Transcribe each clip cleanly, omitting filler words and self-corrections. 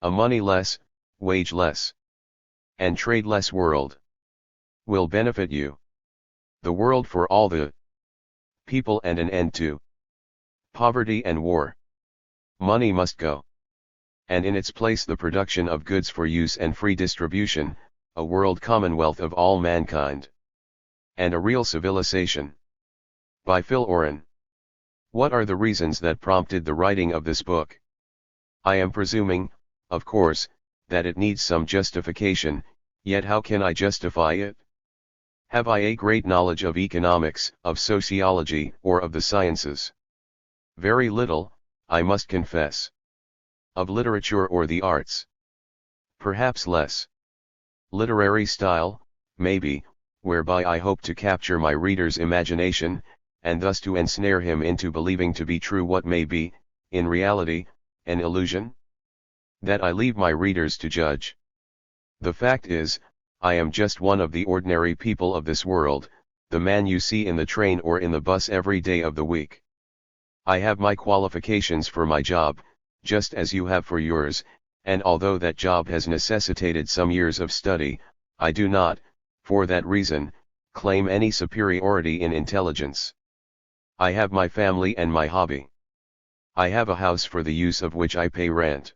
A money-less, wage-less, and trade-less world will benefit you. The world for all the people and an end to poverty and war. Money must go. And in its place the production of goods for use and free distribution, a world commonwealth of all mankind. And a real civilization. By Philoren. What are the reasons that prompted the writing of this book? I am presuming, of course, that it needs some justification, yet how can I justify it? Have I a great knowledge of economics, of sociology, or of the sciences? Very little, I must confess. Of literature or the arts? Perhaps less. Literary style, maybe, whereby I hope to capture my reader's imagination, and thus to ensnare him into believing to be true what may be, in reality, an illusion? That I leave my readers to judge. The fact is, I am just one of the ordinary people of this world, the man you see in the train or in the bus every day of the week. I have my qualifications for my job, just as you have for yours, and although that job has necessitated some years of study, I do not, for that reason, claim any superiority in intelligence. I have my family and my hobby. I have a house for the use of which I pay rent.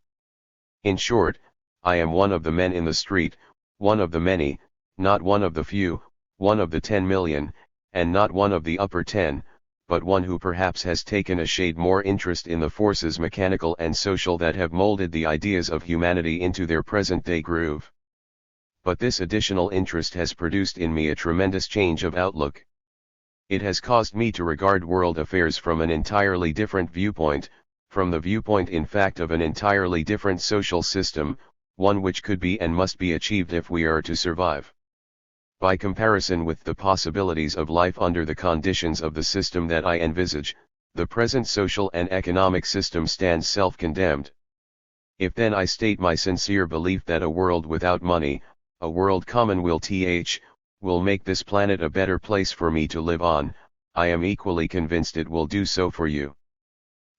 In short, I am one of the men in the street, one of the many, not one of the few, one of the 10 million, and not one of the upper 10, but one who perhaps has taken a shade more interest in the forces mechanical and social that have molded the ideas of humanity into their present-day groove. But this additional interest has produced in me a tremendous change of outlook. It has caused me to regard world affairs from an entirely different viewpoint, from the viewpoint in fact of an entirely different social system, one which could be and must be achieved if we are to survive. By comparison with the possibilities of life under the conditions of the system that I envisage, the present social and economic system stands self-condemned. If then I state my sincere belief that a world without money, a world commonwealth will make this planet a better place for me to live on, I am equally convinced it will do so for you.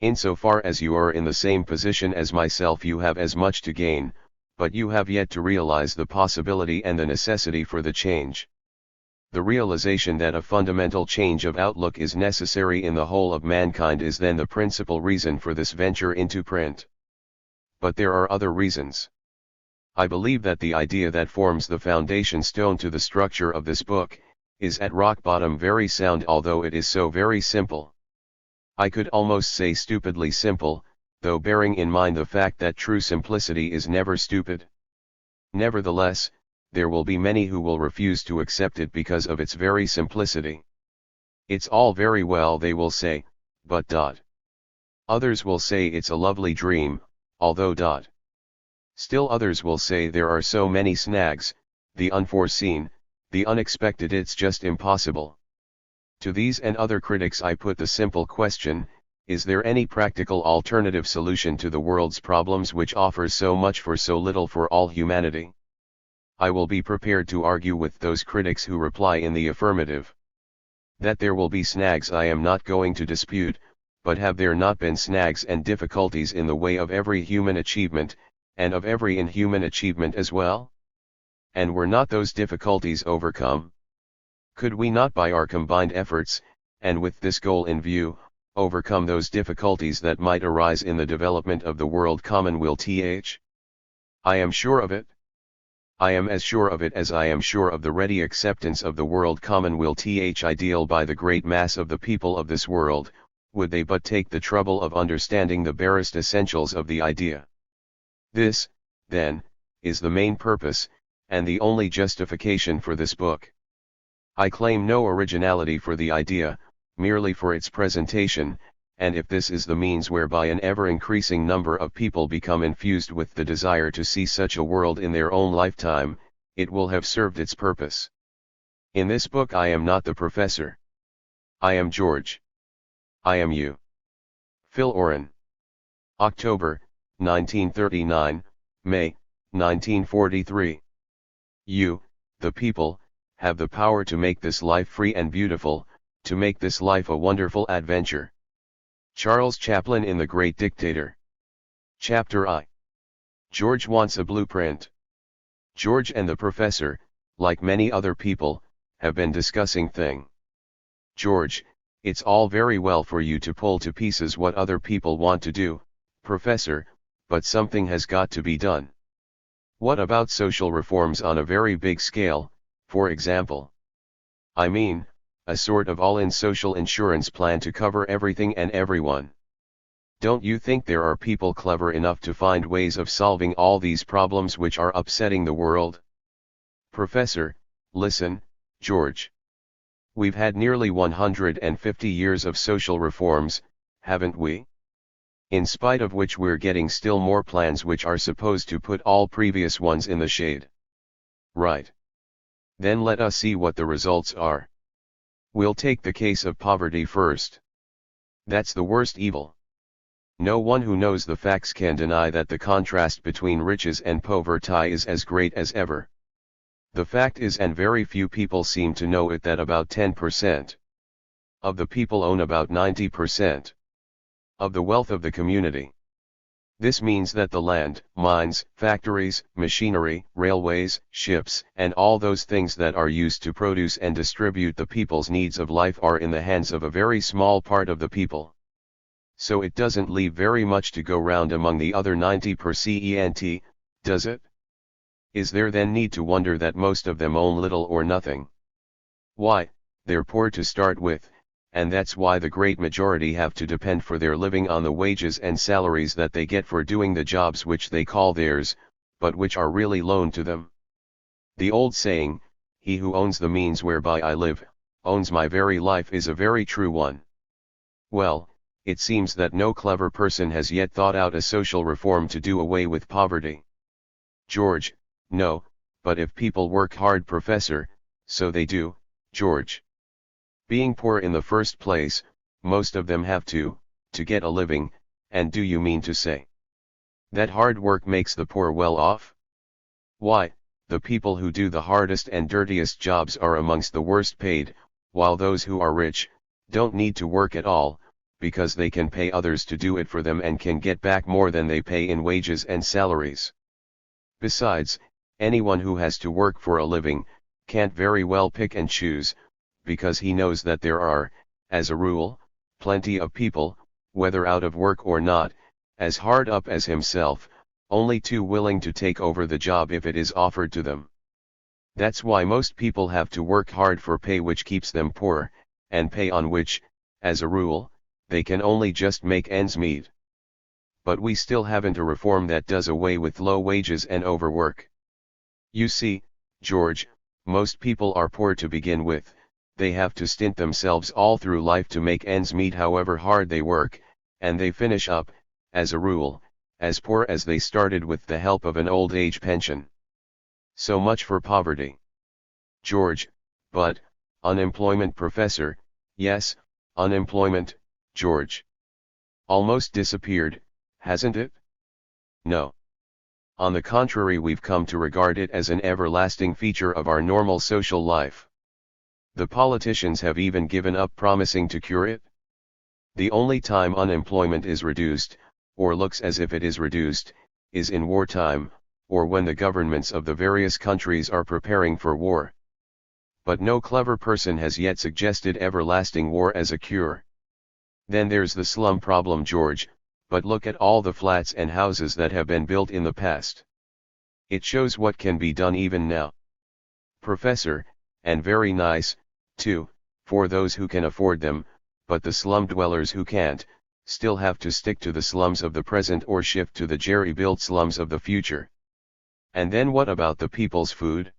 Insofar as you are in the same position as myself, you have as much to gain, but you have yet to realize the possibility and the necessity for the change. The realization that a fundamental change of outlook is necessary in the whole of mankind is then the principal reason for this venture into print. But there are other reasons. I believe that the idea that forms the foundation stone to the structure of this book, is at rock bottom very sound, although it is so very simple. I could almost say stupidly simple, though bearing in mind the fact that true simplicity is never stupid. Nevertheless, there will be many who will refuse to accept it because of its very simplicity. It's all very well, they will say, but ... Others will say it's a lovely dream, although ... Still others will say there are so many snags, the unforeseen, the unexpected, it's just impossible. To these and other critics I put the simple question, is there any practical alternative solution to the world's problems which offers so much for so little for all humanity? I will be prepared to argue with those critics who reply in the affirmative. That there will be snags I am not going to dispute, but have there not been snags and difficulties in the way of every human achievement, and of every inhuman achievement as well? And were not those difficulties overcome? Could we not by our combined efforts, and with this goal in view, overcome those difficulties that might arise in the development of the world commonwealth? I am sure of it. I am as sure of it as I am sure of the ready acceptance of the world commonwealth ideal by the great mass of the people of this world, would they but take the trouble of understanding the barest essentials of the idea. This, then, is the main purpose, and the only justification for this book. I claim no originality for the idea, merely for its presentation, and if this is the means whereby an ever-increasing number of people become infused with the desire to see such a world in their own lifetime, it will have served its purpose. In this book I am not the professor. I am George. I am you. Philoren. October, 1939, May, 1943. You, the people, have the power to make this life free and beautiful, to make this life a wonderful adventure. Charles Chaplin in The Great Dictator. Chapter I. George wants a blueprint. George and the professor, like many other people, have been discussing thing. George, it's all very well for you to pull to pieces what other people want to do, professor, but something has got to be done. What about social reforms on a very big scale, for example? I mean, a sort of all-in social insurance plan to cover everything and everyone. Don't you think there are people clever enough to find ways of solving all these problems which are upsetting the world? Professor, listen, George. We've had nearly 150 years of social reforms, haven't we? In spite of which we're getting still more plans which are supposed to put all previous ones in the shade. Right. Then let us see what the results are. We'll take the case of poverty first. That's the worst evil. No one who knows the facts can deny that the contrast between riches and poverty is as great as ever. The fact is, and very few people seem to know it, that about 10% of the people own about 90% of the wealth of the community. This means that the land, mines, factories, machinery, railways, ships, and all those things that are used to produce and distribute the people's needs of life are in the hands of a very small part of the people. So it doesn't leave very much to go round among the other 90%, does it? Is there then need to wonder that most of them own little or nothing? Why, they're poor to start with, and that's why the great majority have to depend for their living on the wages and salaries that they get for doing the jobs which they call theirs, but which are really loaned to them. The old saying, "He who owns the means whereby I live, owns my very life," is a very true one. Well, it seems that no clever person has yet thought out a social reform to do away with poverty. George, no, but if people work hard, professor, so they do, George. Being poor in the first place, most of them have to get a living, and do you mean to say that hard work makes the poor well off? Why, the people who do the hardest and dirtiest jobs are amongst the worst paid, while those who are rich don't need to work at all, because they can pay others to do it for them and can get back more than they pay in wages and salaries. Besides, anyone who has to work for a living can't very well pick and choose, because he knows that there are, as a rule, plenty of people, whether out of work or not, as hard up as himself, only too willing to take over the job if it is offered to them. That's why most people have to work hard for pay which keeps them poor, and pay on which, as a rule, they can only just make ends meet. But we still haven't a reform that does away with low wages and overwork. You see, George, most people are poor to begin with. They have to stint themselves all through life to make ends meet however hard they work, and they finish up, as a rule, as poor as they started with the help of an old age pension. So much for poverty. George, but, unemployment, professor, yes, unemployment, George. Almost disappeared, hasn't it? No. On the contrary, we've come to regard it as an everlasting feature of our normal social life. The politicians have even given up promising to cure it. The only time unemployment is reduced, or looks as if it is reduced, is in wartime, or when the governments of the various countries are preparing for war. But no clever person has yet suggested everlasting war as a cure. Then there's the slum problem, George, but look at all the flats and houses that have been built in the past. It shows what can be done even now. Professor, and very nice, too, for those who can afford them, but the slum dwellers who can't, still have to stick to the slums of the present or shift to the jerry-built slums of the future. And then what about the people's food?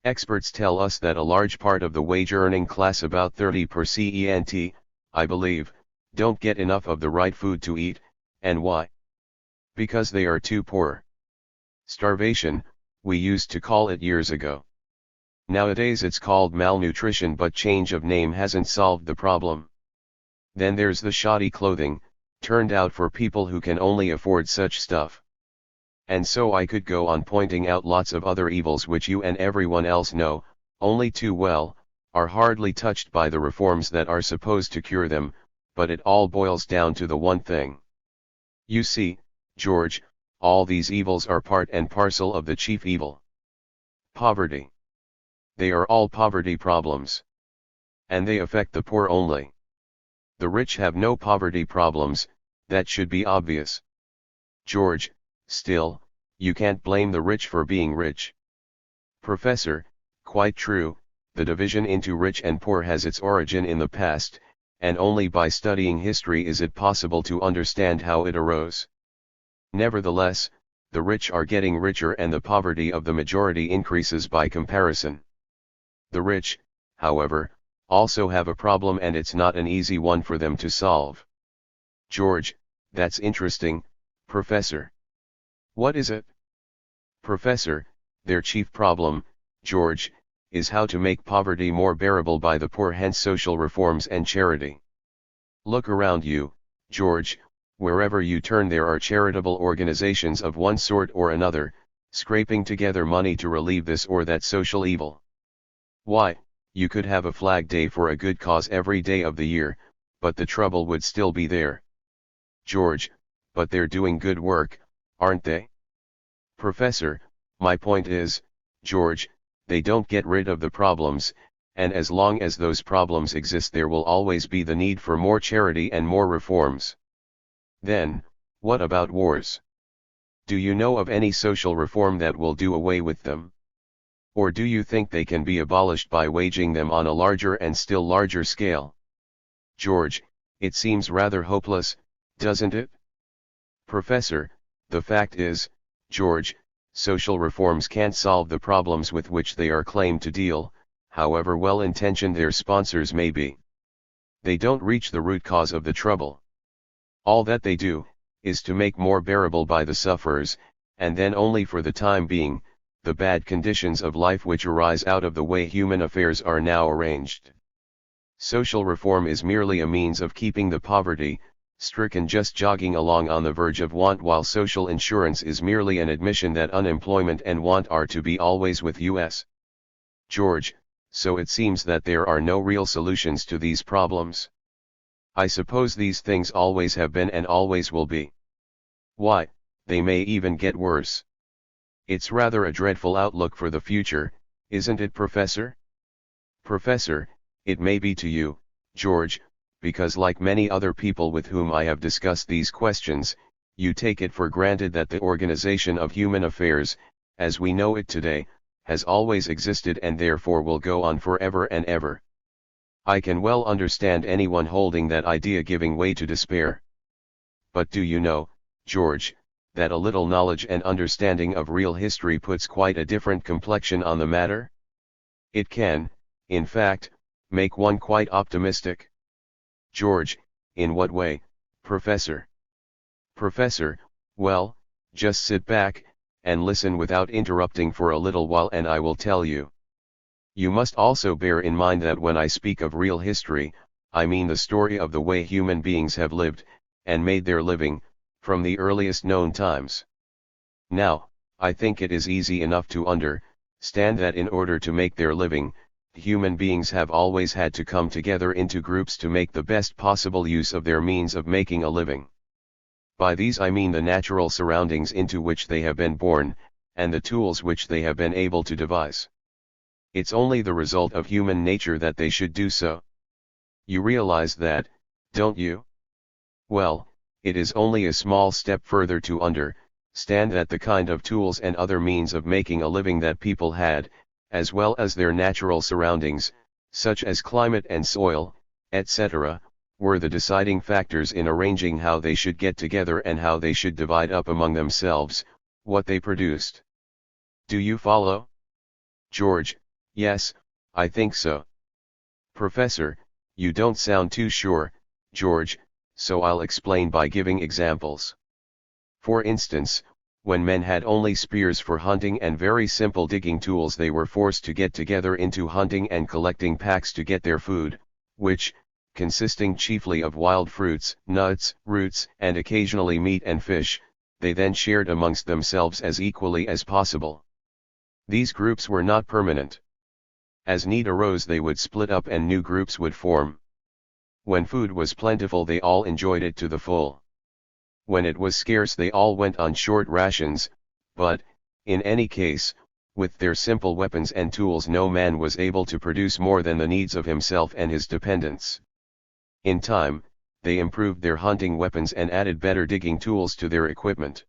Experts tell us that a large part of the wage-earning class, about 30%, I believe, don't get enough of the right food to eat, and why? Because they are too poor. Starvation, we used to call it years ago. Nowadays it's called malnutrition, but change of name hasn't solved the problem. Then there's the shoddy clothing, turned out for people who can only afford such stuff. And so I could go on pointing out lots of other evils which you and everyone else know, only too well, are hardly touched by the reforms that are supposed to cure them, but it all boils down to the one thing. You see, George, all these evils are part and parcel of the chief evil. Poverty. They are all poverty problems. And they affect the poor only. The rich have no poverty problems, that should be obvious. George, still, you can't blame the rich for being rich. Professor, quite true, the division into rich and poor has its origin in the past, and only by studying history is it possible to understand how it arose. Nevertheless, the rich are getting richer and the poverty of the majority increases by comparison. The rich, however, also have a problem and it's not an easy one for them to solve. George, that's interesting, Professor. What is it? Professor, their chief problem, George, is how to make poverty more bearable by the poor, hence social reforms and charity. Look around you, George, wherever you turn there are charitable organizations of one sort or another, scraping together money to relieve this or that social evil. Why, you could have a flag day for a good cause every day of the year, but the trouble would still be there. George, but they're doing good work, aren't they? Professor, my point is, George, they don't get rid of the problems, and as long as those problems exist there will always be the need for more charity and more reforms. Then, what about wars? Do you know of any social reform that will do away with them? Or do you think they can be abolished by waging them on a larger and still larger scale? George, it seems rather hopeless, doesn't it? Professor, the fact is, George, social reforms can't solve the problems with which they are claimed to deal, however well-intentioned their sponsors may be. They don't reach the root cause of the trouble. All that they do, is to make more bearable by the sufferers, and then only for the time being, the bad conditions of life which arise out of the way human affairs are now arranged. Social reform is merely a means of keeping the poverty-stricken just jogging along on the verge of want, while social insurance is merely an admission that unemployment and want are to be always with us. George, so it seems that there are no real solutions to these problems. I suppose these things always have been and always will be. Why, they may even get worse. It's rather a dreadful outlook for the future, isn't it, Professor? Professor, it may be to you, George, because like many other people with whom I have discussed these questions, you take it for granted that the organization of human affairs, as we know it today, has always existed and therefore will go on forever and ever. I can well understand anyone holding that idea giving way to despair. But do you know, George, that a little knowledge and understanding of real history puts quite a different complexion on the matter? It can, in fact, make one quite optimistic. George, in what way, Professor? Professor, well, just sit back, and listen without interrupting for a little while and I will tell you. You must also bear in mind that when I speak of real history, I mean the story of the way human beings have lived, and made their living, from the earliest known times. Now, I think it is easy enough to understand that in order to make their living, human beings have always had to come together into groups to make the best possible use of their means of making a living. By these I mean the natural surroundings into which they have been born, and the tools which they have been able to devise. It's only the result of human nature that they should do so. You realize that, don't you? Well, it is only a small step further to understand that the kind of tools and other means of making a living that people had, as well as their natural surroundings, such as climate and soil, etc., were the deciding factors in arranging how they should get together and how they should divide up among themselves what they produced. Do you follow? George, yes, I think so. Professor, you don't sound too sure, George, so I'll explain by giving examples. For instance, when men had only spears for hunting and very simple digging tools, they were forced to get together into hunting and collecting packs to get their food, which, consisting chiefly of wild fruits, nuts, roots, and occasionally meat and fish, they then shared amongst themselves as equally as possible. These groups were not permanent. As need arose they would split up and new groups would form. When food was plentiful they all enjoyed it to the full. When it was scarce they all went on short rations, but, in any case, with their simple weapons and tools no man was able to produce more than the needs of himself and his dependents. In time, they improved their hunting weapons and added better digging tools to their equipment.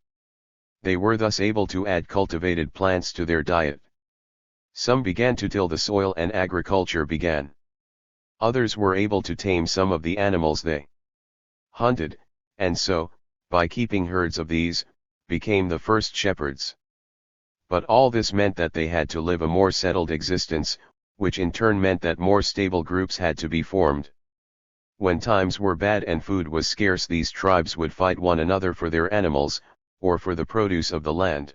They were thus able to add cultivated plants to their diet. Some began to till the soil and agriculture began. Others were able to tame some of the animals they hunted, and so, by keeping herds of these, became the first shepherds. But all this meant that they had to live a more settled existence, which in turn meant that more stable groups had to be formed. When times were bad and food was scarce, these tribes would fight one another for their animals, or for the produce of the land.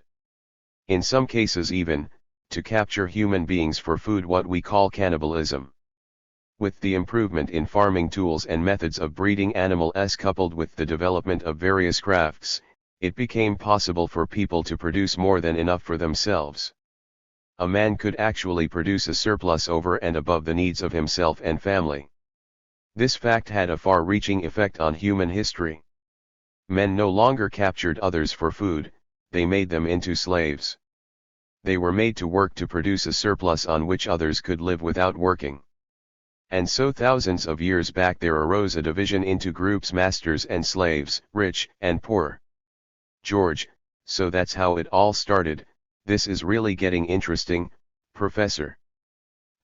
In some cases even, to capture human beings for food, what we call cannibalism. With the improvement in farming tools and methods of breeding animals coupled with the development of various crafts, it became possible for people to produce more than enough for themselves. A man could actually produce a surplus over and above the needs of himself and family. This fact had a far-reaching effect on human history. Men no longer captured others for food, they made them into slaves. They were made to work to produce a surplus on which others could live without working. And so thousands of years back there arose a division into groups: masters and slaves, rich and poor. George, so that's how it all started. This is really getting interesting, Professor.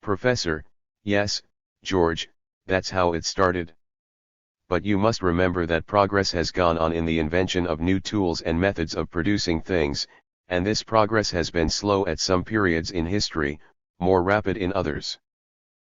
Professor, yes, George, that's how it started. But you must remember that progress has gone on in the invention of new tools and methods of producing things, and this progress has been slow at some periods in history, more rapid in others.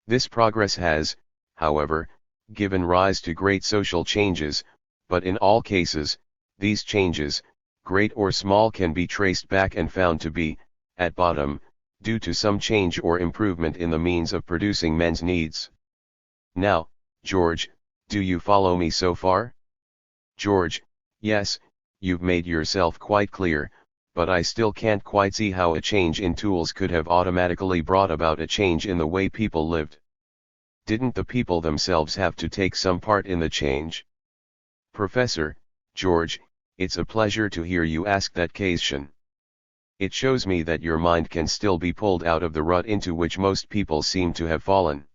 This progress has, however, given rise to great social changes, but in all cases, these changes, great or small, can be traced back and found to be, at bottom, due to some change or improvement in the means of producing men's needs. Now, George, do you follow me so far? George, yes, you've made yourself quite clear, but I still can't quite see how a change in tools could have automatically brought about a change in the way people lived. Didn't the people themselves have to take some part in the change? Professor, George, it's a pleasure to hear you ask that question. It shows me that your mind can still be pulled out of the rut into which most people seem to have fallen.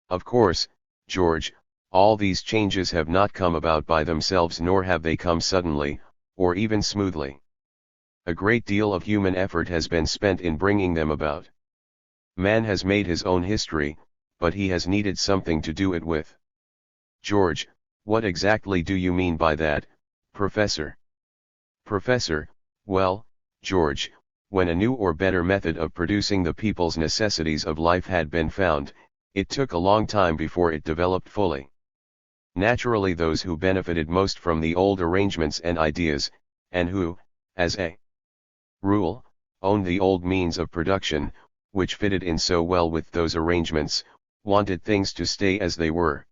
Of course, George, all these changes have not come about by themselves, nor have they come suddenly, or even smoothly. A great deal of human effort has been spent in bringing them about. Man has made his own history, but he has needed something to do it with. George, what exactly do you mean by that, Professor? Professor, well, George, when a new or better method of producing the people's necessities of life had been found, it took a long time before it developed fully. Naturally, those who benefited most from the old arrangements and ideas, and who, as a rule, owned the old means of production, which fitted in so well with those arrangements, wanted things to stay as they were.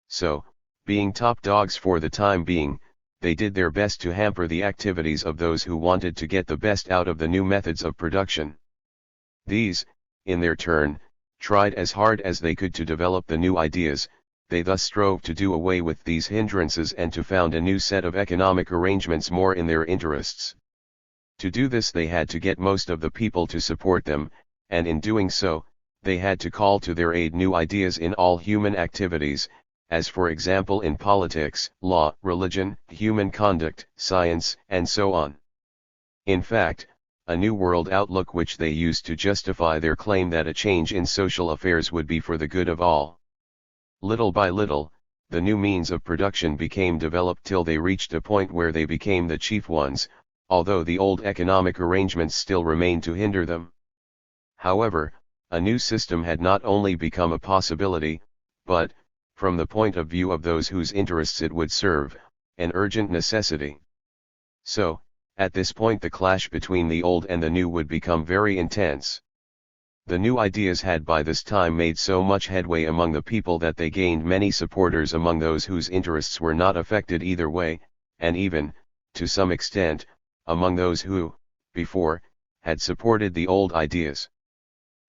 So, being top dogs for the time being, they did their best to hamper the activities of those who wanted to get the best out of the new methods of production. These, in their turn, tried as hard as they could to develop the new ideas. They thus strove to do away with these hindrances and to found a new set of economic arrangements more in their interests. To do this they had to get most of the people to support them, and in doing so, they had to call to their aid new ideas in all human activities, as for example in politics, law, religion, human conduct, science, and so on. In fact, a new world outlook which they used to justify their claim that a change in social affairs would be for the good of all. Little by little, the new means of production became developed till they reached a point where they became the chief ones, although the old economic arrangements still remained to hinder them. However, a new system had not only become a possibility, but, from the point of view of those whose interests it would serve, an urgent necessity. So, at this point the clash between the old and the new would become very intense. The new ideas had by this time made so much headway among the people that they gained many supporters among those whose interests were not affected either way, and even, to some extent, among those who, before, had supported the old ideas.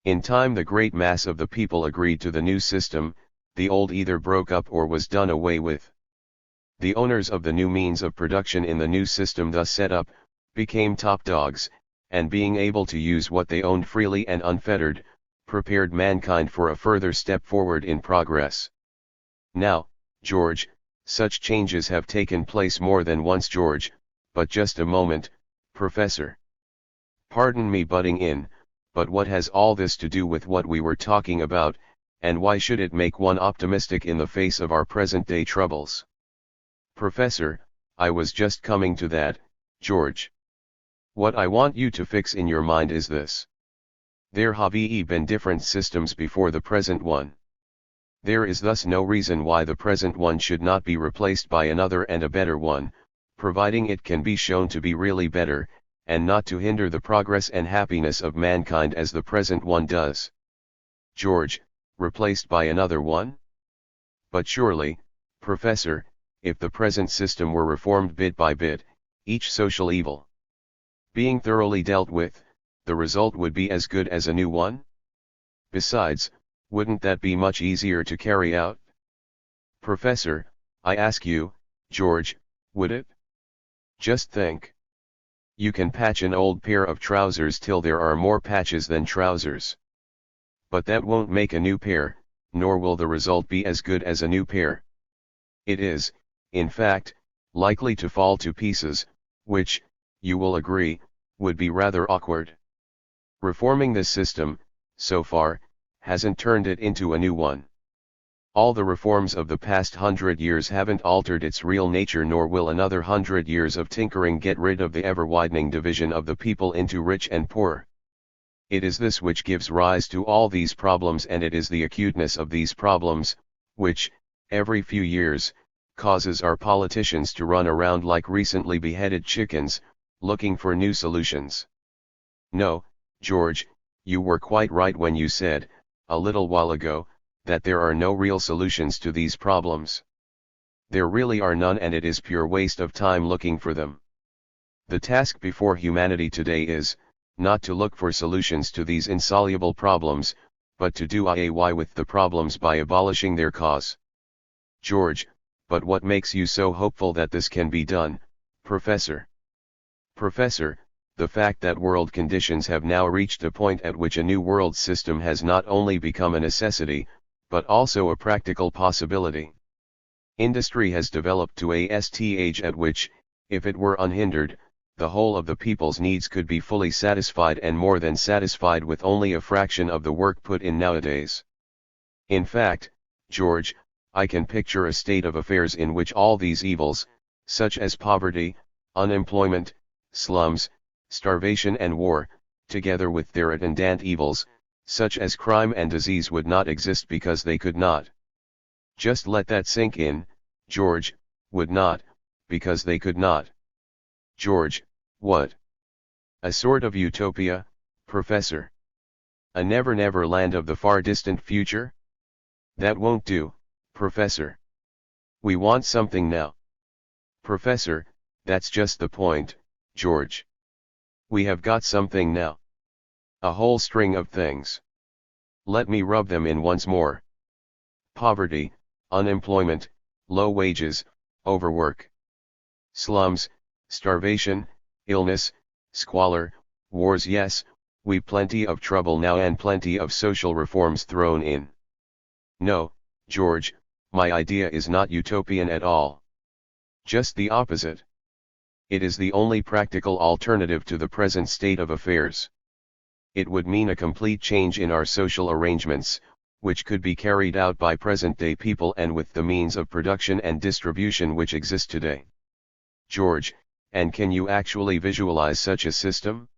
In time the great mass of the people agreed to the new system, the old either broke up or was done away with. The owners of the new means of production in the new system thus set up, became top dogs, and being able to use what they owned freely and unfettered, prepared mankind for a further step forward in progress. Now, George, such changes have taken place more than once, George, but just a moment, Professor. Pardon me butting in, but what has all this to do with what we were talking about, and why should it make one optimistic in the face of our present-day troubles? Professor, I was just coming to that, George. What I want you to fix in your mind is this. There have been different systems before the present one. There is thus no reason why the present one should not be replaced by another and a better one, providing it can be shown to be really better, and not to hinder the progress and happiness of mankind as the present one does. George, replaced by another one? But surely, Professor, if the present system were reformed bit by bit, each social evil being thoroughly dealt with, the result would be as good as a new one? Besides, wouldn't that be much easier to carry out? Professor, I ask you, George, would it? Just think. You can patch an old pair of trousers till there are more patches than trousers. But that won't make a new pair, nor will the result be as good as a new pair. It is, in fact, likely to fall to pieces, which, you will agree, would be rather awkward. Reforming this system, so far, hasn't turned it into a new one. All the reforms of the past 100 years haven't altered its real nature, nor will another 100 years of tinkering get rid of the ever-widening division of the people into rich and poor. It is this which gives rise to all these problems, and it is the acuteness of these problems, which, every few years, causes our politicians to run around like recently beheaded chickens, looking for new solutions. No, George, you were quite right when you said, a little while ago, that there are no real solutions to these problems. There really are none, and it is pure waste of time looking for them. The task before humanity today is, not to look for solutions to these insoluble problems, but to do away with the problems by abolishing their cause. George, but what makes you so hopeful that this can be done, Professor? Professor, the fact that world conditions have now reached a point at which a new world system has not only become a necessity, but also a practical possibility. Industry has developed to a stage at which, if it were unhindered, the whole of the people's needs could be fully satisfied, and more than satisfied, with only a fraction of the work put in nowadays. In fact, George, I can picture a state of affairs in which all these evils, such as poverty, unemployment, slums, starvation and war, together with their attendant evils, such as crime and disease, would not exist because they could not. Just let that sink in, George, would not, because they could not. George, what? A sort of utopia, Professor? A never-never land of the far distant future? That won't do, Professor. We want something now. Professor, that's just the point, George. We have got something now. A whole string of things. Let me rub them in once more. Poverty, unemployment, low wages, overwork. Slums, starvation, illness, squalor, wars. Yes, we plenty of trouble now, and plenty of social reforms thrown in. No, George, my idea is not utopian at all. Just the opposite. It is the only practical alternative to the present state of affairs. It would mean a complete change in our social arrangements, which could be carried out by present-day people and with the means of production and distribution which exist today. George, and can you actually visualize such a system?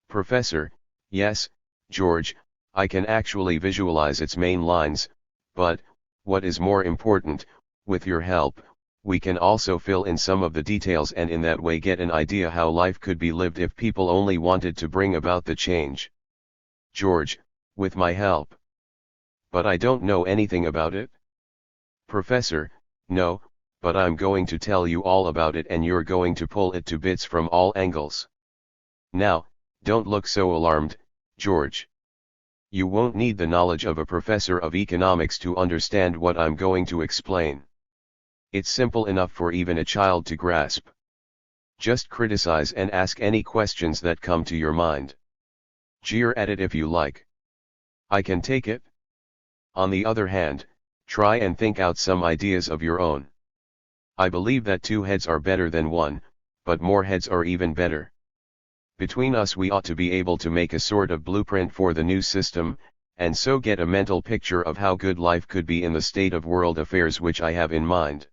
Professor, yes, George, I can actually visualize its main lines, but, what is more important, with your help, we can also fill in some of the details, and in that way get an idea how life could be lived if people only wanted to bring about the change. George, with my help. But I don't know anything about it. Professor, no, but I'm going to tell you all about it, and you're going to pull it to bits from all angles. Now, don't look so alarmed, George. You won't need the knowledge of a professor of economics to understand what I'm going to explain. It's simple enough for even a child to grasp. Just criticize and ask any questions that come to your mind. Jeer at it if you like. I can take it. On the other hand, try and think out some ideas of your own. I believe that 2 heads are better than 1, but more heads are even better. Between us we ought to be able to make a sort of blueprint for the new system, and so get a mental picture of how good life could be in the state of world affairs which I have in mind.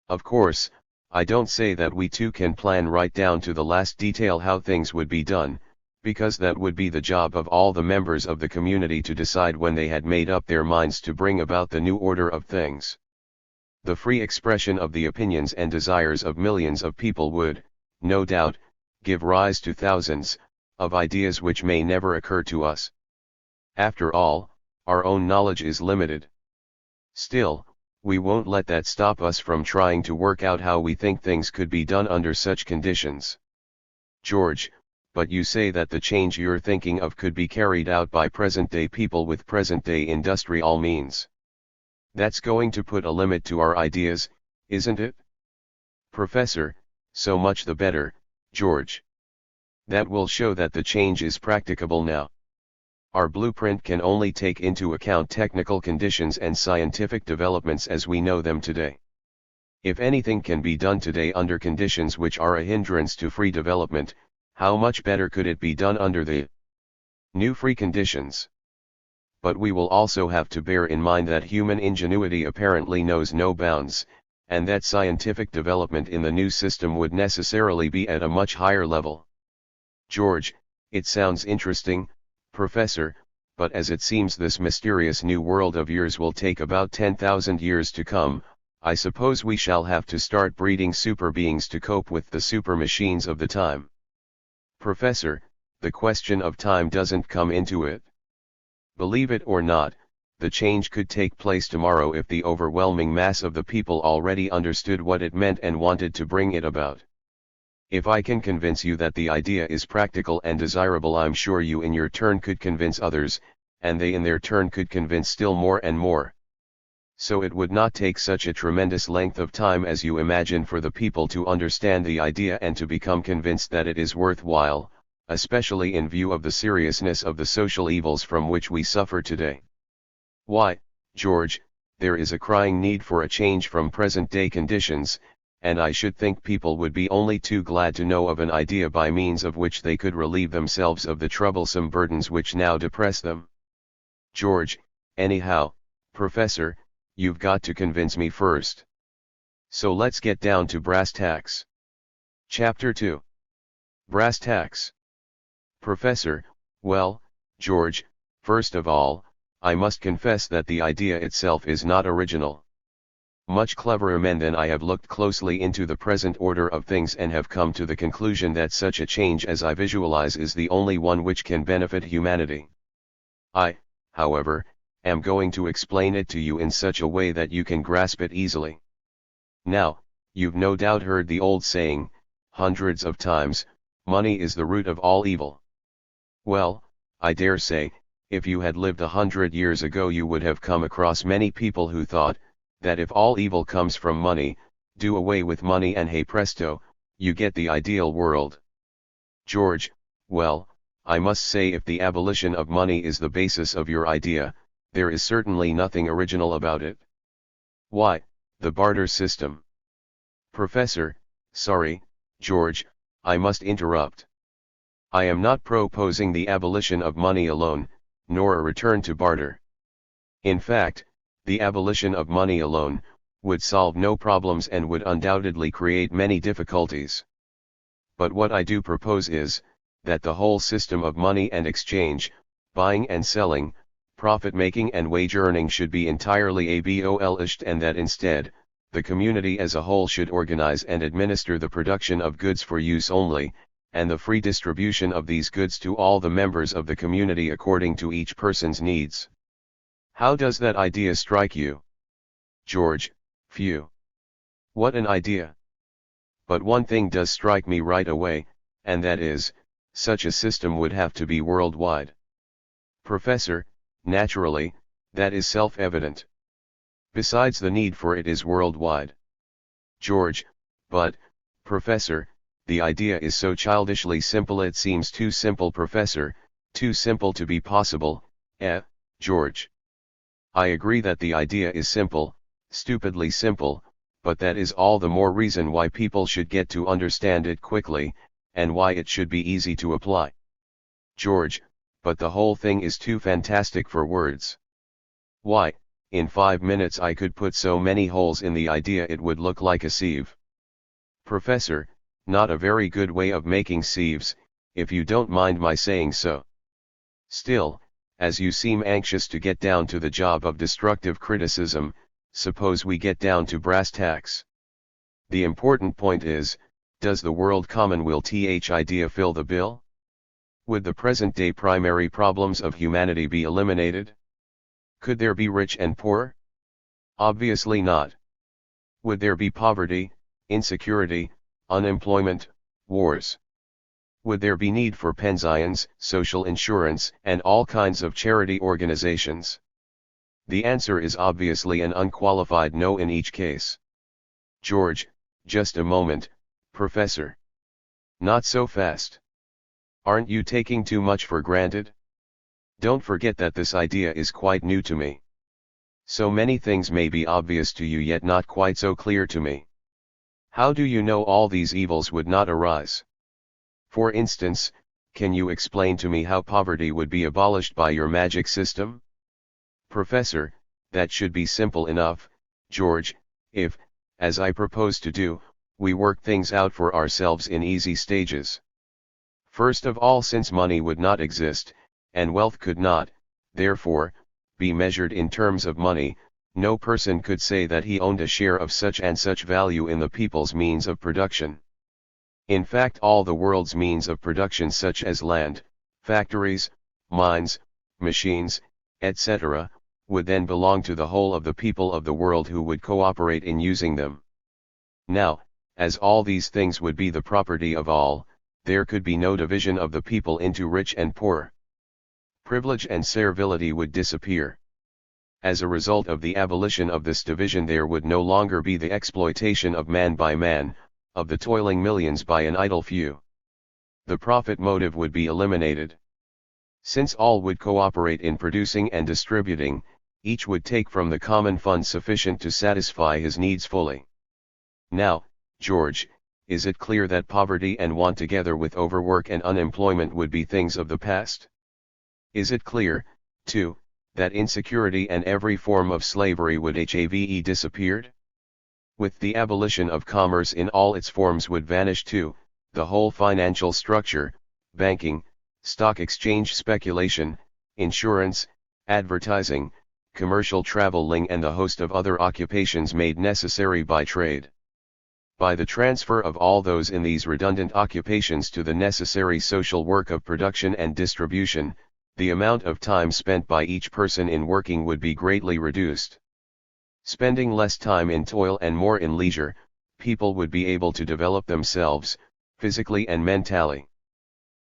Of course, I don't say that we too can plan right down to the last detail how things would be done, because that would be the job of all the members of the community to decide when they had made up their minds to bring about the new order of things. The free expression of the opinions and desires of millions of people would, no doubt, give rise to thousands of ideas which may never occur to us. After all, our own knowledge is limited. Still, we won't let that stop us from trying to work out how we think things could be done under such conditions. George, but you say that the change you're thinking of could be carried out by present-day people with present-day industrial means. That's going to put a limit to our ideas, isn't it? Professor, so much the better, George. That will show that the change is practicable now. Our blueprint can only take into account technical conditions and scientific developments as we know them today. If anything can be done today under conditions which are a hindrance to free development, how much better could it be done under the new free conditions? But we will also have to bear in mind that human ingenuity apparently knows no bounds, and that scientific development in the new system would necessarily be at a much higher level. George, it sounds interesting, Professor, but as it seems this mysterious new world of yours will take about 10,000 years to come, I suppose we shall have to start breeding super beings to cope with the super machines of the time. Professor, the question of time doesn't come into it. Believe it or not, the change could take place tomorrow if the overwhelming mass of the people already understood what it meant and wanted to bring it about. If I can convince you that the idea is practical and desirable, I'm sure you in your turn could convince others, and they in their turn could convince still more and more. So it would not take such a tremendous length of time as you imagine for the people to understand the idea and to become convinced that it is worthwhile, especially in view of the seriousness of the social evils from which we suffer today. Why, George, there is a crying need for a change from present-day conditions, and I should think people would be only too glad to know of an idea by means of which they could relieve themselves of the troublesome burdens which now depress them. George, anyhow, Professor, you've got to convince me first. So let's get down to brass tacks. Chapter 2. Brass tacks. Professor, well, George, first of all, I must confess that the idea itself is not original. Much cleverer men than I have looked closely into the present order of things and have come to the conclusion that such a change as I visualize is the only one which can benefit humanity. I, however, am going to explain it to you in such a way that you can grasp it easily. Now, you've no doubt heard the old saying, hundreds of times, money is the root of all evil. Well, I dare say, if you had lived 100 years ago you would have come across many people who thought, that if all evil comes from money, do away with money and hey presto, you get the ideal world. George, well, I must say if the abolition of money is the basis of your idea, there is certainly nothing original about it. Why, the barter system. Professor, sorry, George, I must interrupt. I am not proposing the abolition of money alone, nor a return to barter. In fact, the abolition of money alone would solve no problems and would undoubtedly create many difficulties. But what I do propose is, that the whole system of money and exchange, buying and selling, profit-making and wage-earning should be entirely abolished, and that instead, the community as a whole should organize and administer the production of goods for use only, and the free distribution of these goods to all the members of the community according to each person's needs. How does that idea strike you? George, phew. What an idea. But one thing does strike me right away, and that is, such a system would have to be worldwide. Professor, naturally, that is self-evident. Besides, the need for it is worldwide. George: But, Professor, the idea is so childishly simple, it seems too simple. Professor: Too simple to be possible. George: I agree that the idea is simple, stupidly simple, but that is all the more reason why people should get to understand it quickly, and why it should be easy to apply. George: But the whole thing is too fantastic for words. Why, in 5 minutes I could put so many holes in the idea it would look like a sieve. Professor: Not a very good way of making sieves, if you don't mind my saying so. Still, as you seem anxious to get down to the job of destructive criticism, suppose we get down to brass tacks. The important point is, does the world commonweal idea fill the bill? Would the present-day primary problems of humanity be eliminated? Could there be rich and poor? Obviously not. Would there be poverty, insecurity, unemployment, wars? Would there be need for pensions, social insurance, and all kinds of charity organizations? The answer is obviously an unqualified no in each case. George: Just a moment, Professor. Not so fast. Aren't you taking too much for granted? Don't forget that this idea is quite new to me. So many things may be obvious to you yet not quite so clear to me. How do you know all these evils would not arise? For instance, can you explain to me how poverty would be abolished by your magic system? Professor: That should be simple enough, George, if, as I propose to do, we work things out for ourselves in easy stages. First of all, since money would not exist, and wealth could not, therefore, be measured in terms of money, no person could say that he owned a share of such and such value in the people's means of production. In fact, all the world's means of production, such as land, factories, mines, machines, etc., would then belong to the whole of the people of the world who would cooperate in using them. Now, as all these things would be the property of all, there could be no division of the people into rich and poor. Privilege and servility would disappear. As a result of the abolition of this division, there would no longer be the exploitation of man by man, of the toiling millions by an idle few. The profit motive would be eliminated. Since all would cooperate in producing and distributing, each would take from the common fund sufficient to satisfy his needs fully. Now, George, is it clear that poverty and want together with overwork and unemployment would be things of the past? Is it clear, too, that insecurity and every form of slavery would have disappeared? With the abolition of commerce in all its forms would vanish too, the whole financial structure, banking, stock exchange, speculation, insurance, advertising, commercial traveling, and the host of other occupations made necessary by trade. By the transfer of all those in these redundant occupations to the necessary social work of production and distribution, the amount of time spent by each person in working would be greatly reduced. Spending less time in toil and more in leisure, people would be able to develop themselves, physically and mentally.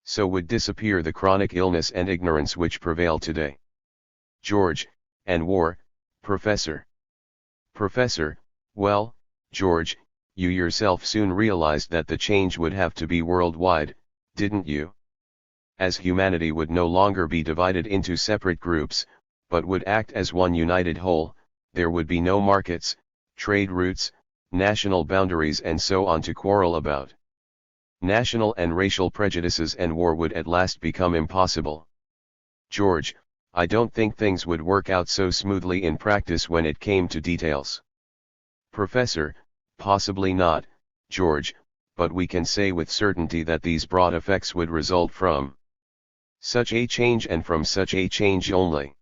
So would disappear the chronic illness and ignorance which prevail today. George: And war, Professor? Professor: Well, George, you yourself soon realized that the change would have to be worldwide, didn't you? As humanity would no longer be divided into separate groups, but would act as one united whole, there would be no markets, trade routes, national boundaries and so on to quarrel about. National and racial prejudices and war would at last become impossible. George: I don't think things would work out so smoothly in practice when it came to details. Professor: Possibly not, George, but we can say with certainty that these broad effects would result from such a change and from such a change only.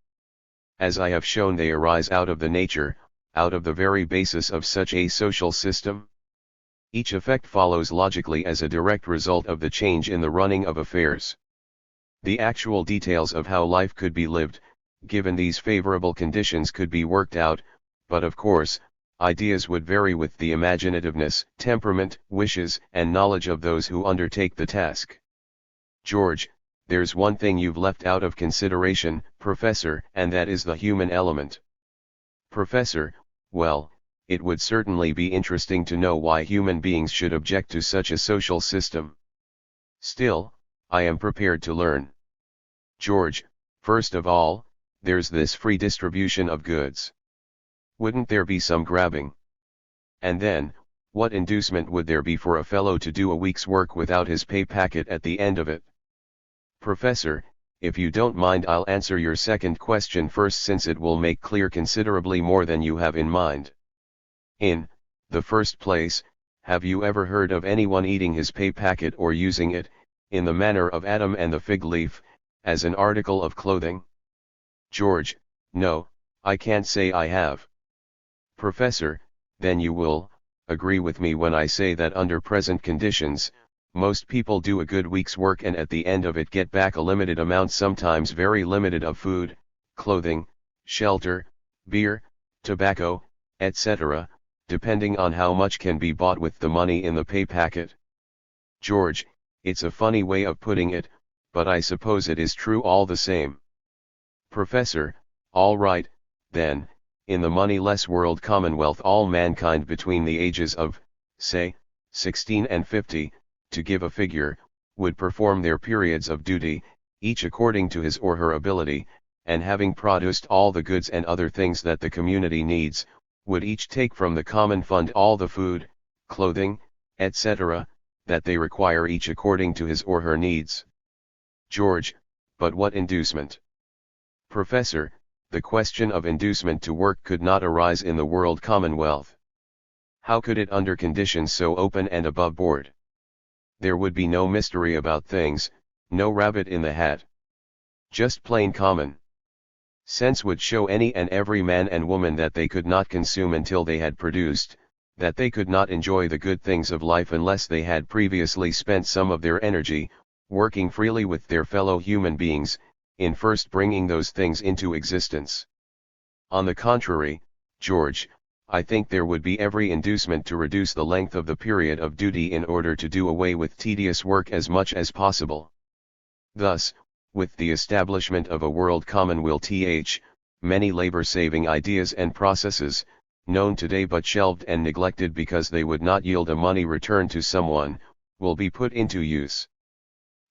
As I have shown, they arise out of the nature, out of the very basis of such a social system. Each effect follows logically as a direct result of the change in the running of affairs. The actual details of how life could be lived, given these favorable conditions, could be worked out, but of course, ideas would vary with the imaginativeness, temperament, wishes, and knowledge of those who undertake the task. George: There's one thing you've left out of consideration, Professor, and that is the human element. Professor: Well, it would certainly be interesting to know why human beings should object to such a social system. Still, I am prepared to learn. George, first of all, there's this free distribution of goods. Wouldn't there be some grabbing? And then, what inducement would there be for a fellow to do a week's work without his pay packet at the end of it? Professor, if you don't mind, I'll answer your second question first, since it will make clear considerably more than you have in mind. In the first place, have you ever heard of anyone eating his pay packet or using it, in the manner of Adam and the fig leaf, as an article of clothing? George, no, I can't say I have. Professor, then you will agree with me when I say that under present conditions, most people do a good week's work and at the end of it get back a limited amount, sometimes very limited, of food, clothing, shelter, beer, tobacco, etc., depending on how much can be bought with the money in the pay packet. George, it's a funny way of putting it, but I suppose it is true all the same. Professor, all right, then, in the moneyless world commonwealth, all mankind between the ages of, say, 16 and 50, to give a figure, would perform their periods of duty, each according to his or her ability, and having produced all the goods and other things that the community needs, would each take from the common fund all the food, clothing, etc., that they require, each according to his or her needs. George, but what inducement? Professor, the question of inducement to work could not arise in the world commonwealth. How could it under conditions so open and above board? There would be no mystery about things, no rabbit in the hat. Just plain common sense would show any and every man and woman that they could not consume until they had produced, that they could not enjoy the good things of life unless they had previously spent some of their energy, working freely with their fellow human beings, in first bringing those things into existence. On the contrary, George, I think there would be every inducement to reduce the length of the period of duty in order to do away with tedious work as much as possible. Thus, with the establishment of a world commonwealth, many labor-saving ideas and processes, known today but shelved and neglected because they would not yield a money return to someone, will be put into use.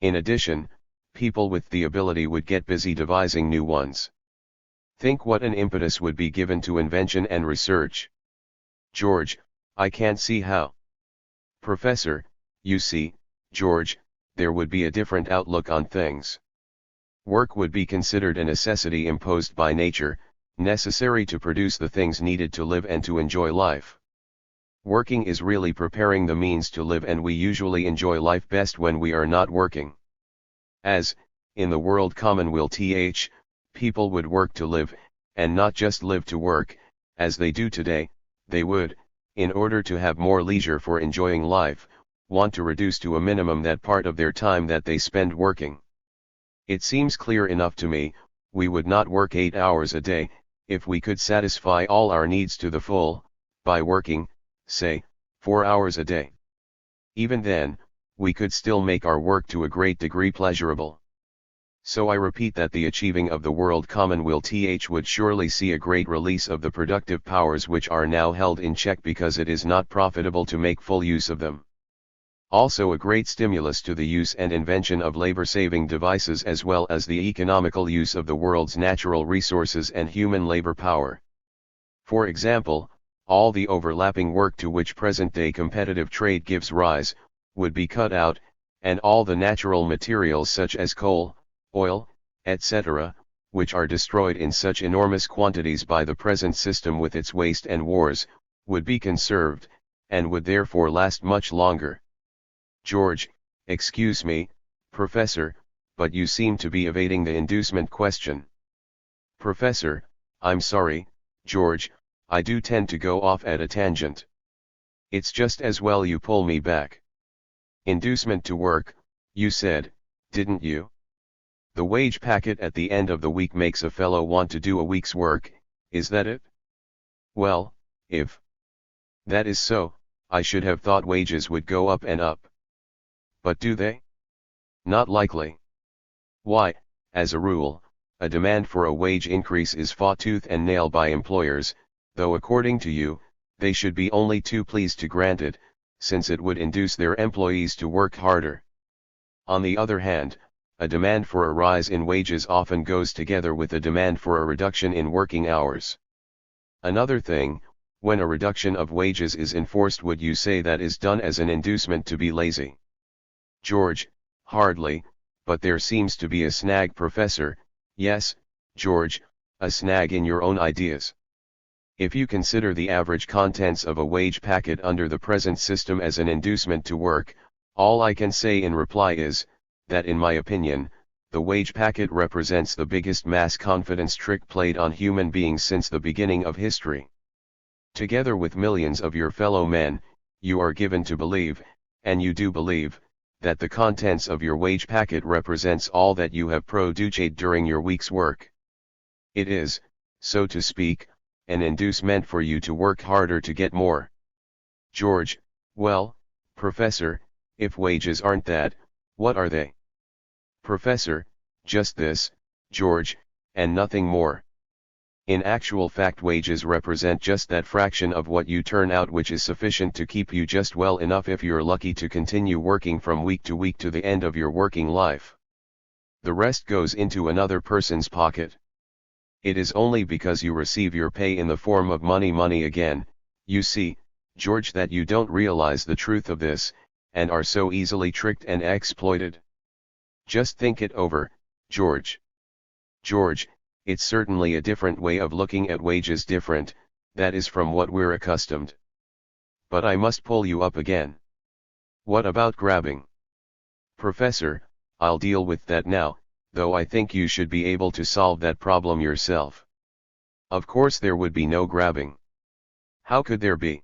In addition, people with the ability would get busy devising new ones. Think what an impetus would be given to invention and research. George, I can't see how. Professor, you see, George, there would be a different outlook on things. Work would be considered a necessity imposed by nature, necessary to produce the things needed to live and to enjoy life. Working is really preparing the means to live, and we usually enjoy life best when we are not working. As, in the world commonwealth, people would work to live, and not just live to work, as they do today, they would, in order to have more leisure for enjoying life, want to reduce to a minimum that part of their time that they spend working. It seems clear enough to me, we would not work 8 hours a day, if we could satisfy all our needs to the full, by working, say, 4 hours a day. Even then, we could still make our work to a great degree pleasurable. So I repeat that the achieving of the world commonwealth would surely see a great release of the productive powers which are now held in check because it is not profitable to make full use of them. Also a great stimulus to the use and invention of labor-saving devices, as well as the economical use of the world's natural resources and human labor power. For example, all the overlapping work to which present-day competitive trade gives rise, would be cut out, and all the natural materials such as coal, oil, etc., which are destroyed in such enormous quantities by the present system with its waste and wars, would be conserved, and would therefore last much longer. George, excuse me, Professor, but you seem to be evading the inducement question. Professor, I'm sorry, George, I do tend to go off at a tangent. It's just as well you pull me back. Inducement to work, you said, didn't you? The wage packet at the end of the week makes a fellow want to do a week's work, is that it? Well, if that is so, I should have thought wages would go up and up. But do they? Not likely. Why, as a rule, a demand for a wage increase is fought tooth and nail by employers, though according to you, they should be only too pleased to grant it, since it would induce their employees to work harder. On the other hand, a demand for a rise in wages often goes together with a demand for a reduction in working hours. Another thing, when a reduction of wages is enforced, would you say that is done as an inducement to be lazy? George: hardly, but there seems to be a snag, Professor. Yes, George, a snag in your own ideas. If you consider the average contents of a wage packet under the present system as an inducement to work, all I can say in reply is, that in my opinion, the wage packet represents the biggest mass confidence trick played on human beings since the beginning of history. Together with millions of your fellow men, you are given to believe, and you do believe, that the contents of your wage packet represents all that you have produced during your week's work. It is, so to speak, an inducement for you to work harder to get more. George: well, Professor, if wages aren't that, what are they? Professor: just this, George, and nothing more. In actual fact, wages represent just that fraction of what you turn out which is sufficient to keep you just well enough, if you're lucky, to continue working from week to the end of your working life. The rest goes into another person's pocket. It is only because you receive your pay in the form of money again, you see, George, that you don't realize the truth of this, and are so easily tricked and exploited. Just think it over, George. George: it's certainly a different way of looking at wages, different, that is, from what we're accustomed. But I must pull you up again. What about grabbing? Professor: I'll deal with that now, though I think you should be able to solve that problem yourself. Of course there would be no grabbing. How could there be?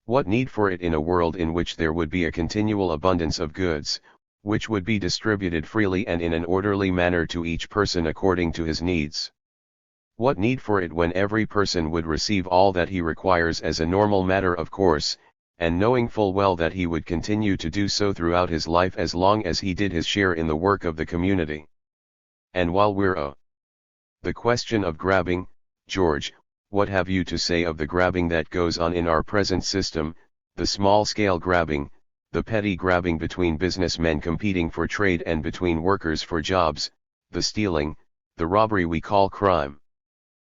What need for it in a world in which there would be a continual abundance of goods, which would be distributed freely and in an orderly manner to each person according to his needs? What need for it when every person would receive all that he requires as a normal matter of course, and knowing full well that he would continue to do so throughout his life as long as he did his share in the work of the community? And while we're the question of grabbing, George, what have you to say of the grabbing that goes on in our present system, the small-scale grabbing, the petty grabbing between businessmen competing for trade and between workers for jobs, the stealing, the robbery we call crime?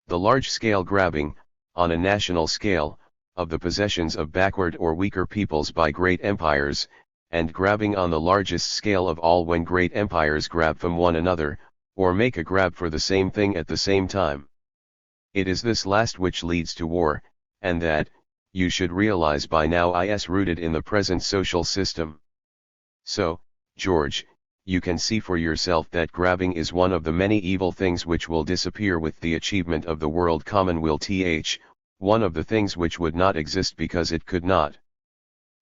The large-scale grabbing, on a national scale, of the possessions of backward or weaker peoples by great empires, and grabbing on the largest scale of all when great empires grab from one another, or make a grab for the same thing at the same time. It is this last which leads to war, and that, you should realize by now, is rooted in the present social system. So, George, you can see for yourself that grabbing is one of the many evil things which will disappear with the achievement of the world commonweal, one of the things which would not exist because it could not.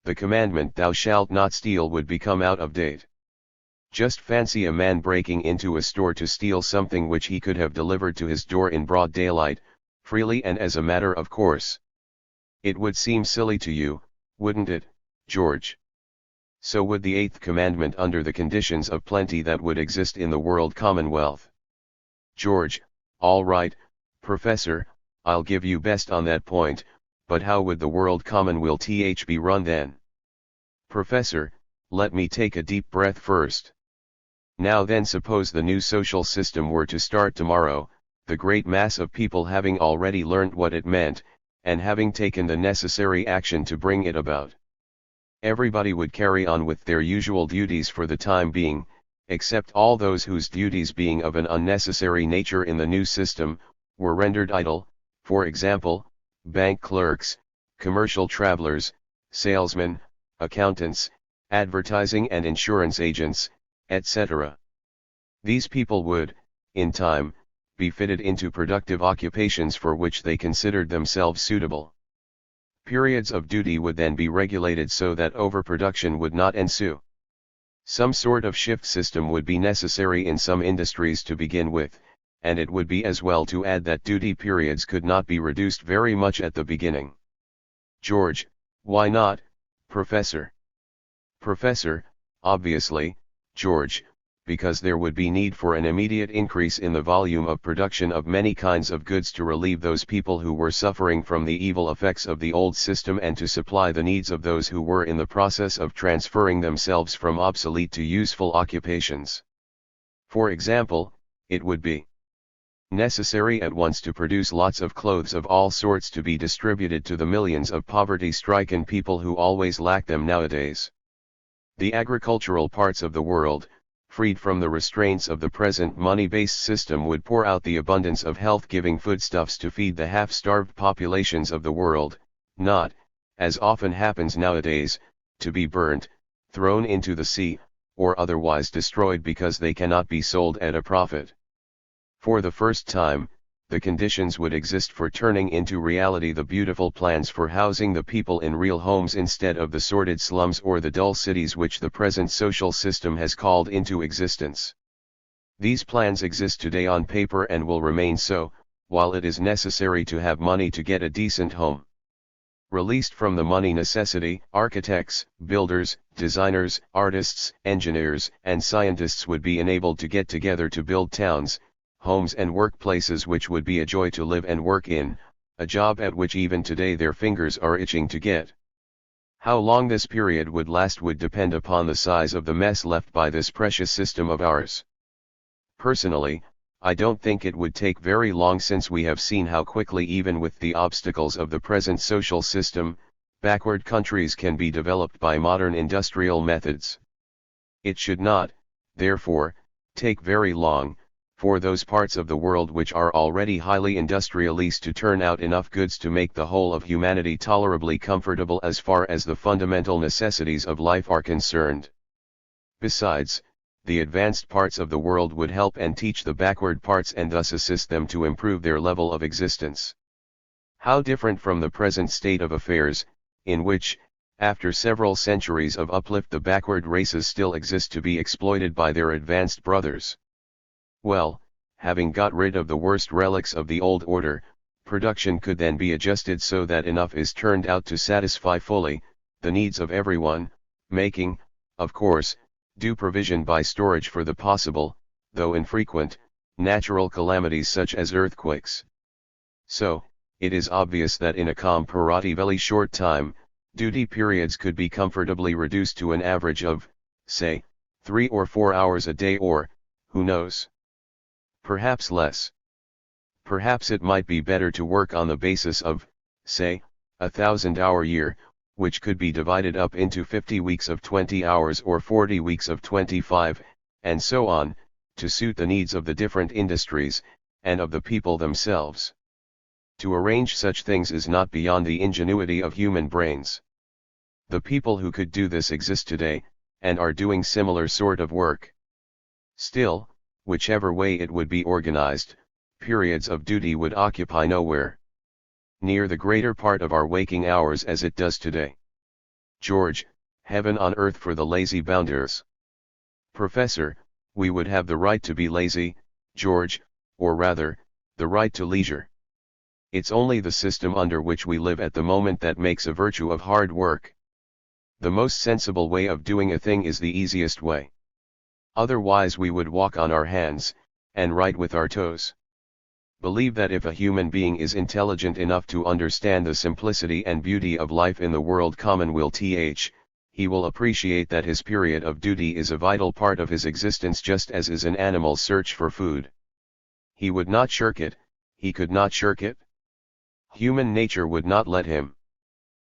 The commandment "thou shalt not steal" would become out of date. Just fancy a man breaking into a store to steal something which he could have delivered to his door in broad daylight, freely and as a matter of course. It would seem silly to you, wouldn't it, George? So would the eighth commandment under the conditions of plenty that would exist in the world commonwealth. George: all right, Professor, I'll give you best on that point, but how would the world commonwealth be run then? Professor: let me take a deep breath first. Now then, suppose the new social system were to start tomorrow, the great mass of people having already learnt what it meant, and having taken the necessary action to bring it about. Everybody would carry on with their usual duties for the time being, except all those whose duties, being of an unnecessary nature in the new system, were rendered idle, for example, bank clerks, commercial travelers, salesmen, accountants, advertising and insurance agents, etc. These people would, in time, be fitted into productive occupations for which they considered themselves suitable. Periods of duty would then be regulated so that overproduction would not ensue. Some sort of shift system would be necessary in some industries to begin with, and it would be as well to add that duty periods could not be reduced very much at the beginning. George: why not, Professor? Professor: obviously, George, because there would be need for an immediate increase in the volume of production of many kinds of goods to relieve those people who were suffering from the evil effects of the old system and to supply the needs of those who were in the process of transferring themselves from obsolete to useful occupations. For example, it would be necessary at once to produce lots of clothes of all sorts to be distributed to the millions of poverty-stricken people who always lack them nowadays. The agricultural parts of the world, freed from the restraints of the present money-based system, would pour out the abundance of health-giving foodstuffs to feed the half-starved populations of the world, not, as often happens nowadays, to be burnt, thrown into the sea, or otherwise destroyed because they cannot be sold at a profit. For the first time, the conditions would exist for turning into reality the beautiful plans for housing the people in real homes instead of the sordid slums or the dull cities which the present social system has called into existence. These plans exist today on paper and will remain so, while it is necessary to have money to get a decent home. Released from the money necessity, architects, builders, designers, artists, engineers, and scientists would be enabled to get together to build towns, homes and workplaces which would be a joy to live and work in, a job at which even today their fingers are itching to get. How long this period would last would depend upon the size of the mess left by this precious system of ours. Personally, I don't think it would take very long, since we have seen how quickly, even with the obstacles of the present social system, backward countries can be developed by modern industrial methods. It should not, therefore, take very long, for those parts of the world which are already highly industrialized to turn out enough goods to make the whole of humanity tolerably comfortable as far as the fundamental necessities of life are concerned. Besides, the advanced parts of the world would help and teach the backward parts and thus assist them to improve their level of existence. How different from the present state of affairs, in which, after several centuries of uplift, the backward races still exist to be exploited by their advanced brothers. Well, having got rid of the worst relics of the old order, production could then be adjusted so that enough is turned out to satisfy fully the needs of everyone, making, of course, due provision by storage for the possible, though infrequent, natural calamities such as earthquakes. So, it is obvious that in a comparatively short time, duty periods could be comfortably reduced to an average of, say, 3 or 4 hours a day, or, who knows, perhaps less. Perhaps it might be better to work on the basis of, say, 1,000-hour year, which could be divided up into 50 weeks of 20 hours or 40 weeks of 25, and so on, to suit the needs of the different industries, and of the people themselves. To arrange such things is not beyond the ingenuity of human brains. The people who could do this exist today, and are doing similar sort of work. Still, whichever way it would be organized, periods of duty would occupy nowhere near the greater part of our waking hours as it does today. George, heaven on earth for the lazy bounders. Professor, we would have the right to be lazy, George, or rather, the right to leisure. It's only the system under which we live at the moment that makes a virtue of hard work. The most sensible way of doing a thing is the easiest way. Otherwise we would walk on our hands, and write with our toes. Believe that if a human being is intelligent enough to understand the simplicity and beauty of life in the world commonweal, he will appreciate that his period of duty is a vital part of his existence, just as is an animal's search for food. He would not shirk it, he could not shirk it. Human nature would not let him.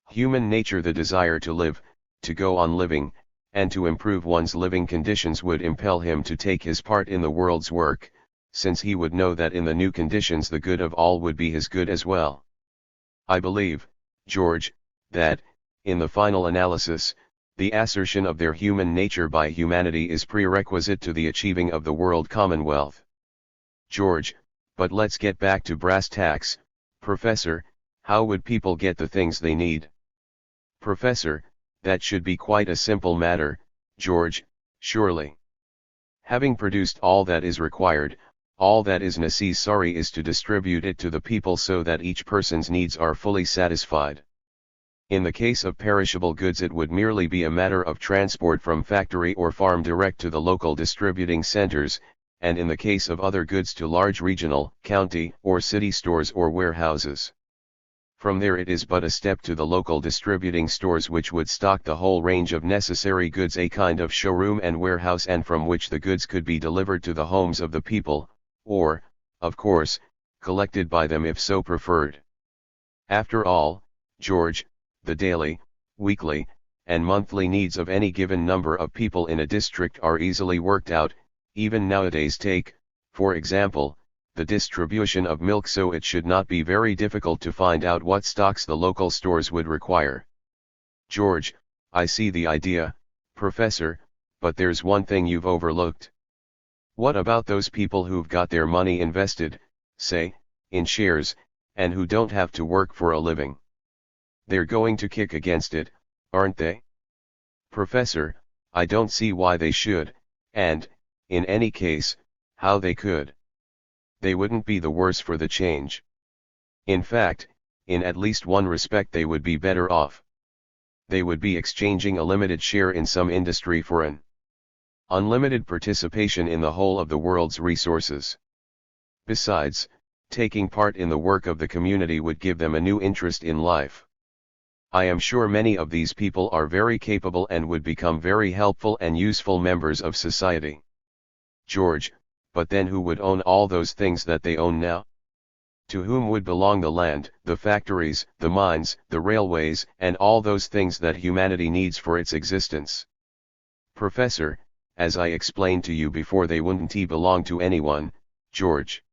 Human nature, the desire to live, to go on living, and to improve one's living conditions, would impel him to take his part in the world's work, since he would know that in the new conditions the good of all would be his good as well. I believe, George, that, in the final analysis, the assertion of their human nature by humanity is prerequisite to the achieving of the world commonwealth. George, but let's get back to brass tacks, Professor. How would people get the things they need? Professor, that should be quite a simple matter, George, surely. Having produced all that is required, all that is necessary is to distribute it to the people so that each person's needs are fully satisfied. In the case of perishable goods it would merely be a matter of transport from factory or farm direct to the local distributing centers, and in the case of other goods to large regional, county, or city stores or warehouses. From there it is but a step to the local distributing stores which would stock the whole range of necessary goods, a kind of showroom and warehouse, and from which the goods could be delivered to the homes of the people, or, of course, collected by them if so preferred. After all, George, the daily, weekly, and monthly needs of any given number of people in a district are easily worked out. Even nowadays, take, for example, the distribution of milk, so it should not be very difficult to find out what stocks the local stores would require. George, I see the idea, Professor, but there's one thing you've overlooked. What about those people who've got their money invested, say, in shares, and who don't have to work for a living? They're going to kick against it, aren't they? Professor, I don't see why they should, and, in any case, how they could. They wouldn't be the worse for the change. In fact, in at least one respect they would be better off. They would be exchanging a limited share in some industry for an unlimited participation in the whole of the world's resources. Besides, taking part in the work of the community would give them a new interest in life. I am sure many of these people are very capable and would become very helpful and useful members of society. George, but then who would own all those things that they own now? To whom would belong the land, the factories, the mines, the railways, and all those things that humanity needs for its existence? Professor, as I explained to you before, they wouldn't belong to anyone, George.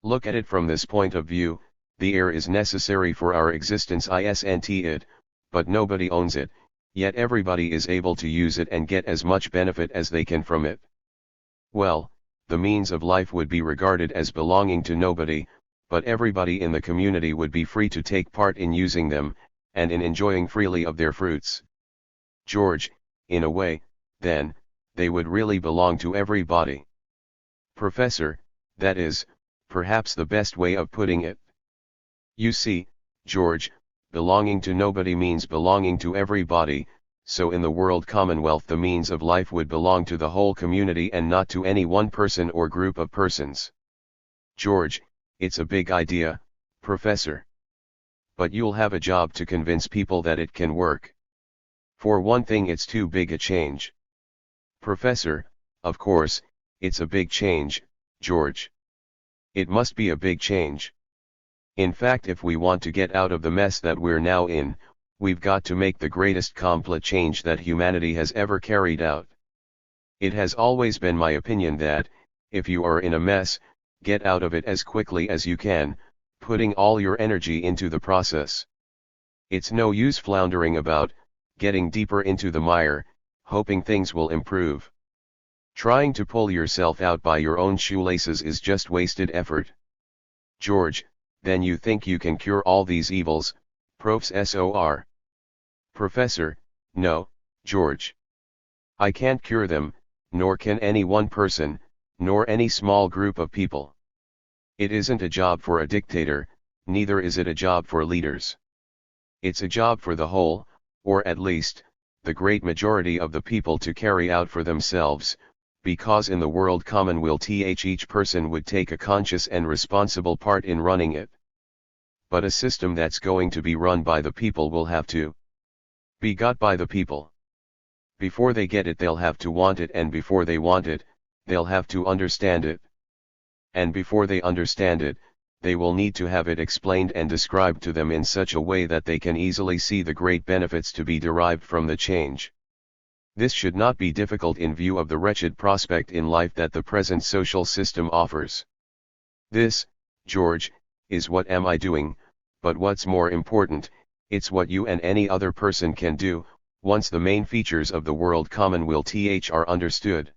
Look at it from this point of view. The air is necessary for our existence, isn't it, but nobody owns it, yet everybody is able to use it and get as much benefit as they can from it. Well, the means of life would be regarded as belonging to nobody, but everybody in the community would be free to take part in using them, and in enjoying freely of their fruits. George, in a way, then, they would really belong to everybody. Professor, that is, perhaps the best way of putting it. You see, George, belonging to nobody means belonging to everybody, so in the world commonwealth the means of life would belong to the whole community and not to any one person or group of persons. George, it's a big idea, Professor. But you'll have a job to convince people that it can work. For one thing, it's too big a change. Professor, of course, it's a big change, George. It must be a big change. In fact, if we want to get out of the mess that we're now in, we've got to make the greatest complete change that humanity has ever carried out. It has always been my opinion that, if you are in a mess, get out of it as quickly as you can, putting all your energy into the process. It's no use floundering about, getting deeper into the mire, hoping things will improve. Trying to pull yourself out by your own shoelaces is just wasted effort. George, then you think you can cure all these evils, Professor? Professor, no, George. I can't cure them, nor can any one person, nor any small group of people. It isn't a job for a dictator, neither is it a job for leaders. It's a job for the whole, or at least, the great majority of the people to carry out for themselves, because in the world commonwealth each person would take a conscious and responsible part in running it. But a system that's going to be run by the people will have to be got by the people. Before they get it, they'll have to want it, and before they want it, they'll have to understand it. And before they understand it, they will need to have it explained and described to them in such a way that they can easily see the great benefits to be derived from the change. This should not be difficult in view of the wretched prospect in life that the present social system offers. This, George, is what am I doing, but what's more important, it's what you and any other person can do, once the main features of the world commonwealth are understood.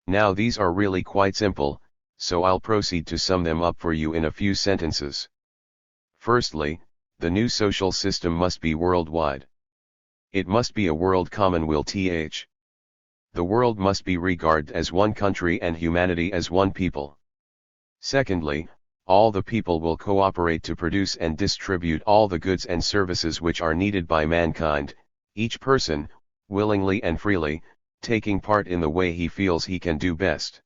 Now these are really quite simple, so I'll proceed to sum them up for you in a few sentences. Firstly, the new social system must be worldwide. It must be a world commonwealth. The world must be regarded as one country and humanity as one people. Secondly, all the people will cooperate to produce and distribute all the goods and services which are needed by mankind, each person, willingly and freely, taking part in the way he feels he can do best.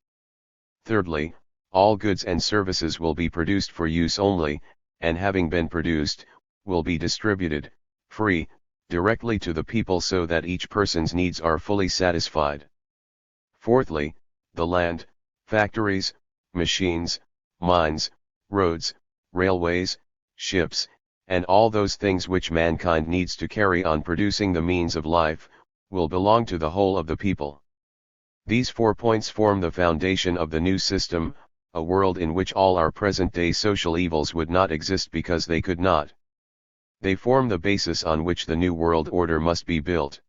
Thirdly, all goods and services will be produced for use only, and having been produced, will be distributed, free, directly to the people so that each person's needs are fully satisfied. Fourthly, the land, factories, machines, mines, roads, railways, ships, and all those things which mankind needs to carry on producing the means of life, will belong to the whole of the people. These 4 points form the foundation of the new system, a world in which all our present-day social evils would not exist because they could not. They form the basis on which the new world order must be built.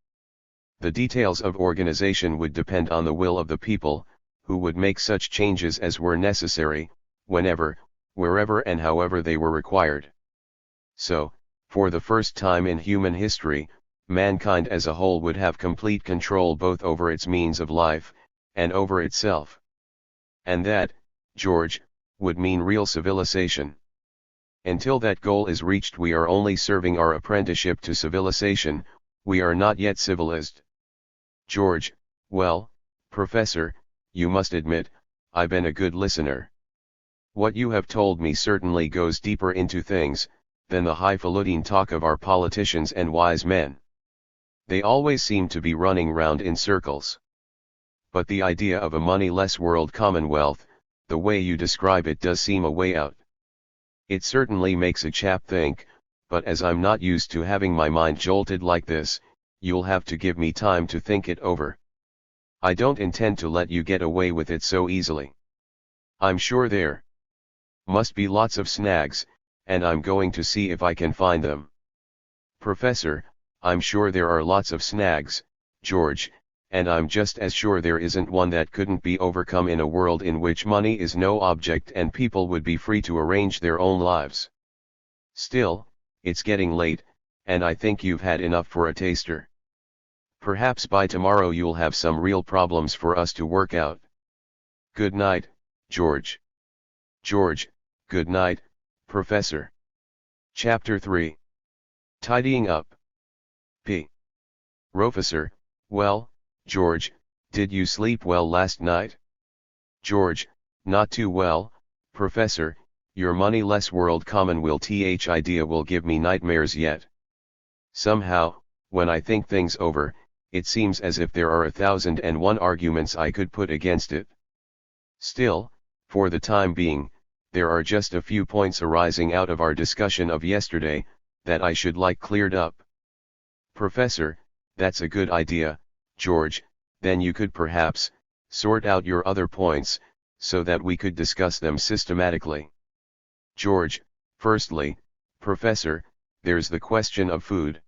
The details of organization would depend on the will of the people, who would make such changes as were necessary, whenever, wherever and however they were required. So, for the first time in human history, mankind as a whole would have complete control both over its means of life, and over itself. And that, George, would mean real civilization. Until that goal is reached we are only serving our apprenticeship to civilization, we are not yet civilized. George, well, Professor, you must admit, I've been a good listener. What you have told me certainly goes deeper into things, than the highfalutin talk of our politicians and wise men. They always seem to be running round in circles. But the idea of a moneyless world commonwealth, the way you describe it does seem a way out. It certainly makes a chap think, but as I'm not used to having my mind jolted like this, you'll have to give me time to think it over. I don't intend to let you get away with it so easily. I'm sure there must be lots of snags, and I'm going to see if I can find them. Professor, I'm sure there are lots of snags, George, and I'm just as sure there isn't one that couldn't be overcome in a world in which money is no object and people would be free to arrange their own lives. Still, it's getting late, and I think you've had enough for a taster. Perhaps by tomorrow you'll have some real problems for us to work out. Good night, George. George, good night, Professor. Chapter 3. Tidying up. P. Professor, well, George, did you sleep well last night? George, not too well, Professor, your moneyless world commonwealth idea will give me nightmares yet. Somehow, when I think things over, it seems as if there are 1,001 arguments I could put against it. Still, for the time being, there are just a few points arising out of our discussion of yesterday, that I should like cleared up. Professor, that's a good idea, George, then you could perhaps sort out your other points, so that we could discuss them systematically. George, firstly, Professor, there's the question of food.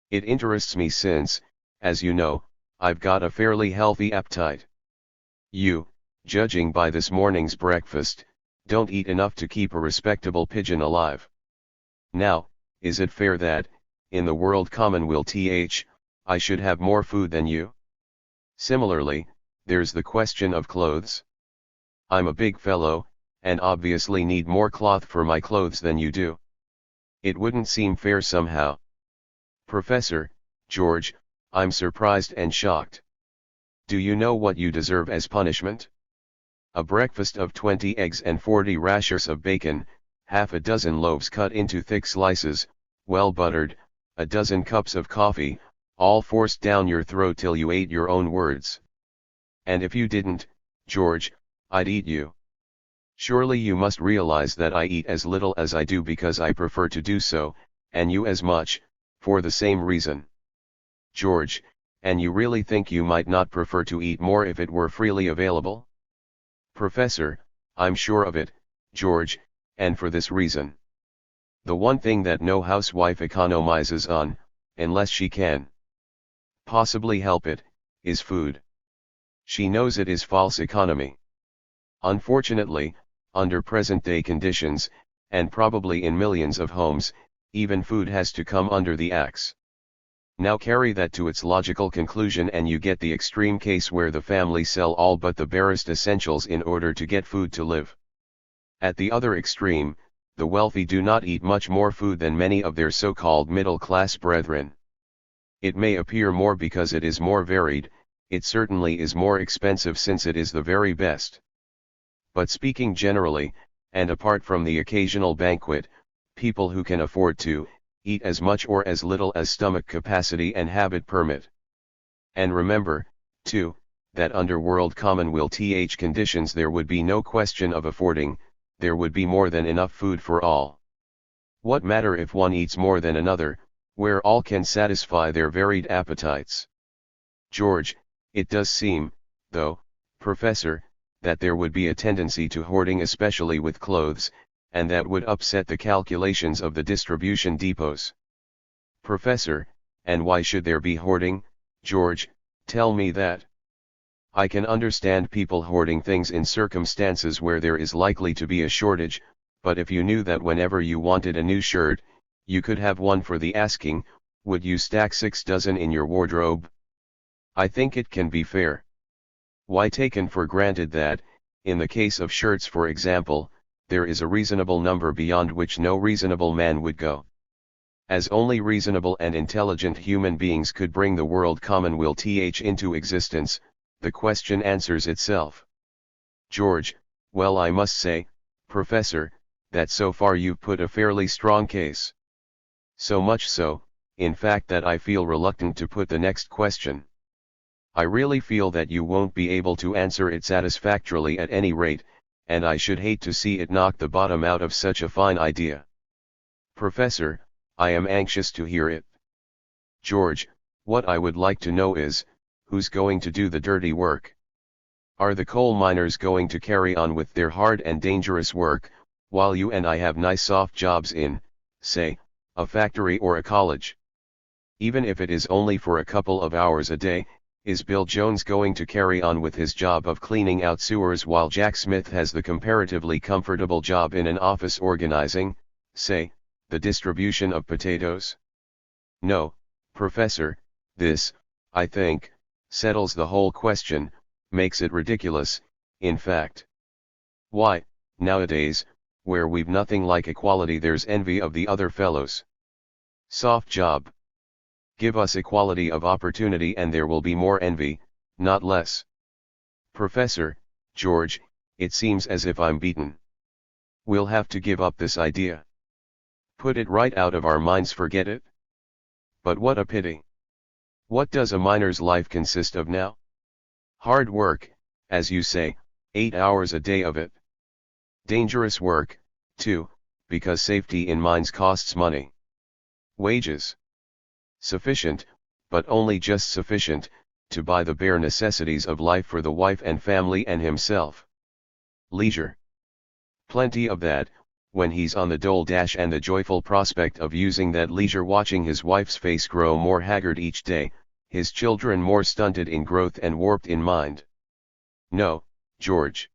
It interests me since, as you know, I've got a fairly healthy appetite. You, judging by this morning's breakfast, don't eat enough to keep a respectable pigeon alive. Now, is it fair that, in the world commonwealth I should have more food than you? Similarly, there's the question of clothes. I'm a big fellow, and obviously need more cloth for my clothes than you do. It wouldn't seem fair somehow. Professor, George, I'm surprised and shocked. Do you know what you deserve as punishment? A breakfast of 20 eggs and 40 rashers of bacon, half a dozen loaves cut into thick slices, well buttered, a dozen cups of coffee, all forced down your throat till you ate your own words. And if you didn't, George, I'd eat you. Surely you must realize that I eat as little as I do because I prefer to do so, and you as much, for the same reason. George, and you really think you might not prefer to eat more if it were freely available? Professor, I'm sure of it, George, and for this reason. The one thing that no housewife economizes on, unless she can possibly help it, is food. She knows it is false economy. Unfortunately, under present-day conditions, and probably in millions of homes, even food has to come under the axe. Now carry that to its logical conclusion and you get the extreme case where the family sell all but the barest essentials in order to get food to live. At the other extreme, the wealthy do not eat much more food than many of their so-called middle-class brethren. It may appear more because it is more varied, it certainly is more expensive since it is the very best. But speaking generally, and apart from the occasional banquet, people who can afford to eat as much or as little as stomach capacity and habit permit. And remember, too, that under World Commonweal conditions there would be no question of affording, there would be more than enough food for all. What matter if one eats more than another, where all can satisfy their varied appetites? George, it does seem, though, Professor, that there would be a tendency to hoarding, especially with clothes, and that would upset the calculations of the distribution depots. Professor, and why should there be hoarding, George? Tell me that. I can understand people hoarding things in circumstances where there is likely to be a shortage, but if you knew that whenever you wanted a new shirt, you could have one for the asking, would you stack 6 dozen in your wardrobe? I think it can be fair. Why, taken for granted that, in the case of shirts for example, there is a reasonable number beyond which no reasonable man would go. As only reasonable and intelligent human beings could bring the World Commonweal into existence, the question answers itself. George, well, I must say, Professor, that so far you've put a fairly strong case. So much so, in fact, that I feel reluctant to put the next question. I really feel that you won't be able to answer it satisfactorily at any rate, and I should hate to see it knock the bottom out of such a fine idea. Professor, I am anxious to hear it. George, what I would like to know is, who's going to do the dirty work? Are the coal miners going to carry on with their hard and dangerous work, while you and I have nice soft jobs in, say, a factory or a college? Even if it is only for a couple of hours a day, is Bill Jones going to carry on with his job of cleaning out sewers while Jack Smith has the comparatively comfortable job in an office organizing, say, the distribution of potatoes? No, Professor, this, I think, settles the whole question, makes it ridiculous, in fact. Why, nowadays, where we've nothing like equality, there's envy of the other fellows. Soft job. Give us equality of opportunity and there will be more envy, not less. Professor, George, it seems as if I'm beaten. We'll have to give up this idea. Put it right out of our minds, forget it. But what a pity. What does a miner's life consist of now? Hard work, as you say, 8 hours a day of it. Dangerous work, too, because safety in mines costs money. Wages. Sufficient, but only just sufficient, to buy the bare necessities of life for the wife and family and himself. Leisure. Plenty of that, when he's on the dole dash, and the joyful prospect of using that leisure watching his wife's face grow more haggard each day, his children more stunted in growth and warped in mind. No, George.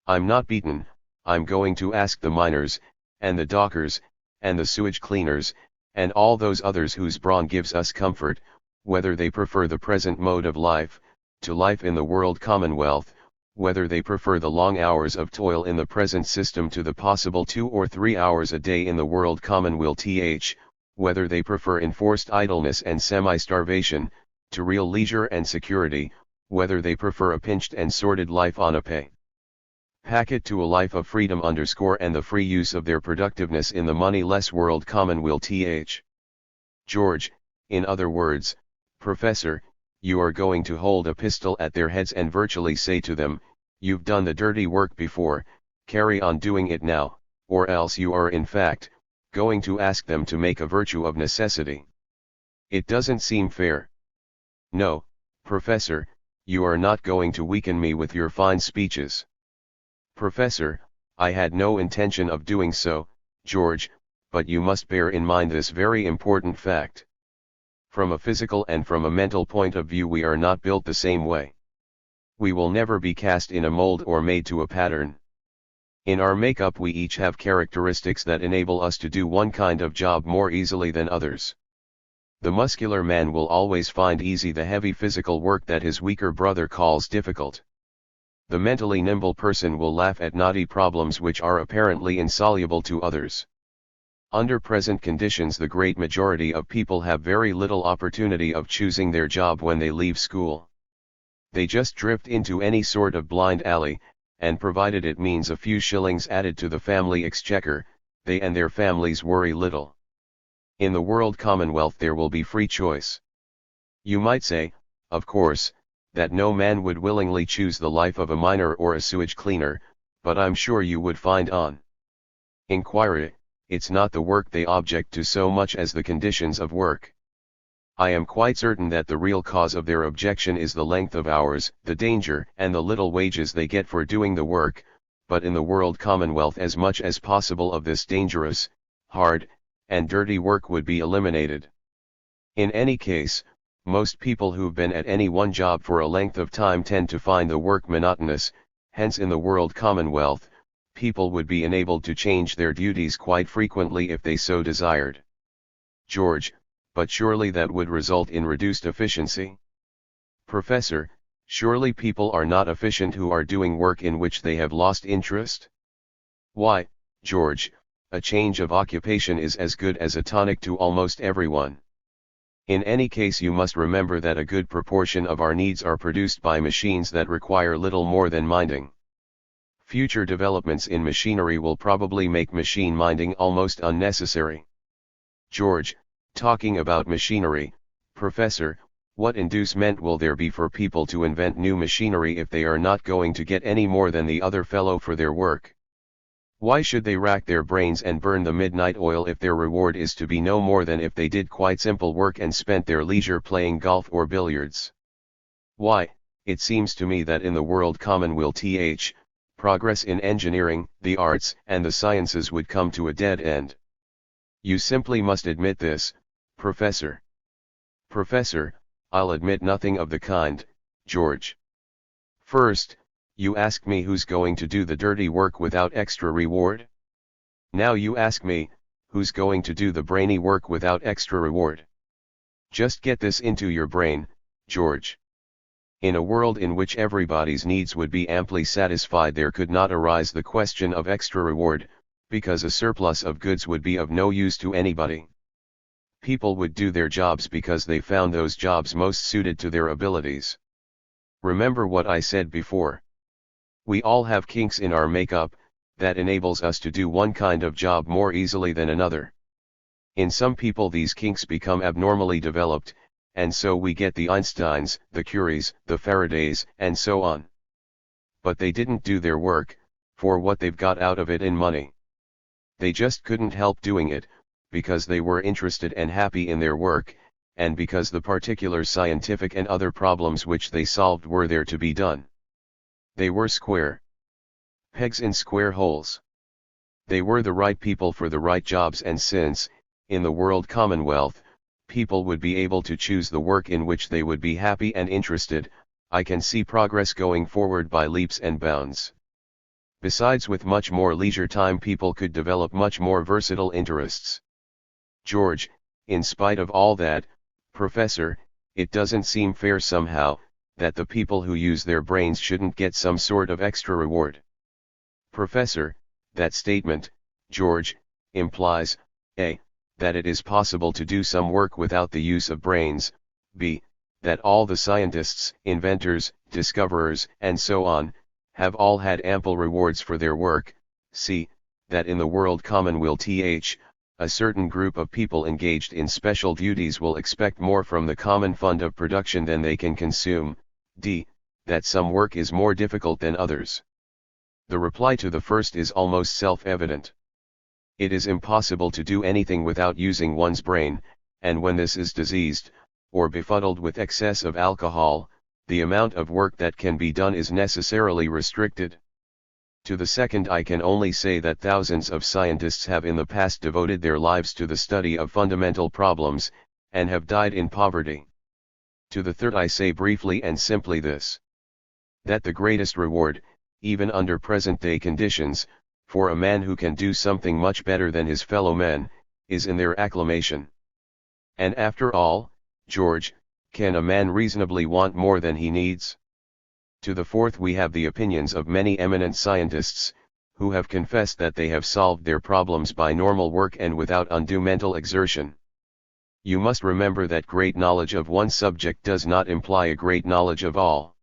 I'm not beaten. I'm going to ask the miners, and the dockers, and the sewage cleaners, and all those others whose brawn gives us comfort, whether they prefer the present mode of life, to life in the World Commonwealth, whether they prefer the long hours of toil in the present system to the possible 2 or 3 hours a day in the World Commonweal, whether they prefer enforced idleness and semi-starvation, to real leisure and security, whether they prefer a pinched and sordid life on a pay packet to a life of freedom and the free use of their productiveness in the money-less World Commonweal. George, in other words, Professor, you are going to hold a pistol at their heads and virtually say to them, you've done the dirty work before, carry on doing it now, or else you are in fact, going to ask them to make a virtue of necessity. It doesn't seem fair. No, Professor, you are not going to weaken me with your fine speeches. Professor, I had no intention of doing so, George, but you must bear in mind this very important fact. From a physical and from a mental point of view, we are not built the same way. We will never be cast in a mold or made to a pattern. In our makeup we each have characteristics that enable us to do one kind of job more easily than others. The muscular man will always find easy the heavy physical work that his weaker brother calls difficult. The mentally nimble person will laugh at knotty problems which are apparently insoluble to others. Under present conditions, the great majority of people have very little opportunity of choosing their job when they leave school. They just drift into any sort of blind alley, and provided it means a few shillings added to the family exchequer, they and their families worry little. In the world commonwealth there will be free choice. You might say, of course, that no man would willingly choose the life of a miner or a sewage cleaner, but I'm sure you would find on inquiry, it's not the work they object to so much as the conditions of work. I am quite certain that the real cause of their objection is the length of hours, the danger, and the little wages they get for doing the work, but in the world commonwealth as much as possible of this dangerous, hard, and dirty work would be eliminated. In any case, most people who've been at any one job for a length of time tend to find the work monotonous, hence in the world commonwealth, people would be enabled to change their duties quite frequently if they so desired. George, but surely that would result in reduced efficiency? Professor, surely people are not efficient who are doing work in which they have lost interest? Why, George, a change of occupation is as good as a tonic to almost everyone. In any case, you must remember that a good proportion of our needs are produced by machines that require little more than minding. Future developments in machinery will probably make machine minding almost unnecessary. George, talking about machinery, Professor, what inducement will there be for people to invent new machinery if they are not going to get any more than the other fellow for their work? Why should they rack their brains and burn the midnight oil if their reward is to be no more than if they did quite simple work and spent their leisure playing golf or billiards? Why, it seems to me that in the world commonwealth progress in engineering, the arts, and the sciences would come to a dead end. You simply must admit this, Professor. Professor, I'll admit nothing of the kind, George. First, you ask me who's going to do the dirty work without extra reward? Now you ask me, who's going to do the brainy work without extra reward? Just get this into your brain, George. In a world in which everybody's needs would be amply satisfied, there could not arise the question of extra reward, because a surplus of goods would be of no use to anybody. People would do their jobs because they found those jobs most suited to their abilities. Remember what I said before. We all have kinks in our makeup, that enables us to do one kind of job more easily than another. In some people these kinks become abnormally developed, and so we get the Einsteins, the Curies, the Faradays, and so on. But they didn't do their work, for what they've got out of it in money. They just couldn't help doing it, because they were interested and happy in their work, and because the particular scientific and other problems which they solved were there to be done. They were square pegs in square holes. They were the right people for the right jobs, and since, in the world commonwealth, people would be able to choose the work in which they would be happy and interested, I can see progress going forward by leaps and bounds. Besides, with much more leisure time people could develop much more versatile interests. George, in spite of all that, Professor, it doesn't seem fair somehow, that the people who use their brains shouldn't get some sort of extra reward. Professor, that statement, George, implies, A, that it is possible to do some work without the use of brains, B, that all the scientists, inventors, discoverers, and so on, have all had ample rewards for their work, C, that in the world commonwealth a certain group of people engaged in special duties will expect more from the common fund of production than they can consume, D, that some work is more difficult than others. The reply to the first is almost self-evident. It is impossible to do anything without using one's brain, and when this is diseased, or befuddled with excess of alcohol, the amount of work that can be done is necessarily restricted. To the second, I can only say that thousands of scientists have in the past devoted their lives to the study of fundamental problems, and have died in poverty. To the third I say briefly and simply this: that the greatest reward, even under present-day conditions, for a man who can do something much better than his fellow men, is in their acclamation. And after all, George, can a man reasonably want more than he needs? To the fourth we have the opinions of many eminent scientists, who have confessed that they have solved their problems by normal work and without undue mental exertion. You must remember that great knowledge of one subject does not imply a great knowledge of all.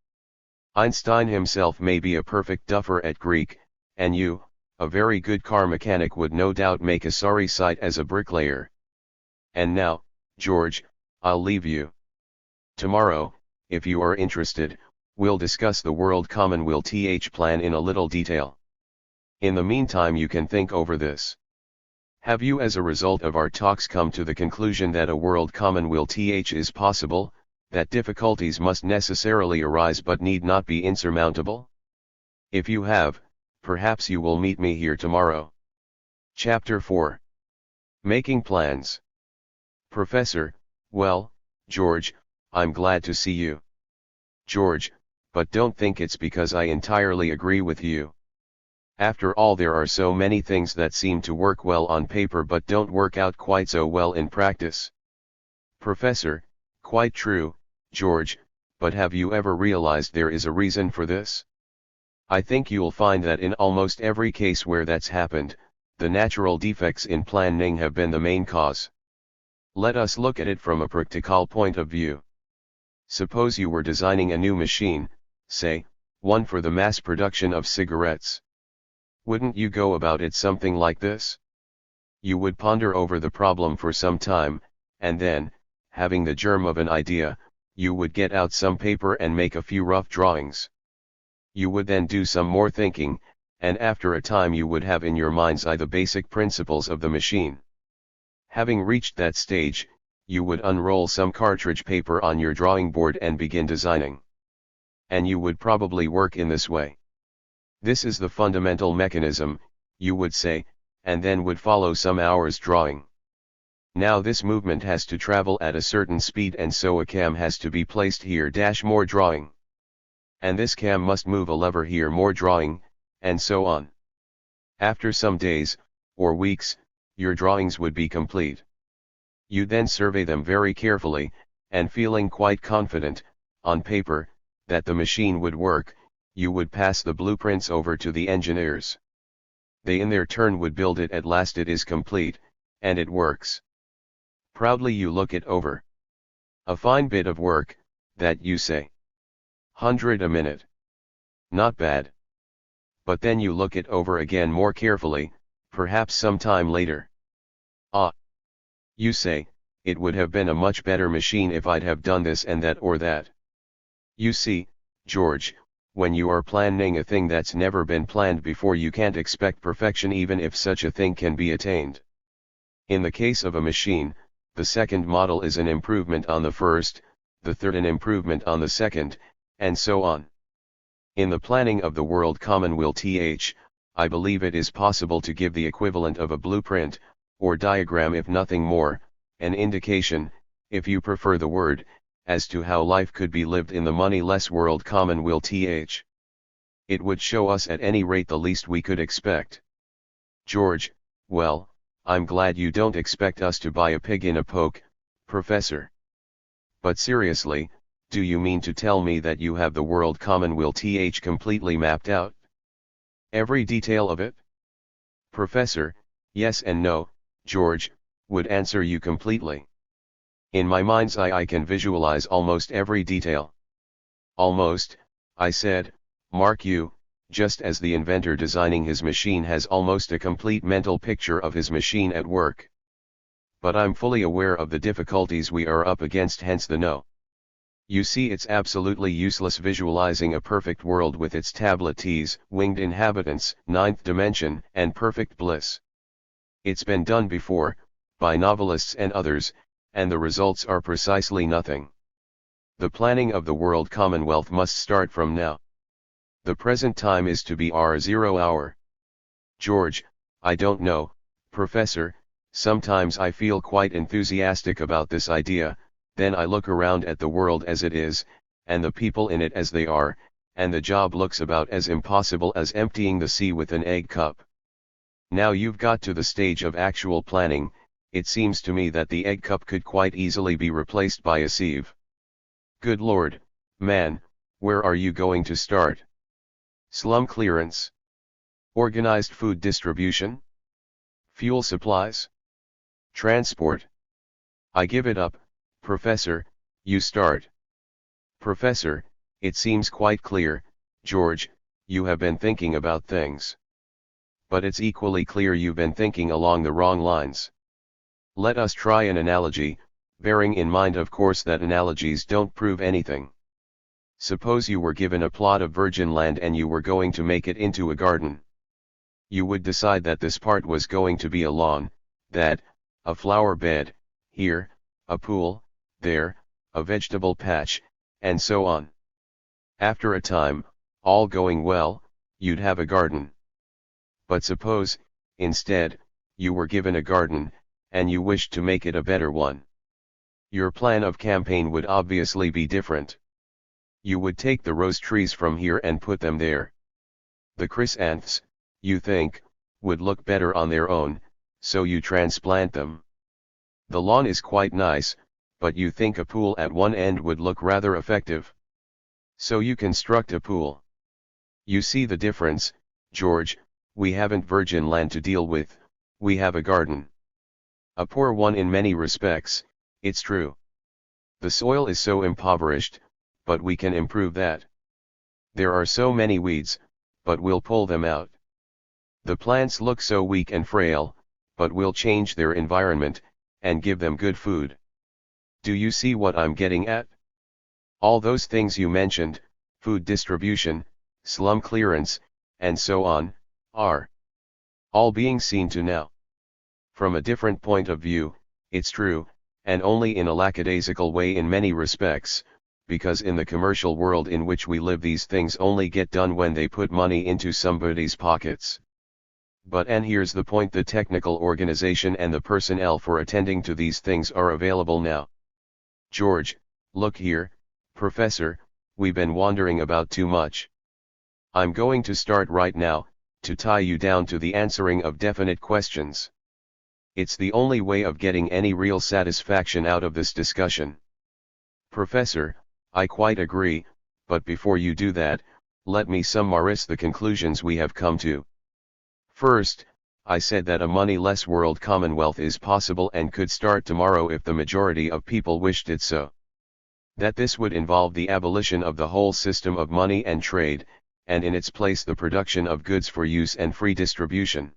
Einstein himself may be a perfect duffer at Greek, and you, a very good car mechanic, would no doubt make a sorry sight as a bricklayer. And now, George, I'll leave you. Tomorrow, if you are interested, we'll discuss the World Commonweal plan in a little detail. In the meantime you can think over this. Have you as a result of our talks come to the conclusion that a World Commonweal is possible, that difficulties must necessarily arise but need not be insurmountable? If you have, perhaps you will meet me here tomorrow. Chapter 4. Making Plans. Professor: Well, George, I'm glad to see you. George: But don't think it's because I entirely agree with you. After all, there are so many things that seem to work well on paper but don't work out quite so well in practice. Professor: Quite true, George, but have you ever realized there is a reason for this? I think you'll find that in almost every case where that's happened, the natural defects in planning have been the main cause. Let us look at it from a practical point of view. Suppose you were designing a new machine, say, one for the mass production of cigarettes. Wouldn't you go about it something like this? You would ponder over the problem for some time, and then, having the germ of an idea, you would get out some paper and make a few rough drawings. You would then do some more thinking, and after a time you would have in your mind's eye the basic principles of the machine. Having reached that stage, you would unroll some cartridge paper on your drawing board and begin designing. And you would probably work in this way. This is the fundamental mechanism, you would say, and then would follow some hours drawing. Now this movement has to travel at a certain speed, and so a cam has to be placed here, more drawing. And this cam must move a lever here, more drawing, and so on. After some days, or weeks, your drawings would be complete. You then survey them very carefully, and feeling quite confident, on paper, that the machine would work, you would pass the blueprints over to the engineers. They in their turn would build it. At last it is complete, and it works. Proudly you look it over. A fine bit of work, that, you say. 100 a minute. Not bad. But then you look it over again more carefully, perhaps some time later. Ah! You say, it would have been a much better machine if I'd have done this and that or that. You see, George, when you are planning a thing that's never been planned before, you can't expect perfection even if such a thing can be attained. In the case of a machine, the second model is an improvement on the first, the third an improvement on the second, and so on. In the planning of the World Commonweal I believe it is possible to give the equivalent of a blueprint, or diagram if nothing more, an indication, if you prefer the word, as to how life could be lived in the moneyless World Commonweal It would show us at any rate the least we could expect. George: Well, I'm glad you don't expect us to buy a pig in a poke, Professor. But seriously, do you mean to tell me that you have the World Commonweal completely mapped out? Every detail of it? Professor: Yes and no, George, would answer you completely. In my mind's eye I can visualize almost every detail. Almost, I said, mark you, just as the inventor designing his machine has almost a complete mental picture of his machine at work. But I'm fully aware of the difficulties we are up against, hence the no. You see, it's absolutely useless visualizing a perfect world with its tablettes, winged inhabitants, ninth dimension, and perfect bliss. It's been done before, by novelists and others, and the results are precisely nothing. The planning of the World Commonwealth must start from now. The present time is to be our 0 hour. George: I don't know, Professor, sometimes I feel quite enthusiastic about this idea, then I look around at the world as it is, and the people in it as they are, and the job looks about as impossible as emptying the sea with an egg cup. Now you've got to the stage of actual planning, it seems to me that the egg cup could quite easily be replaced by a sieve. Good Lord, man, Where are you going to start? Slum clearance? Organized food distribution? Fuel supplies? Transport? I give it up, Professor, you start. Professor, it seems quite clear, George, you have been thinking about things. But it's equally clear you've been thinking along the wrong lines. Let us try an analogy, bearing in mind of course that analogies don't prove anything. Suppose you were given a plot of virgin land and you were going to make it into a garden. You would decide that this part was going to be a lawn, that, a flower bed, here, a pool, there, a vegetable patch, and so on. After a time, all going well, you'd have a garden. But suppose, instead, you were given a garden, and you wished to make it a better one. Your plan of campaign would obviously be different. You would take the rose trees from here and put them there. The chrysanthemums, you think, would look better on their own, so you transplant them. The lawn is quite nice, but you think a pool at one end would look rather effective. So you construct a pool. You see the difference, George, we haven't virgin land to deal with, we have a garden. A poor one in many respects, it's true. The soil is so impoverished, but we can improve that. There are so many weeds, but we'll pull them out. The plants look so weak and frail, but we'll change their environment, and give them good food. Do you see what I'm getting at? All those things you mentioned, food distribution, slum clearance, and so on, are all being seen to now. From a different point of view, it's true, and only in a lackadaisical way in many respects, because in the commercial world in which we live these things only get done when they put money into somebody's pockets. And here's the point, the technical organization and the personnel for attending to these things are available now. George, look here, Professor, we've been wandering about too much. I'm going to start right now, to tie you down to the answering of definite questions. It's the only way of getting any real satisfaction out of this discussion. Professor, I quite agree, but before you do that, let me summarize the conclusions we have come to. First, I said that a moneyless world commonwealth is possible and could start tomorrow if the majority of people wished it so. That this would involve the abolition of the whole system of money and trade, and in its place the production of goods for use and free distribution.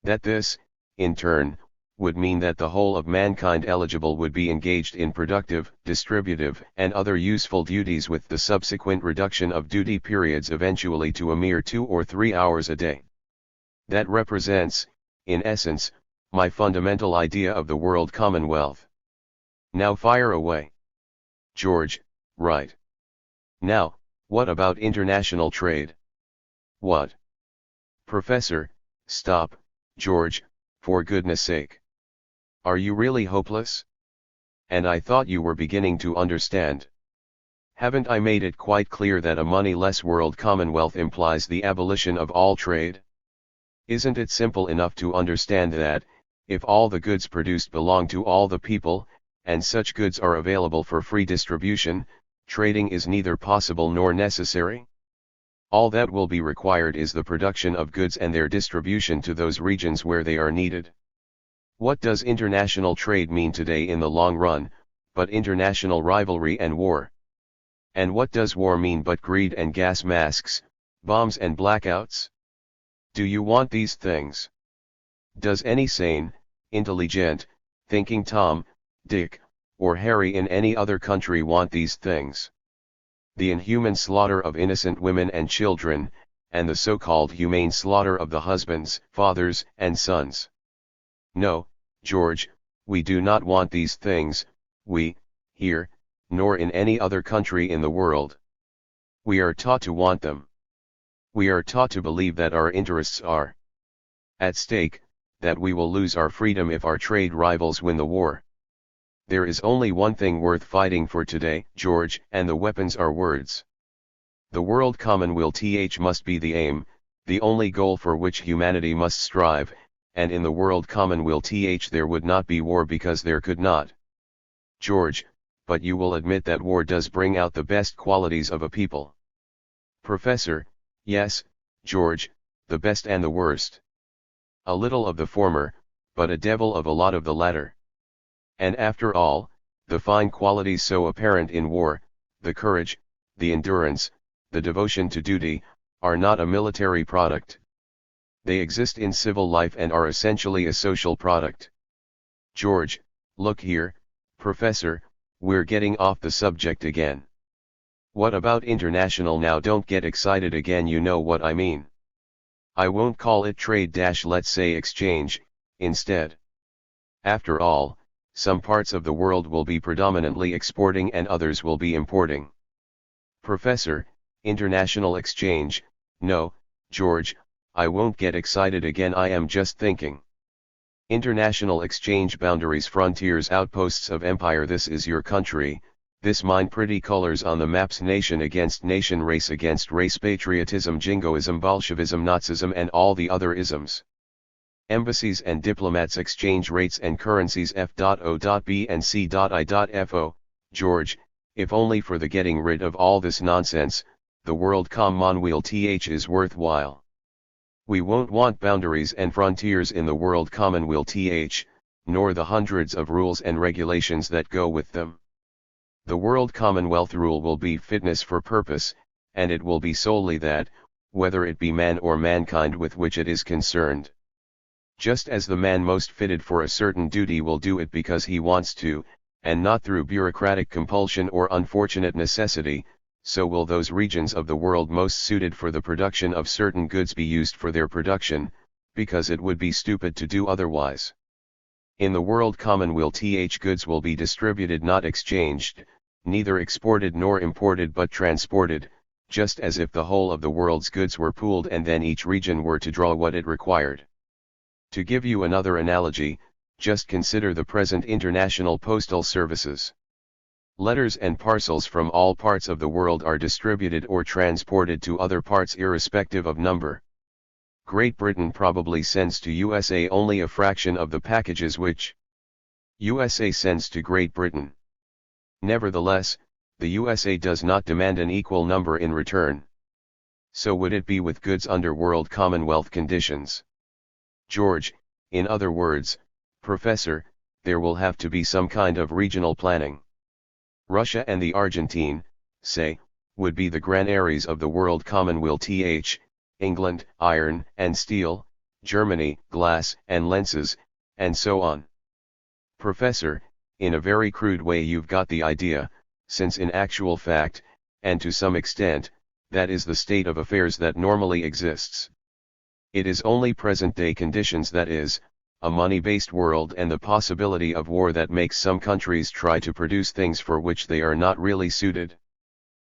That this, in turn, would mean that the whole of mankind eligible would be engaged in productive, distributive, and other useful duties with the subsequent reduction of duty periods eventually to a mere 2 or 3 hours a day. That represents, in essence, my fundamental idea of the world commonwealth. Now fire away. George, right. Now, what about international trade? What? Professor, stop, George, for goodness sake. Are you really hopeless? And I thought you were beginning to understand. Haven't I made it quite clear that a moneyless world commonwealth implies the abolition of all trade? Isn't it simple enough to understand that, if all the goods produced belong to all the people, and such goods are available for free distribution, trading is neither possible nor necessary? All that will be required is the production of goods and their distribution to those regions where they are needed. What does international trade mean today in the long run, but international rivalry and war? And what does war mean but greed and gas masks, bombs and blackouts? Do you want these things? Does any sane, intelligent, thinking Tom, Dick, or Harry in any other country want these things? The inhuman slaughter of innocent women and children, and the so-called humane slaughter of the husbands, fathers, and sons. No, George, we do not want these things, here, nor in any other country in the world. We are taught to want them. We are taught to believe that our interests are at stake, that we will lose our freedom if our trade rivals win the war. There is only one thing worth fighting for today, George, and the weapons are words. The world commonwealth must be the aim, the only goal for which humanity must strive, and in the world commonwealth there would not be war because there could not. George, but you will admit that war does bring out the best qualities of a people. Professor: Yes, George, the best and the worst. A little of the former, but a devil of a lot of the latter. And after all, the fine qualities so apparent in war, the courage, the endurance, the devotion to duty, are not a military product. They exist in civil life and are essentially a social product. George: Look here, Professor, we're getting off the subject again. What about international now? Don't get excited again, you know what I mean. I won't call it trade - let's say exchange, instead. After all, some parts of the world will be predominantly exporting and others will be importing. Professor: International exchange? No, George, I won't get excited again, I am just thinking. International exchange, boundaries, frontiers, outposts of empire. This is your country, this mine, pretty colors on the maps, nation against nation, race against race, patriotism, jingoism, Bolshevism, Nazism and all the other isms. Embassies and diplomats, exchange rates and currencies, F.O.B and C.I.F.O. George, if only for the getting rid of all this nonsense, the World Commonwealth is worthwhile. We won't want boundaries and frontiers in the World Commonwealth, nor the hundreds of rules and regulations that go with them. The World Commonwealth rule will be fitness for purpose, and it will be solely that, whether it be man or mankind with which it is concerned. Just as the man most fitted for a certain duty will do it because he wants to, and not through bureaucratic compulsion or unfortunate necessity, so will those regions of the world most suited for the production of certain goods be used for their production, because it would be stupid to do otherwise. In the World Commonwealth, goods will be distributed, not exchanged, neither exported nor imported but transported, just as if the whole of the world's goods were pooled and then each region were to draw what it required. To give you another analogy, just consider the present international postal services. Letters and parcels from all parts of the world are distributed or transported to other parts irrespective of number. Great Britain probably sends to USA only a fraction of the packages which USA sends to Great Britain. Nevertheless, the USA does not demand an equal number in return. So would it be with goods under World Commonwealth conditions. George: In other words, Professor, there will have to be some kind of regional planning. Russia and the Argentine, say, would be the granaries of the World Commonwealth, England, iron and steel, Germany, glass and lenses, and so on. Professor: In a very crude way you've got the idea, since in actual fact, and to some extent, that is the state of affairs that normally exists. It is only present-day conditions, that is, a money-based world and the possibility of war, that makes some countries try to produce things for which they are not really suited.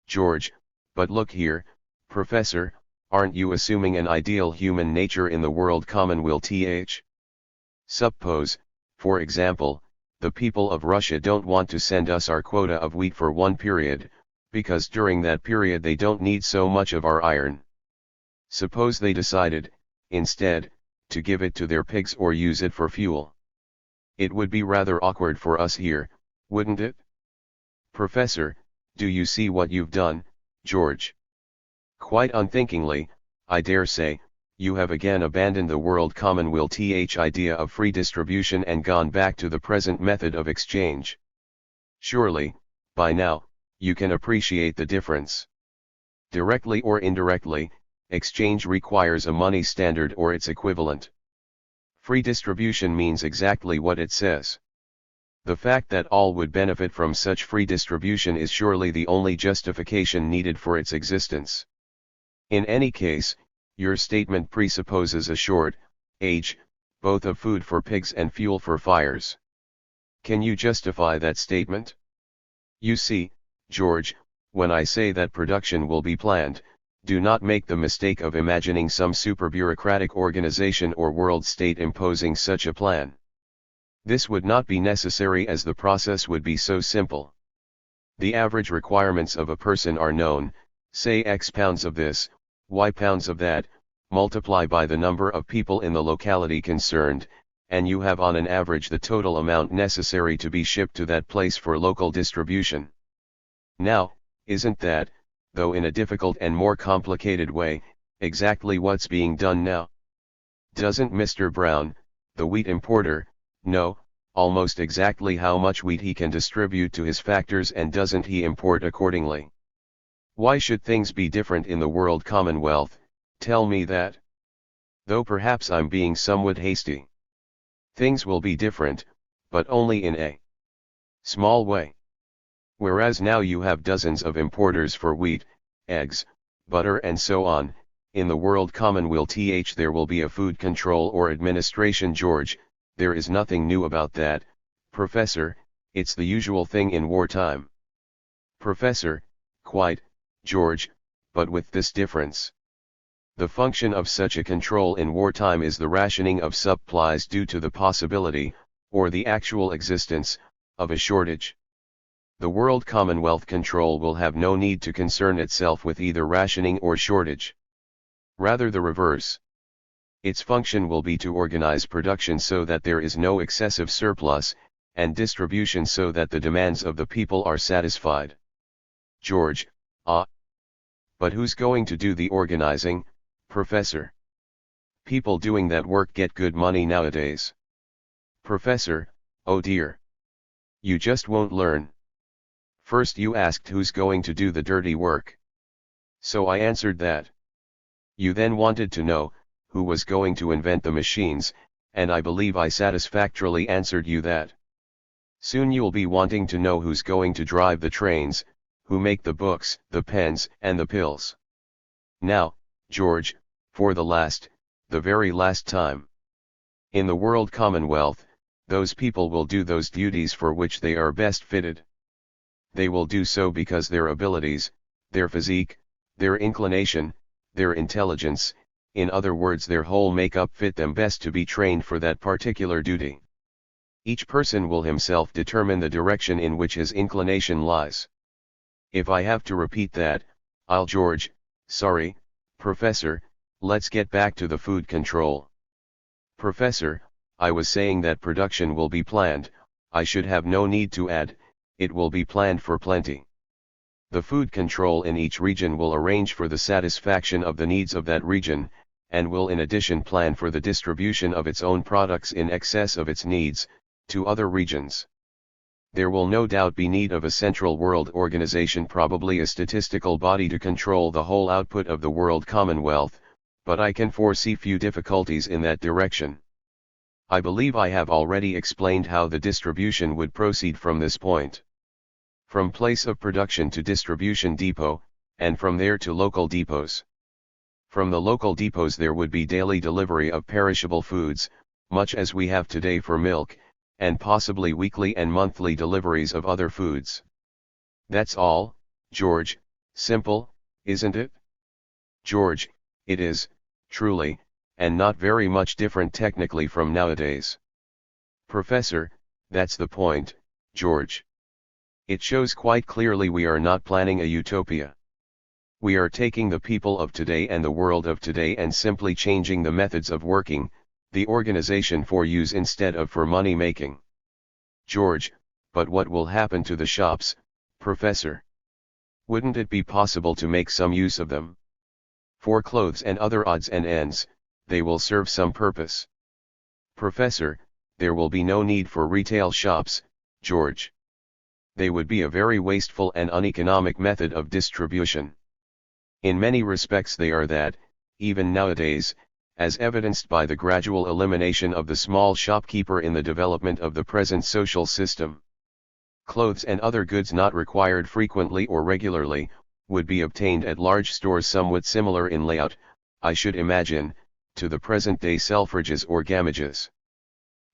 George: But look here, Professor, aren't you assuming an ideal human nature in the World Commonwealth? Suppose, for example, the people of Russia don't want to send us our quota of wheat for one period, because during that period they don't need so much of our iron. Suppose they decided, instead, to give it to their pigs or use it for fuel. It would be rather awkward for us here, wouldn't it? Professor: Do you see what you've done, George? Quite unthinkingly, I dare say, you have again abandoned the World Commonwealth idea of free distribution and gone back to the present method of exchange. Surely, by now, you can appreciate the difference. Directly or indirectly, exchange requires a money standard or its equivalent. Free distribution means exactly what it says. The fact that all would benefit from such free distribution is surely the only justification needed for its existence. In any case, your statement presupposes a shortage, both of food for pigs and fuel for fires. Can you justify that statement? You see, George, when I say that production will be planned, do not make the mistake of imagining some super bureaucratic organization or world state imposing such a plan. This would not be necessary, as the process would be so simple. The average requirements of a person are known, say X pounds of this, Y pounds of that, multiply by the number of people in the locality concerned, and you have on an average the total amount necessary to be shipped to that place for local distribution. Now, isn't that, though in a difficult and more complicated way, exactly what's being done now? Doesn't Mr. Brown, the wheat importer, know almost exactly how much wheat he can distribute to his factors, and doesn't he import accordingly? Why should things be different in the world commonwealth? Tell me that. Though perhaps I'm being somewhat hasty. Things will be different, but only in a small way. Whereas now you have dozens of importers for wheat, eggs, butter and so on, in the world commonwealth there will be a food control or administration. George, there is nothing new about that, Professor, it's the usual thing in wartime. Professor, quite, George, but with this difference. The function of such a control in wartime is the rationing of supplies due to the possibility, or the actual existence, of a shortage. The World Commonwealth Control will have no need to concern itself with either rationing or shortage. Rather the reverse. Its function will be to organize production so that there is no excessive surplus, and distribution so that the demands of the people are satisfied. George, but who's going to do the organizing, Professor? People doing that work get good money nowadays. Professor, oh dear. You just won't learn. First you asked who's going to do the dirty work. So I answered that. You then wanted to know, who was going to invent the machines, and I believe I satisfactorily answered you that. Soon you'll be wanting to know who's going to drive the trains, who make the books, the pens, and the pills. Now, George, for the very last time. In the World Commonwealth, those people will do those duties for which they are best fitted. They will do so because their abilities, their physique, their inclination, their intelligence, in other words their whole make-up fit them best to be trained for that particular duty. Each person will himself determine the direction in which his inclination lies. If I have to repeat that, sorry, Professor, let's get back to the food control. Professor, I was saying that production will be planned, I should have no need to add, it will be planned for plenty. The food control in each region will arrange for the satisfaction of the needs of that region, and will in addition plan for the distribution of its own products in excess of its needs, to other regions. There will no doubt be need of a central world organization, probably a statistical body to control the whole output of the world commonwealth, but I can foresee few difficulties in that direction. I believe I have already explained how the distribution would proceed from this point. From place of production to distribution depot, and from there to local depots. From the local depots there would be daily delivery of perishable foods, much as we have today for milk, and possibly weekly and monthly deliveries of other foods. That's all, George, simple, isn't it? George, it is, truly, and not very much different technically from nowadays. Professor, that's the point, George. It shows quite clearly we are not planning a utopia. We are taking the people of today and the world of today and simply changing the methods of working, the organization for use instead of for money making. George, but what will happen to the shops, Professor? Wouldn't it be possible to make some use of them? For clothes and other odds and ends, they will serve some purpose. Professor, there will be no need for retail shops, George. They would be a very wasteful and uneconomic method of distribution. In many respects they are that, even nowadays, as evidenced by the gradual elimination of the small shopkeeper in the development of the present social system. Clothes and other goods not required frequently or regularly, would be obtained at large stores somewhat similar in layout, I should imagine, to the present-day Selfridges or Gamages.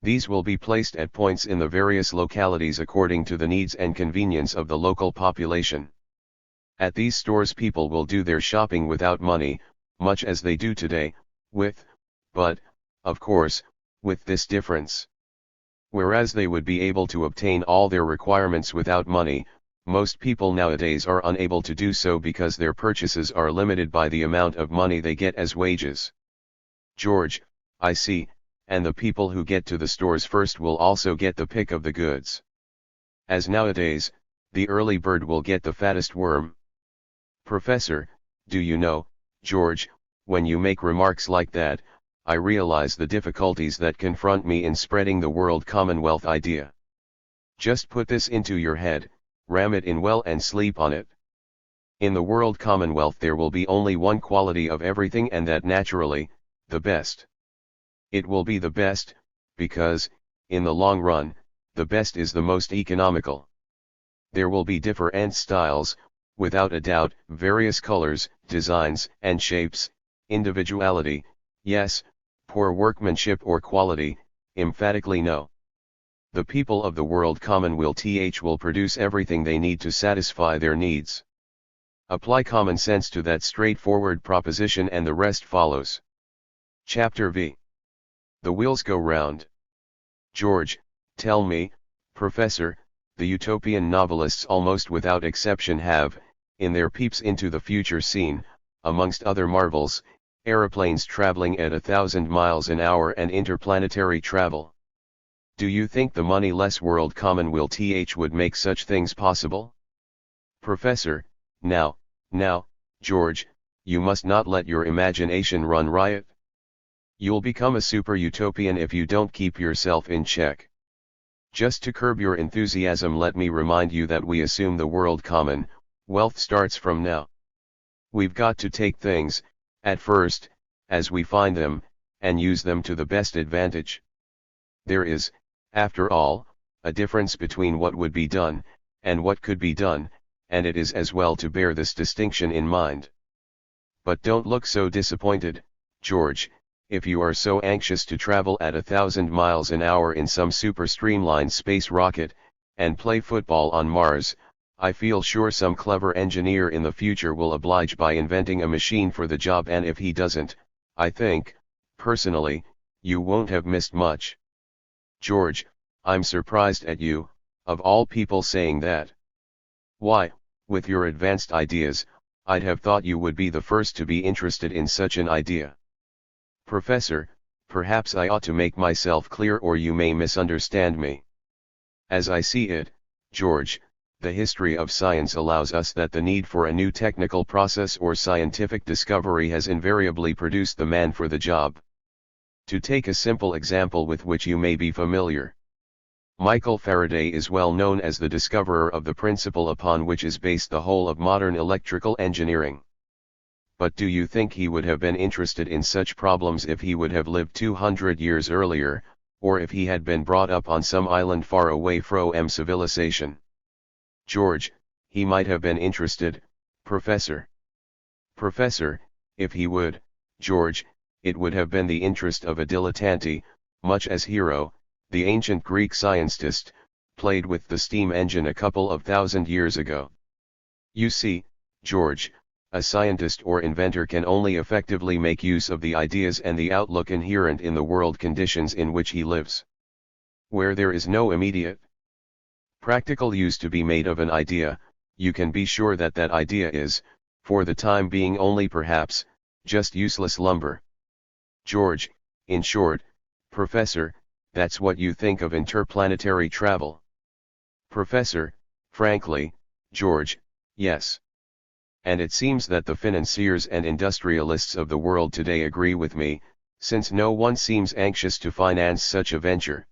These will be placed at points in the various localities according to the needs and convenience of the local population. At these stores people will do their shopping without money, much as they do today, but, of course, with this difference. Whereas they would be able to obtain all their requirements without money, most people nowadays are unable to do so because their purchases are limited by the amount of money they get as wages. George, I see, and the people who get to the stores first will also get the pick of the goods. As nowadays, the early bird will get the fattest worm. Professor, do you know, George, when you make remarks like that, I realize the difficulties that confront me in spreading the world commonwealth idea. Just put this into your head, ram it in well and sleep on it. In the world commonwealth there will be only one quality of everything, and that naturally, the best. It will be the best, because, in the long run, the best is the most economical. There will be different styles, without a doubt, various colors, designs, and shapes, individuality, yes, poor workmanship or quality, emphatically no. The people of the world commonwealth will produce everything they need to satisfy their needs. Apply common sense to that straightforward proposition and the rest follows. Chapter V. The wheels go round. George, tell me, Professor, the utopian novelists almost without exception have, in their peeps into the future seen, amongst other marvels, aeroplanes traveling at 1,000 miles an hour and interplanetary travel. Do you think the moneyless world commonwealth would make such things possible? Professor, now, George, you must not let your imagination run riot. You'll become a super utopian if you don't keep yourself in check. Just to curb your enthusiasm, let me remind you that we assume the world common wealth starts from now. We've got to take things, at first, as we find them, and use them to the best advantage. There is, after all, a difference between what would be done, and what could be done, and it is as well to bear this distinction in mind. But don't look so disappointed, George, if you are so anxious to travel at 1,000 miles an hour in some super streamlined space rocket, and play football on Mars. I feel sure some clever engineer in the future will oblige by inventing a machine for the job, and if he doesn't, I think, personally, you won't have missed much. George, I'm surprised at you, of all people, saying that. Why, with your advanced ideas, I'd have thought you would be the first to be interested in such an idea. Professor, perhaps I ought to make myself clear, or you may misunderstand me. As I see it, George, the history of science allows us that the need for a new technical process or scientific discovery has invariably produced the man for the job. To take a simple example with which you may be familiar. Michael Faraday is well known as the discoverer of the principle upon which is based the whole of modern electrical engineering. But do you think he would have been interested in such problems if he would have lived 200 years earlier, or if he had been brought up on some island far away from civilization? George, he might have been interested, Professor. Professor, if he would, George, it would have been the interest of a dilettante, much as Hero, the ancient Greek scientist, played with the steam engine a couple of thousand years ago. You see, George, a scientist or inventor can only effectively make use of the ideas and the outlook inherent in the world conditions in which he lives. Where there is no immediate practical use to be made of an idea, you can be sure that that idea is, for the time being only perhaps, just useless lumber. George, in short, Professor, that's what you think of interplanetary travel. Professor, frankly, George, yes. And it seems that the financiers and industrialists of the world today agree with me, since no one seems anxious to finance such a venture.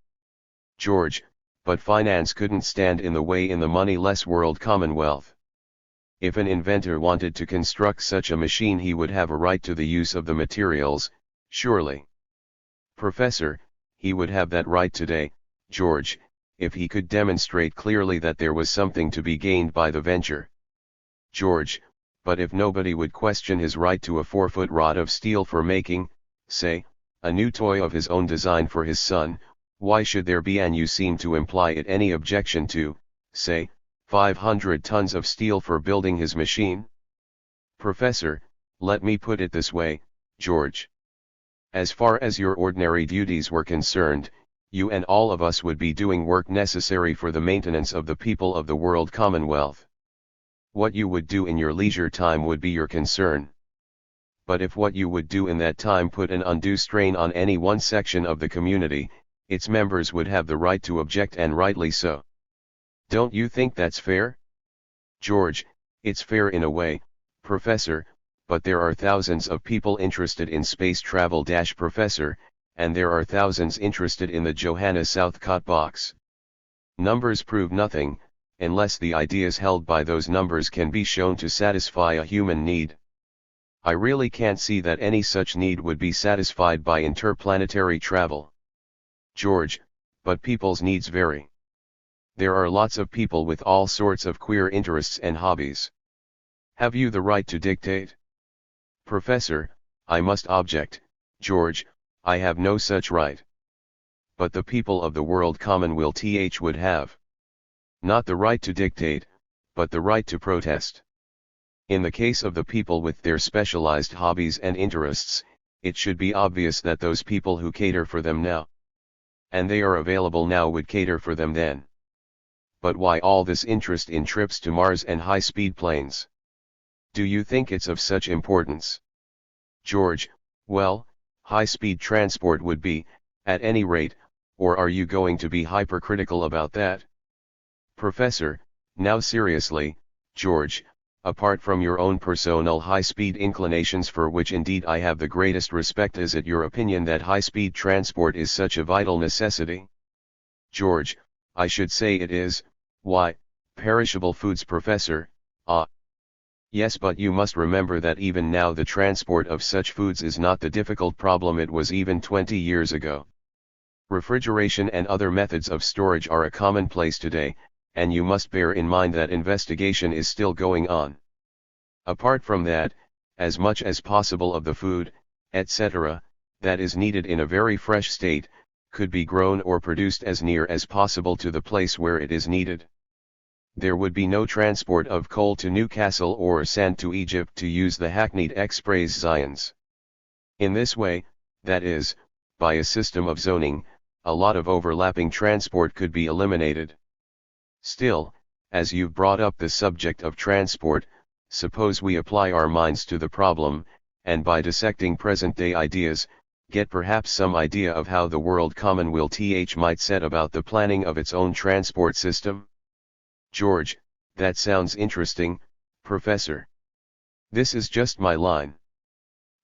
George, but finance couldn't stand in the way in the moneyless world commonwealth. If an inventor wanted to construct such a machine, he would have a right to the use of the materials, surely. Professor, he would have that right today, George, if he could demonstrate clearly that there was something to be gained by the venture. George, but if nobody would question his right to a 4-foot rod of steel for making, say, a new toy of his own design for his son, why should there be, and you seem to imply it, any objection to, say, 500 tons of steel for building his machine? Professor, let me put it this way, George. As far as your ordinary duties were concerned, you and all of us would be doing work necessary for the maintenance of the people of the world commonwealth. What you would do in your leisure time would be your concern. But if what you would do in that time put an undue strain on any one section of the community, its members would have the right to object, and rightly so. Don't you think that's fair? George: it's fair in a way, Professor, but there are thousands of people interested in space travel, Professor, and there are thousands interested in the Johanna Southcott box. Numbers prove nothing, unless the ideas held by those numbers can be shown to satisfy a human need. I really can't see that any such need would be satisfied by interplanetary travel. George: but people's needs vary. There are lots of people with all sorts of queer interests and hobbies. Have you the right to dictate? Professor: I must object, George, I have no such right. But the people of the world common will would have. Not the right to dictate, but the right to protest. In the case of the people with their specialized hobbies and interests, it should be obvious that those people who cater for them now, and they are available now, would cater for them then. But why all this interest in trips to Mars and high-speed planes? Do you think it's of such importance? George: well, high-speed transport would be, at any rate, or are you going to be hypercritical about that? Professor: now seriously, George, apart from your own personal high-speed inclinations, for which indeed I have the greatest respect, is it your opinion that high-speed transport is such a vital necessity? George: I should say it is. Why, perishable foods, Professor, yes, but you must remember that even now the transport of such foods is not the difficult problem it was even 20 years ago. Refrigeration and other methods of storage are a commonplace today, and you must bear in mind that investigation is still going on. Apart from that, as much as possible of the food, etc., that is needed in a very fresh state, could be grown or produced as near as possible to the place where it is needed. There would be no transport of coal to Newcastle or sand to Egypt, to use the hackneyed expressions. In this way, that is, by a system of zoning, a lot of overlapping transport could be eliminated. Still, as you've brought up the subject of transport, suppose we apply our minds to the problem, and by dissecting present-day ideas, get perhaps some idea of how the world common will might set about the planning of its own transport system? George: that sounds interesting, Professor. This is just my line.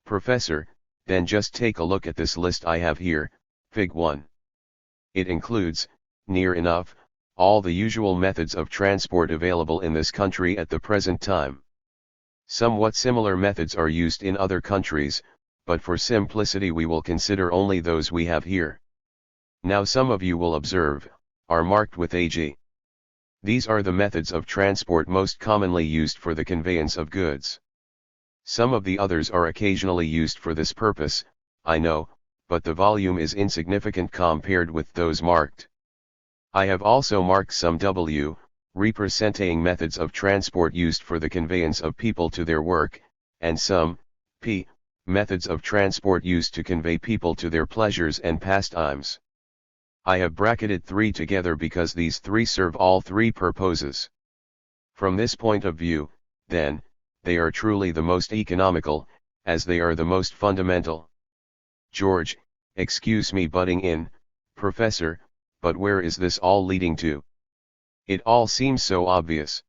Professor: then just take a look at this list I have here, Fig. 1. It includes, near enough, all the usual methods of transport available in this country at the present time. Somewhat similar methods are used in other countries, but for simplicity we will consider only those we have here. Now some of you will observe, are marked with AG. These are the methods of transport most commonly used for the conveyance of goods. Some of the others are occasionally used for this purpose, I know, but the volume is insignificant compared with those marked. I have also marked some W, representing methods of transport used for the conveyance of people to their work, and some P, methods of transport used to convey people to their pleasures and pastimes. I have bracketed 3 together because these 3 serve all 3 purposes. From this point of view, then, they are truly the most economical, as they are the most fundamental. George: excuse me butting in, Professor, but where is this all leading to? It all seems so obvious.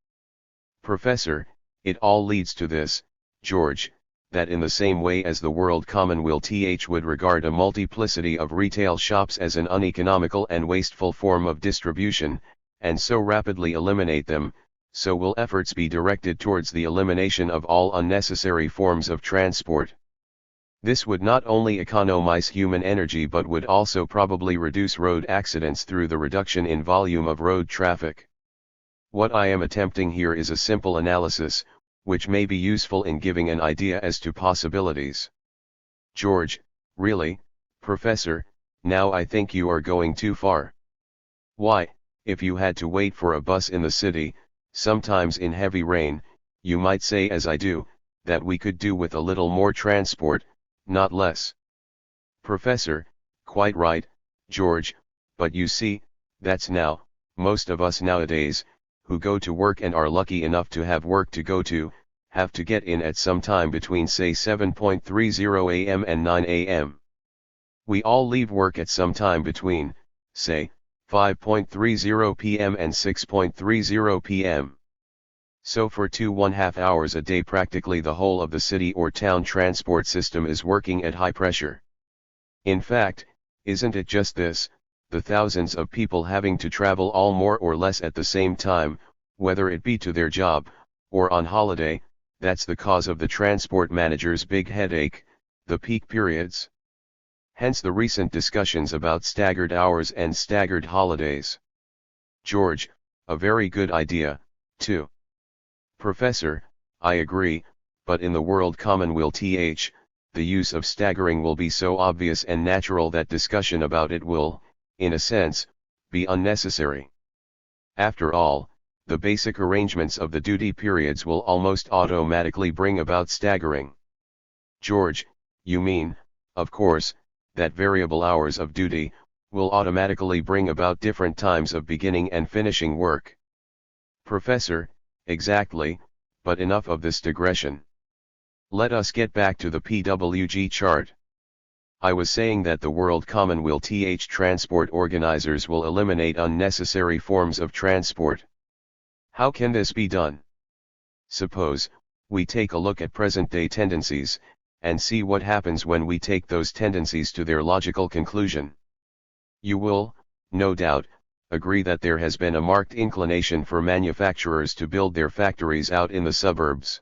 Professor: it all leads to this, George, that in the same way as the world common will would regard a multiplicity of retail shops as an uneconomical and wasteful form of distribution, and so rapidly eliminate them, so will efforts be directed towards the elimination of all unnecessary forms of transport. This would not only economize human energy but would also probably reduce road accidents through the reduction in volume of road traffic. What I am attempting here is a simple analysis, which may be useful in giving an idea as to possibilities. George: really, Professor, now I think you are going too far. Why, if you had to wait for a bus in the city, sometimes in heavy rain, you might say as I do, that we could do with a little more transport, not less. Professor: quite right, George, but you see, that's now, most of us nowadays, who go to work and are lucky enough to have work to go to, have to get in at some time between say 7:30 am and 9 am. We all leave work at some time between, say, 5:30 pm and 6:30 pm. So for 2.5 hours a day practically the whole of the city or town transport system is working at high pressure. In fact, isn't it just this, the thousands of people having to travel all more or less at the same time, whether it be to their job, or on holiday, that's the cause of the transport manager's big headache, the peak periods. Hence the recent discussions about staggered hours and staggered holidays. George, a very good idea, too. Professor, I agree, but in the world commonweal the use of staggering will be so obvious and natural that discussion about it will, in a sense, be unnecessary. After all, the basic arrangements of the duty periods will almost automatically bring about staggering. George, you mean, of course, that variable hours of duty will automatically bring about different times of beginning and finishing work. Professor, exactly, but enough of this digression. Let us get back to the PWG chart. I was saying that the World Commonweal transport organizers will eliminate unnecessary forms of transport. How can this be done? Suppose we take a look at present-day tendencies, and see what happens when we take those tendencies to their logical conclusion. You will, no doubt, agree that there has been a marked inclination for manufacturers to build their factories out in the suburbs.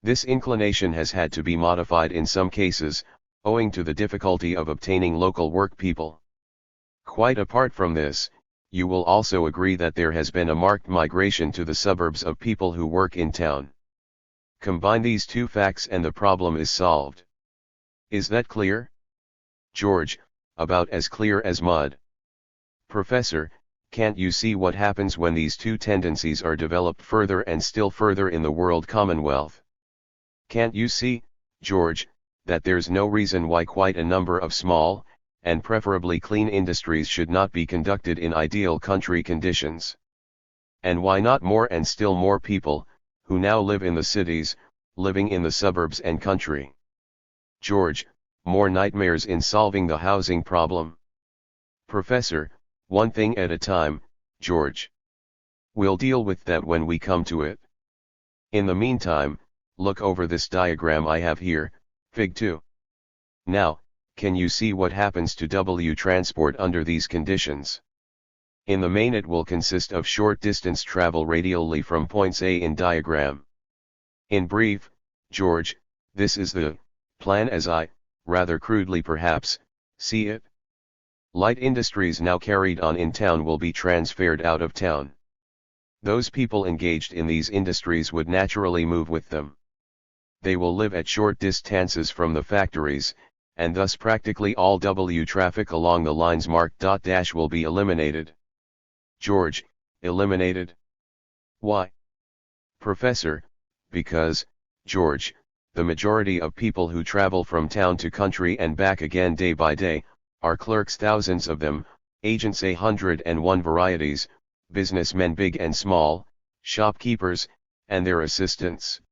This inclination has had to be modified in some cases, owing to the difficulty of obtaining local work people. Quite apart from this, you will also agree that there has been a marked migration to the suburbs of people who work in town. Combine these two facts and the problem is solved. Is that clear? George, about as clear as mud. Professor, can't you see what happens when these two tendencies are developed further and still further in the world commonwealth? Can't you see, George, that there's no reason why quite a number of small, and preferably clean industries should not be conducted in ideal country conditions? And why not more and still more people, who now live in the cities, living in the suburbs and country? George, more nightmares in solving the housing problem. Professor, one thing at a time, George. We'll deal with that when we come to it. In the meantime, look over this diagram I have here, Fig 2. Now, can you see what happens to W transport under these conditions? In the main it will consist of short distance travel radially from points A in diagram. In brief, George, this is the plan as I, rather crudely perhaps, see it. Light industries now carried on in town will be transferred out of town. Those people engaged in these industries would naturally move with them. They will live at short distances from the factories, and thus practically all W traffic along the lines marked .- will be eliminated. George, eliminated? Why? Professor, because, George, the majority of people who travel from town to country and back again day by day, are clerks, thousands of them, agents 101 varieties, businessmen big and small, shopkeepers, and their assistants.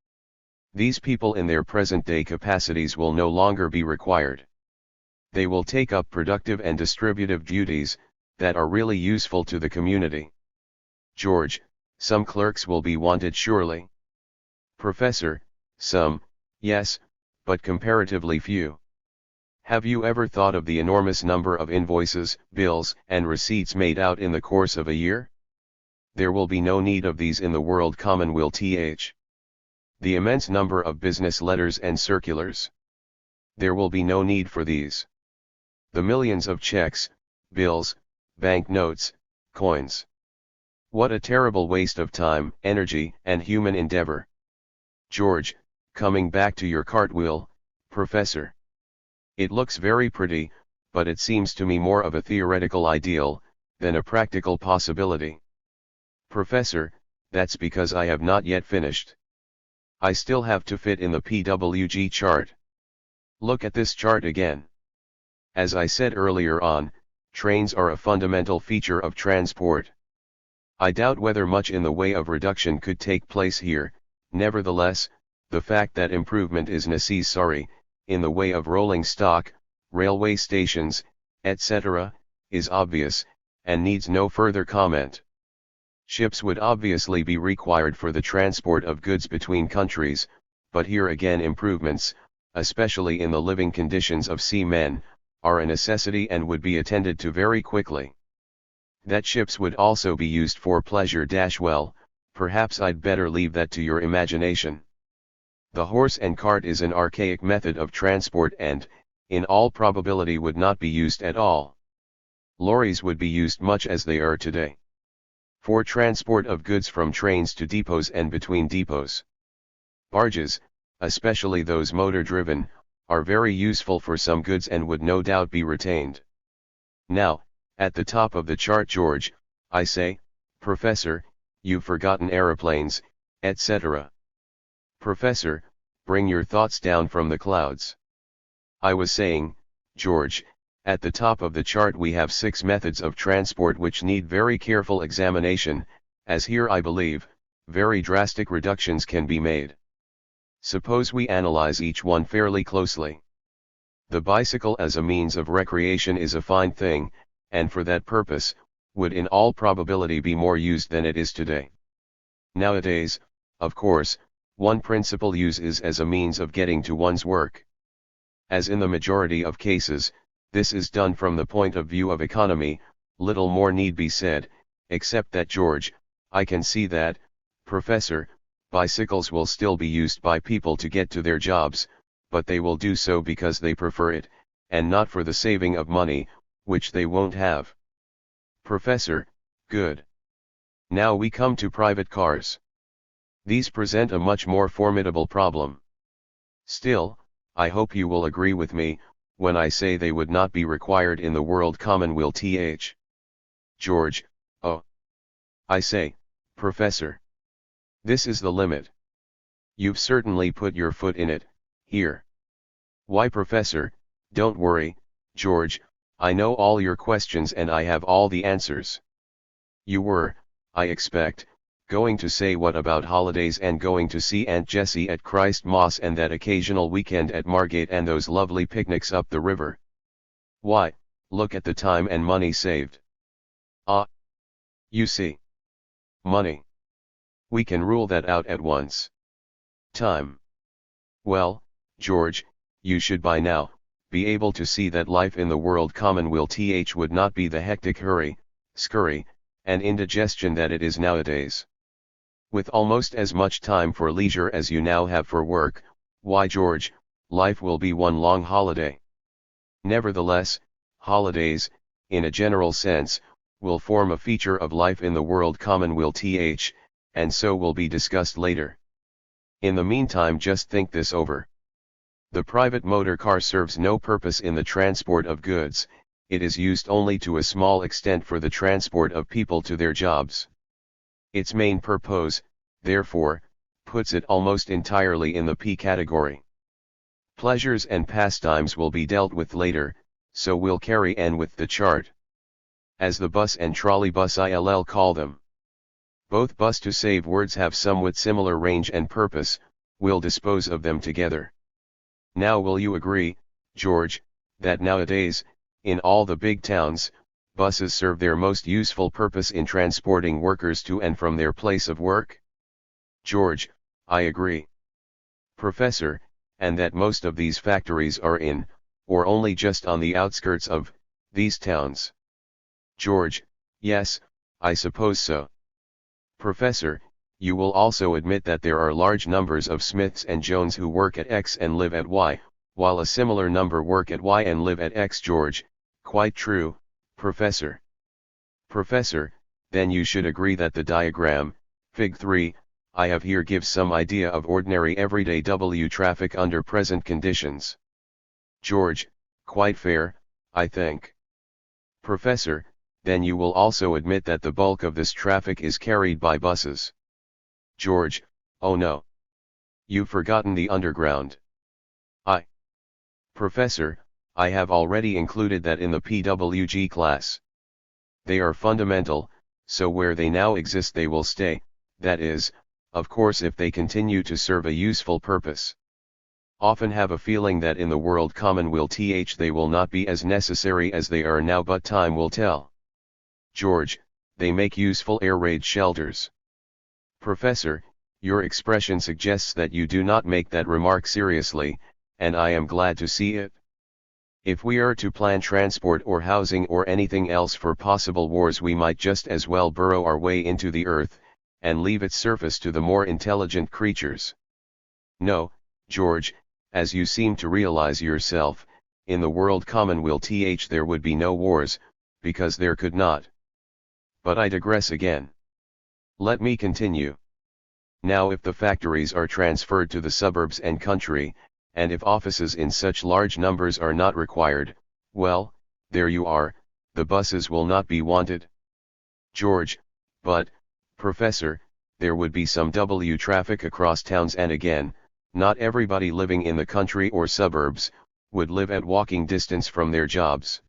These people in their present-day capacities will no longer be required. They will take up productive and distributive duties, that are really useful to the community. George, some clerks will be wanted surely. Professor, some, yes, but comparatively few. Have you ever thought of the enormous number of invoices, bills, and receipts made out in the course of a year? There will be no need of these in the world commonweal The immense number of business letters and circulars. There will be no need for these. The millions of checks, bills, bank notes, coins. What a terrible waste of time, energy, and human endeavor. George, coming back to your cartwheel, Professor. It looks very pretty, but it seems to me more of a theoretical ideal, than a practical possibility. Professor, that's because I have not yet finished. I still have to fit in the PWG chart. Look at this chart again. As I said earlier on, trains are a fundamental feature of transport. I doubt whether much in the way of reduction could take place here, nevertheless, The fact that improvement is necessary, in the way of rolling stock, railway stations, etc., is obvious, and needs no further comment. Ships would obviously be required for the transport of goods between countries, but here again improvements, especially in the living conditions of seamen, are a necessity and would be attended to very quickly. That ships would also be used for pleasure - well, perhaps I'd better leave that to your imagination. The horse and cart is an archaic method of transport and, in all probability would not be used at all. Lorries would be used much as they are today, for transport of goods from trains to depots and between depots. Barges, especially those motor-driven, are very useful for some goods and would no doubt be retained. Now, at the top of the chart, George, I say, Professor, you've forgotten aeroplanes, etc. Professor, bring your thoughts down from the clouds. I was saying, George, at the top of the chart we have 6 methods of transport which need very careful examination, as here I believe, very drastic reductions can be made. Suppose we analyze each one fairly closely. The bicycle as a means of recreation is a fine thing, and for that purpose, would in all probability be more used than it is today. Nowadays, of course, one principal use is as a means of getting to one's work. As in the majority of cases, this is done from the point of view of economy, little more need be said, except that George, I can see that, Professor, bicycles will still be used by people to get to their jobs, but they will do so because they prefer it, and not for the saving of money, which they won't have. Professor, good. Now we come to private cars. These present a much more formidable problem. Still, I hope you will agree with me, when I say they would not be required in the world commonweal th. George, oh. I say, Professor. This is the limit. You've certainly put your foot in it, here. Why, Professor, don't worry, George, I know all your questions and I have all the answers. You were, I expect, going to say what about holidays and going to see Aunt Jessie at Christ Moss and that occasional weekend at Margate and those lovely picnics up the river. Why, look at the time and money saved. Ah. You see. Money. We can rule that out at once. Time. Well, George, you should by now, be able to see that life in the world commonweal th would not be the hectic hurry, scurry, and indigestion that it is nowadays. With almost as much time for leisure as you now have for work, why George, life will be one long holiday. Nevertheless, holidays, in a general sense, will form a feature of life in the world commonweal th, and so will be discussed later. In the meantime just think this over. The private motor car serves no purpose in the transport of goods, it is used only to a small extent for the transport of people to their jobs. Its main purpose, therefore, puts it almost entirely in the P category. Pleasures and pastimes will be dealt with later, so we'll carry on with the chart. As the bus and trolleybus ILL call them. Both bus to save words have somewhat similar range and purpose, we'll dispose of them together. Now will you agree, George, that nowadays, in all the big towns, buses serve their most useful purpose in transporting workers to and from their place of work? George, I agree. Professor, and that most of these factories are in, or only just on the outskirts of, these towns? George, yes, I suppose so. Professor, you will also admit that there are large numbers of Smiths and Jones who work at X and live at Y, while a similar number work at Y and live at X. George, quite true, Professor. Professor, then you should agree that the diagram, Fig. 3, I have here gives some idea of ordinary everyday W traffic under present conditions. George, quite fair, I think. Professor, then you will also admit that the bulk of this traffic is carried by buses. George, oh no. You've forgotten the underground. Professor, I have already included that in the PWG class. They are fundamental, so where they now exist they will stay, that is, of course if they continue to serve a useful purpose. Often have a feeling that in the world commonweal they will not be as necessary as they are now, but time will tell. George, they make useful air raid shelters. Professor, your expression suggests that you do not make that remark seriously, and I am glad to see it. If we are to plan transport or housing or anything else for possible wars, we might just as well burrow our way into the earth, and leave its surface to the more intelligent creatures. No, George, as you seem to realize yourself, in the world commonweal there would be no wars, because there could not. But I digress again. Let me continue. Now if the factories are transferred to the suburbs and country, and if offices in such large numbers are not required, well, there you are, the buses will not be wanted. George, but, Professor, there would be some traffic across towns, and again, not everybody living in the country or suburbs would live at walking distance from their jobs.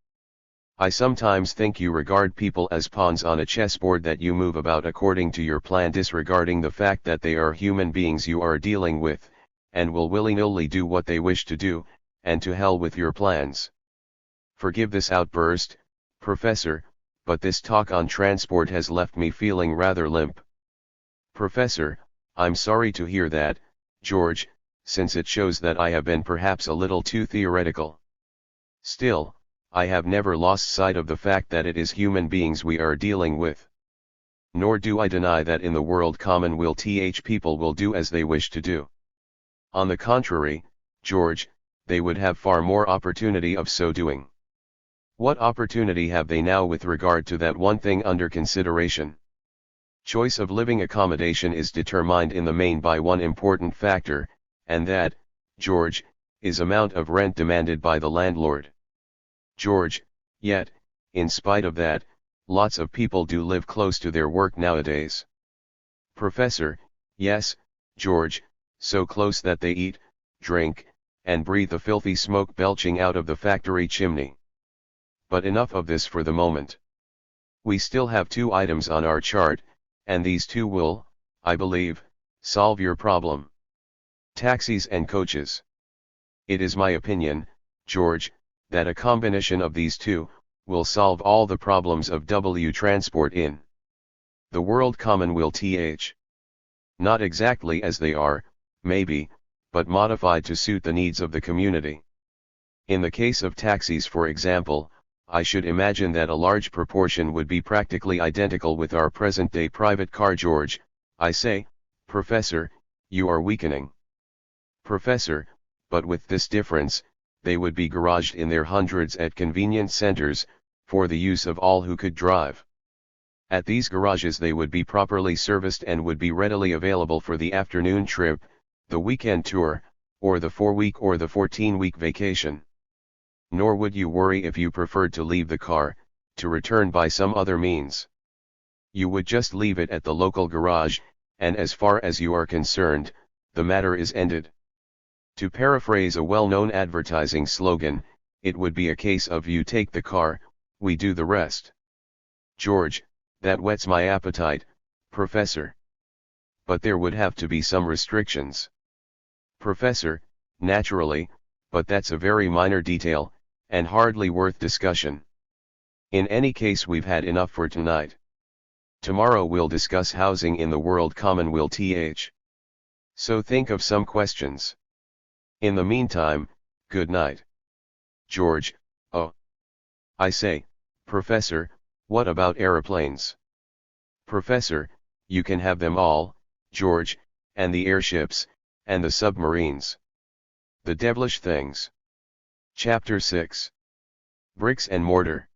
I sometimes think you regard people as pawns on a chessboard that you move about according to your plan, disregarding the fact that they are human beings you are dealing with, and will willy-nilly do what they wish to do, and to hell with your plans. Forgive this outburst, Professor, but this talk on transport has left me feeling rather limp. Professor, I'm sorry to hear that, George, since it shows that I have been perhaps a little too theoretical. Still, I have never lost sight of the fact that it is human beings we are dealing with. Nor do I deny that in the world commonweal people will do as they wish to do. On the contrary, George, they would have far more opportunity of so doing. What opportunity have they now with regard to that one thing under consideration? Choice of living accommodation is determined in the main by one important factor, and that, George, is amount of rent demanded by the landlord. George, yet, in spite of that, lots of people do live close to their work nowadays. Professor, yes, George, so close that they eat, drink, and breathe the filthy smoke belching out of the factory chimney. But enough of this for the moment. We still have 2 items on our chart, and these 2 will, I believe, solve your problem. Taxis and coaches. It is my opinion, George, that a combination of these 2 will solve all the problems of transport in the world commonweal Not exactly as they are, maybe, but modified to suit the needs of the community. In the case of taxis, for example, I should imagine that a large proportion would be practically identical with our present-day private car. George, I say, Professor, you are weakening. Professor, but with this difference, they would be garaged in their hundreds at convenience centers, for the use of all who could drive. At these garages they would be properly serviced and would be readily available for the afternoon trip, the weekend tour, or the 4-week or the 14-week vacation. Nor would you worry if you preferred to leave the car, to return by some other means. You would just leave it at the local garage, and as far as you are concerned, the matter is ended. To paraphrase a well-known advertising slogan, it would be a case of you take the car, we do the rest. George, that whets my appetite, Professor. But there would have to be some restrictions. Professor, naturally, but that's a very minor detail, and hardly worth discussion. In any case, we've had enough for tonight. Tomorrow we'll discuss housing in the world commonweal So think of some questions. In the meantime, good night. George, oh. I say, Professor, what about aeroplanes? Professor, you can have them all, George, and the airships, and the submarines. The devilish things. Chapter 6. Bricks and mortar.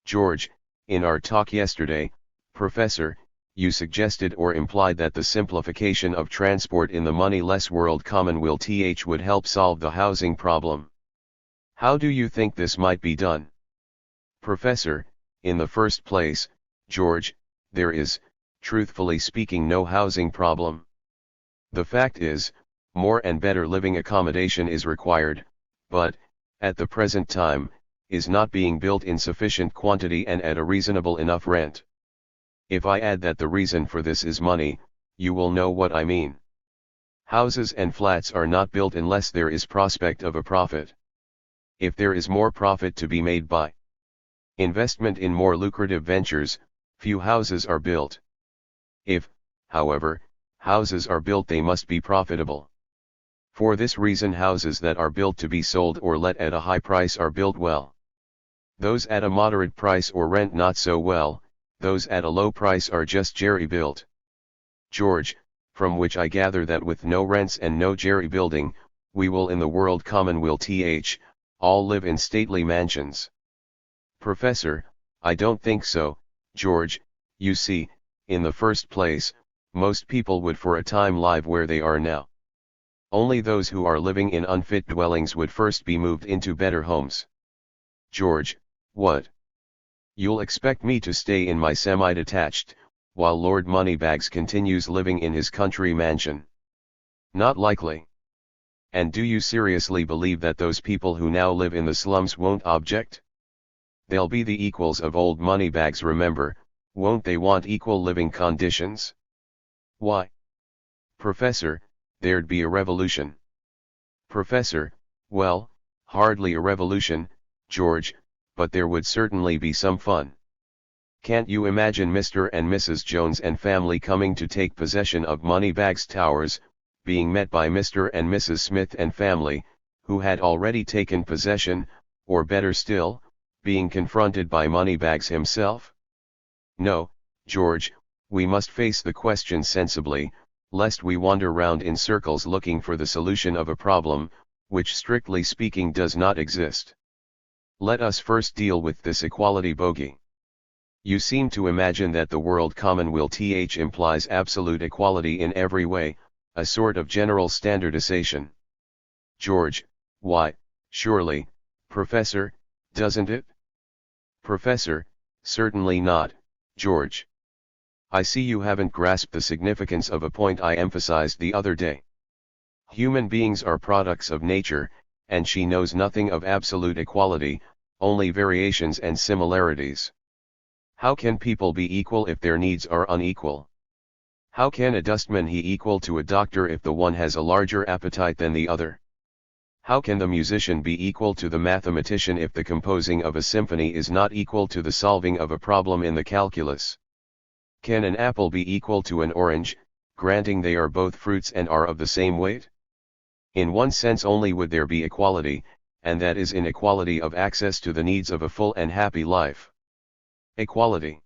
George, in our talk yesterday, Professor, you suggested or implied that the simplification of transport in the moneyless world commonweal would help solve the housing problem. How do you think this might be done? Professor, in the first place, George, there is, truthfully speaking, no housing problem. The fact is, more and better living accommodation is required, but, at the present time, is not being built in sufficient quantity and at a reasonable enough rent. If I add that the reason for this is money, you will know what I mean. Houses and flats are not built unless there is prospect of a profit. If there is more profit to be made by investment in more lucrative ventures, few houses are built. If, however, houses are built, they must be profitable. For this reason, houses that are built to be sold or let at a high price are built well. Those at a moderate price or rent not so well, those at a low price are just jerry-built. George, from which I gather that with no rents and no jerry-building, we will in the world commonweal all live in stately mansions. Professor, I don't think so, George. You see, in the first place, most people would for a time live where they are now. Only those who are living in unfit dwellings would first be moved into better homes. George, what? You'll expect me to stay in my semi-detached, while Lord Moneybags continues living in his country mansion? Not likely. And do you seriously believe that those people who now live in the slums won't object? They'll be the equals of old Moneybags, remember, won't they want equal living conditions? Why? Professor, there'd be a revolution. Professor, well, hardly a revolution, George, but there would certainly be some fun. Can't you imagine Mr. and Mrs. Jones and family coming to take possession of Moneybags Towers, being met by Mr. and Mrs. Smith and family, who had already taken possession, or better still, being confronted by Moneybags himself? No, George, we must face the question sensibly, lest we wander round in circles looking for the solution of a problem, which strictly speaking does not exist. Let us first deal with this equality bogey. You seem to imagine that the world commonweal implies absolute equality in every way, a sort of general standardization. George, why, surely, Professor, doesn't it? Professor, certainly not, George. I see you haven't grasped the significance of a point I emphasized the other day. Human beings are products of nature, and she knows nothing of absolute equality, only variations and similarities. How can people be equal if their needs are unequal? How can a dustman be equal to a doctor if the one has a larger appetite than the other? How can the musician be equal to the mathematician if the composing of a symphony is not equal to the solving of a problem in the calculus? Can an apple be equal to an orange, granting they are both fruits and are of the same weight? In one sense only would there be equality, and that is inequality of access to the needs of a full and happy life. Equality.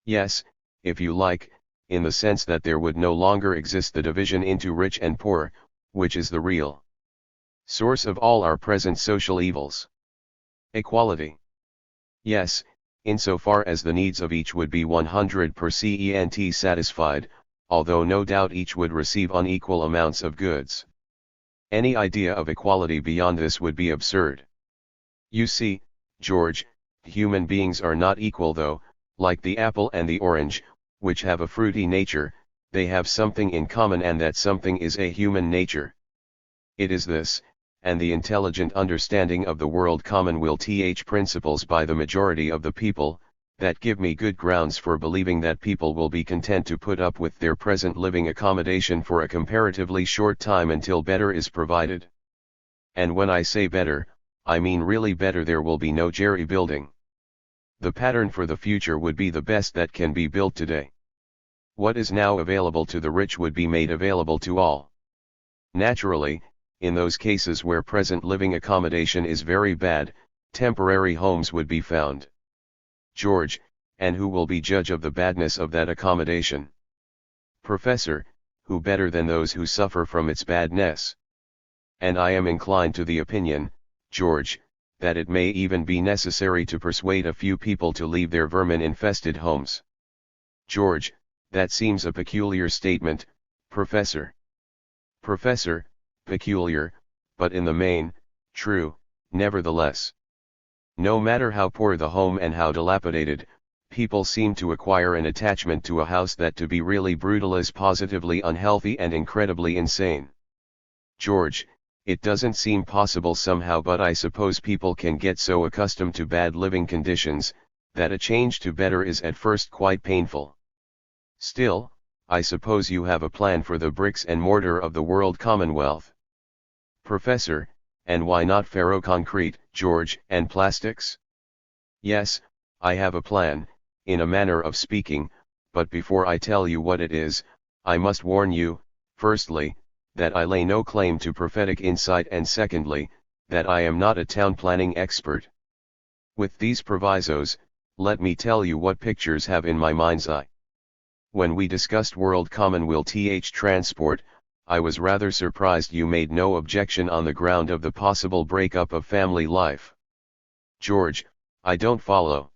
Yes, if you like, in the sense that there would no longer exist the division into rich and poor, which is the real source of all our present social evils. Equality. Yes, insofar as the needs of each would be 100% satisfied, although no doubt each would receive unequal amounts of goods. Any idea of equality beyond this would be absurd. You see, George, human beings are not equal though, like the apple and the orange, which have a fruity nature, they have something in common, and that something is a human nature. It is this, and the intelligent understanding of the world commonweal principles by the majority of the people, that give me good grounds for believing that people will be content to put up with their present living accommodation for a comparatively short time until better is provided. And when I say better, I mean really better. There will be no jerry building. The pattern for the future would be the best that can be built today. What is now available to the rich would be made available to all. Naturally, in those cases where present living accommodation is very bad, temporary homes would be found. George, and who will be judge of the badness of that accommodation? Professor, who better than those who suffer from its badness? And I am inclined to the opinion, George, that it may even be necessary to persuade a few people to leave their vermin-infested homes. George, that seems a peculiar statement, Professor. Professor, peculiar, but in the main, true, nevertheless. No matter how poor the home and how dilapidated, people seem to acquire an attachment to a house that to be really brutal is positively unhealthy and incredibly insane. George, it doesn't seem possible somehow, but I suppose people can get so accustomed to bad living conditions, that a change to better is at first quite painful. Still, I suppose you have a plan for the bricks and mortar of the world commonwealth. Professor, and why not ferroconcrete, George, and plastics? Yes, I have a plan, in a manner of speaking, but before I tell you what it is, I must warn you, firstly, that I lay no claim to prophetic insight, and secondly, that I am not a town planning expert. With these provisos, let me tell you what pictures have in my mind's eye. When we discussed world commonwealth transport, I was rather surprised you made no objection on the ground of the possible breakup of family life. George, I don't follow.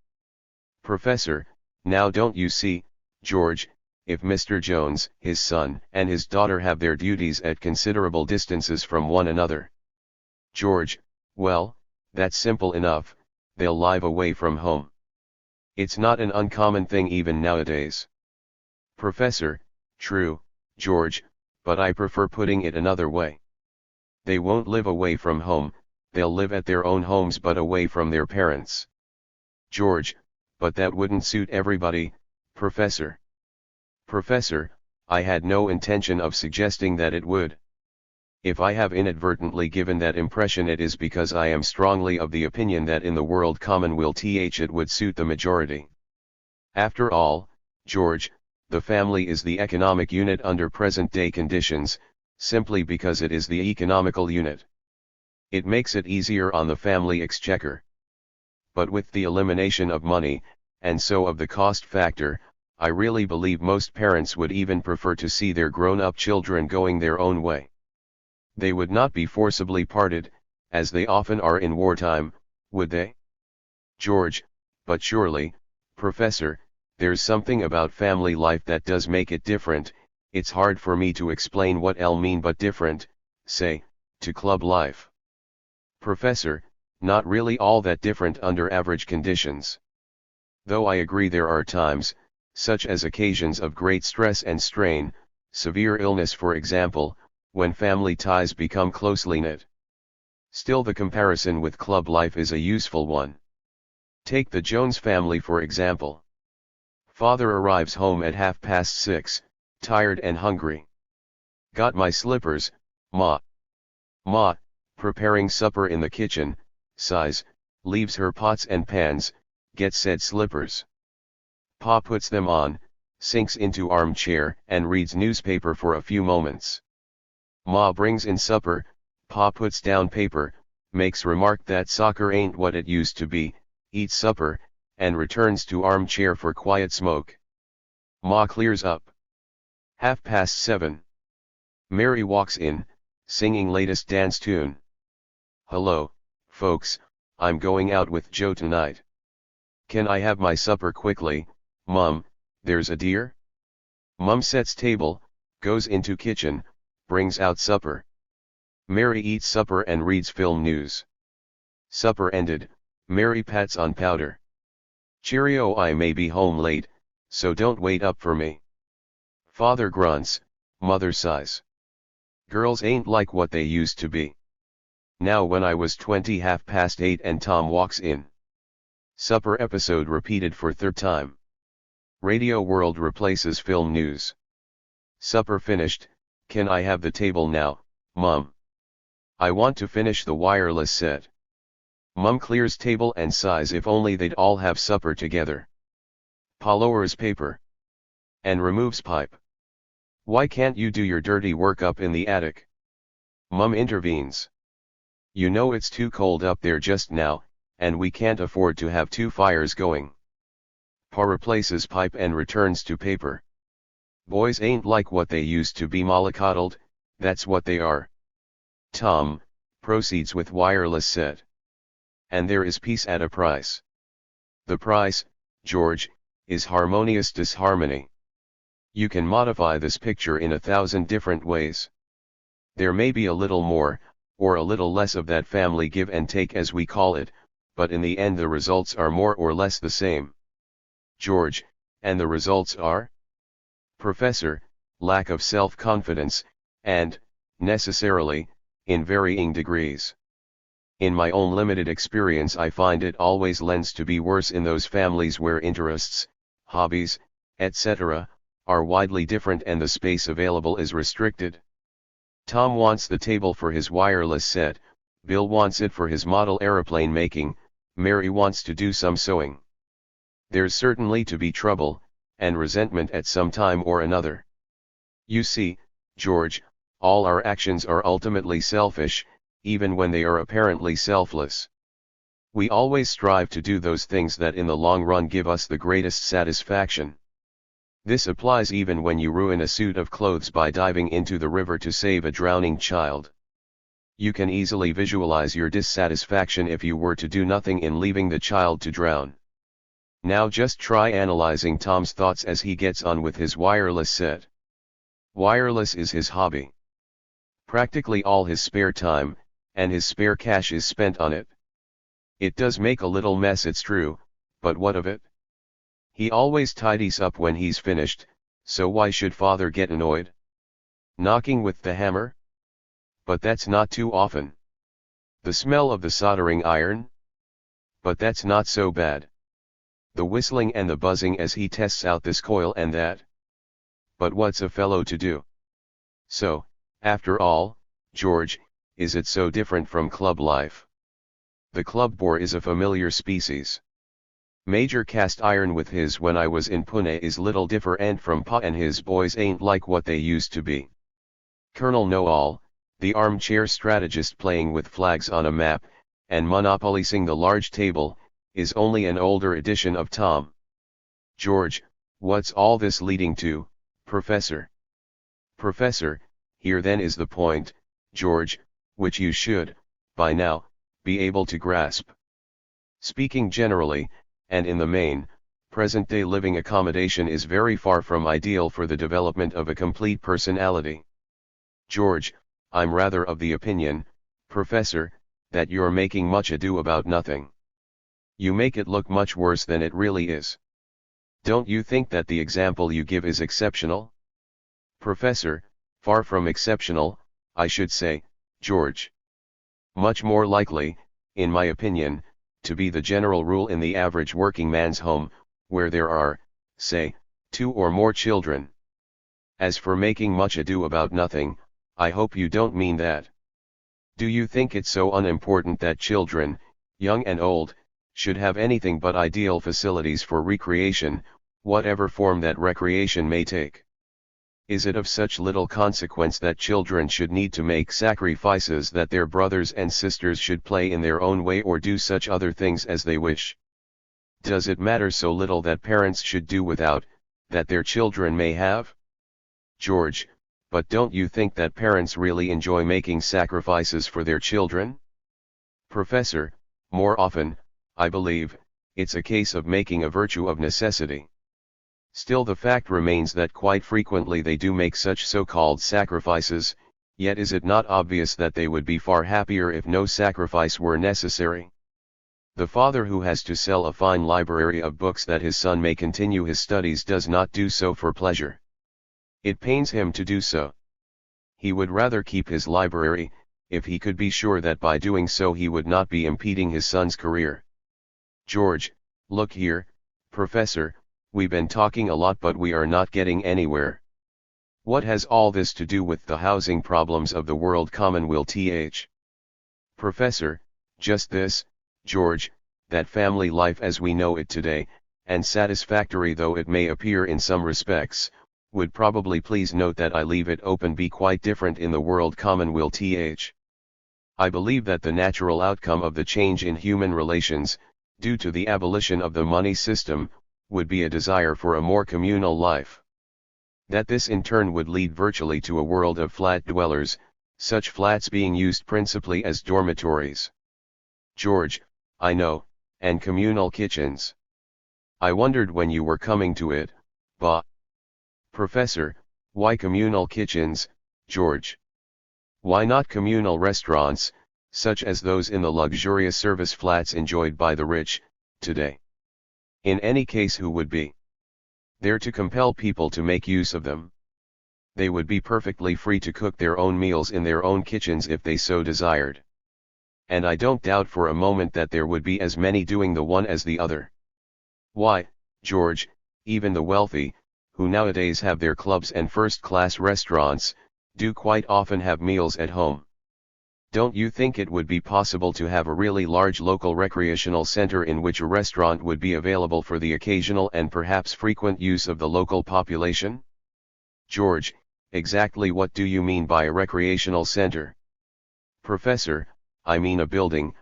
Professor, now don't you see, George, if Mr. Jones, his son, and his daughter have their duties at considerable distances from one another? George, well, that's simple enough, they'll live away from home. It's not an uncommon thing even nowadays. Professor, true, George, but I prefer putting it another way. They won't live away from home, they'll live at their own homes but away from their parents. George, but that wouldn't suit everybody, Professor. Professor, I had no intention of suggesting that it would. If I have inadvertently given that impression, it is because I am strongly of the opinion that in the world commonwealth it would suit the majority. After all, George, the family is the economic unit under present-day conditions, simply because it is the economical unit. It makes it easier on the family exchequer. But with the elimination of money, and so of the cost factor, I really believe most parents would even prefer to see their grown-up children going their own way. They would not be forcibly parted, as they often are in wartime, would they? George, but surely, Professor, there's something about family life that does make it different. It's hard for me to explain what I'll mean but different, say, to club life. Professor, not really all that different under average conditions. Though I agree there are times, such as occasions of great stress and strain, severe illness for example, when family ties become closely knit. Still, the comparison with club life is a useful one. Take the Jones family for example. Father arrives home at 6:30, tired and hungry. Got my slippers, Ma. Ma, preparing supper in the kitchen, sighs, leaves her pots and pans, gets said slippers. Pa puts them on, sinks into armchair and reads newspaper for a few moments. Ma brings in supper, Pa puts down paper, makes remark that soccer ain't what it used to be, eats supper, and returns to armchair for quiet smoke. Ma clears up. 7:30. Mary walks in, singing latest dance tune. Hello, folks, I'm going out with Joe tonight. Can I have my supper quickly, Mum, there's a dear? Mum sets table, goes into kitchen, brings out supper. Mary eats supper and reads film news. Supper ended, Mary pats on powder. Cheerio, I may be home late, so don't wait up for me. Father grunts, mother sighs. Girls ain't like what they used to be. Now when I was 20 8:30 and Tom walks in. Supper episode repeated for third time. Radio World replaces film news. Supper finished, can I have the table now, Mum? I want to finish the wireless set. Mum clears table and sighs, if only they'd all have supper together. Pa lowers paper. And removes pipe. Why can't you do your dirty work up in the attic? Mum intervenes. You know it's too cold up there just now, and we can't afford to have two fires going. Pa replaces pipe and returns to paper. Boys ain't like what they used to be, mollycoddled, that's what they are. Tom proceeds with wireless set. And there is peace at a price. The price, George, is harmonious disharmony. You can modify this picture in 1,000 different ways. There may be a little more, or a little less of that family give and take as we call it, but in the end the results are more or less the same. George, and the results are? Professor, lack of self-confidence, and, necessarily, in varying degrees. In my own limited experience, I find it always lends to be worse in those families where interests, hobbies, etc., are widely different and the space available is restricted. Tom wants the table for his wireless set, Bill wants it for his model aeroplane making, Mary wants to do some sewing. There's certainly to be trouble, and resentment at some time or another. You see, George, all our actions are ultimately selfish, even when they are apparently selfless. We always strive to do those things that in the long run give us the greatest satisfaction. This applies even when you ruin a suit of clothes by diving into the river to save a drowning child. You can easily visualize your dissatisfaction if you were to do nothing in leaving the child to drown. Now just try analyzing Tom's thoughts as he gets on with his wireless set. Wireless is his hobby. Practically all his spare time, and his spare cash is spent on it. It does make a little mess, it's true, but what of it? He always tidies up when he's finished, so why should father get annoyed? Knocking with the hammer? But that's not too often. The smell of the soldering iron? But that's not so bad. The whistling and the buzzing as he tests out this coil and that? But what's a fellow to do? So, after all, George, is it so different from club life? The club bore is a familiar species. Major cast iron with his when I was in Pune is little different from Pa and his boys ain't like what they used to be. Colonel Know-all, the armchair strategist playing with flags on a map, and monopolizing the large table, is only an older edition of Tom. George, what's all this leading to, Professor? Professor, here then is the point, George, which you should, by now, be able to grasp. Speaking generally, and in the main, present-day living accommodation is very far from ideal for the development of a complete personality. George, I'm rather of the opinion, Professor, that you're making much ado about nothing. You make it look much worse than it really is. Don't you think that the example you give is exceptional? Professor, far from exceptional, I should say, George. Much more likely, in my opinion, to be the general rule in the average working man's home, where there are, say, 2 or more children. As for making much ado about nothing, I hope you don't mean that. Do you think it's so unimportant that children, young and old, should have anything but ideal facilities for recreation, whatever form that recreation may take? Is it of such little consequence that children should need to make sacrifices, that their brothers and sisters should play in their own way or do such other things as they wish? Does it matter so little that parents should do without, that their children may have? George, but don't you think that parents really enjoy making sacrifices for their children? Professor, more often, I believe, it's a case of making a virtue of necessity. Still the fact remains that quite frequently they do make such so-called sacrifices, yet is it not obvious that they would be far happier if no sacrifice were necessary? The father who has to sell a fine library of books that his son may continue his studies does not do so for pleasure. It pains him to do so. He would rather keep his library, if he could be sure that by doing so he would not be impeding his son's career. George, look here, Professor, we've been talking a lot but we are not getting anywhere. What has all this to do with the housing problems of the world commonweal? Professor, just this, George, that family life as we know it today, and satisfactory though it may appear in some respects, would probably, please note that I leave it open, be quite different in the world commonweal. I believe that the natural outcome of the change in human relations, due to the abolition of the money system, would be a desire for a more communal life. That this in turn would lead virtually to a world of flat dwellers, such flats being used principally as dormitories. George, I know, and communal kitchens. I wondered when you were coming to it, bah. Professor, why communal kitchens, George? Why not communal restaurants, such as those in the luxurious service flats enjoyed by the rich, today? In any case, who would be there to compel people to make use of them? They would be perfectly free to cook their own meals in their own kitchens if they so desired. And I don't doubt for a moment that there would be as many doing the one as the other. Why, George, even the wealthy, who nowadays have their clubs and first-class restaurants, do quite often have meals at home. Don't you think it would be possible to have a really large local recreational center in which a restaurant would be available for the occasional and perhaps frequent use of the local population? George, exactly what do you mean by a recreational center? Professor, I mean a building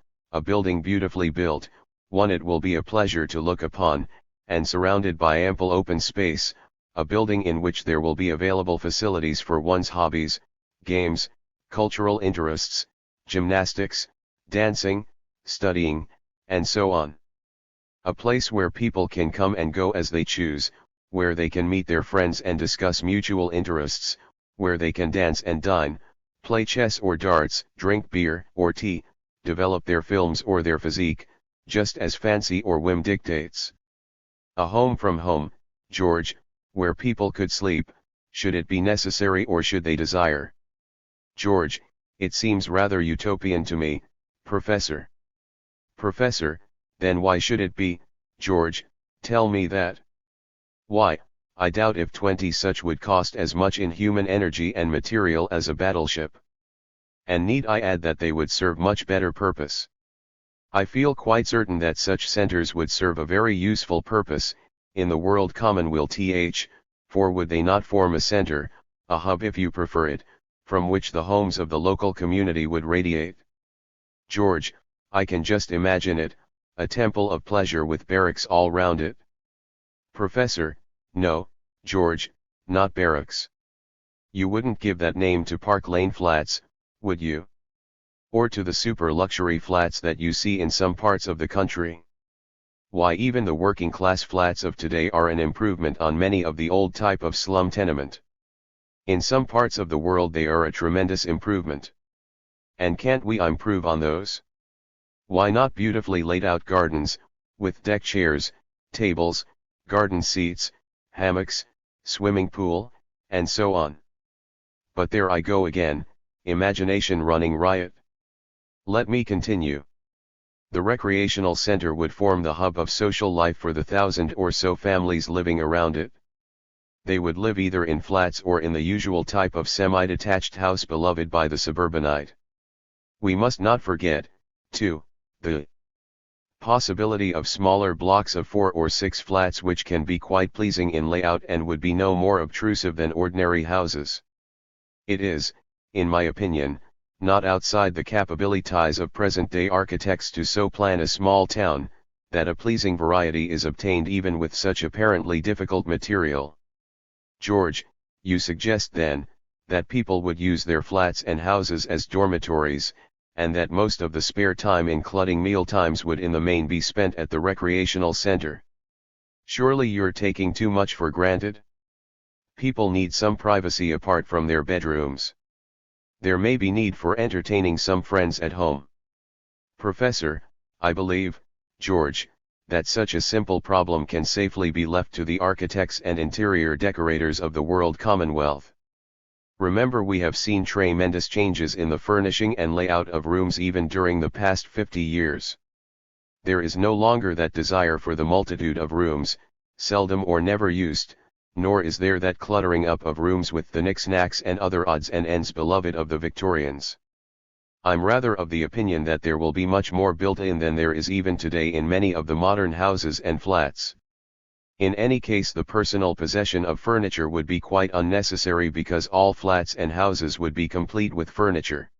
beautifully built, one it will be a pleasure to look upon, and surrounded by ample open space, a building in which there will be available facilities for one's hobbies, games, cultural interests, gymnastics, dancing, studying, and so on. A place where people can come and go as they choose, where they can meet their friends and discuss mutual interests, where they can dance and dine, play chess or darts, drink beer or tea, develop their films or their physique, just as fancy or whim dictates. A home from home, George, where people could sleep, should it be necessary or should they desire. George, it seems rather utopian to me, Professor. Professor, then why should it be, George, tell me that. Why, I doubt if 20 such would cost as much in human energy and material as a battleship. And need I add that they would serve much better purpose? I feel quite certain that such centers would serve a very useful purpose, in the world commonweal for would they not form a center, a hub if you prefer it, from which the homes of the local community would radiate? George, I can just imagine it, a temple of pleasure with barracks all round it. Professor, no, George, not barracks. You wouldn't give that name to Park Lane Flats, would you? Or to the super-luxury flats that you see in some parts of the country? Why, even the working-class flats of today are an improvement on many of the old type of slum tenement. In some parts of the world they are a tremendous improvement. And can't we improve on those? Why not beautifully laid out gardens, with deck chairs, tables, garden seats, hammocks, swimming pool, and so on? But there I go again, imagination running riot. Let me continue. The recreational center would form the hub of social life for the 1,000 or so families living around it. They would live either in flats or in the usual type of semi-detached house beloved by the suburbanite. We must not forget, too, the possibility of smaller blocks of 4 or 6 flats which can be quite pleasing in layout and would be no more obtrusive than ordinary houses. It is, in my opinion, not outside the capabilities of present-day architects to so plan a small town, that a pleasing variety is obtained even with such apparently difficult material. George, you suggest then, that people would use their flats and houses as dormitories, and that most of the spare time including meal times would in the main be spent at the recreational center. Surely you're taking too much for granted? People need some privacy apart from their bedrooms. There may be need for entertaining some friends at home. Professor, I believe, George, that such a simple problem can safely be left to the architects and interior decorators of the world commonwealth. Remember, we have seen tremendous changes in the furnishing and layout of rooms even during the past 50 years. There is no longer that desire for the multitude of rooms, seldom or never used, nor is there that cluttering up of rooms with the knickknacks and other odds and ends beloved of the Victorians. I'm rather of the opinion that there will be much more built in than there is even today in many of the modern houses and flats. In any case, the personal possession of furniture would be quite unnecessary because all flats and houses would be complete with furniture.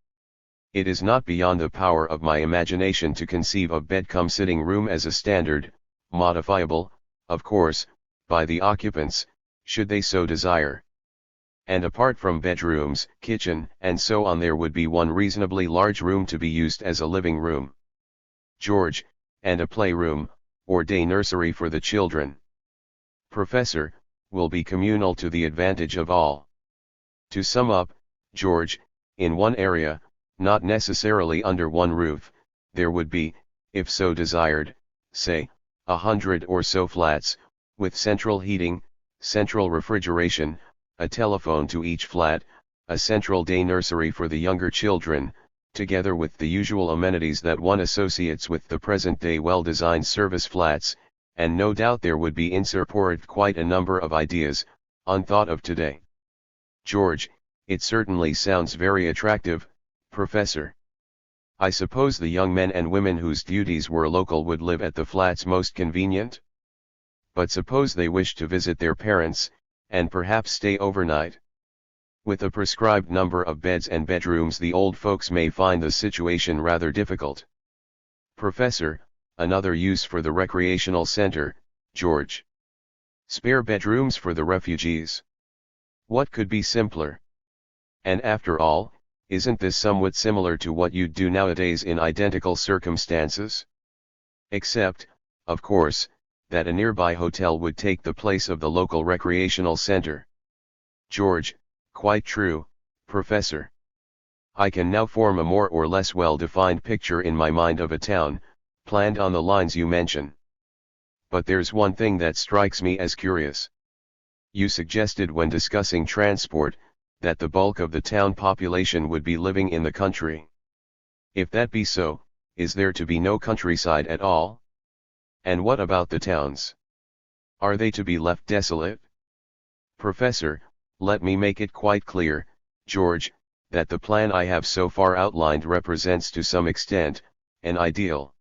It is not beyond the power of my imagination to conceive of bed-cum-sitting room as a standard, modifiable, of course, by the occupants, should they so desire. And apart from bedrooms, kitchen, and so on, there would be one reasonably large room to be used as a living room. George, and a playroom, or day nursery for the children. Professor, will be communal to the advantage of all. To sum up, George, in one area, not necessarily under one roof, there would be, if so desired, say, 100 or so flats, with central heating, central refrigeration, a telephone to each flat, a central day nursery for the younger children, together with the usual amenities that one associates with the present-day well-designed service flats, and no doubt there would be incorporated quite a number of ideas, unthought of today. George, it certainly sounds very attractive, Professor. I suppose the young men and women whose duties were local would live at the flats most convenient? But suppose they wish to visit their parents, and perhaps stay overnight? With a prescribed number of beds and bedrooms, the old folks may find the situation rather difficult. Professor, another use for the recreational center, George. Spare bedrooms for the refugees. What could be simpler? And after all, isn't this somewhat similar to what you'd do nowadays in identical circumstances? Except, of course, that a nearby hotel would take the place of the local recreational center. George, quite true, Professor. I can now form a more or less well-defined picture in my mind of a town, planned on the lines you mention. But there's one thing that strikes me as curious. You suggested when discussing transport, that the bulk of the town population would be living in the country. If that be so, is there to be no countryside at all? And what about the towns? Are they to be left desolate? Professor, let me make it quite clear, George, that the plan I have so far outlined represents to some extent an ideal.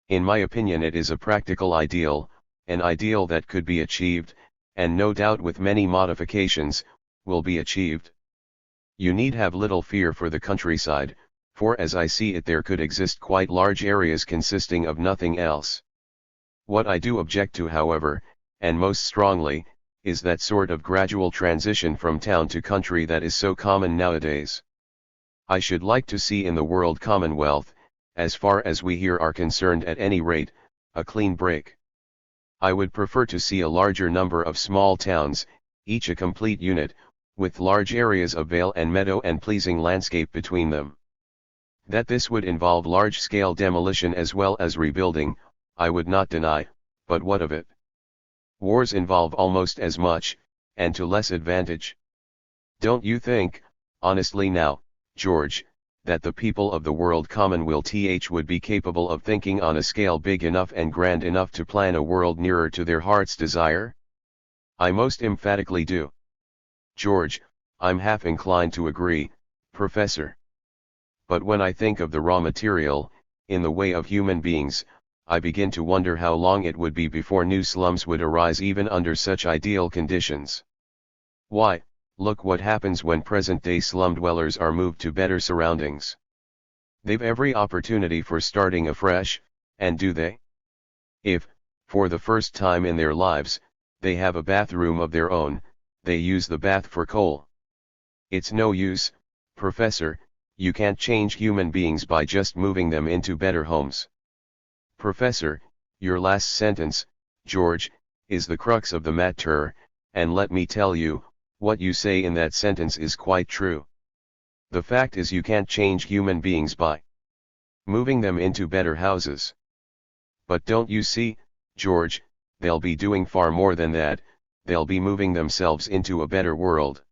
In my opinion, it is a practical ideal, an ideal that could be achieved, and no doubt with many modifications, will be achieved. You need have little fear for the countryside, for as I see it there could exist quite large areas consisting of nothing else. What I do object to, however, and most strongly, is that sort of gradual transition from town to country that is so common nowadays. I should like to see in the world commonwealth, as far as we here are concerned at any rate, a clean break. I would prefer to see a larger number of small towns, each a complete unit, with large areas of vale and meadow and pleasing landscape between them. That this would involve large-scale demolition as well as rebuilding, I would not deny, but what of it? Wars involve almost as much, and to less advantage. Don't you think, honestly now, George, that the people of the world commonwealth would be capable of thinking on a scale big enough and grand enough to plan a world nearer to their heart's desire? I most emphatically do. George, I'm half inclined to agree, Professor. But when I think of the raw material, in the way of human beings, I begin to wonder how long it would be before new slums would arise even under such ideal conditions. Why, look what happens when present-day slum dwellers are moved to better surroundings. They've every opportunity for starting afresh, and do they? If, for the first time in their lives, they have a bathroom of their own, they use the bath for coal. It's no use, Professor, you can't change human beings by just moving them into better homes. Professor, your last sentence, George, is the crux of the matter, and let me tell you, what you say in that sentence is quite true. The fact is you can't change human beings by moving them into better houses. But don't you see, George, they'll be doing far more than that, they'll be moving themselves into a better world.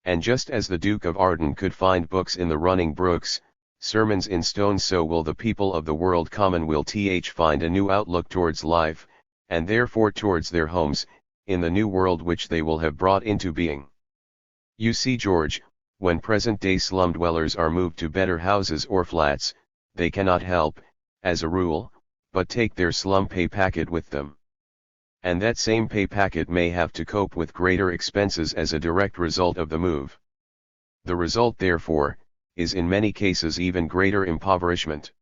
And just as the Duke of Arden could find books in the running brooks, sermons in stone, so will the people of the world commonwealth find a new outlook towards life, and therefore towards their homes, in the new world which they will have brought into being. You see, George, when present-day slum dwellers are moved to better houses or flats, they cannot help, as a rule, but take their slum pay packet with them. And that same pay packet may have to cope with greater expenses as a direct result of the move. The result, therefore, is in many cases even greater impoverishment.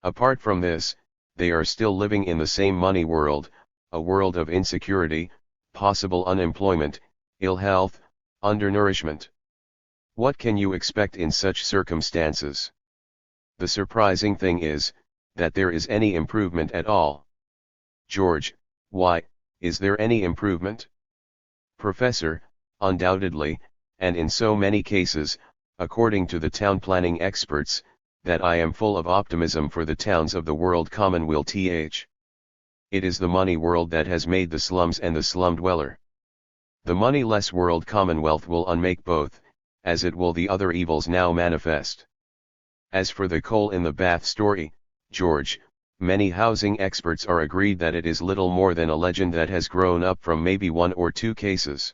Apart from this, they are still living in the same money world, a world of insecurity, possible unemployment, ill health, undernourishment. What can you expect in such circumstances? The surprising thing is, that there is any improvement at all. George, why, is there any improvement? Professor, undoubtedly, and in so many cases, according to the town planning experts, that I am full of optimism for the towns of the world commonwealth. It is the money world that has made the slums and the slum dweller. The moneyless world commonwealth will unmake both, as it will the other evils now manifest. As for the coal in the bath story, George, many housing experts are agreed that it is little more than a legend that has grown up from maybe one or two cases.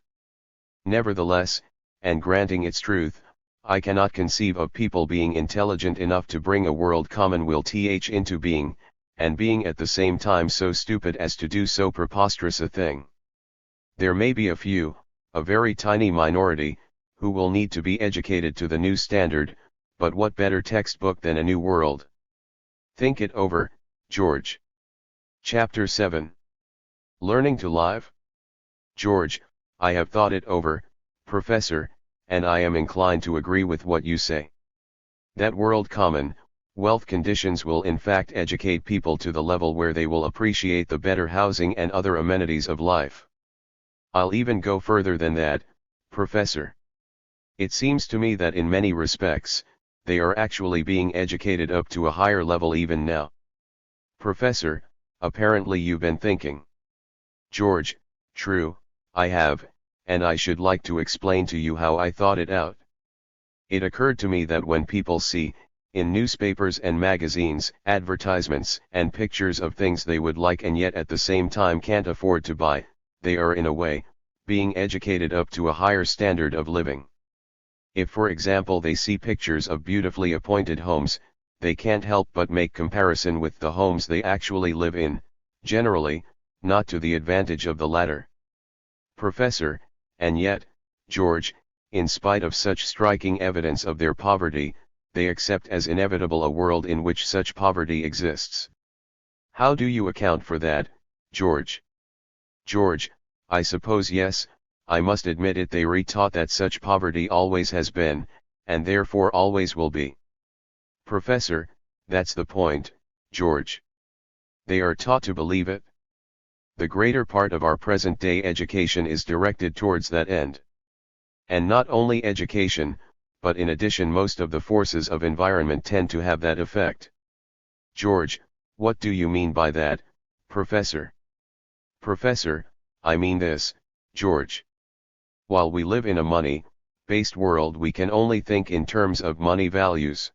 Nevertheless, and granting its truth, I cannot conceive of people being intelligent enough to bring a world commonwealth into being, and being at the same time so stupid as to do so preposterous a thing. There may be a few, a very tiny minority, who will need to be educated to the new standard, but what better textbook than A New World? Think it over, George. Chapter 7. Learning to Live? George, I have thought it over, Professor, and I am inclined to agree with what you say. That world common, wealth conditions will in fact educate people to the level where they will appreciate the better housing and other amenities of life. I'll even go further than that, Professor. It seems to me that in many respects, they are actually being educated up to a higher level even now. Professor, apparently you've been thinking. George, true, I have, and I should like to explain to you how I thought it out. It occurred to me that when people see, in newspapers and magazines, advertisements and pictures of things they would like and yet at the same time can't afford to buy, they are in a way, being educated up to a higher standard of living. If for example they see pictures of beautifully appointed homes, they can't help but make comparison with the homes they actually live in, generally, not to the advantage of the latter. Professor, and yet, George, in spite of such striking evidence of their poverty, they accept as inevitable a world in which such poverty exists. How do you account for that, George? George, I suppose yes, I must admit it, they re-taught that such poverty always has been, and therefore always will be. Professor, that's the point, George. They are taught to believe it. The greater part of our present-day education is directed towards that end. And not only education, but in addition most of the forces of environment tend to have that effect. George, what do you mean by that, Professor? Professor, I mean this, George. While we live in a money-based world, we can only think in terms of money values.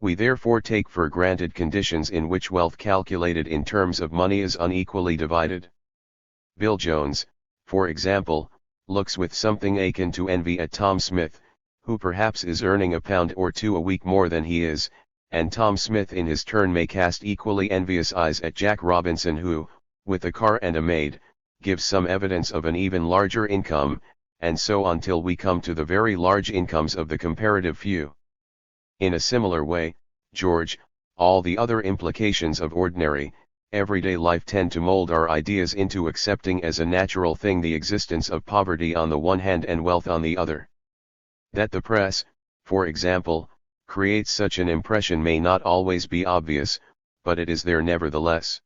We therefore take for granted conditions in which wealth calculated in terms of money is unequally divided. Bill Jones, for example, looks with something akin to envy at Tom Smith, who perhaps is earning £1 or £2 a week more than he is, and Tom Smith in his turn may cast equally envious eyes at Jack Robinson who, with a car and a maid, gives some evidence of an even larger income, and so on till we come to the very large incomes of the comparative few. In a similar way, George, all the other implications of ordinary, everyday life tend to mold our ideas into accepting as a natural thing the existence of poverty on the one hand and wealth on the other. That the press, for example, creates such an impression may not always be obvious, but it is there nevertheless.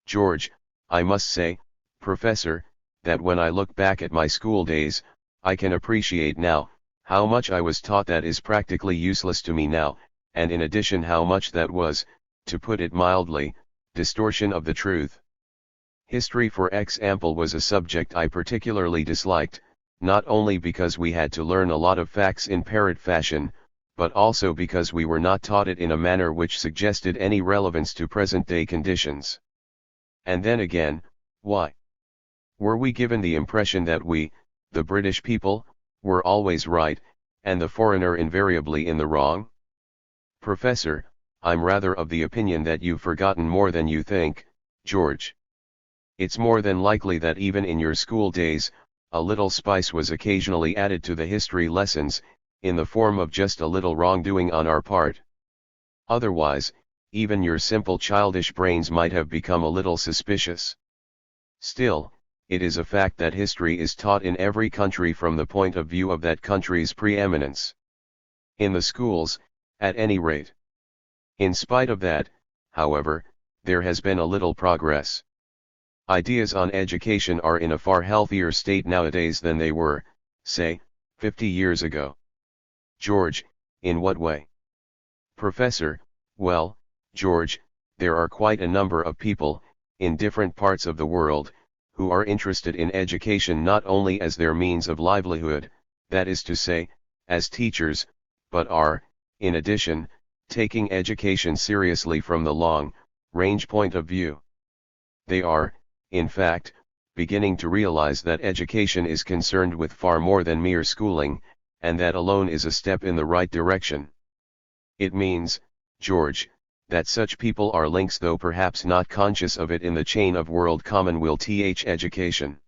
George, I must say, Professor, that when I look back at my school days, I can appreciate now, how much I was taught that is practically useless to me now, and in addition how much that was, to put it mildly, distortion of the truth. History for example was a subject I particularly disliked, not only because we had to learn a lot of facts in parrot fashion, but also because we were not taught it in a manner which suggested any relevance to present-day conditions. And then again, why? Were we given the impression that we, the British people, were always right, and the foreigner invariably in the wrong? Professor, I'm rather of the opinion that you've forgotten more than you think, George. It's more than likely that even in your school days, a little spice was occasionally added to the history lessons, in the form of just a little wrongdoing on our part. Otherwise, even your simple childish brains might have become a little suspicious. Still, it is a fact that history is taught in every country from the point of view of that country's preeminence. In the schools, at any rate. In spite of that, however, there has been a little progress. Ideas on education are in a far healthier state nowadays than they were, say, 50 years ago. George, in what way? Professor, well, George, there are quite a number of people, in different parts of the world, who are interested in education not only as their means of livelihood, that is to say, as teachers, but are, in addition, taking education seriously from the long-range point of view. They are, in fact, beginning to realize that education is concerned with far more than mere schooling, and that alone is a step in the right direction. It means, George, that such people are links, though perhaps not conscious of it, in the chain of world commonweal education.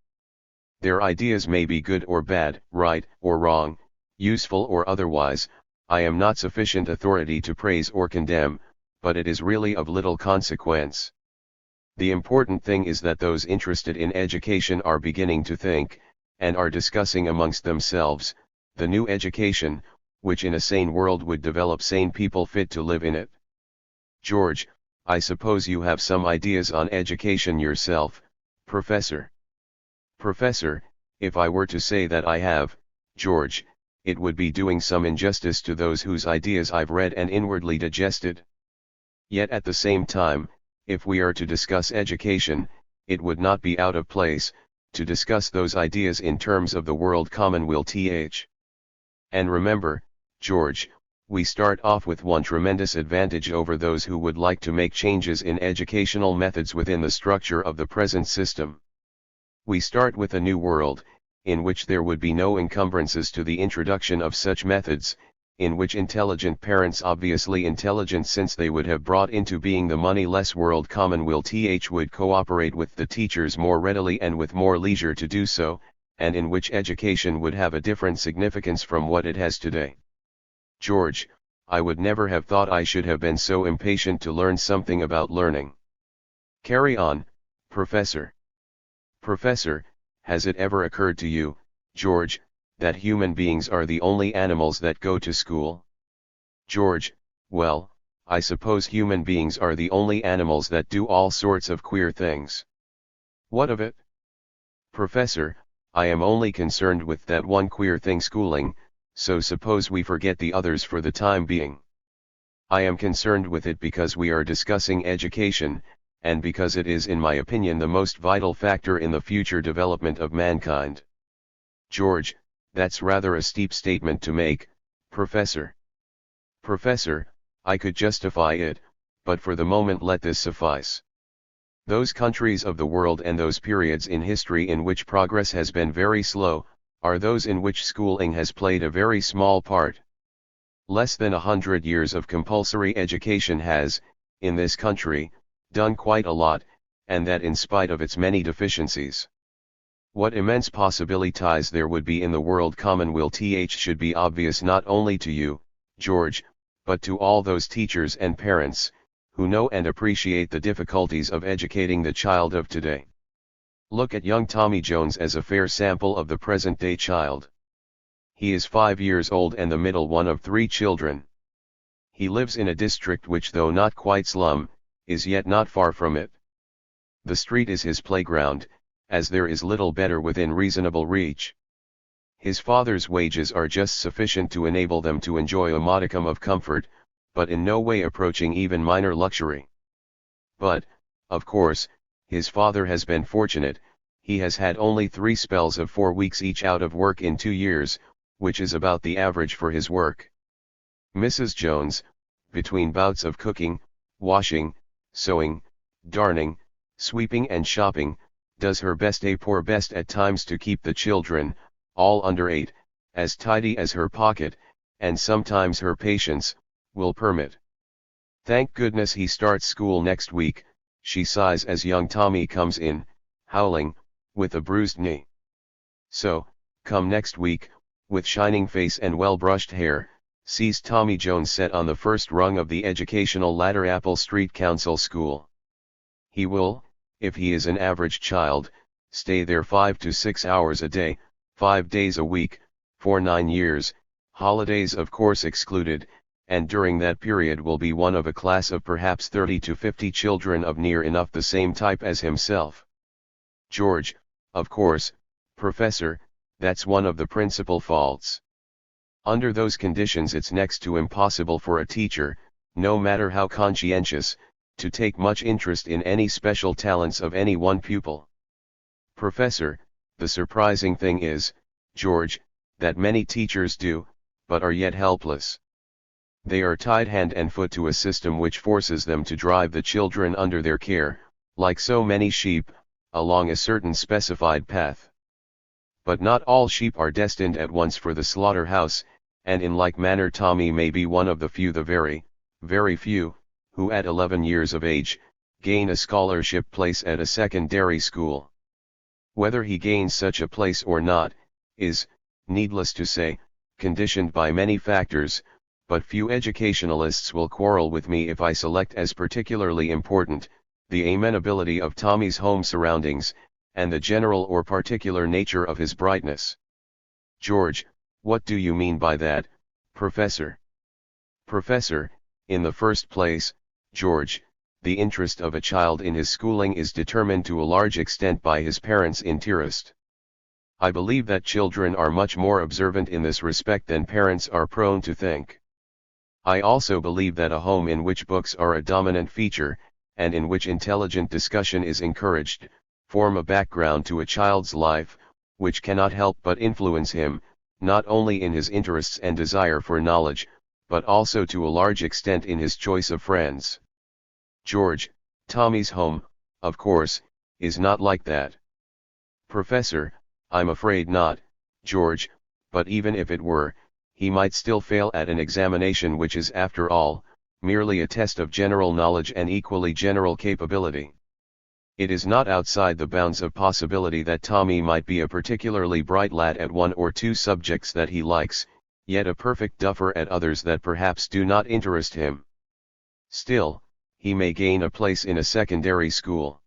Their ideas may be good or bad, right or wrong, useful or otherwise. I am not sufficient authority to praise or condemn, but it is really of little consequence. The important thing is that those interested in education are beginning to think, and are discussing amongst themselves, the new education, which in a sane world would develop sane people fit to live in it. George, I suppose you have some ideas on education yourself, Professor. Professor, if I were to say that I have, George, it would be doing some injustice to those whose ideas I've read and inwardly digested. Yet at the same time, if we are to discuss education, it would not be out of place, to discuss those ideas in terms of the world commonweal And remember, George, we start off with one tremendous advantage over those who would like to make changes in educational methods within the structure of the present system. We start with a new world, in which there would be no encumbrances to the introduction of such methods, in which intelligent parents, obviously intelligent since they would have brought into being the moneyless world commonweal would cooperate with the teachers more readily and with more leisure to do so, and in which education would have a different significance from what it has today. George, I would never have thought I should have been so impatient to learn something about learning. Carry on, Professor. Professor, has it ever occurred to you, George, that human beings are the only animals that go to school? George, well, I suppose human beings are the only animals that do all sorts of queer things. What of it? Professor, I am only concerned with that one queer thing, schooling, so suppose we forget the others for the time being. I am concerned with it because we are discussing education, and because it is, in my opinion, the most vital factor in the future development of mankind. George, that's rather a steep statement to make, Professor. Professor, I could justify it, but for the moment let this suffice. Those countries of the world and those periods in history in which progress has been very slow, are those in which schooling has played a very small part. Less than 100 years of compulsory education has, in this country, done quite a lot, and that in spite of its many deficiencies. What immense possibilities there would be in the world commonweal should be obvious not only to you, George, but to all those teachers and parents, who know and appreciate the difficulties of educating the child of today. Look at young Tommy Jones as a fair sample of the present-day child. He is 5 years old and the middle one of 3 children. He lives in a district which, though not quite slum, is yet not far from it. The street is his playground, as there is little better within reasonable reach. His father's wages are just sufficient to enable them to enjoy a modicum of comfort, but in no way approaching even minor luxury. But, of course, his father has been fortunate. He has had only 3 spells of 4 weeks each out of work in 2 years, which is about the average for his work. Mrs. Jones, between bouts of cooking, washing, sewing, darning, sweeping and shopping, does her best, a poor best at times, to keep the children, all under 8, as tidy as her pocket, and sometimes her patience, will permit. Thank goodness he starts school next week, she sighs as young Tommy comes in, howling, with a bruised knee. So, come next week, with shining face and well-brushed hair, sees Tommy Jones set on the first rung of the educational ladder, Apple Street Council School. He will, if he is an average child, stay there 5 to 6 hours a day, 5 days a week, for 9 years, holidays of course excluded, and during that period will be one of a class of perhaps 30 to 50 children of near enough the same type as himself. George, of course, Professor, that's one of the principal faults. Under those conditions it's next to impossible for a teacher, no matter how conscientious, to take much interest in any special talents of any one pupil. Professor, the surprising thing is, George, that many teachers do, but are yet helpless. They are tied hand and foot to a system which forces them to drive the children under their care, like so many sheep, along a certain specified path. But not all sheep are destined at once for the slaughterhouse, and in like manner Tommy may be one of the few, the very, very few, who at 11 years of age, gain a scholarship place at a secondary school. Whether he gains such a place or not, is, needless to say, conditioned by many factors, but few educationalists will quarrel with me if I select as particularly important, the amenability of Tommy's home surroundings, and the general or particular nature of his brightness. George, what do you mean by that, Professor? Professor, in the first place, George, the interest of a child in his schooling is determined to a large extent by his parents' interest. I believe that children are much more observant in this respect than parents are prone to think. I also believe that a home in which books are a dominant feature, and in which intelligent discussion is encouraged, form a background to a child's life, which cannot help but influence him, not only in his interests and desire for knowledge, but also to a large extent in his choice of friends. George, Tommy's home, of course, is not like that. Professor, I'm afraid not, George, but even if it were, he might still fail at an examination which is, after all, merely a test of general knowledge and equally general capability. It is not outside the bounds of possibility that Tommy might be a particularly bright lad at one or two subjects that he likes, yet a perfect duffer at others that perhaps do not interest him. Still, he may gain a place in a secondary school.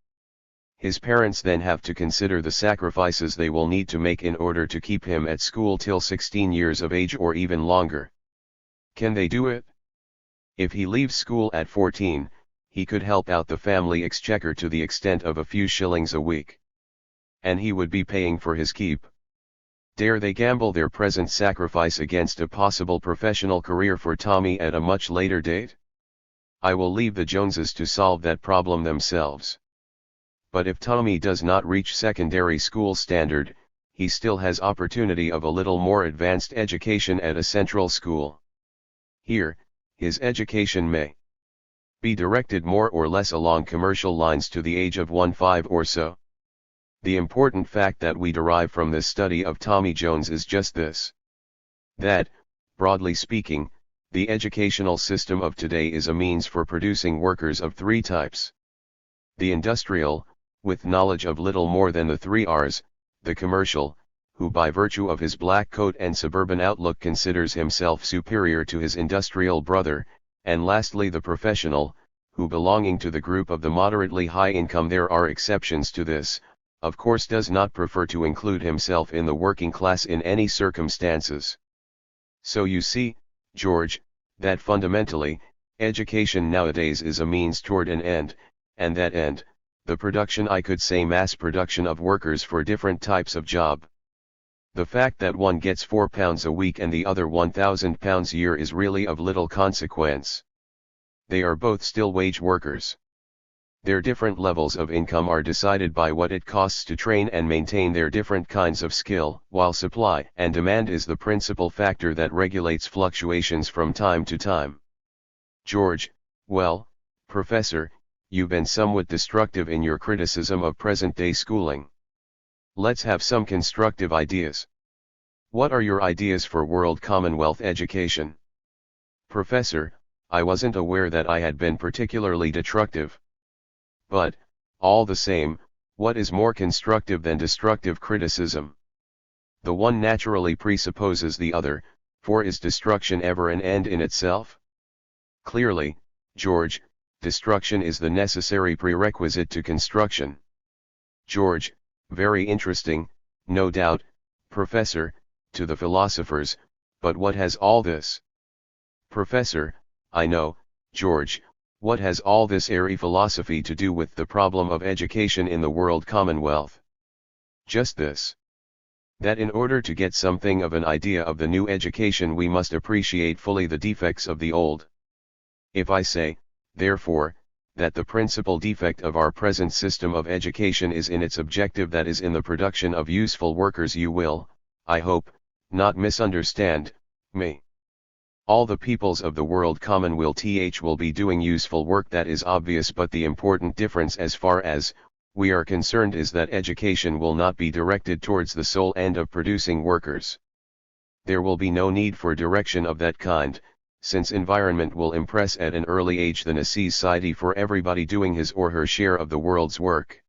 His parents then have to consider the sacrifices they will need to make in order to keep him at school till 16 years of age or even longer. Can they do it? If he leaves school at 14, he could help out the family exchequer to the extent of a few shillings a week. And he would be paying for his keep. Dare they gamble their present sacrifice against a possible professional career for Tommy at a much later date? I will leave the Joneses to solve that problem themselves. But if Tommy does not reach secondary school standard, he still has opportunity of a little more advanced education at a central school. Here, his education may be directed more or less along commercial lines to the age of 15 or so. The important fact that we derive from this study of Tommy Jones is just this: that, broadly speaking, the educational system of today is a means for producing workers of three types. The industrial, with knowledge of little more than the 3 R's, the commercial, who by virtue of his black coat and suburban outlook considers himself superior to his industrial brother, and lastly the professional, who belonging to the group of the moderately high income, there are exceptions to this, of course does not prefer to include himself in the working class in any circumstances. So you see, George, that fundamentally, education nowadays is a means toward an end, and that end, the production, I could say mass production of workers for different types of job. The fact that one gets £4 a week and the other £1,000 a year is really of little consequence. They are both still wage workers. Their different levels of income are decided by what it costs to train and maintain their different kinds of skill, while supply and demand is the principal factor that regulates fluctuations from time to time. George, well, Professor, you've been somewhat destructive in your criticism of present-day schooling. Let's have some constructive ideas. What are your ideas for world commonwealth education? Professor, I wasn't aware that I had been particularly destructive. But, all the same, what is more constructive than destructive criticism? The one naturally presupposes the other, for is destruction ever an end in itself? Clearly, George, destruction is the necessary prerequisite to construction. George, very interesting, no doubt, Professor, to the philosophers, but what has all this? Professor, I know, George, what has all this airy philosophy to do with the problem of education in the world commonwealth? Just this: that in order to get something of an idea of the new education we must appreciate fully the defects of the old. If I say, therefore, that the principal defect of our present system of education is in its objective, that is in the production of useful workers, you will, I hope, not misunderstand me. All the peoples of the world commonwealth will be doing useful work, that is obvious, but the important difference as far as we are concerned is that education will not be directed towards the sole end of producing workers. There will be no need for direction of that kind, since environment will impress at an early age the necessity for everybody doing his or her share of the world's work.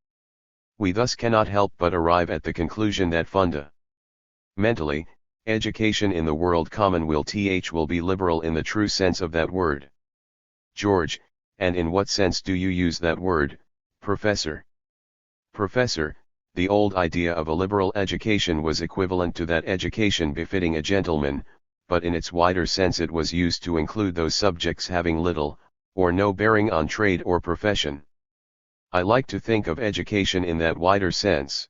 We thus cannot help but arrive at the conclusion that fundamentally, education in the world commonwealth will be liberal in the true sense of that word. George, and in what sense do you use that word, Professor? Professor, the old idea of a liberal education was equivalent to that education befitting a gentleman, but in its wider sense it was used to include those subjects having little, or no bearing on trade or profession. I like to think of education in that wider sense.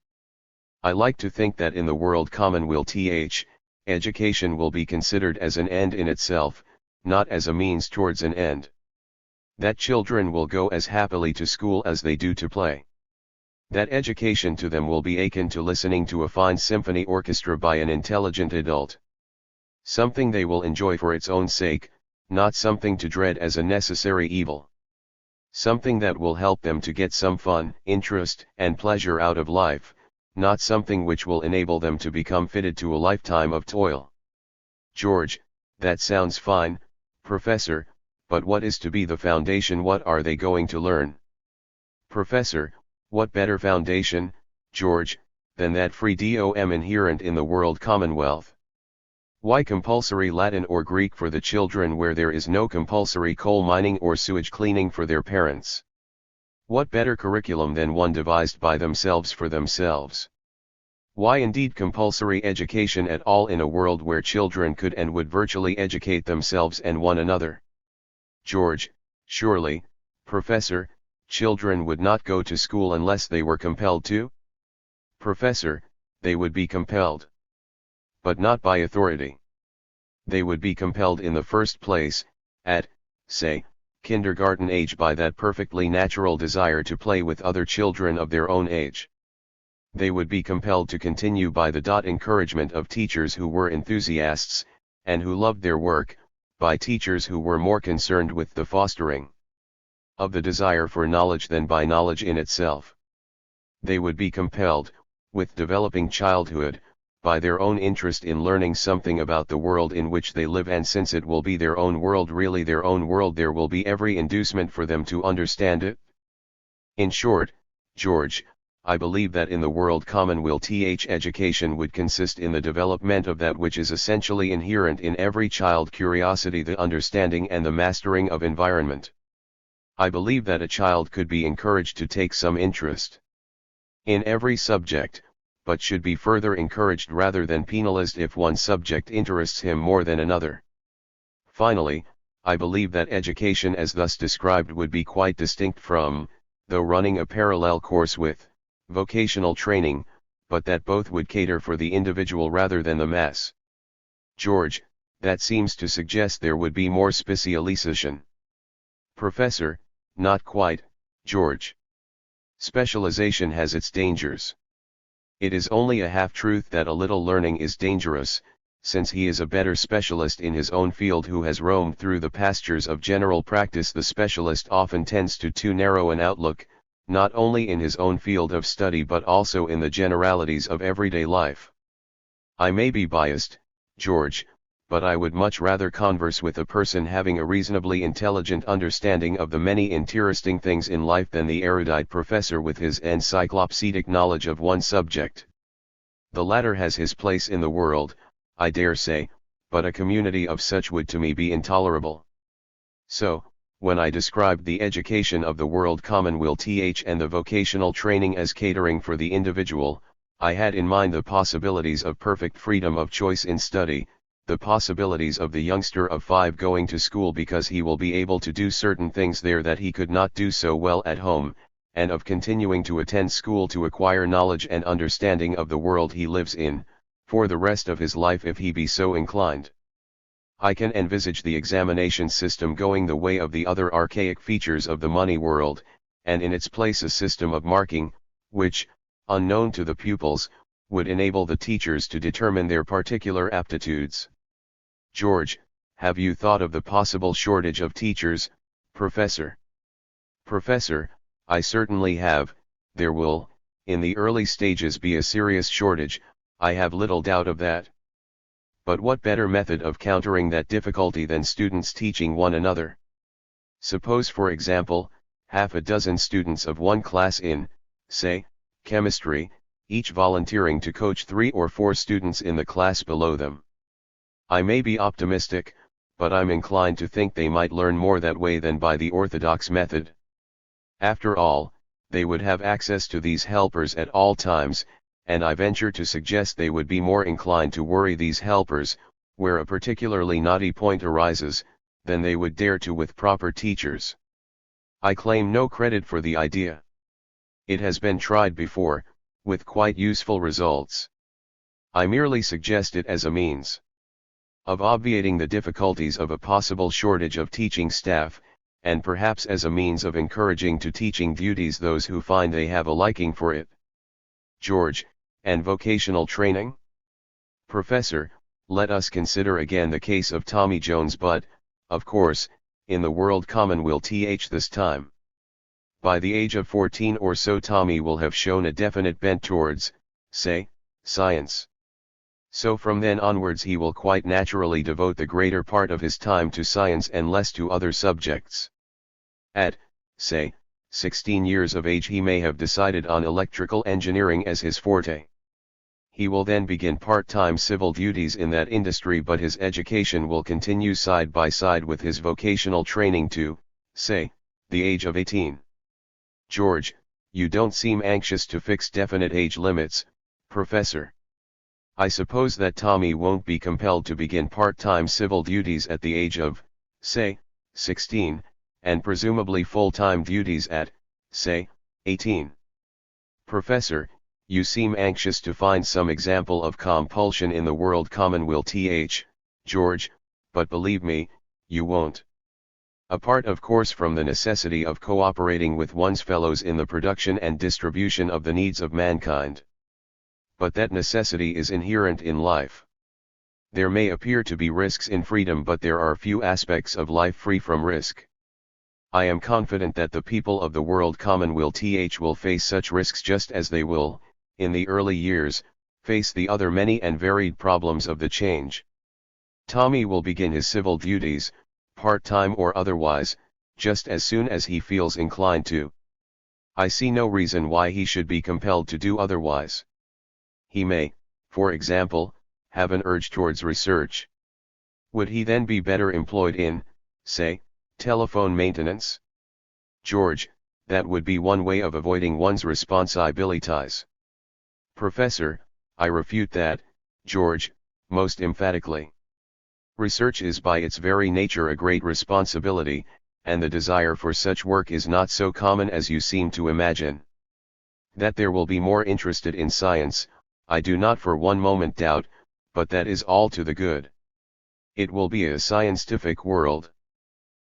I like to think that in the world commonwealth, education will be considered as an end in itself, not as a means towards an end. That children will go as happily to school as they do to play. That education to them will be akin to listening to a fine symphony orchestra by an intelligent adult. Something they will enjoy for its own sake, not something to dread as a necessary evil. Something that will help them to get some fun, interest, and pleasure out of life, not something which will enable them to become fitted to a lifetime of toil. George, that sounds fine, Professor, but what is to be the foundation? What are they going to learn? Professor, what better foundation, George, than that freedom inherent in the world commonwealth? Why compulsory Latin or Greek for the children where there is no compulsory coal mining or sewage cleaning for their parents? What better curriculum than one devised by themselves for themselves? Why indeed compulsory education at all in a world where children could and would virtually educate themselves and one another? George, surely, Professor, children would not go to school unless they were compelled to? Professor, they would be compelled. But not by authority. They would be compelled in the first place, at, say, kindergarten age by that perfectly natural desire to play with other children of their own age. They would be compelled to continue by the encouragement of teachers who were enthusiasts, and who loved their work, by teachers who were more concerned with the fostering of the desire for knowledge than by knowledge in itself. They would be compelled, with developing childhood, by their own interest in learning something about the world in which they live, and since it will be their own world, really their own world, there will be every inducement for them to understand it. In short, George, I believe that in the world commonwealth education would consist in the development of that which is essentially inherent in every child: curiosity, the understanding and the mastering of environment. I believe that a child could be encouraged to take some interest in every subject, but should be further encouraged rather than penalized if one subject interests him more than another. Finally, I believe that education as thus described would be quite distinct from, though running a parallel course with, vocational training, but that both would cater for the individual rather than the mass. George, that seems to suggest there would be more specialization. Professor, not quite, George. Specialization has its dangers. It is only a half-truth that a little learning is dangerous, since he is a better specialist in his own field who has roamed through the pastures of general practice. The specialist often tends to too narrow an outlook, not only in his own field of study but also in the generalities of everyday life. I may be biased, George, but I would much rather converse with a person having a reasonably intelligent understanding of the many interesting things in life than the erudite professor with his encyclopedic knowledge of one subject. The latter has his place in the world, I dare say, but a community of such would to me be intolerable. So, when I described the education of the world commonwealth and the vocational training as catering for the individual, I had in mind the possibilities of perfect freedom of choice in study, the possibilities of the youngster of 5 going to school because he will be able to do certain things there that he could not do so well at home, and of continuing to attend school to acquire knowledge and understanding of the world he lives in, for the rest of his life if he be so inclined. I can envisage the examination system going the way of the other archaic features of the money world, and in its place a system of marking, which, unknown to the pupils, would enable the teachers to determine their particular aptitudes. George, have you thought of the possible shortage of teachers, Professor? Professor, I certainly have, there will, in the early stages, be a serious shortage, I have little doubt of that. But what better method of countering that difficulty than students teaching one another? Suppose, for example, half a dozen students of one class in, say, chemistry, each volunteering to coach 3 or 4 students in the class below them. I may be optimistic, but I'm inclined to think they might learn more that way than by the orthodox method. After all, they would have access to these helpers at all times, and I venture to suggest they would be more inclined to worry these helpers, where a particularly knotty point arises, than they would dare to with proper teachers. I claim no credit for the idea. It has been tried before, with quite useful results. I merely suggest it as a means of obviating the difficulties of a possible shortage of teaching staff, and perhaps as a means of encouraging to teaching duties those who find they have a liking for it. George, and vocational training? Professor, let us consider again the case of Tommy Jones, but, of course, in the World Commonwealth this time. By the age of 14 or so, Tommy will have shown a definite bent towards, say, science. So from then onwards he will quite naturally devote the greater part of his time to science and less to other subjects. At, say, 16 years of age he may have decided on electrical engineering as his forte. He will then begin part-time civil duties in that industry, but his education will continue side by side with his vocational training to, say, the age of 18. George, you don't seem anxious to fix definite age limits, Professor. I suppose that Tommy won't be compelled to begin part-time civil duties at the age of, say, 16, and presumably full-time duties at, say, 18. Professor, you seem anxious to find some example of compulsion in the World Commonwealth, George, but believe me, you won't. Apart of course from the necessity of cooperating with one's fellows in the production and distribution of the needs of mankind. But that necessity is inherent in life. There may appear to be risks in freedom, but there are few aspects of life free from risk. I am confident that the people of the World Commonwealth will face such risks just as they will, in the early years, face the other many and varied problems of the change. Tommy will begin his civil duties, part-time or otherwise, just as soon as he feels inclined to. I see no reason why he should be compelled to do otherwise. He may, for example, have an urge towards research. Would he then be better employed in, say, telephone maintenance? George, that would be one way of avoiding one's responsibilities. Professor, I refute that, George, most emphatically. Research is by its very nature a great responsibility, and the desire for such work is not so common as you seem to imagine. That there will be more interested in science, I do not for one moment doubt, but that is all to the good. It will be a scientific world.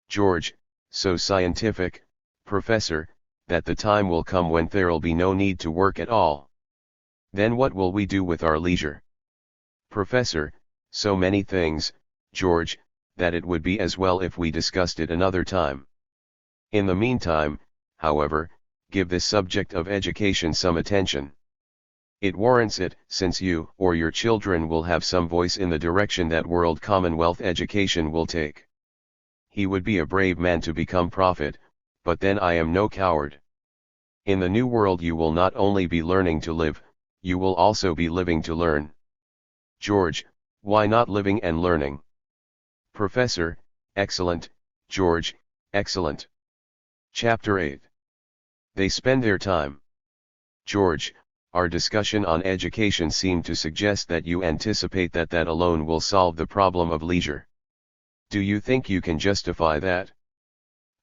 George, so scientific, Professor, that the time will come when there'll be no need to work at all. Then what will we do with our leisure? Professor, so many things, George, that it would be as well if we discussed it another time. In the meantime, however, give this subject of education some attention. It warrants it, since you or your children will have some voice in the direction that World Commonwealth education will take. He would be a brave man to become prophet, but then I am no coward. In the new world you will not only be learning to live, you will also be living to learn. George, why not living and learning? Professor, excellent, George, excellent. Chapter 8. They spend their time. George, our discussion on education seemed to suggest that you anticipate that that alone will solve the problem of leisure. Do you think you can justify that?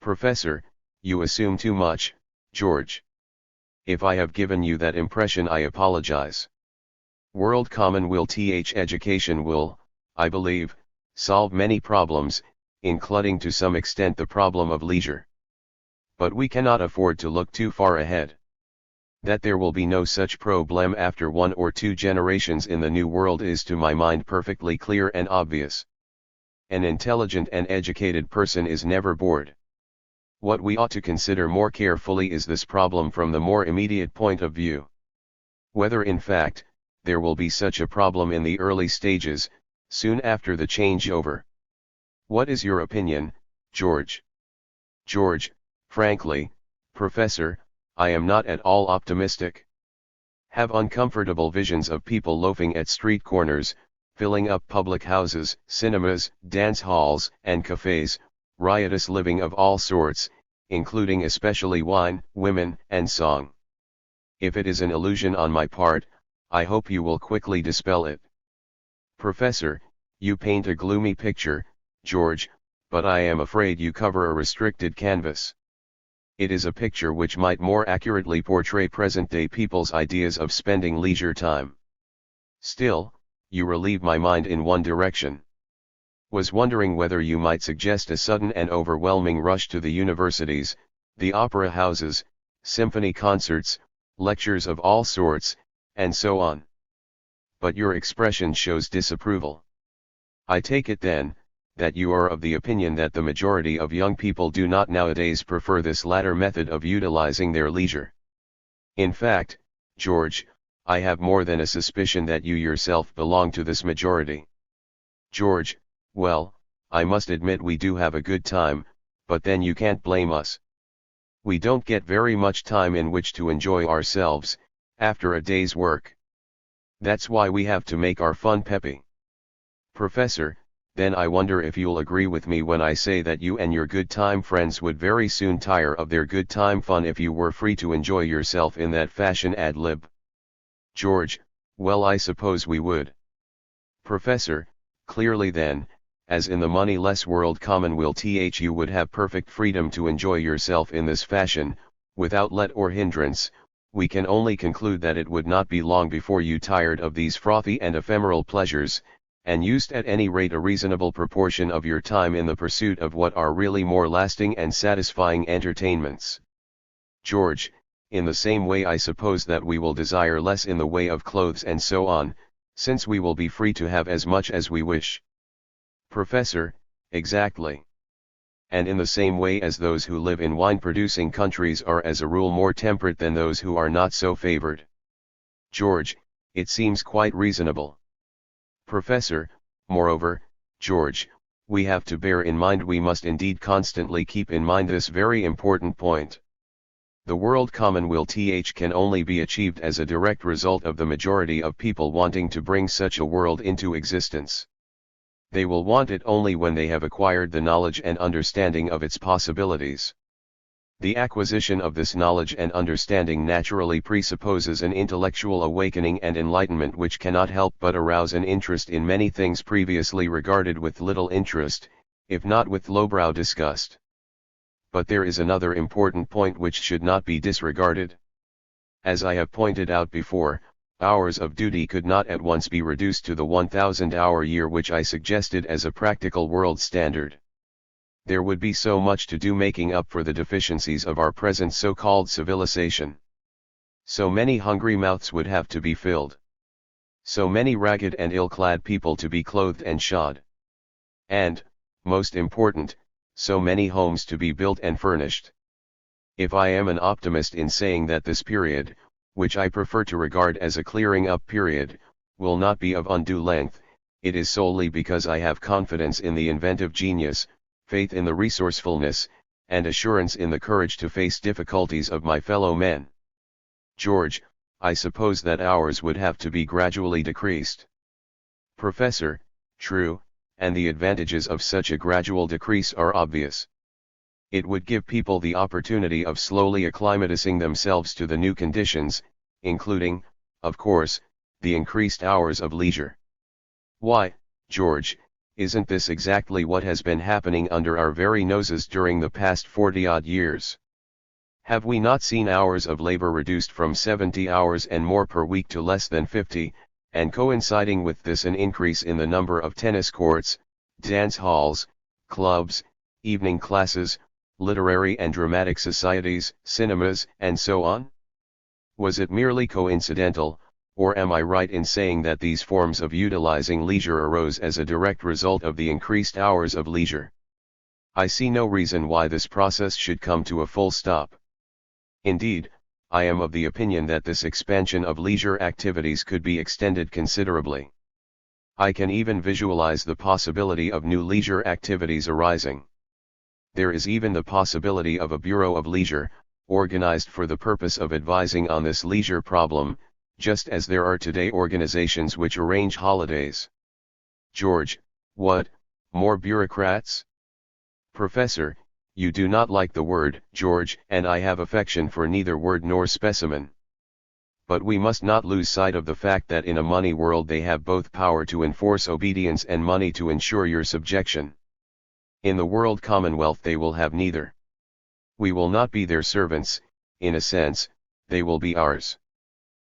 Professor, you assume too much, George. If I have given you that impression, I apologize. World Commonwealth education will, I believe, solve many problems, including to some extent the problem of leisure. But we cannot afford to look too far ahead. That there will be no such problem after 1 or 2 generations in the new world is to my mind perfectly clear and obvious. An intelligent and educated person is never bored. What we ought to consider more carefully is this problem from the more immediate point of view. Whether in fact, there will be such a problem in the early stages, soon after the changeover. What is your opinion, George? George, frankly, Professor, I am not at all optimistic. Have uncomfortable visions of people loafing at street corners, filling up public houses, cinemas, dance halls, and cafes, riotous living of all sorts, including especially wine, women, and song. If it is an illusion on my part, I hope you will quickly dispel it. Professor, you paint a gloomy picture, George, but I am afraid you cover a restricted canvas. It is a picture which might more accurately portray present-day people's ideas of spending leisure time. Still, you relieve my mind in one direction. Was wondering whether you might suggest a sudden and overwhelming rush to the universities, the opera houses, symphony concerts, lectures of all sorts, and so on. But your expression shows disapproval. I take it then, that you are of the opinion that the majority of young people do not nowadays prefer this latter method of utilizing their leisure. In fact, George, I have more than a suspicion that you yourself belong to this majority. George, well, I must admit we do have a good time, but then you can't blame us. We don't get very much time in which to enjoy ourselves, after a day's work. That's why we have to make our fun peppy. Professor, then I wonder if you'll agree with me when I say that you and your good time friends would very soon tire of their good time fun if you were free to enjoy yourself in that fashion ad lib. George, well, I suppose we would. Professor, clearly then, as in the moneyless world commonweal you would have perfect freedom to enjoy yourself in this fashion, without let or hindrance, we can only conclude that it would not be long before you tired of these frothy and ephemeral pleasures, and used at any rate a reasonable proportion of your time in the pursuit of what are really more lasting and satisfying entertainments. George, in the same way I suppose that we will desire less in the way of clothes and so on, since we will be free to have as much as we wish. Professor, exactly. And in the same way as those who live in wine-producing countries are as a rule more temperate than those who are not so favored. George, it seems quite reasonable. Professor, moreover, George, we have to bear in mind, we must indeed constantly keep in mind this very important point. The world commonweal can only be achieved as a direct result of the majority of people wanting to bring such a world into existence. They will want it only when they have acquired the knowledge and understanding of its possibilities. The acquisition of this knowledge and understanding naturally presupposes an intellectual awakening and enlightenment which cannot help but arouse an interest in many things previously regarded with little interest, if not with lowbrow disgust. But there is another important point which should not be disregarded. As I have pointed out before, hours of duty could not at once be reduced to the 1,000-hour year which I suggested as a practical world standard. There would be so much to do making up for the deficiencies of our present so-called civilization. So many hungry mouths would have to be filled. So many ragged and ill-clad people to be clothed and shod. And, most important, so many homes to be built and furnished. If I am an optimist in saying that this period, which I prefer to regard as a clearing up period, will not be of undue length, it is solely because I have confidence in the inventive genius, faith in the resourcefulness, and assurance in the courage to face difficulties of my fellow men. George, I suppose that hours would have to be gradually decreased. Professor, true, and the advantages of such a gradual decrease are obvious. It would give people the opportunity of slowly acclimatizing themselves to the new conditions, including, of course, the increased hours of leisure. Why, George, isn't this exactly what has been happening under our very noses during the past 40-odd years? Have we not seen hours of labor reduced from 70 hours and more per week to less than 50, and coinciding with this an increase in the number of tennis courts, dance halls, clubs, evening classes, literary and dramatic societies, cinemas, and so on? Was it merely coincidental, or am I right in saying that these forms of utilizing leisure arose as a direct result of the increased hours of leisure? I see no reason why this process should come to a full stop. Indeed, I am of the opinion that this expansion of leisure activities could be extended considerably. I can even visualize the possibility of new leisure activities arising. There is even the possibility of a Bureau of Leisure, organized for the purpose of advising on this leisure problem, just as there are today organizations which arrange holidays. George, what, more bureaucrats? Professor, you do not like the word George, and I have affection for neither word nor specimen. But we must not lose sight of the fact that in a money world they have both power to enforce obedience and money to ensure your subjection. In the world commonwealth they will have neither. We will not be their servants, in a sense, they will be ours.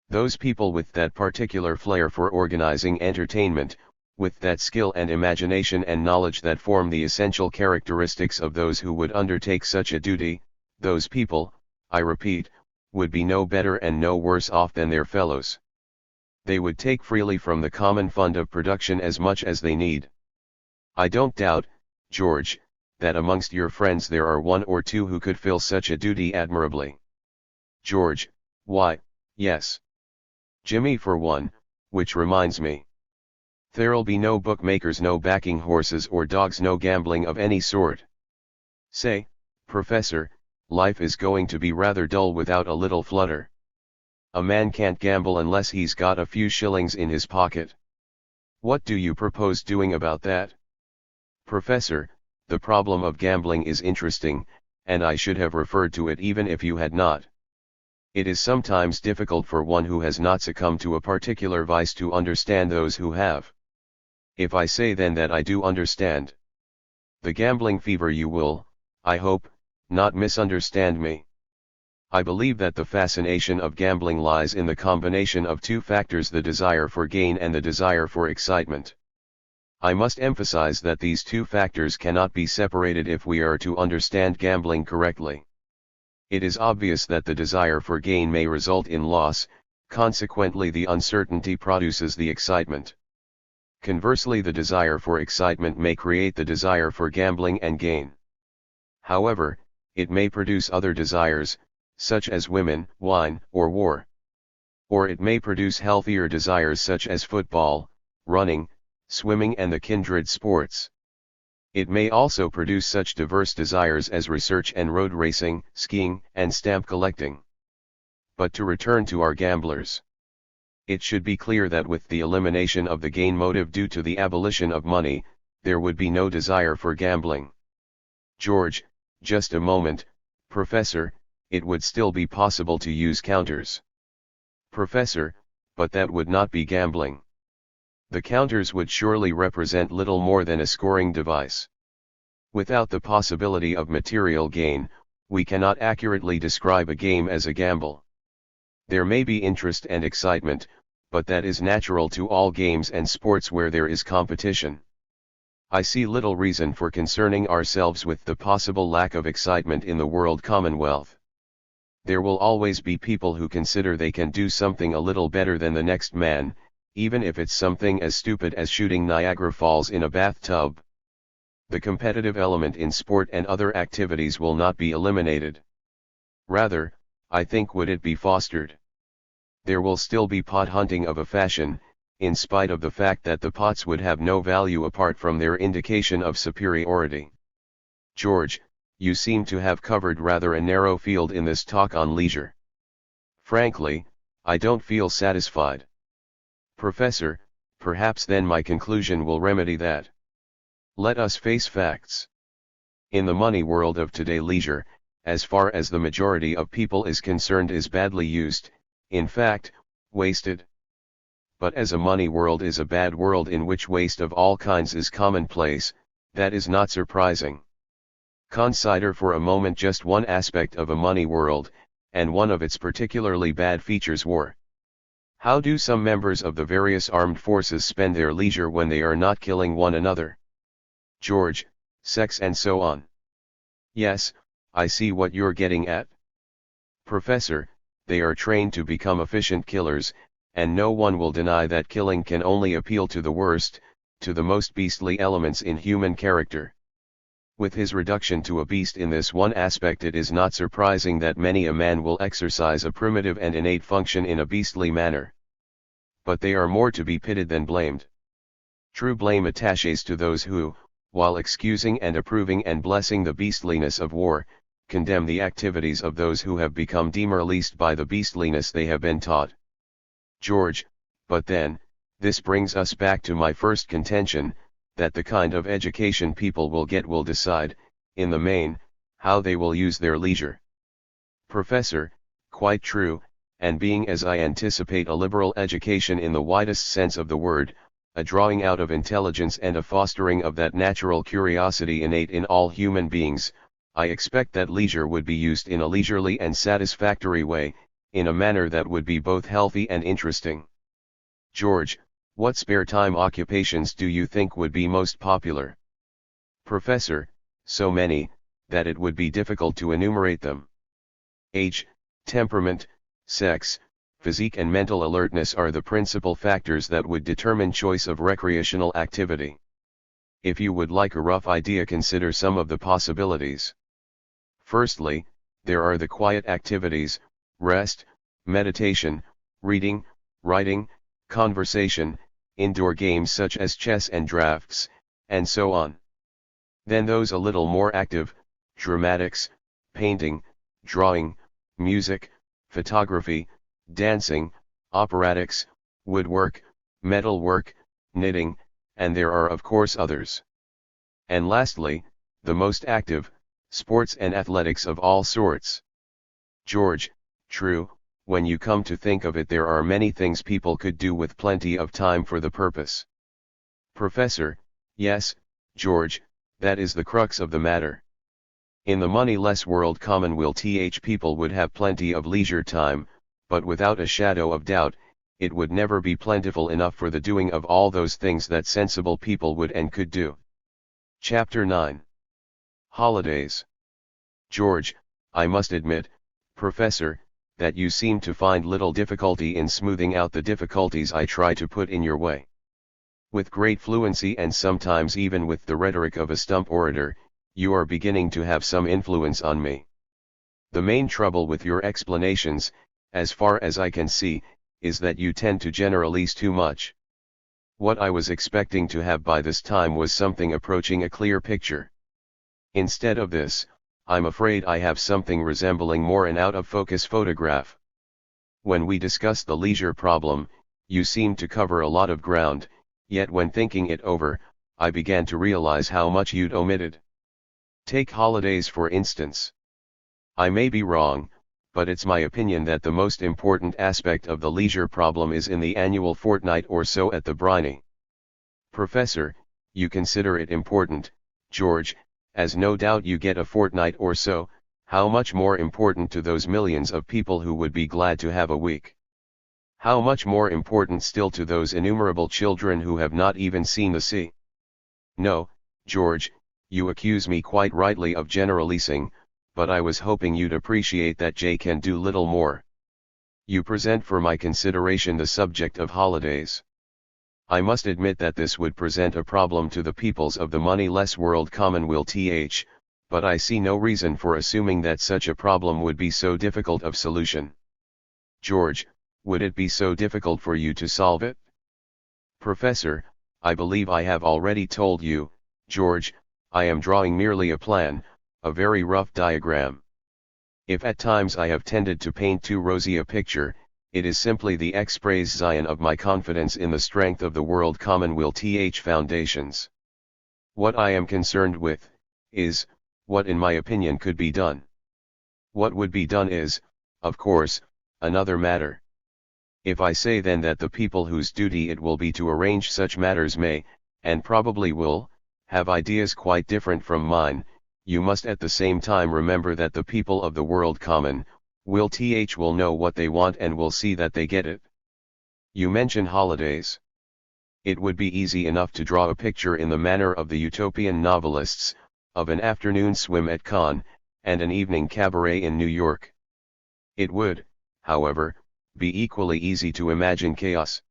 Those people with that particular flair for organizing entertainment, with that skill and imagination and knowledge that form the essential characteristics of those who would undertake such a duty, those people, I repeat, would be no better and no worse off than their fellows. They would take freely from the common fund of production as much as they need. I don't doubt, George, that amongst your friends there are one or two who could fill such a duty admirably. George, why, yes. Jimmy for one, which reminds me. There'll be no bookmakers, no backing horses or dogs, no gambling of any sort. Say, Professor, life is going to be rather dull without a little flutter. A man can't gamble unless he's got a few shillings in his pocket. What do you propose doing about that? Professor, the problem of gambling is interesting, and I should have referred to it even if you had not. It is sometimes difficult for one who has not succumbed to a particular vice to understand those who have. If I say then that I do understand the gambling fever, you will, I hope, not misunderstand me. I believe that the fascination of gambling lies in the combination of two factors, the desire for gain and the desire for excitement. I must emphasize that these two factors cannot be separated if we are to understand gambling correctly. It is obvious that the desire for gain may result in loss, consequently the uncertainty produces the excitement. Conversely, the desire for excitement may create the desire for gambling and gain. However, it may produce other desires, such as women, wine, or war. Or it may produce healthier desires such as football, running, swimming and the kindred sports. It may also produce such diverse desires as research and road racing, skiing, and stamp collecting. But to return to our gamblers. It should be clear that with the elimination of the gain motive due to the abolition of money, there would be no desire for gambling. George, just a moment, Professor, it would still be possible to use counters. Professor, but that would not be gambling. The counters would surely represent little more than a scoring device. Without the possibility of material gain, we cannot accurately describe a game as a gamble. There may be interest and excitement, but that is natural to all games and sports where there is competition. I see little reason for concerning ourselves with the possible lack of excitement in the world commonwealth. There will always be people who consider they can do something a little better than the next man, even if it's something as stupid as shooting Niagara Falls in a bathtub. The competitive element in sport and other activities will not be eliminated. Rather, I think would it be fostered. There will still be pot hunting of a fashion, in spite of the fact that the pots would have no value apart from their indication of superiority. George, you seem to have covered rather a narrow field in this talk on leisure. Frankly, I don't feel satisfied. Professor, perhaps then my conclusion will remedy that. Let us face facts. In the money world of today, leisure, as far as the majority of people is concerned, is badly used, in fact, wasted. But as a money world is a bad world in which waste of all kinds is commonplace, that is not surprising. Consider for a moment just one aspect of a money world, and one of its particularly bad features: war. How do some members of the various armed forces spend their leisure when they are not killing one another? George, sex and so on. Yes, I see what you're getting at. Professor, they are trained to become efficient killers, and no one will deny that killing can only appeal to the worst, to the most beastly elements in human character. With his reduction to a beast in this one aspect, it is not surprising that many a man will exercise a primitive and innate function in a beastly manner. But they are more to be pitied than blamed. True blame attaches to those who, while excusing and approving and blessing the beastliness of war, condemn the activities of those who have become demoralized by the beastliness they have been taught. George, but then, this brings us back to my first contention, that the kind of education people will get will decide, in the main, how they will use their leisure. Professor, quite true, and being as I anticipate a liberal education in the widest sense of the word, a drawing out of intelligence and a fostering of that natural curiosity innate in all human beings, I expect that leisure would be used in a leisurely and satisfactory way, in a manner that would be both healthy and interesting. George, what spare time occupations do you think would be most popular? Professor, so many, that it would be difficult to enumerate them. Age, temperament, sex, physique and mental alertness are the principal factors that would determine choice of recreational activity. If you would like a rough idea, consider some of the possibilities. Firstly, there are the quiet activities, rest, meditation, reading, writing, conversation, indoor games such as chess and drafts, and so on. Then those a little more active, dramatics, painting, drawing, music, photography, dancing, operatics, woodwork, metalwork, knitting, and there are of course others. And lastly, the most active, sports and athletics of all sorts. George, true, when you come to think of it, there are many things people could do with plenty of time for the purpose. Professor, yes, George, that is the crux of the matter. In the moneyless world commonweal people would have plenty of leisure time, but without a shadow of doubt, it would never be plentiful enough for the doing of all those things that sensible people would and could do. Chapter 9. Holidays. George, I must admit, Professor, that you seem to find little difficulty in smoothing out the difficulties I try to put in your way. With great fluency and sometimes even with the rhetoric of a stump orator, you are beginning to have some influence on me. The main trouble with your explanations, as far as I can see, is that you tend to generalize too much. What I was expecting to have by this time was something approaching a clear picture. Instead of this, I'm afraid I have something resembling more an out-of-focus photograph. When we discussed the leisure problem, you seemed to cover a lot of ground, yet when thinking it over, I began to realize how much you'd omitted. Take holidays for instance. I may be wrong, but it's my opinion that the most important aspect of the leisure problem is in the annual fortnight or so at the briny. Professor, you consider it important, George, as no doubt you get a fortnight or so. How much more important to those millions of people who would be glad to have a week? How much more important still to those innumerable children who have not even seen the sea? No, George, you accuse me quite rightly of generalizing, but I was hoping you'd appreciate that J can do little more. You present for my consideration the subject of holidays. I must admit that this would present a problem to the peoples of the moneyless world commonweal but I see no reason for assuming that such a problem would be so difficult of solution. George, would it be so difficult for you to solve it? Professor, I believe I have already told you, George, I am drawing merely a plan, a very rough diagram. If at times I have tended to paint too rosy a picture, it is simply the expression of my confidence in the strength of the world commonweal foundations. What I am concerned with, is, what in my opinion could be done. What would be done is, of course, another matter. If I say then that the people whose duty it will be to arrange such matters may, and probably will, have ideas quite different from mine, you must at the same time remember that the people of the world will know what they want and will see that they get it. You mention holidays. It would be easy enough to draw a picture in the manner of the utopian novelists, of an afternoon swim at Cannes, and an evening cabaret in New York. It would, however, be equally easy to imagine chaos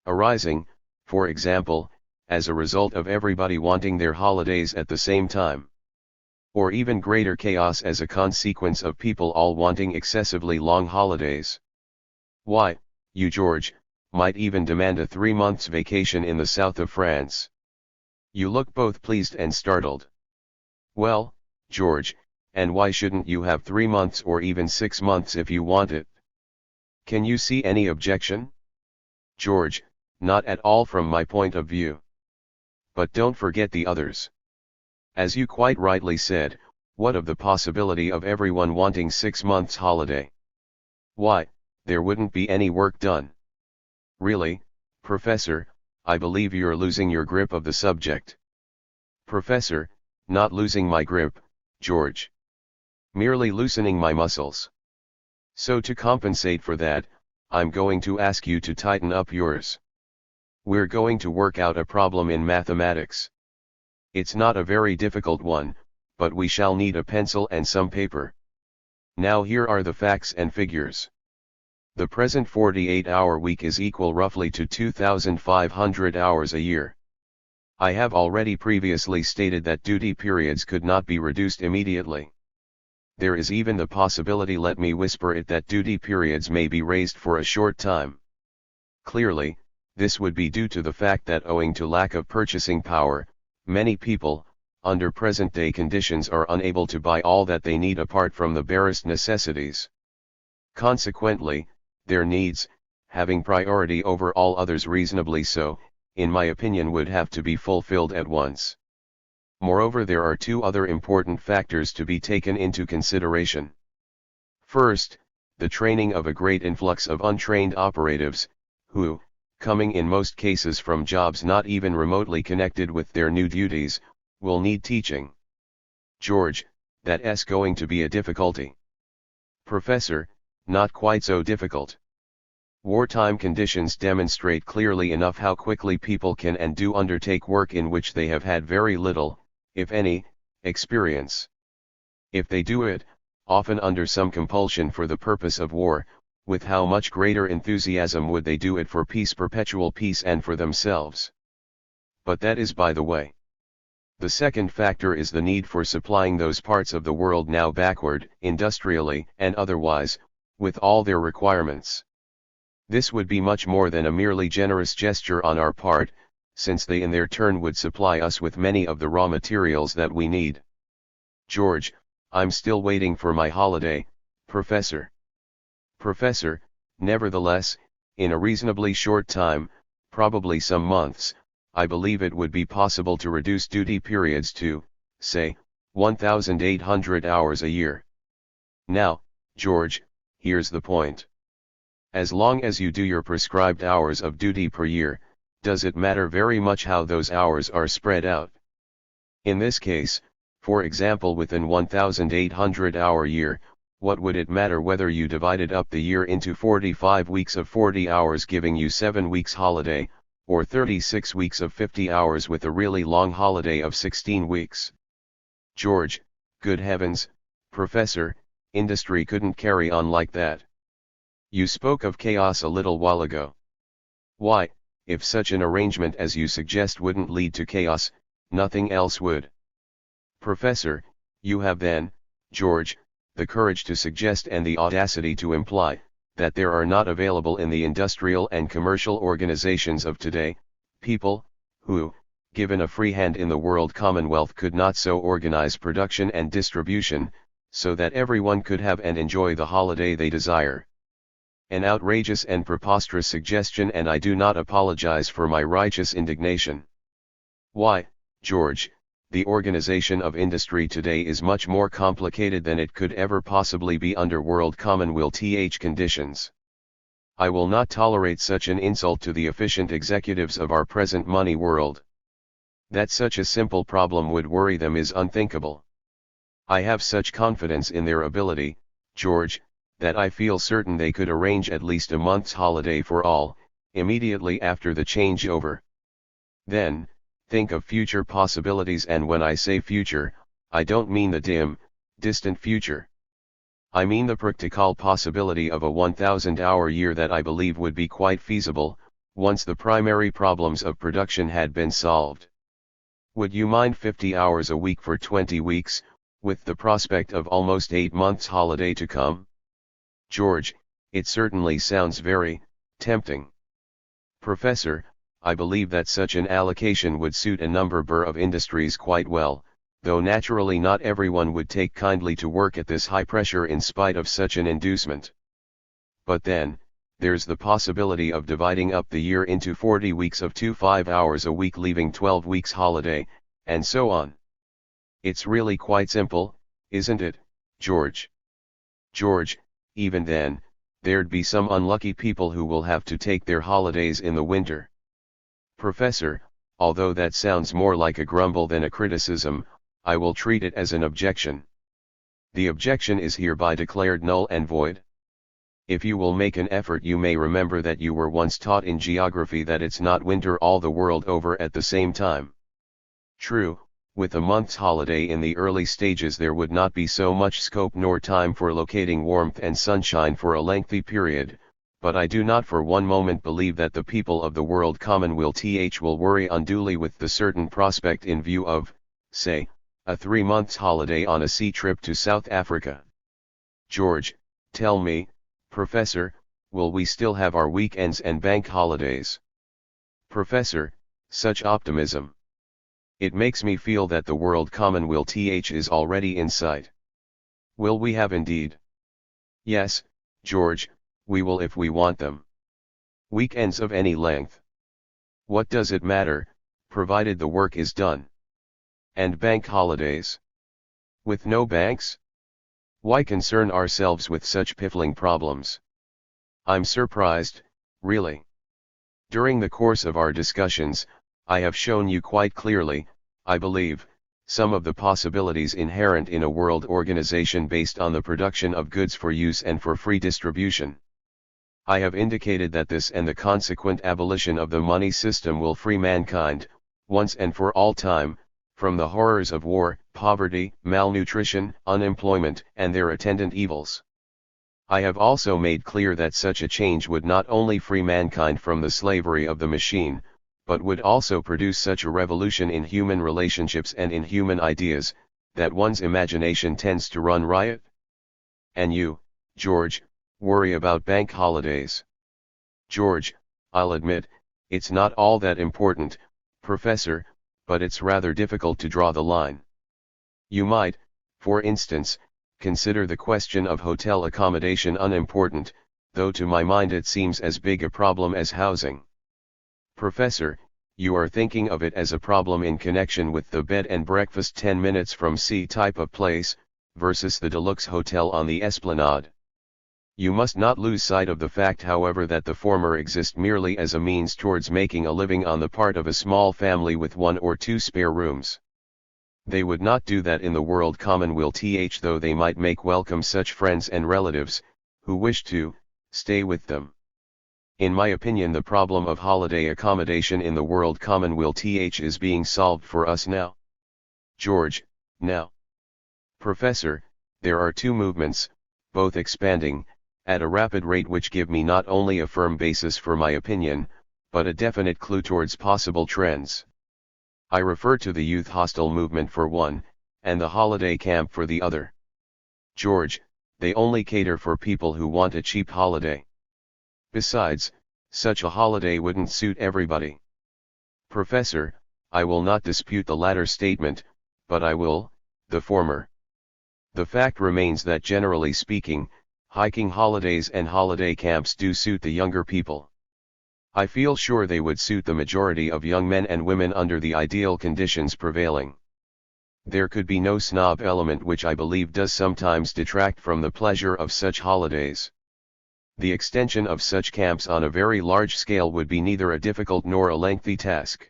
arising, for example, as a result of everybody wanting their holidays at the same time. Or even greater chaos as a consequence of people all wanting excessively long holidays. Why, you George, might even demand a 3 months vacation in the south of France. You look both pleased and startled. Well, George, and why shouldn't you have 3 months or even 6 months if you want it? Can you see any objection? George, not at all from my point of view. But don't forget the others. As you quite rightly said, what of the possibility of everyone wanting 6 months holiday? Why, there wouldn't be any work done. Really, Professor, I believe you're losing your grip of the subject. Professor, not losing my grip, George. Merely loosening my muscles. So to compensate for that, I'm going to ask you to tighten up yours. We're going to work out a problem in mathematics. It's not a very difficult one, but we shall need a pencil and some paper. Now here are the facts and figures. The present 48-hour week is equal roughly to 2,500 hours a year. I have already previously stated that duty periods could not be reduced immediately. There is even the possibility, let me whisper it, that duty periods may be raised for a short time. Clearly, this would be due to the fact that owing to lack of purchasing power, many people, under present-day conditions, are unable to buy all that they need apart from the barest necessities. Consequently, their needs, having priority over all others reasonably so, in my opinion would have to be fulfilled at once. Moreover, there are two other important factors to be taken into consideration. First, the training of a great influx of untrained operatives, who, coming in most cases from jobs not even remotely connected with their new duties, will need teaching. George, that's going to be a difficulty. Professor, not quite so difficult. Wartime conditions demonstrate clearly enough how quickly people can and do undertake work in which they have had very little, if any, experience. If they do it, often under some compulsion for the purpose of war, with how much greater enthusiasm would they do it for peace, perpetual peace, and for themselves. But that is by the way. The second factor is the need for supplying those parts of the world now backward, industrially and otherwise, with all their requirements. This would be much more than a merely generous gesture on our part, since they in their turn would supply us with many of the raw materials that we need. George, I'm still waiting for my holiday, Professor. Professor, nevertheless, in a reasonably short time, probably some months, I believe it would be possible to reduce duty periods to, say, 1,800 hours a year. Now, George, here's the point. As long as you do your prescribed hours of duty per year, does it matter very much how those hours are spread out? In this case, for example, within 1,800-hour year, what would it matter whether you divided up the year into 45 weeks of 40 hours giving you 7 weeks holiday, or 36 weeks of 50 hours with a really long holiday of 16 weeks? George, good heavens, Professor, industry couldn't carry on like that. You spoke of chaos a little while ago. Why, if such an arrangement as you suggest wouldn't lead to chaos, nothing else would. Professor, you have then, George, the courage to suggest and the audacity to imply, that there are not available in the industrial and commercial organizations of today, people, who, given a free hand in the world commonwealth, could not so organize production and distribution, so that everyone could have and enjoy the holiday they desire. An outrageous and preposterous suggestion, and I do not apologize for my righteous indignation. Why, George, the organization of industry today is much more complicated than it could ever possibly be under world commonwealth conditions. I will not tolerate such an insult to the efficient executives of our present money world. That such a simple problem would worry them is unthinkable. I have such confidence in their ability, George, that I feel certain they could arrange at least a month's holiday for all, immediately after the changeover. Then, think of future possibilities, and when I say future, I don't mean the dim, distant future. I mean the practical possibility of a 1,000-hour year that I believe would be quite feasible, once the primary problems of production had been solved. Would you mind 50 hours a week for 20 weeks, with the prospect of almost 8 months holiday to come? George, it certainly sounds very tempting. Professor, I believe that such an allocation would suit a number of industries quite well, though naturally not everyone would take kindly to work at this high pressure in spite of such an inducement. But then, there's the possibility of dividing up the year into 40 weeks of 5 hours a week, leaving 12 weeks holiday, and so on. It's really quite simple, isn't it, George? George, even then, there'd be some unlucky people who will have to take their holidays in the winter. Professor, although that sounds more like a grumble than a criticism, I will treat it as an objection. The objection is hereby declared null and void. If you will make an effort, you may remember that you were once taught in geography that it's not winter all the world over at the same time. True, with a month's holiday in the early stages there would not be so much scope nor time for locating warmth and sunshine for a lengthy period, but I do not for one moment believe that the people of the world Commonwealth will worry unduly with the certain prospect in view of, say, a 3 months holiday on a sea trip to South Africa. George, tell me, Professor, will we still have our weekends and bank holidays? Professor, such optimism. It makes me feel that the world Commonwealth is already in sight. Will we have indeed? Yes, George, we will if we want them. Weekends of any length. What does it matter, provided the work is done? And bank holidays? With no banks? Why concern ourselves with such piffling problems? I'm surprised, really. During the course of our discussions, I have shown you quite clearly, I believe, some of the possibilities inherent in a world organization based on the production of goods for use and for free distribution. I have indicated that this and the consequent abolition of the money system will free mankind, once and for all time, from the horrors of war, poverty, malnutrition, unemployment, and their attendant evils. I have also made clear that such a change would not only free mankind from the slavery of the machine, but would also produce such a revolution in human relationships and in human ideas, that one's imagination tends to run riot. And you, George, worry about bank holidays. George, I'll admit, it's not all that important, Professor, but it's rather difficult to draw the line. You might, for instance, consider the question of hotel accommodation unimportant, though to my mind it seems as big a problem as housing. Professor, you are thinking of it as a problem in connection with the bed and breakfast 10 minutes from sea type of place, versus the deluxe hotel on the esplanade. You must not lose sight of the fact, however, that the former exist merely as a means towards making a living on the part of a small family with 1 or 2 spare rooms. They would not do that in the world Commonwealth, though they might make welcome such friends and relatives, who wish to stay with them. In my opinion, the problem of holiday accommodation in the world Commonwealth is being solved for us now. George, now. Professor, there are 2 movements, both expanding, at a rapid rate, which give me not only a firm basis for my opinion, but a definite clue towards possible trends. I refer to the youth hostel movement for one, and the holiday camp for the other. George, they only cater for people who want a cheap holiday. Besides, such a holiday wouldn't suit everybody. Professor, I will not dispute the latter statement, but I will, the former. The fact remains that generally speaking, hiking holidays and holiday camps do suit the younger people. I feel sure they would suit the majority of young men and women under the ideal conditions prevailing. There could be no snob element, which I believe does sometimes detract from the pleasure of such holidays. The extension of such camps on a very large scale would be neither a difficult nor a lengthy task.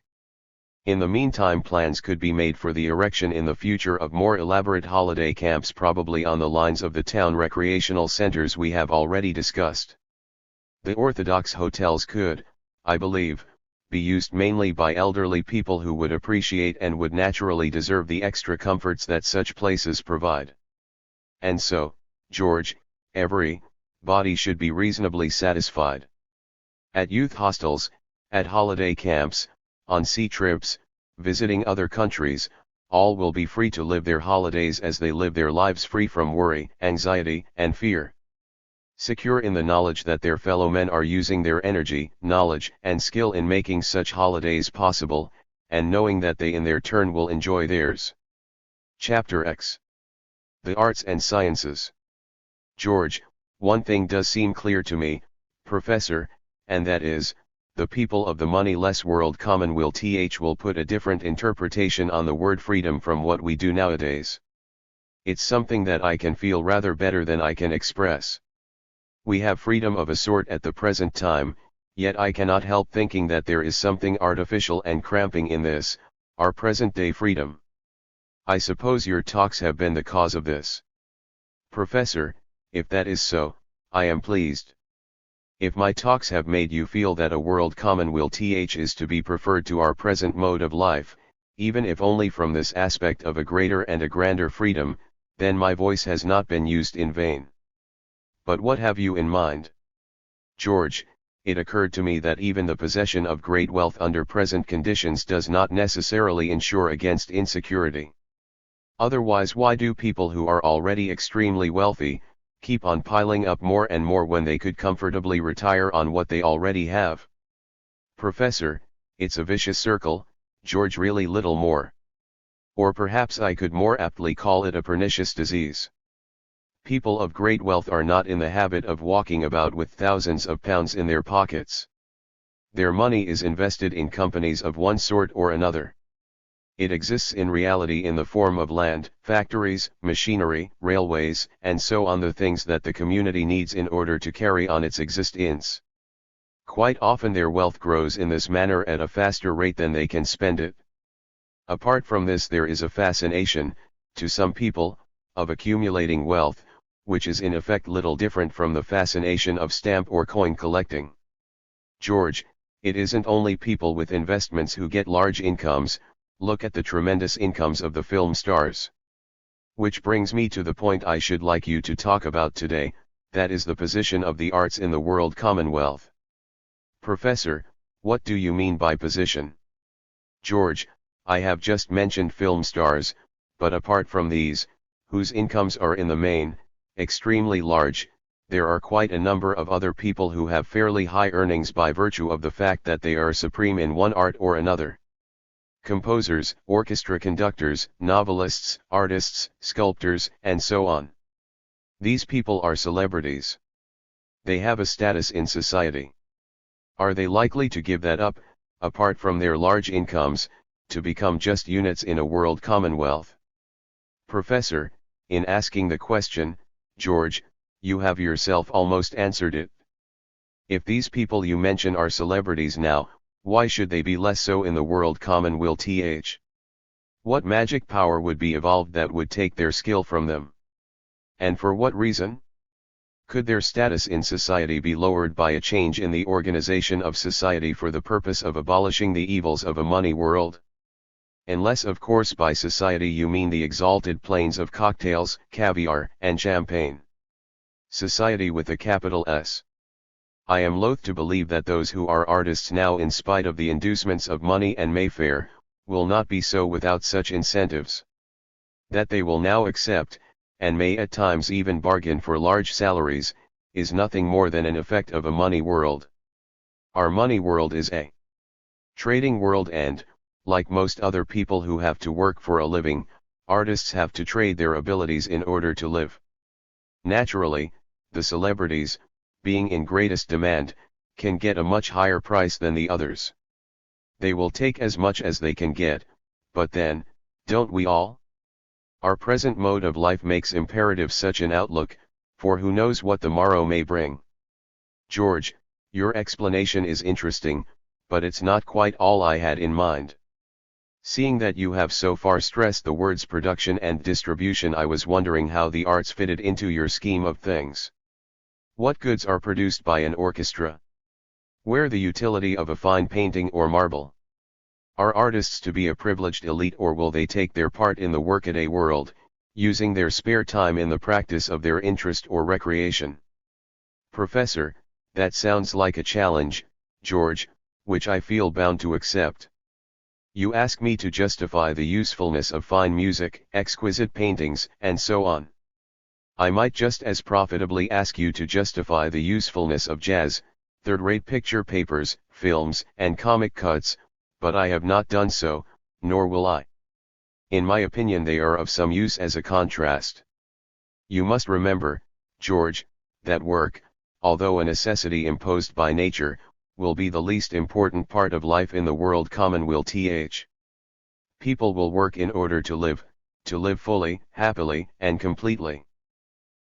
In the meantime, plans could be made for the erection in the future of more elaborate holiday camps, probably on the lines of the town recreational centers we have already discussed. The orthodox hotels could, I believe, be used mainly by elderly people who would appreciate and would naturally deserve the extra comforts that such places provide. And so, George, every body should be reasonably satisfied. At youth hostels, at holiday camps, on sea trips, visiting other countries, all will be free to live their holidays as they live their lives free from worry, anxiety, and fear. Secure in the knowledge that their fellow men are using their energy, knowledge, and skill in making such holidays possible, and knowing that they in their turn will enjoy theirs. Chapter X. The Arts and Sciences. George, one thing does seem clear to me, Professor, and that is, the people of the moneyless world commonwealth will put a different interpretation on the word freedom from what we do nowadays. It's something that I can feel rather better than I can express. We have freedom of a sort at the present time, yet I cannot help thinking that there is something artificial and cramping in this, our present-day freedom. I suppose your talks have been the cause of this. Professor, if that is so, I am pleased. If my talks have made you feel that a world commonwealth is to be preferred to our present mode of life, even if only from this aspect of a greater and a grander freedom, then my voice has not been used in vain. But what have you in mind? George, it occurred to me that even the possession of great wealth under present conditions does not necessarily ensure against insecurity. Otherwise, why do people who are already extremely wealthy keep on piling up more and more when they could comfortably retire on what they already have? Professor, it's a vicious circle, George, really little more. Or perhaps I could more aptly call it a pernicious disease. People of great wealth are not in the habit of walking about with thousands of pounds in their pockets. Their money is invested in companies of one sort or another. It exists in reality in the form of land, factories, machinery, railways, and so on, the things that the community needs in order to carry on its existence. Quite often their wealth grows in this manner at a faster rate than they can spend it. Apart from this, there is a fascination, to some people, of accumulating wealth, which is in effect little different from the fascination of stamp or coin collecting. George, it isn't only people with investments who get large incomes. Look at the tremendous incomes of the film stars. Which brings me to the point I should like you to talk about today, that is the position of the arts in the world commonwealth. Professor, what do you mean by position? George, I have just mentioned film stars, but apart from these, whose incomes are in the main extremely large, there are quite a number of other people who have fairly high earnings by virtue of the fact that they are supreme in one art or another. Composers, orchestra conductors, novelists, artists, sculptors, and so on. These people are celebrities. They have a status in society. Are they likely to give that up, apart from their large incomes, to become just units in a world commonwealth? Professor, in asking the question, George, you have yourself almost answered it. If these people you mention are celebrities now, why should they be less so in the world commonwealth? What magic power would be evolved that would take their skill from them? And for what reason? Could their status in society be lowered by a change in the organization of society for the purpose of abolishing the evils of a money world? Unless of course by society you mean the exalted planes of cocktails, caviar, and champagne. Society with a capital S. I am loath to believe that those who are artists now, in spite of the inducements of money and Mayfair, will not be so without such incentives. That they will now accept, and may at times even bargain for large salaries, is nothing more than an effect of a money world. Our money world is a trading world, and, like most other people who have to work for a living, artists have to trade their abilities in order to live. Naturally, the celebrities, being in greatest demand, can get a much higher price than the others. They will take as much as they can get, but then, don't we all? Our present mode of life makes imperative such an outlook, for who knows what the morrow may bring. George, your explanation is interesting, but it's not quite all I had in mind. Seeing that you have so far stressed the words production and distribution, I was wondering how the arts fitted into your scheme of things. What goods are produced by an orchestra? Where the utility of a fine painting or marble? Are artists to be a privileged elite, or will they take their part in the workaday world, using their spare time in the practice of their interest or recreation? Professor, that sounds like a challenge, George, which I feel bound to accept. You ask me to justify the usefulness of fine music, exquisite paintings, and so on. I might just as profitably ask you to justify the usefulness of jazz, third-rate picture papers, films, and comic cuts, but I have not done so, nor will I. In my opinion they are of some use as a contrast. You must remember, George, that work, although a necessity imposed by nature, will be the least important part of life in the world commonweal. People will work in order to live fully, happily, and completely.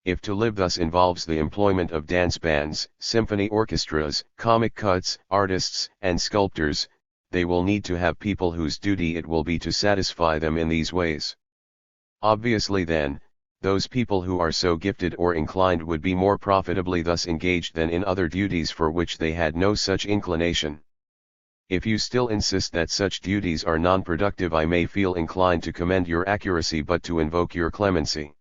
If to live thus involves the employment of dance bands, symphony orchestras, comic cuts, artists, and sculptors, they will need to have people whose duty it will be to satisfy them in these ways. Obviously then, those people who are so gifted or inclined would be more profitably thus engaged than in other duties for which they had no such inclination. If you still insist that such duties are non-productive, I may feel inclined to commend your accuracy but to invoke your clemency.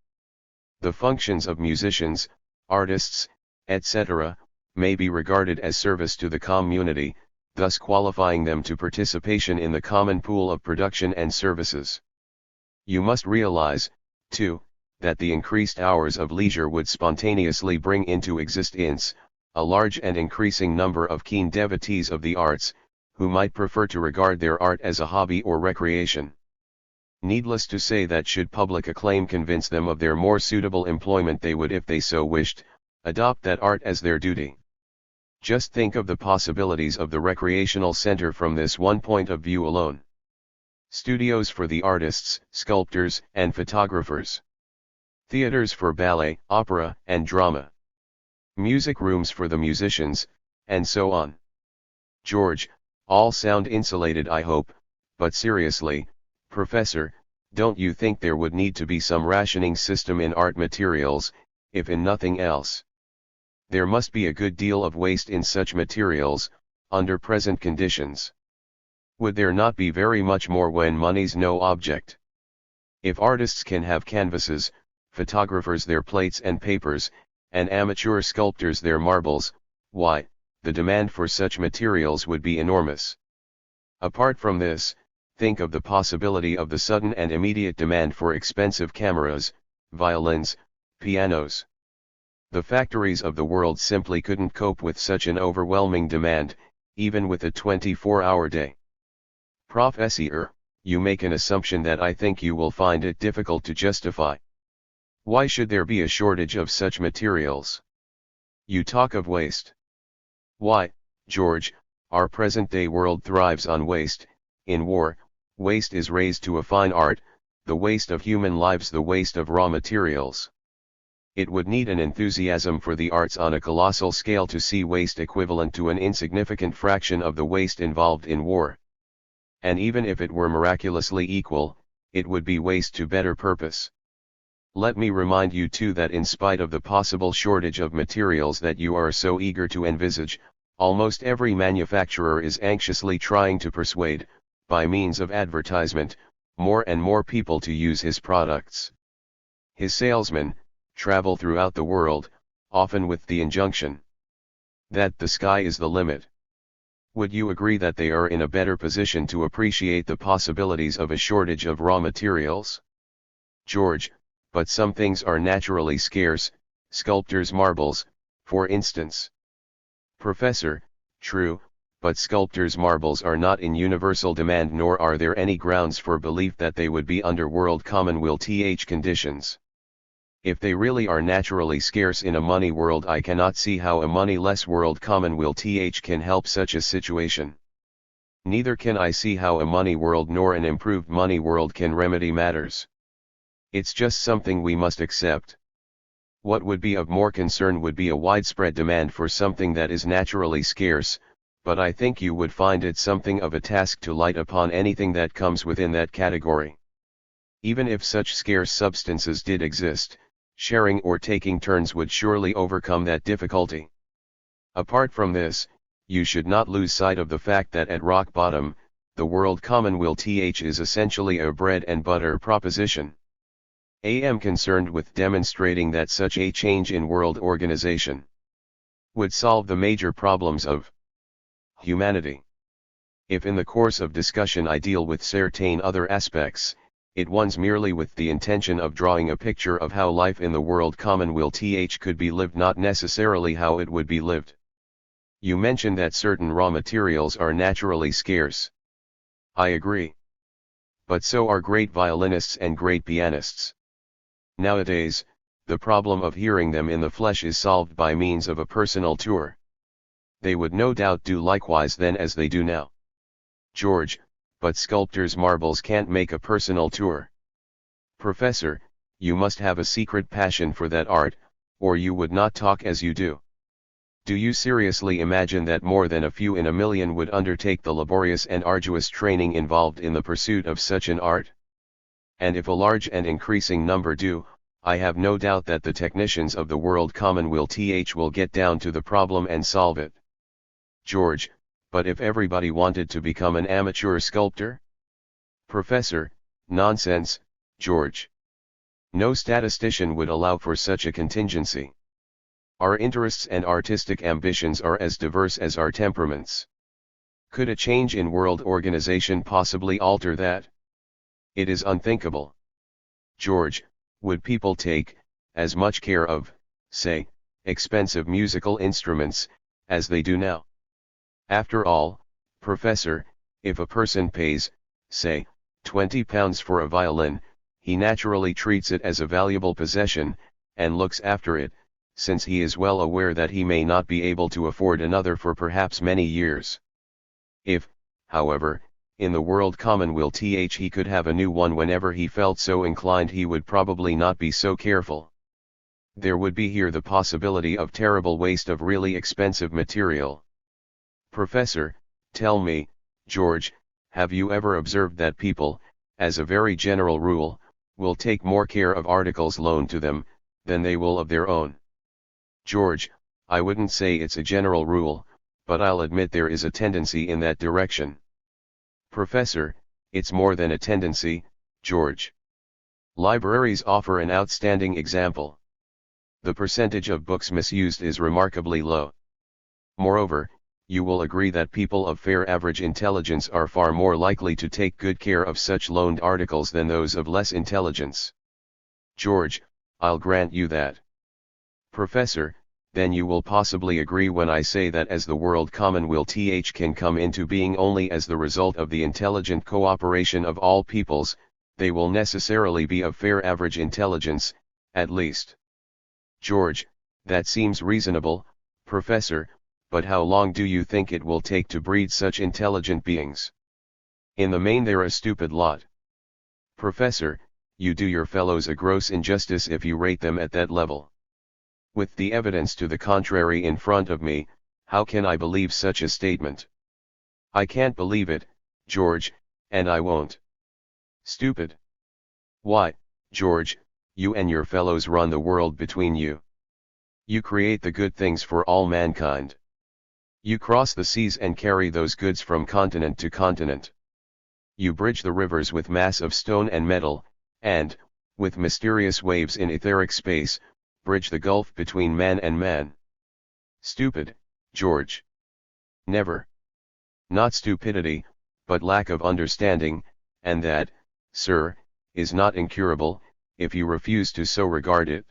The functions of musicians, artists, etc., may be regarded as service to the community, thus qualifying them to participation in the common pool of production and services. You must realize, too, that the increased hours of leisure would spontaneously bring into existence a large and increasing number of keen devotees of the arts, who might prefer to regard their art as a hobby or recreation. Needless to say that should public acclaim convince them of their more suitable employment, they would, if they so wished, adopt that art as their duty. Just think of the possibilities of the recreational center from this one point of view alone. Studios for the artists, sculptors, and photographers. Theaters for ballet, opera, and drama. Music rooms for the musicians, and so on. George, all sound insulated I hope, but seriously, Professor, don't you think there would need to be some rationing system in art materials, if in nothing else? There must be a good deal of waste in such materials, under present conditions. Would there not be very much more when money's no object? If artists can have canvases, photographers their plates and papers, and amateur sculptors their marbles, why, the demand for such materials would be enormous. Apart from this, think of the possibility of the sudden and immediate demand for expensive cameras, violins, pianos. The factories of the world simply couldn't cope with such an overwhelming demand, even with a 24-hour day. Professor, you make an assumption that I think you will find it difficult to justify. Why should there be a shortage of such materials? You talk of waste. Why, George, our present-day world thrives on waste. In war, waste is raised to a fine art, the waste of human lives, the waste of raw materials. It would need an enthusiasm for the arts on a colossal scale to see waste equivalent to an insignificant fraction of the waste involved in war. And even if it were miraculously equal, it would be waste to better purpose. Let me remind you too that in spite of the possible shortage of materials that you are so eager to envisage, almost every manufacturer is anxiously trying to persuade, by means of advertisement, more and more people to use his products. His salesmen travel throughout the world, often with the injunction that the sky is the limit. Would you agree that they are in a better position to appreciate the possibilities of a shortage of raw materials? George, but some things are naturally scarce, sculptors' marbles, for instance. Professor, true, but sculptors' marbles are not in universal demand, nor are there any grounds for belief that they would be under world commonweal conditions. If they really are naturally scarce in a money world, I cannot see how a moneyless world commonweal can help such a situation. Neither can I see how a money world nor an improved money world can remedy matters. It's just something we must accept. What would be of more concern would be a widespread demand for something that is naturally scarce, but I think you would find it something of a task to light upon anything that comes within that category. Even if such scarce substances did exist, sharing or taking turns would surely overcome that difficulty. Apart from this, you should not lose sight of the fact that at rock bottom, the world commonweal is essentially a bread and butter proposition. I am concerned with demonstrating that such a change in world organization would solve the major problems of humanity. If in the course of discussion I deal with certain other aspects, it ones merely with the intention of drawing a picture of how life in the world commonweal could be lived, not necessarily how it would be lived. You mentioned that certain raw materials are naturally scarce. I agree. But so are great violinists and great pianists. Nowadays, the problem of hearing them in the flesh is solved by means of a personal tour. They would no doubt do likewise then as they do now. George, but sculptors' marbles can't make a personal tour. Professor, you must have a secret passion for that art, or you would not talk as you do. Do you seriously imagine that more than a few in a million would undertake the laborious and arduous training involved in the pursuit of such an art? And if a large and increasing number do, I have no doubt that the technicians of the world commonweal will get down to the problem and solve it. George, but if everybody wanted to become an amateur sculptor? Professor, nonsense, George. No statistician would allow for such a contingency. Our interests and artistic ambitions are as diverse as our temperaments. Could a change in world organization possibly alter that? It is unthinkable. George, would people take as much care of, say, expensive musical instruments, as they do now? After all, Professor, if a person pays, say, £20 for a violin, he naturally treats it as a valuable possession, and looks after it, since he is well aware that he may not be able to afford another for perhaps many years. If, however, in the world commonweal he could have a new one whenever he felt so inclined, he would probably not be so careful. There would be here the possibility of terrible waste of really expensive material. Professor, tell me, George, have you ever observed that people, as a very general rule, will take more care of articles loaned to them, than they will of their own? George, I wouldn't say it's a general rule, but I'll admit there is a tendency in that direction. Professor, it's more than a tendency, George. Libraries offer an outstanding example. The percentage of books misused is remarkably low. Moreover, you will agree that people of fair average intelligence are far more likely to take good care of such loaned articles than those of less intelligence. George, I'll grant you that. Professor, then you will possibly agree when I say that as the world commonweal can come into being only as the result of the intelligent cooperation of all peoples, they will necessarily be of fair average intelligence, at least. George, that seems reasonable, Professor, but how long do you think it will take to breed such intelligent beings? In the main they're a stupid lot. Professor, you do your fellows a gross injustice if you rate them at that level. With the evidence to the contrary in front of me, how can I believe such a statement? I can't believe it, George, and I won't. Stupid. Why, George, you and your fellows run the world between you. You create the good things for all mankind. You cross the seas and carry those goods from continent to continent. You bridge the rivers with mass of stone and metal, and, with mysterious waves in etheric space, bridge the gulf between man and man. Stupid, George. Never. Not stupidity, but lack of understanding, and that, sir, is not incurable, if you refuse to so regard it.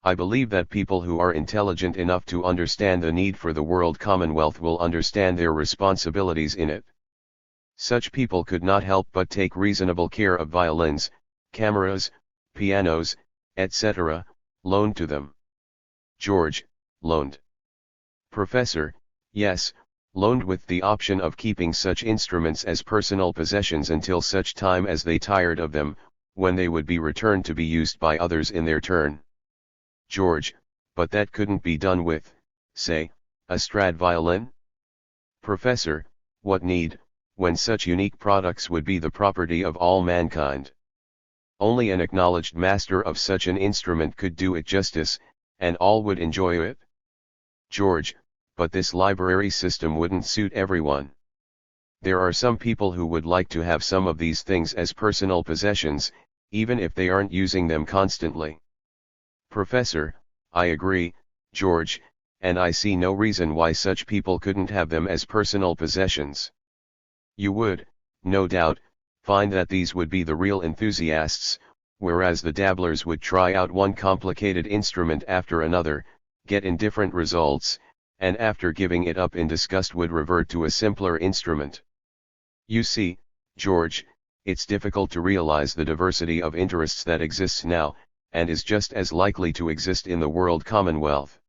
I believe that people who are intelligent enough to understand the need for the world commonwealth will understand their responsibilities in it. Such people could not help but take reasonable care of violins, cameras, pianos, etc., loaned to them. George, loaned. Professor, yes, loaned with the option of keeping such instruments as personal possessions until such time as they tired of them, when they would be returned to be used by others in their turn. George, but that couldn't be done with, say, a Strad violin? Professor, what need, when such unique products would be the property of all mankind? Only an acknowledged master of such an instrument could do it justice, and all would enjoy it. George, but this library system wouldn't suit everyone. There are some people who would like to have some of these things as personal possessions, even if they aren't using them constantly. Professor, I agree, George, and I see no reason why such people couldn't have them as personal possessions. You would, no doubt, find that these would be the real enthusiasts, whereas the dabblers would try out one complicated instrument after another, get indifferent results, and after giving it up in disgust would revert to a simpler instrument. You see, George, it's difficult to realize the diversity of interests that exists now, and is just as likely to exist in the world commonwealth.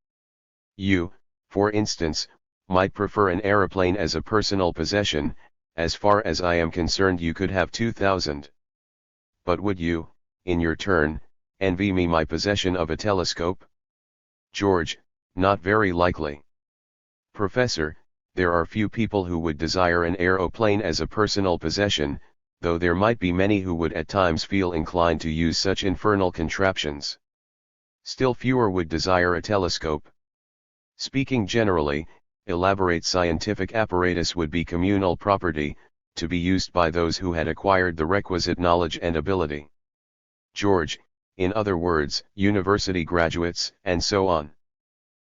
You, for instance, might prefer an aeroplane as a personal possession. As far as I am concerned, you could have 2,000. But would you, in your turn, envy me my possession of a telescope? George, not very likely. Professor, there are few people who would desire an aeroplane as a personal possession, though there might be many who would at times feel inclined to use such infernal contraptions. Still fewer would desire a telescope. Speaking generally, elaborate scientific apparatus would be communal property, to be used by those who had acquired the requisite knowledge and ability. George, in other words, university graduates, and so on.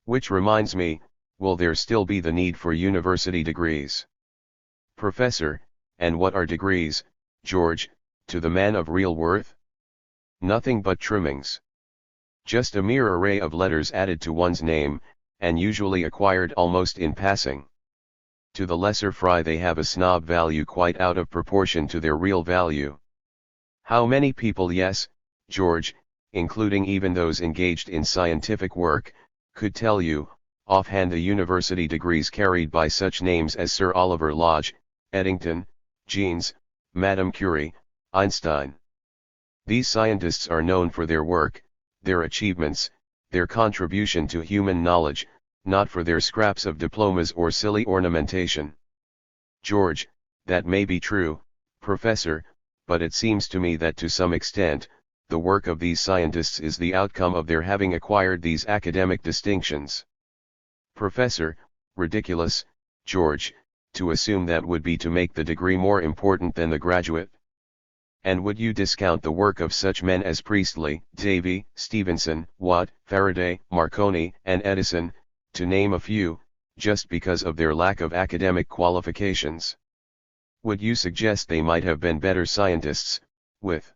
Which reminds me, will there still be the need for university degrees? Professor, and what are degrees, George, to the man of real worth? Nothing but trimmings. Just a mere array of letters added to one's name, and usually acquired almost in passing. To the lesser fry they have a snob value quite out of proportion to their real value. How many people, yes, George, including even those engaged in scientific work, could tell you, offhand, the university degrees carried by such names as Sir Oliver Lodge, Eddington, Jeans, Madame Curie, Einstein? These scientists are known for their work, their achievements, their contribution to human knowledge, not for their scraps of diplomas or silly ornamentation. George, that may be true, Professor, but it seems to me that to some extent, the work of these scientists is the outcome of their having acquired these academic distinctions. Professor, ridiculous, George, to assume that would be to make the degree more important than the graduate. And would you discount the work of such men as Priestley, Davy, Stevenson, Watt, Faraday, Marconi, and Edison, to name a few, just because of their lack of academic qualifications? Would you suggest they might have been better scientists, with?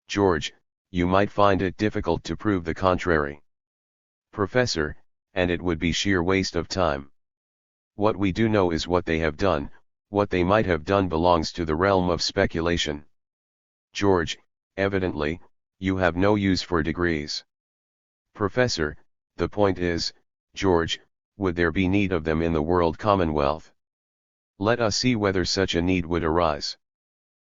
George, you might find it difficult to prove the contrary. Professor, and it would be sheer waste of time. What we do know is what they have done. What they might have done belongs to the realm of speculation. George, evidently, you have no use for degrees. Professor, the point is, George, would there be need of them in the world commonwealth? Let us see whether such a need would arise.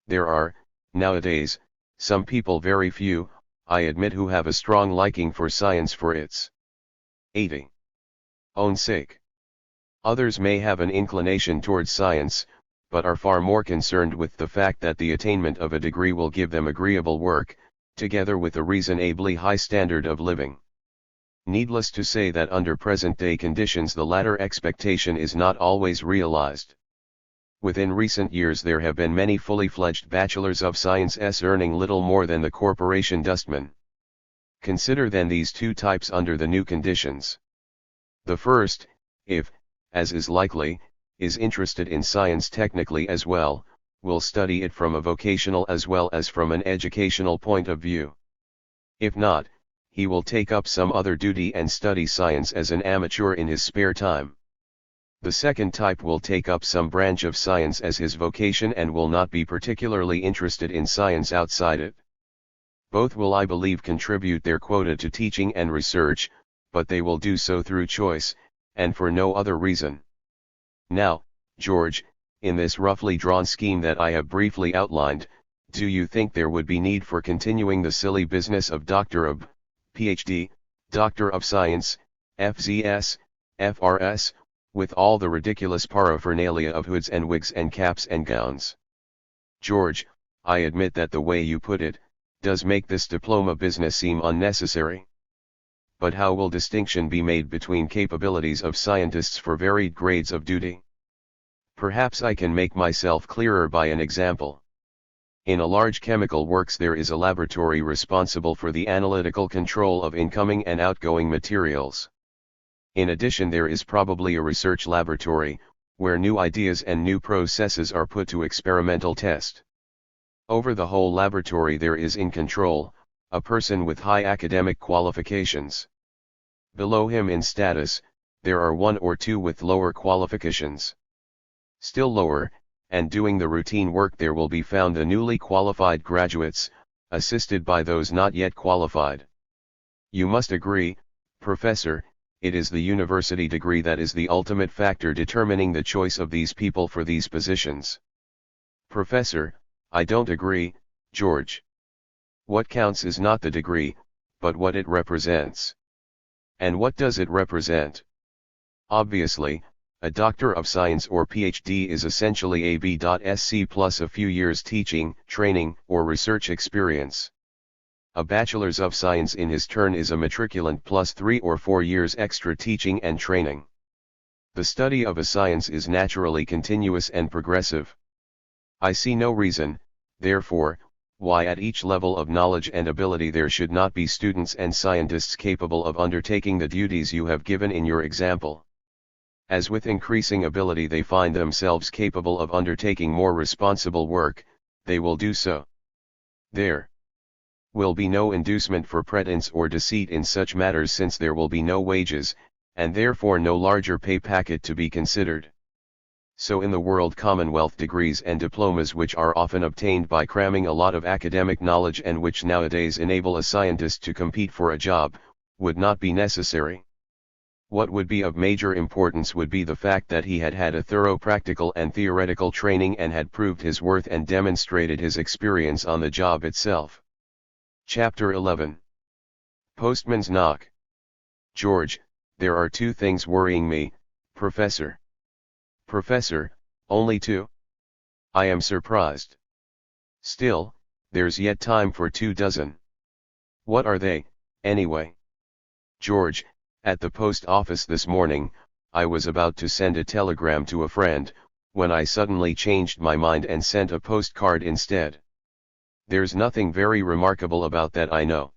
There are, nowadays, some people, very few, I admit, who have a strong liking for science for its 80 own sake. Others may have an inclination towards science, but are far more concerned with the fact that the attainment of a degree will give them agreeable work, together with a reasonably high standard of living. Needless to say that under present-day conditions the latter expectation is not always realized. Within recent years there have been many fully fledged bachelors of science earning little more than the corporation dustman. Consider then these two types under the new conditions. The first, if, as is likely, is interested in science technically as well, will study it from a vocational as well as from an educational point of view. If not, he will take up some other duty and study science as an amateur in his spare time. The second type will take up some branch of science as his vocation and will not be particularly interested in science outside it. Both will, I believe, contribute their quota to teaching and research, but they will do so through choice, and for no other reason. Now, George, in this roughly drawn scheme that I have briefly outlined, do you think there would be need for continuing the silly business of Doctor of Ph.D., Doctor of Science, F.Z.S., F.R.S., with all the ridiculous paraphernalia of hoods and wigs and caps and gowns? George, I admit that the way you put it, does make this diploma business seem unnecessary. But how will distinction be made between capabilities of scientists for varied grades of duty? Perhaps I can make myself clearer by an example. In a large chemical works there is a laboratory responsible for the analytical control of incoming and outgoing materials. In addition there is probably a research laboratory, where new ideas and new processes are put to experimental test. Over the whole laboratory there is in control, a person with high academic qualifications. Below him in status, there are one or two with lower qualifications. Still lower, and doing the routine work there will be found the newly qualified graduates, assisted by those not yet qualified. You must agree, Professor, it is the university degree that is the ultimate factor determining the choice of these people for these positions. Professor, I don't agree, George. What counts is not the degree, but what it represents. And what does it represent? Obviously, a Doctor of Science or PhD is essentially a B.Sc plus a few years teaching, training, or research experience. A Bachelor's of Science in his turn is a matriculant plus 3 or 4 years extra teaching and training. The study of a science is naturally continuous and progressive. I see no reason, therefore, why at each level of knowledge and ability there should not be students and scientists capable of undertaking the duties you have given in your example. As with increasing ability they find themselves capable of undertaking more responsible work, they will do so. There will be no inducement for pretense or deceit in such matters, since there will be no wages, and therefore no larger pay packet to be considered. So in the world, Commonwealth degrees and diplomas, which are often obtained by cramming a lot of academic knowledge and which nowadays enable a scientist to compete for a job, would not be necessary. What would be of major importance would be the fact that he had had a thorough practical and theoretical training and had proved his worth and demonstrated his experience on the job itself. Chapter 11. Postman's Knock. George, there are 2 things worrying me, Professor. Professor, only 2? I am surprised. Still, there's yet time for 2 dozen. What are they, anyway? George, at the post office this morning, I was about to send a telegram to a friend, when I suddenly changed my mind and sent a postcard instead. There's nothing very remarkable about that, I know.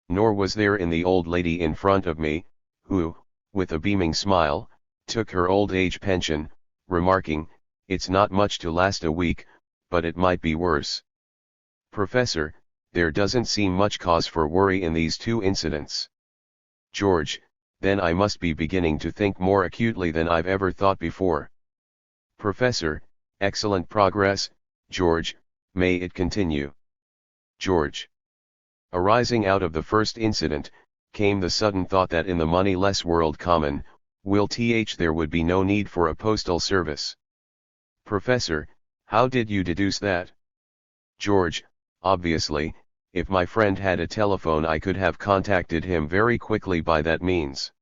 Nor was there in the old lady in front of me, who, with a beaming smile, took her old age pension, remarking, "It's not much to last a week, but it might be worse." Professor, there doesn't seem much cause for worry in these 2 incidents. George, then I must be beginning to think more acutely than I've ever thought before. Professor, excellent progress, George, may it continue. George. Arising out of the first incident, came the sudden thought that in the moneyless world there would be no need for a postal service. Professor, how did you deduce that? George, obviously, if my friend had a telephone I could have contacted him very quickly by that means.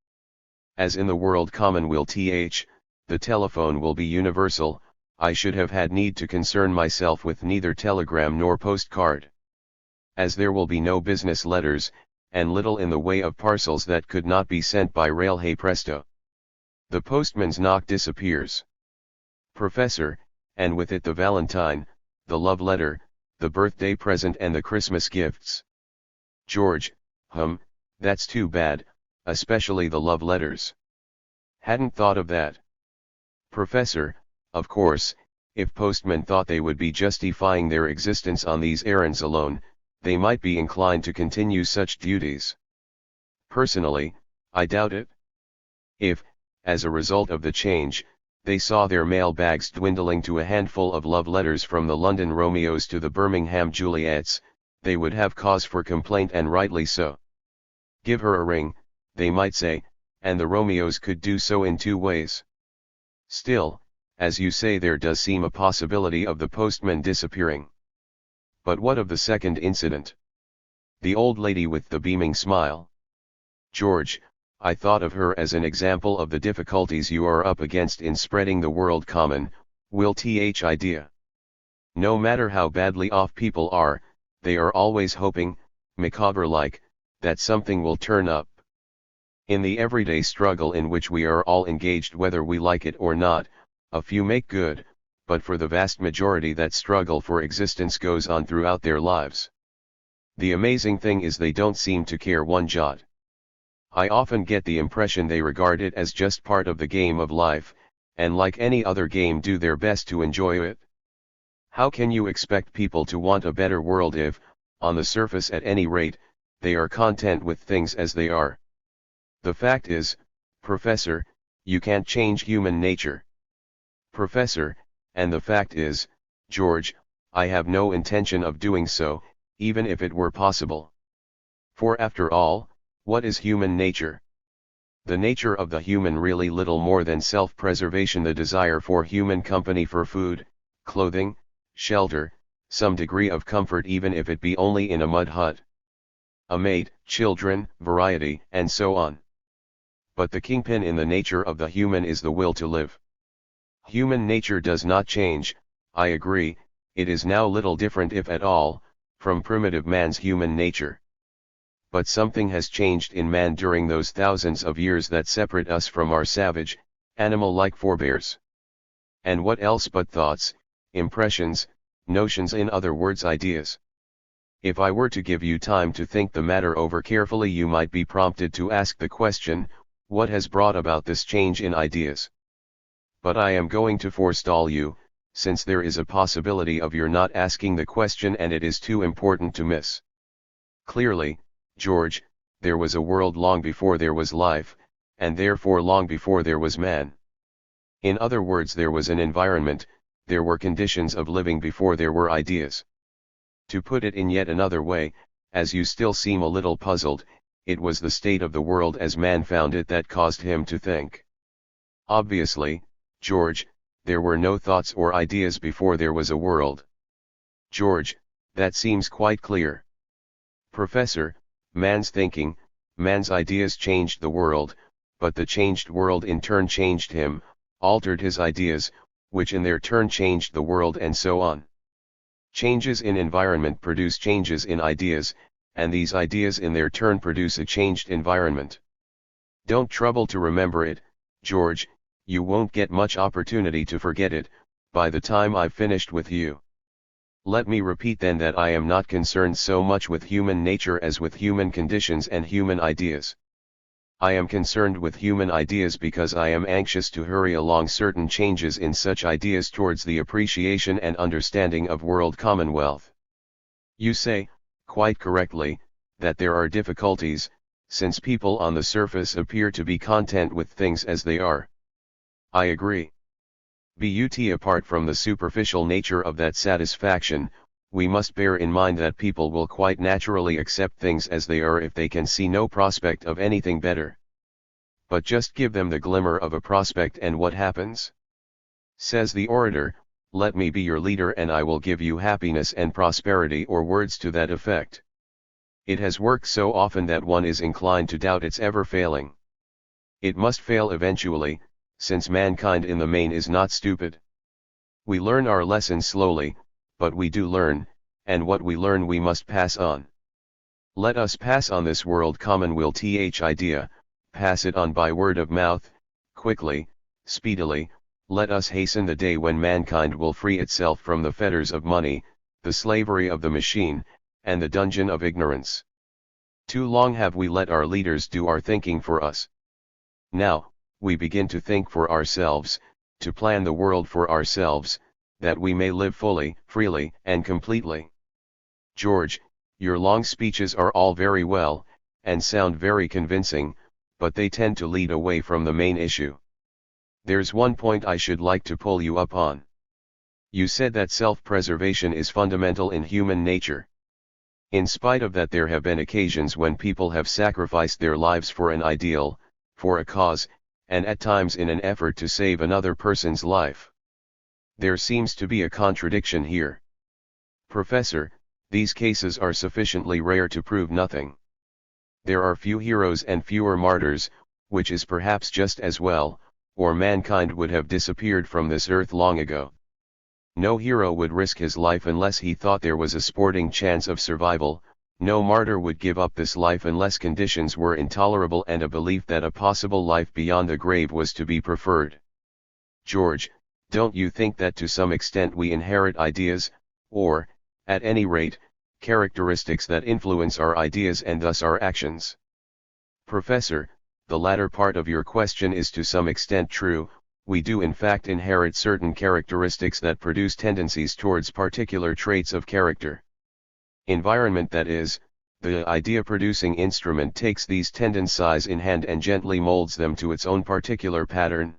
As in the world the telephone will be universal, I should have had need to concern myself with neither telegram nor postcard. As there will be no business letters, and little in the way of parcels that could not be sent by rail, hey presto. The postman's knock disappears. Professor, and with it the valentine, the love letter, the birthday present and the Christmas gifts. George, that's too bad, especially the love letters. Hadn't thought of that. Professor, of course, if postmen thought they would be justifying their existence on these errands alone, they might be inclined to continue such duties. Personally, I doubt it. If, as a result of the change, they saw their mail bags dwindling to a handful of love letters from the London Romeos to the Birmingham Juliets, they would have cause for complaint, and rightly so. Give her a ring, they might say, and the Romeos could do so in 2 ways. Still, as you say, there does seem a possibility of the postman disappearing. But what of the second incident? The old lady with the beaming smile. George, I thought of her as an example of the difficulties you are up against in spreading the world idea. No matter how badly off people are, they are always hoping, Macabre-like, that something will turn up. In the everyday struggle in which we are all engaged, whether we like it or not, a few make good, but for the vast majority that struggle for existence goes on throughout their lives. The amazing thing is they don't seem to care one jot. I often get the impression they regard it as just part of the game of life, and like any other game do their best to enjoy it? How can you expect people to want a better world if, on the surface at any rate, they are content with things as they are? The fact is, Professor, you can't change human nature. Professor, and the fact is, George, I have no intention of doing so, even if it were possible. For after all, what is human nature? The nature of the human really little more than self-preservation, the desire for human company, for food, clothing, shelter, some degree of comfort even if it be only in a mud hut, a mate, children, variety, and so on. But the kingpin in the nature of the human is the will to live. Human nature does not change, I agree, it is now little different if at all, from primitive man's human nature. But something has changed in man during those thousands of years that separate us from our savage, animal-like forebears. And what else but thoughts, impressions, notions, in other words ideas? If I were to give you time to think the matter over carefully, you might be prompted to ask the question, what has brought about this change in ideas? But I am going to forestall you, since there is a possibility of your not asking the question and it is too important to miss. Clearly, George, there was a world long before there was life, and therefore long before there was man. In other words, there was an environment, there were conditions of living before there were ideas. To put it in yet another way, as you still seem a little puzzled, it was the state of the world as man found it that caused him to think. Obviously, George, there were no thoughts or ideas before there was a world. George, that seems quite clear. Professor, man's thinking, man's ideas changed the world, but the changed world in turn changed him, altered his ideas, which in their turn changed the world, and so on. Changes in environment produce changes in ideas, and these ideas in their turn produce a changed environment. Don't trouble to remember it, George, you won't get much opportunity to forget it, by the time I've finished with you. Let me repeat then that I am not concerned so much with human nature as with human conditions and human ideas. I am concerned with human ideas because I am anxious to hurry along certain changes in such ideas towards the appreciation and understanding of world commonwealth. You say, quite correctly, that there are difficulties, since people on the surface appear to be content with things as they are. I agree. But apart from the superficial nature of that satisfaction, we must bear in mind that people will quite naturally accept things as they are if they can see no prospect of anything better. But just give them the glimmer of a prospect and what happens? Says the orator, let me be your leader and I will give you happiness and prosperity, or words to that effect. It has worked so often that one is inclined to doubt its ever failing. It must fail eventually, since mankind in the main is not stupid. We learn our lessons slowly, but we do learn, and what we learn we must pass on. Let us pass on this world commonweal idea, pass it on by word of mouth, quickly, speedily. Let us hasten the day when mankind will free itself from the fetters of money, the slavery of the machine, and the dungeon of ignorance. Too long have we let our leaders do our thinking for us. Now, we begin to think for ourselves, to plan the world for ourselves, that we may live fully, freely, and completely. George, your long speeches are all very well, and sound very convincing, but they tend to lead away from the main issue. There's one point I should like to pull you up on. You said that self-preservation is fundamental in human nature. In spite of that, there have been occasions when people have sacrificed their lives for an ideal, for a cause, and at times in an effort to save another person's life. There seems to be a contradiction here. Professor, these cases are sufficiently rare to prove nothing. There are few heroes and fewer martyrs, which is perhaps just as well, or mankind would have disappeared from this earth long ago. No hero would risk his life unless he thought there was a sporting chance of survival. No martyr would give up this life unless conditions were intolerable and a belief that a possible life beyond the grave was to be preferred. George, don't you think that to some extent we inherit ideas, or, at any rate, characteristics that influence our ideas and thus our actions? Professor, the latter part of your question is to some extent true, we do in fact inherit certain characteristics that produce tendencies towards particular traits of character. Environment, that is, the idea-producing instrument, takes these tendencies in hand and gently molds them to its own particular pattern.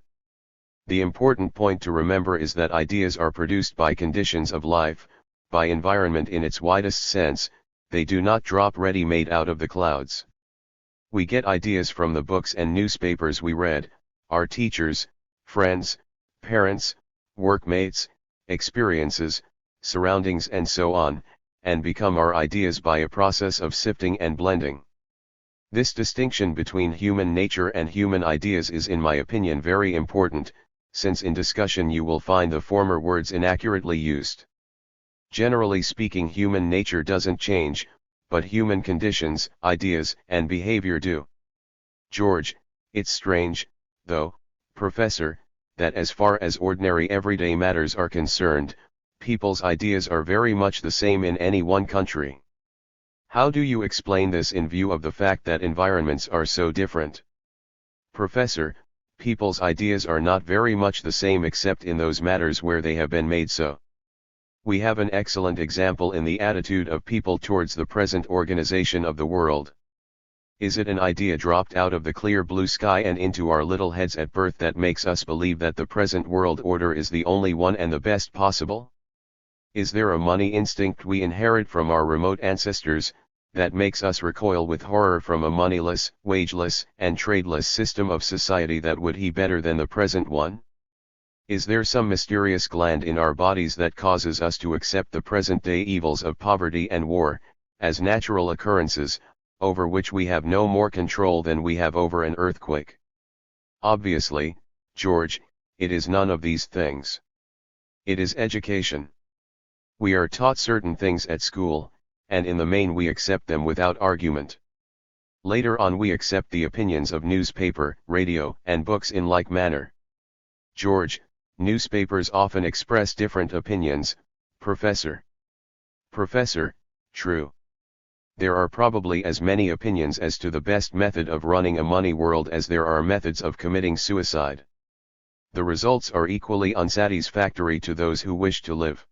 The important point to remember is that ideas are produced by conditions of life, by environment in its widest sense. They do not drop ready-made out of the clouds. We get ideas from the books and newspapers we read, our teachers, friends, parents, workmates, experiences, surroundings and so on, and become our ideas by a process of sifting and blending. This distinction between human nature and human ideas is, in my opinion, very important, since in discussion you will find the former words inaccurately used. Generally speaking, human nature doesn't change, but human conditions, ideas, and behavior do. George, it's strange, though, Professor, that as far as ordinary everyday matters are concerned, people's ideas are very much the same in any one country. How do you explain this in view of the fact that environments are so different? Professor, people's ideas are not very much the same except in those matters where they have been made so. We have an excellent example in the attitude of people towards the present organization of the world. Is it an idea dropped out of the clear blue sky and into our little heads at birth that makes us believe that the present world order is the only one and the best possible? Is there a money instinct we inherit from our remote ancestors, that makes us recoil with horror from a moneyless, wageless, and tradeless system of society that would be better than the present one? Is there some mysterious gland in our bodies that causes us to accept the present-day evils of poverty and war, as natural occurrences, over which we have no more control than we have over an earthquake? Obviously, George, it is none of these things. It is education. We are taught certain things at school, and in the main we accept them without argument. Later on we accept the opinions of newspaper, radio, and books in like manner. George, newspapers often express different opinions, Professor. Professor, true. There are probably as many opinions as to the best method of running a money world as there are methods of committing suicide. The results are equally unsatisfactory to those who wish to live.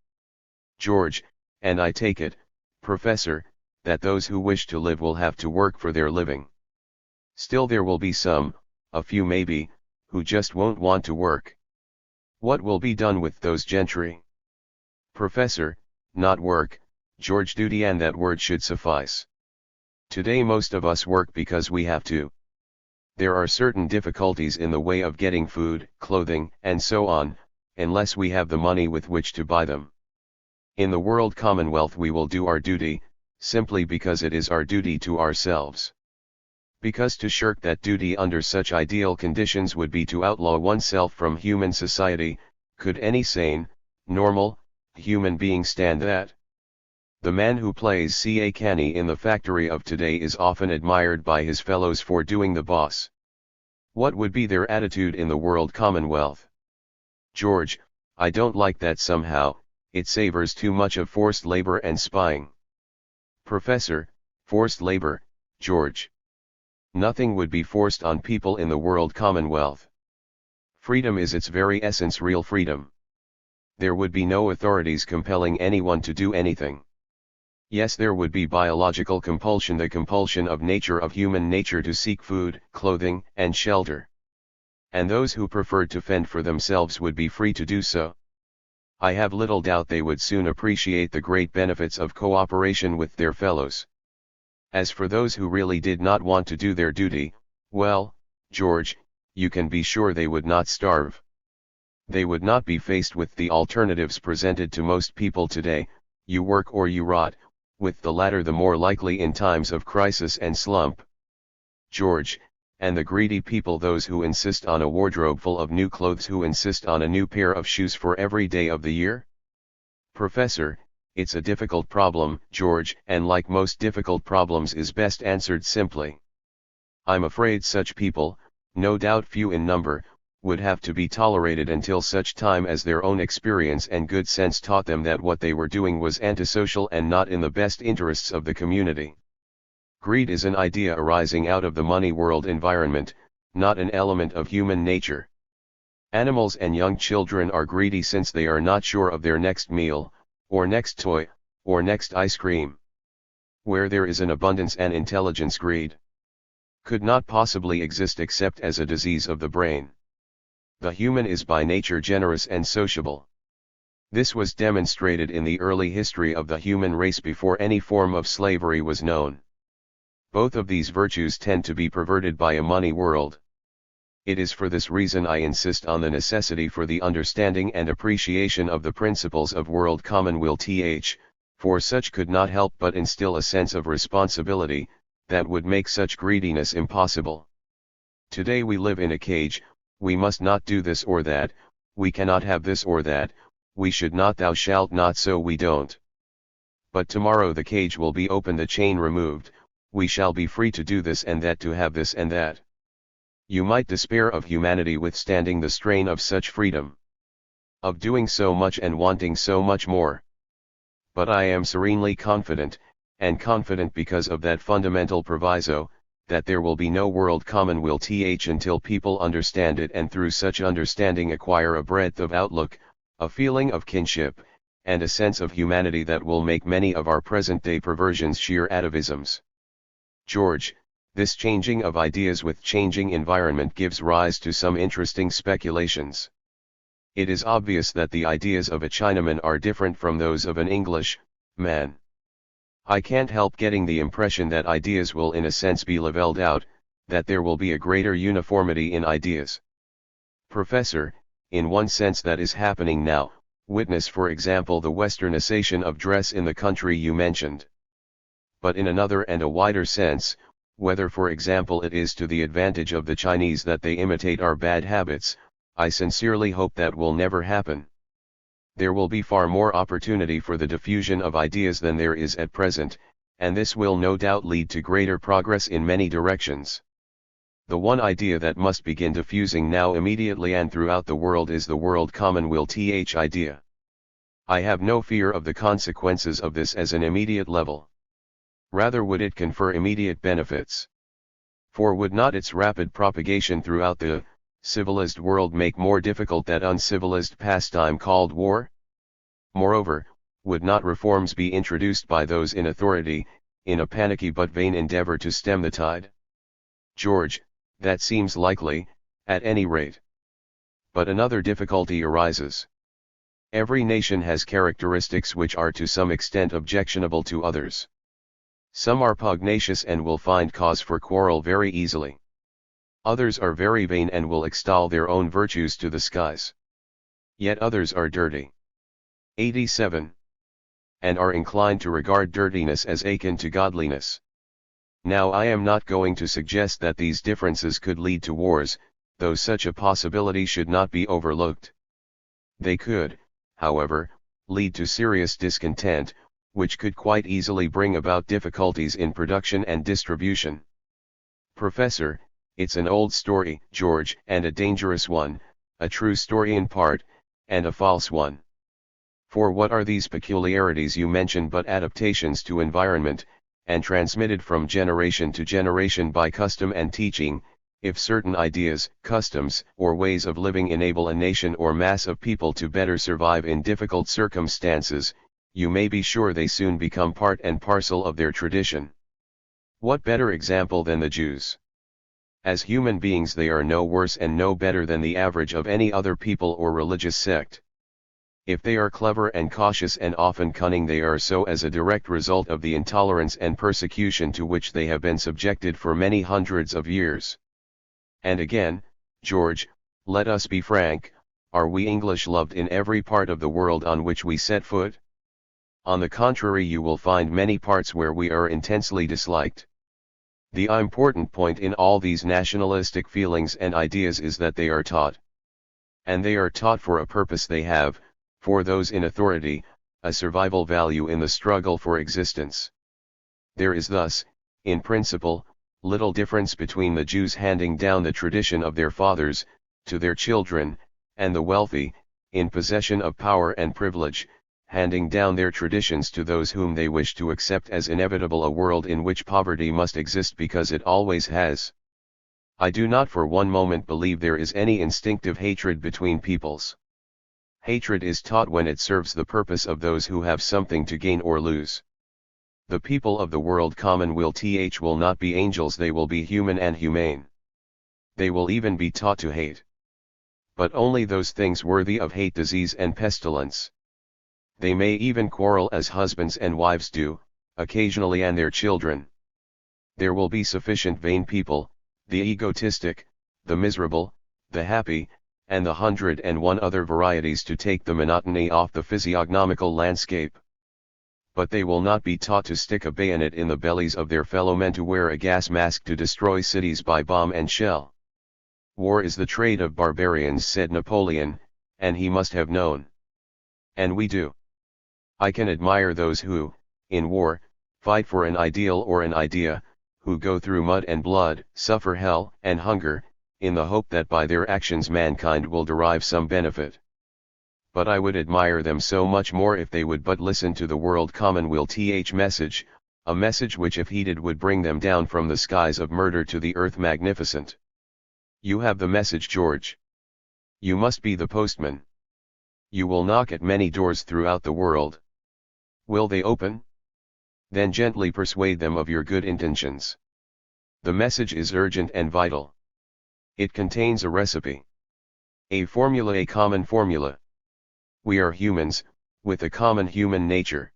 George, and I take it, Professor, that those who wish to live will have to work for their living. Still there will be some, a few maybe, who just won't want to work. What will be done with those gentry? Professor, not work, George, duty, and that word should suffice. Today most of us work because we have to. There are certain difficulties in the way of getting food, clothing, and so on, unless we have the money with which to buy them. In the world commonwealth we will do our duty, simply because it is our duty to ourselves. Because to shirk that duty under such ideal conditions would be to outlaw oneself from human society. Could any sane, normal, human being stand that? The man who plays ca canny in the factory of today is often admired by his fellows for doing the boss. What would be their attitude in the world commonwealth? George, I don't like that somehow, it savors too much of forced labor and spying. Professor, forced labor, George. Nothing would be forced on people in the world commonwealth. Freedom is its very essence, real freedom. There would be no authorities compelling anyone to do anything. Yes, there would be biological compulsion, the compulsion of nature, of human nature, to seek food, clothing, and shelter. And those who preferred to fend for themselves would be free to do so. I have little doubt they would soon appreciate the great benefits of cooperation with their fellows. As for those who really did not want to do their duty, well, George, you can be sure they would not starve. They would not be faced with the alternatives presented to most people today, you work or you rot, with the latter the more likely in times of crisis and slump. George, and the greedy people, those who insist on a wardrobe full of new clothes, who insist on a new pair of shoes for every day of the year? Professor, it's a difficult problem, George, and like most difficult problems is best answered simply. I'm afraid such people, no doubt few in number, would have to be tolerated until such time as their own experience and good sense taught them that what they were doing was antisocial and not in the best interests of the community. Greed is an idea arising out of the money world environment, not an element of human nature. Animals and young children are greedy since they are not sure of their next meal, or next toy, or next ice cream. Where there is an abundance and intelligence, greed could not possibly exist except as a disease of the brain. The human is by nature generous and sociable. This was demonstrated in the early history of the human race before any form of slavery was known. Both of these virtues tend to be perverted by a money world. It is for this reason I insist on the necessity for the understanding and appreciation of the principles of world commonweal, for such could not help but instill a sense of responsibility, that would make such greediness impossible. Today we live in a cage, we must not do this or that, we cannot have this or that, we should not, thou shalt not, so we don't. But tomorrow the cage will be opened, the chain removed, we shall be free to do this and that, to have this and that. You might despair of humanity withstanding the strain of such freedom, of doing so much and wanting so much more. But I am serenely confident, and confident because of that fundamental proviso, that there will be no world commonweal until people understand it, and through such understanding acquire a breadth of outlook, a feeling of kinship, and a sense of humanity that will make many of our present-day perversions sheer atavisms. George, this changing of ideas with changing environment gives rise to some interesting speculations. It is obvious that the ideas of a Chinaman are different from those of an English man. I can't help getting the impression that ideas will in a sense be leveled out, that there will be a greater uniformity in ideas. Professor, in one sense that is happening now, witness for example the westernization of dress in the country you mentioned. But in another and a wider sense, whether for example it is to the advantage of the Chinese that they imitate our bad habits, I sincerely hope that will never happen. There will be far more opportunity for the diffusion of ideas than there is at present, and this will no doubt lead to greater progress in many directions. The one idea that must begin diffusing now immediately and throughout the world is the world commonweal idea. I have no fear of the consequences of this as an immediate level. Rather would it confer immediate benefits. For would not its rapid propagation throughout the civilized world make more difficult that uncivilized pastime called war? Moreover, would not reforms be introduced by those in authority, in a panicky but vain endeavor to stem the tide? George, that seems likely, at any rate. But another difficulty arises. Every nation has characteristics which are to some extent objectionable to others. Some are pugnacious and will find cause for quarrel very easily. Others are very vain and will extol their own virtues to the skies. Yet others are dirty. 87. And are inclined to regard dirtiness as akin to godliness. Now I am not going to suggest that these differences could lead to wars, though such a possibility should not be overlooked. They could, however, lead to serious discontent, which could quite easily bring about difficulties in production and distribution. Professor, it's an old story, George, and a dangerous one, a true story in part, and a false one. For what are these peculiarities you mention but adaptations to environment, and transmitted from generation to generation by custom and teaching? If certain ideas, customs, or ways of living enable a nation or mass of people to better survive in difficult circumstances, you may be sure they soon become part and parcel of their tradition. What better example than the Jews? As human beings they are no worse and no better than the average of any other people or religious sect. If they are clever and cautious and often cunning, they are so as a direct result of the intolerance and persecution to which they have been subjected for many hundreds of years. And again, George, let us be frank, are we English loved in every part of the world on which we set foot? On the contrary, you will find many parts where we are intensely disliked. The important point in all these nationalistic feelings and ideas is that they are taught. And they are taught for a purpose. They have, for those in authority, a survival value in the struggle for existence. There is thus, in principle, little difference between the Jews handing down the tradition of their fathers, to their children, and the wealthy, in possession of power and privilege, handing down their traditions to those whom they wish to accept as inevitable, a world in which poverty must exist because it always has. I do not for one moment believe there is any instinctive hatred between peoples. Hatred is taught when it serves the purpose of those who have something to gain or lose. The people of the world common will not be angels, they will be human and humane. They will even be taught to hate. But only those things worthy of hate, disease and pestilence. They may even quarrel as husbands and wives do, occasionally, and their children. There will be sufficient vain people, the egotistic, the miserable, the happy, and the 101 other varieties to take the monotony off the physiognomical landscape. But they will not be taught to stick a bayonet in the bellies of their fellow men, to wear a gas mask, to destroy cities by bomb and shell. War is the trade of barbarians, said Napoleon, and he must have known. And we do. I can admire those who, in war, fight for an ideal or an idea, who go through mud and blood, suffer hell and hunger, in the hope that by their actions mankind will derive some benefit. But I would admire them so much more if they would but listen to the world common will message, a message which if heeded would bring them down from the skies of murder to the earth magnificent. You have the message, George. You must be the postman. You will knock at many doors throughout the world. Will they open? Then gently persuade them of your good intentions. The message is urgent and vital. It contains a recipe. A formula, a common formula. We are humans, with a common human nature.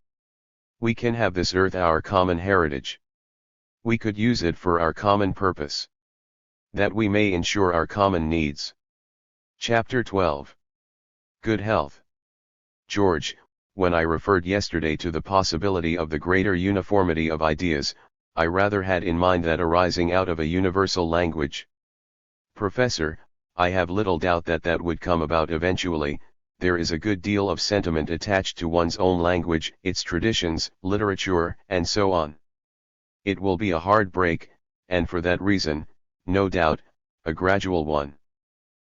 We can have this earth, our common heritage. We could use it for our common purpose. That we may ensure our common needs. Chapter 12. Good health. George, when I referred yesterday to the possibility of the greater uniformity of ideas, I rather had in mind that arising out of a universal language. Professor, I have little doubt that that would come about eventually. There is a good deal of sentiment attached to one's own language, its traditions, literature, and so on. It will be a hard break, and for that reason, no doubt, a gradual one.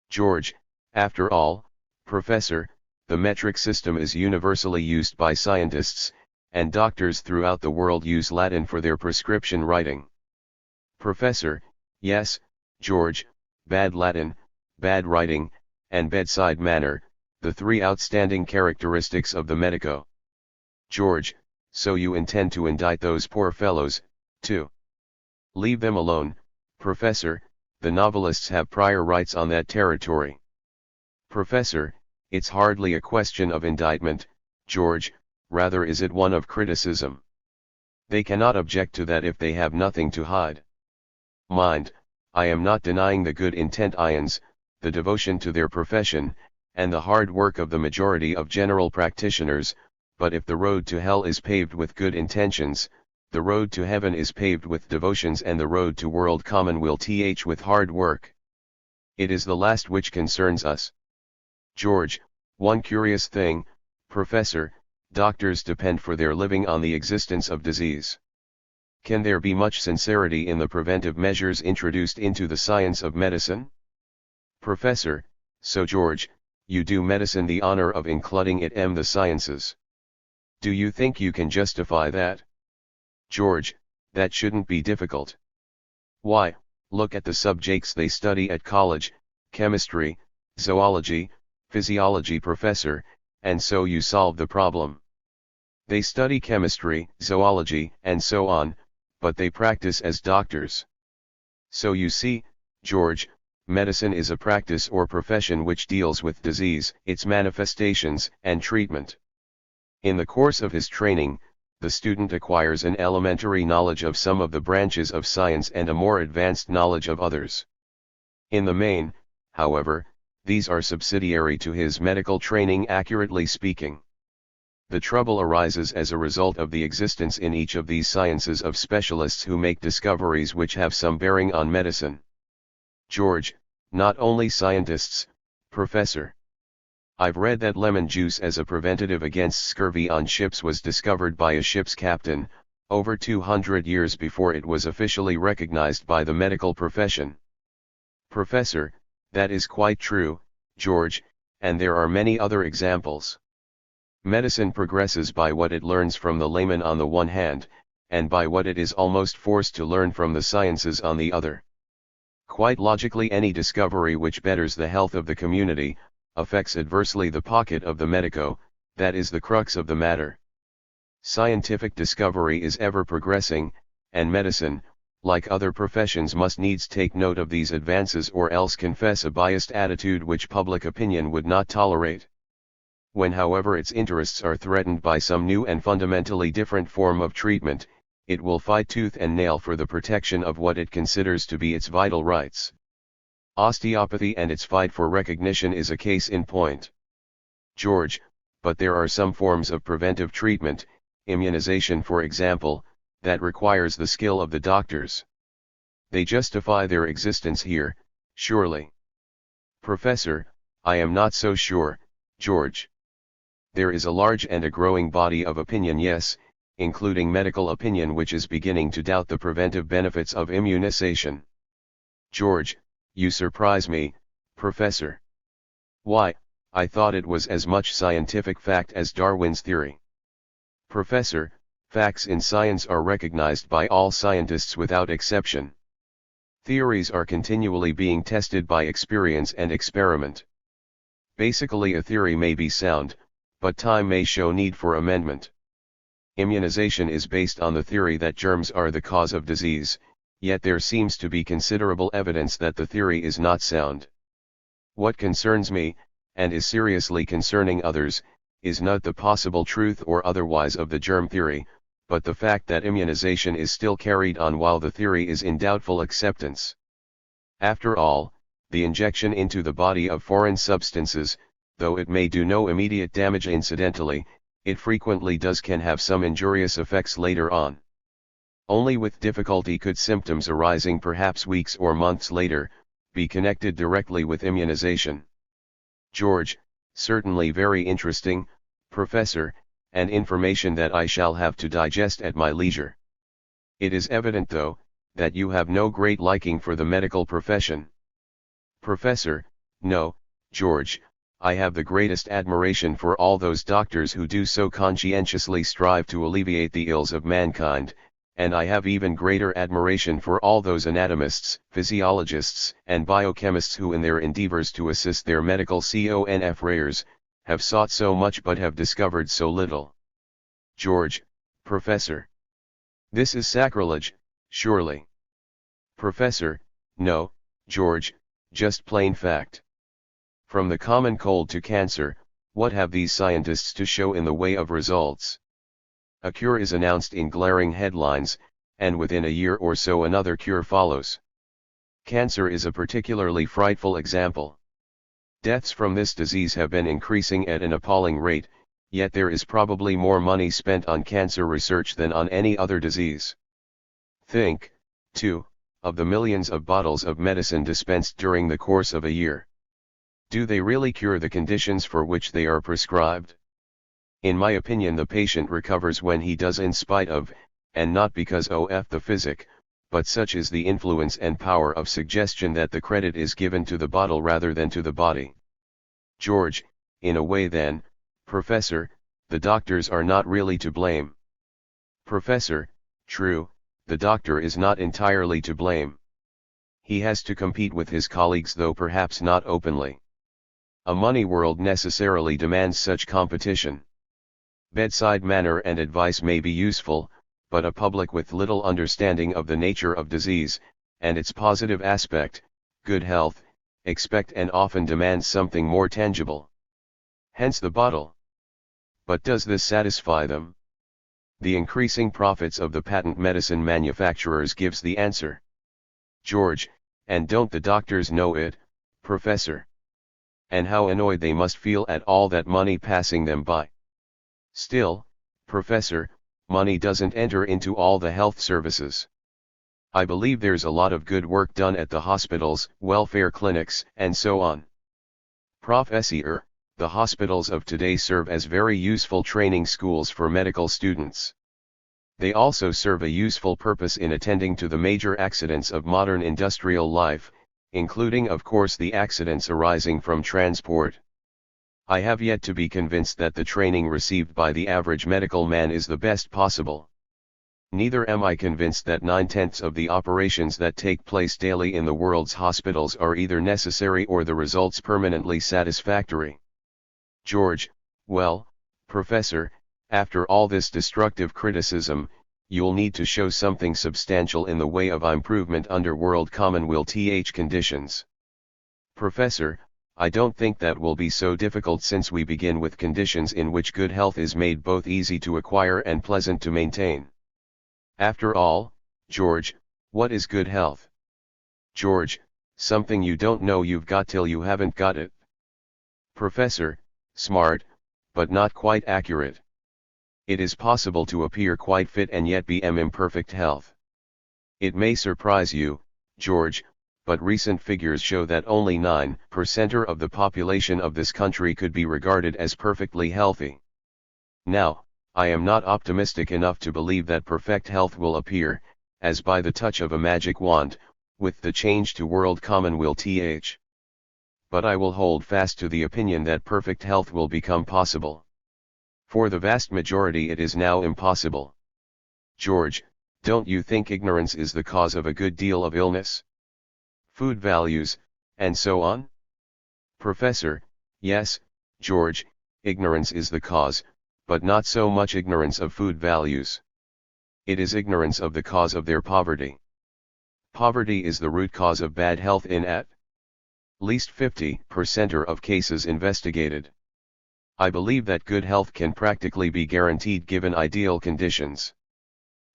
George, after all, Professor, the metric system is universally used by scientists, and doctors throughout the world use Latin for their prescription writing. Professor, yes, George, bad Latin, bad writing, and bedside manner, the three outstanding characteristics of the medico. George, so you intend to indict those poor fellows, too? Leave them alone, Professor, the novelists have prior rights on that territory. Professor, it's hardly a question of indictment, George, rather is it one of criticism. They cannot object to that if they have nothing to hide. Mind, I am not denying the good intent ions, the devotion to their profession, and the hard work of the majority of general practitioners, but if the road to hell is paved with good intentions, the road to heaven is paved with devotions, and the road to world common will with hard work. It is the last which concerns us. George, one curious thing, Professor, doctors depend for their living on the existence of disease. Can there be much sincerity in the preventive measures introduced into the science of medicine? Professor, so George, you do medicine the honor of including it the sciences. Do you think you can justify that? George, that shouldn't be difficult. Why, look at the subjects they study at college: chemistry, zoology, physiology, Professor, and so you solve the problem. They study chemistry, zoology, and so on, but they practice as doctors. So you see, George, medicine is a practice or profession which deals with disease, its manifestations, and treatment. In the course of his training, the student acquires an elementary knowledge of some of the branches of science and a more advanced knowledge of others. In the main, however, these are subsidiary to his medical training, accurately speaking. The trouble arises as a result of the existence in each of these sciences of specialists who make discoveries which have some bearing on medicine. George, not only scientists, Professor. I've read that lemon juice as a preventative against scurvy on ships was discovered by a ship's captain, over 200 years before it was officially recognized by the medical profession. Professor, that is quite true, George, and there are many other examples. Medicine progresses by what it learns from the layman on the one hand, and by what it is almost forced to learn from the sciences on the other. Quite logically, any discovery which betters the health of the community, affects adversely the pocket of the medico, that is the crux of the matter. Scientific discovery is ever progressing, and medicine, like other professions, must needs take note of these advances or else confess a biased attitude which public opinion would not tolerate. When, however, its interests are threatened by some new and fundamentally different form of treatment, it will fight tooth and nail for the protection of what it considers to be its vital rights. Osteopathy and its fight for recognition is a case in point. George, but there are some forms of preventive treatment, immunization for example, that requires the skill of the doctors. They justify their existence here, surely. Professor, I am not so sure, George. There is a large and a growing body of opinion, yes, including medical opinion, which is beginning to doubt the preventive benefits of immunization. George, you surprise me, Professor. Why, I thought it was as much scientific fact as Darwin's theory. Professor, facts in science are recognized by all scientists without exception. Theories are continually being tested by experience and experiment. Basically, a theory may be sound, but time may show need for amendment. Immunization is based on the theory that germs are the cause of disease, yet there seems to be considerable evidence that the theory is not sound. What concerns me, and is seriously concerning others, is not the possible truth or otherwise of the germ theory, but the fact that immunization is still carried on while the theory is in doubtful acceptance. After all, the injection into the body of foreign substances, though it may do no immediate damage incidentally, it frequently can have some injurious effects later on. Only with difficulty could symptoms arising perhaps weeks or months later, be connected directly with immunization. George, certainly very interesting, Professor, and information that I shall have to digest at my leisure. It is evident, though, that you have no great liking for the medical profession. Professor, no, George, I have the greatest admiration for all those doctors who do so conscientiously strive to alleviate the ills of mankind, and I have even greater admiration for all those anatomists, physiologists, and biochemists who in their endeavors to assist their medical confreres, have sought so much but have discovered so little. George, Professor. This is sacrilege, surely. Professor, no, George, just plain fact. From the common cold to cancer, what have these scientists to show in the way of results? A cure is announced in glaring headlines, and within a year or so another cure follows. Cancer is a particularly frightful example. Deaths from this disease have been increasing at an appalling rate, yet there is probably more money spent on cancer research than on any other disease. Think, too, of the millions of bottles of medicine dispensed during the course of a year. Do they really cure the conditions for which they are prescribed? In my opinion, the patient recovers when he does, in spite of, and not because of the physic, but such is the influence and power of suggestion that the credit is given to the bottle rather than to the body. George, in a way then, Professor, the doctors are not really to blame. Professor, true, the doctor is not entirely to blame. He has to compete with his colleagues, though perhaps not openly. A money world necessarily demands such competition. Bedside manner and advice may be useful, but a public with little understanding of the nature of disease, and its positive aspect, good health, expect and often demands something more tangible. Hence the bottle. But does this satisfy them? The increasing profits of the patent medicine manufacturers gives the answer. George, and don't the doctors know it, Professor? And how annoyed they must feel at all that money passing them by. Still, Professor, money doesn't enter into all the health services. I believe there's a lot of good work done at the hospitals, welfare clinics, and so on. Professor, the hospitals of today serve as very useful training schools for medical students. They also serve a useful purpose in attending to the major accidents of modern industrial life, including of course the accidents arising from transport. I have yet to be convinced that the training received by the average medical man is the best possible. Neither am I convinced that 9/10 of the operations that take place daily in the world's hospitals are either necessary or the results permanently satisfactory. George, well, Professor, after all this destructive criticism, you'll need to show something substantial in the way of improvement under World Commonweal conditions. Professor, I don't think that will be so difficult since we begin with conditions in which good health is made both easy to acquire and pleasant to maintain. After all, George, what is good health? George, something you don't know you've got till you haven't got it. Professor, smart, but not quite accurate. It is possible to appear quite fit and yet be in imperfect health. It may surprise you, George, but recent figures show that only 9% of the population of this country could be regarded as perfectly healthy. Now, I am not optimistic enough to believe that perfect health will appear, as by the touch of a magic wand, with the change to World Commonweal But I will hold fast to the opinion that perfect health will become possible. For the vast majority it is now impossible. George, don't you think ignorance is the cause of a good deal of illness? Food values, and so on? Professor, yes, George, ignorance is the cause, but not so much ignorance of food values. It is ignorance of the cause of their poverty. Poverty is the root cause of bad health in at least 50% of cases investigated. I believe that good health can practically be guaranteed given ideal conditions.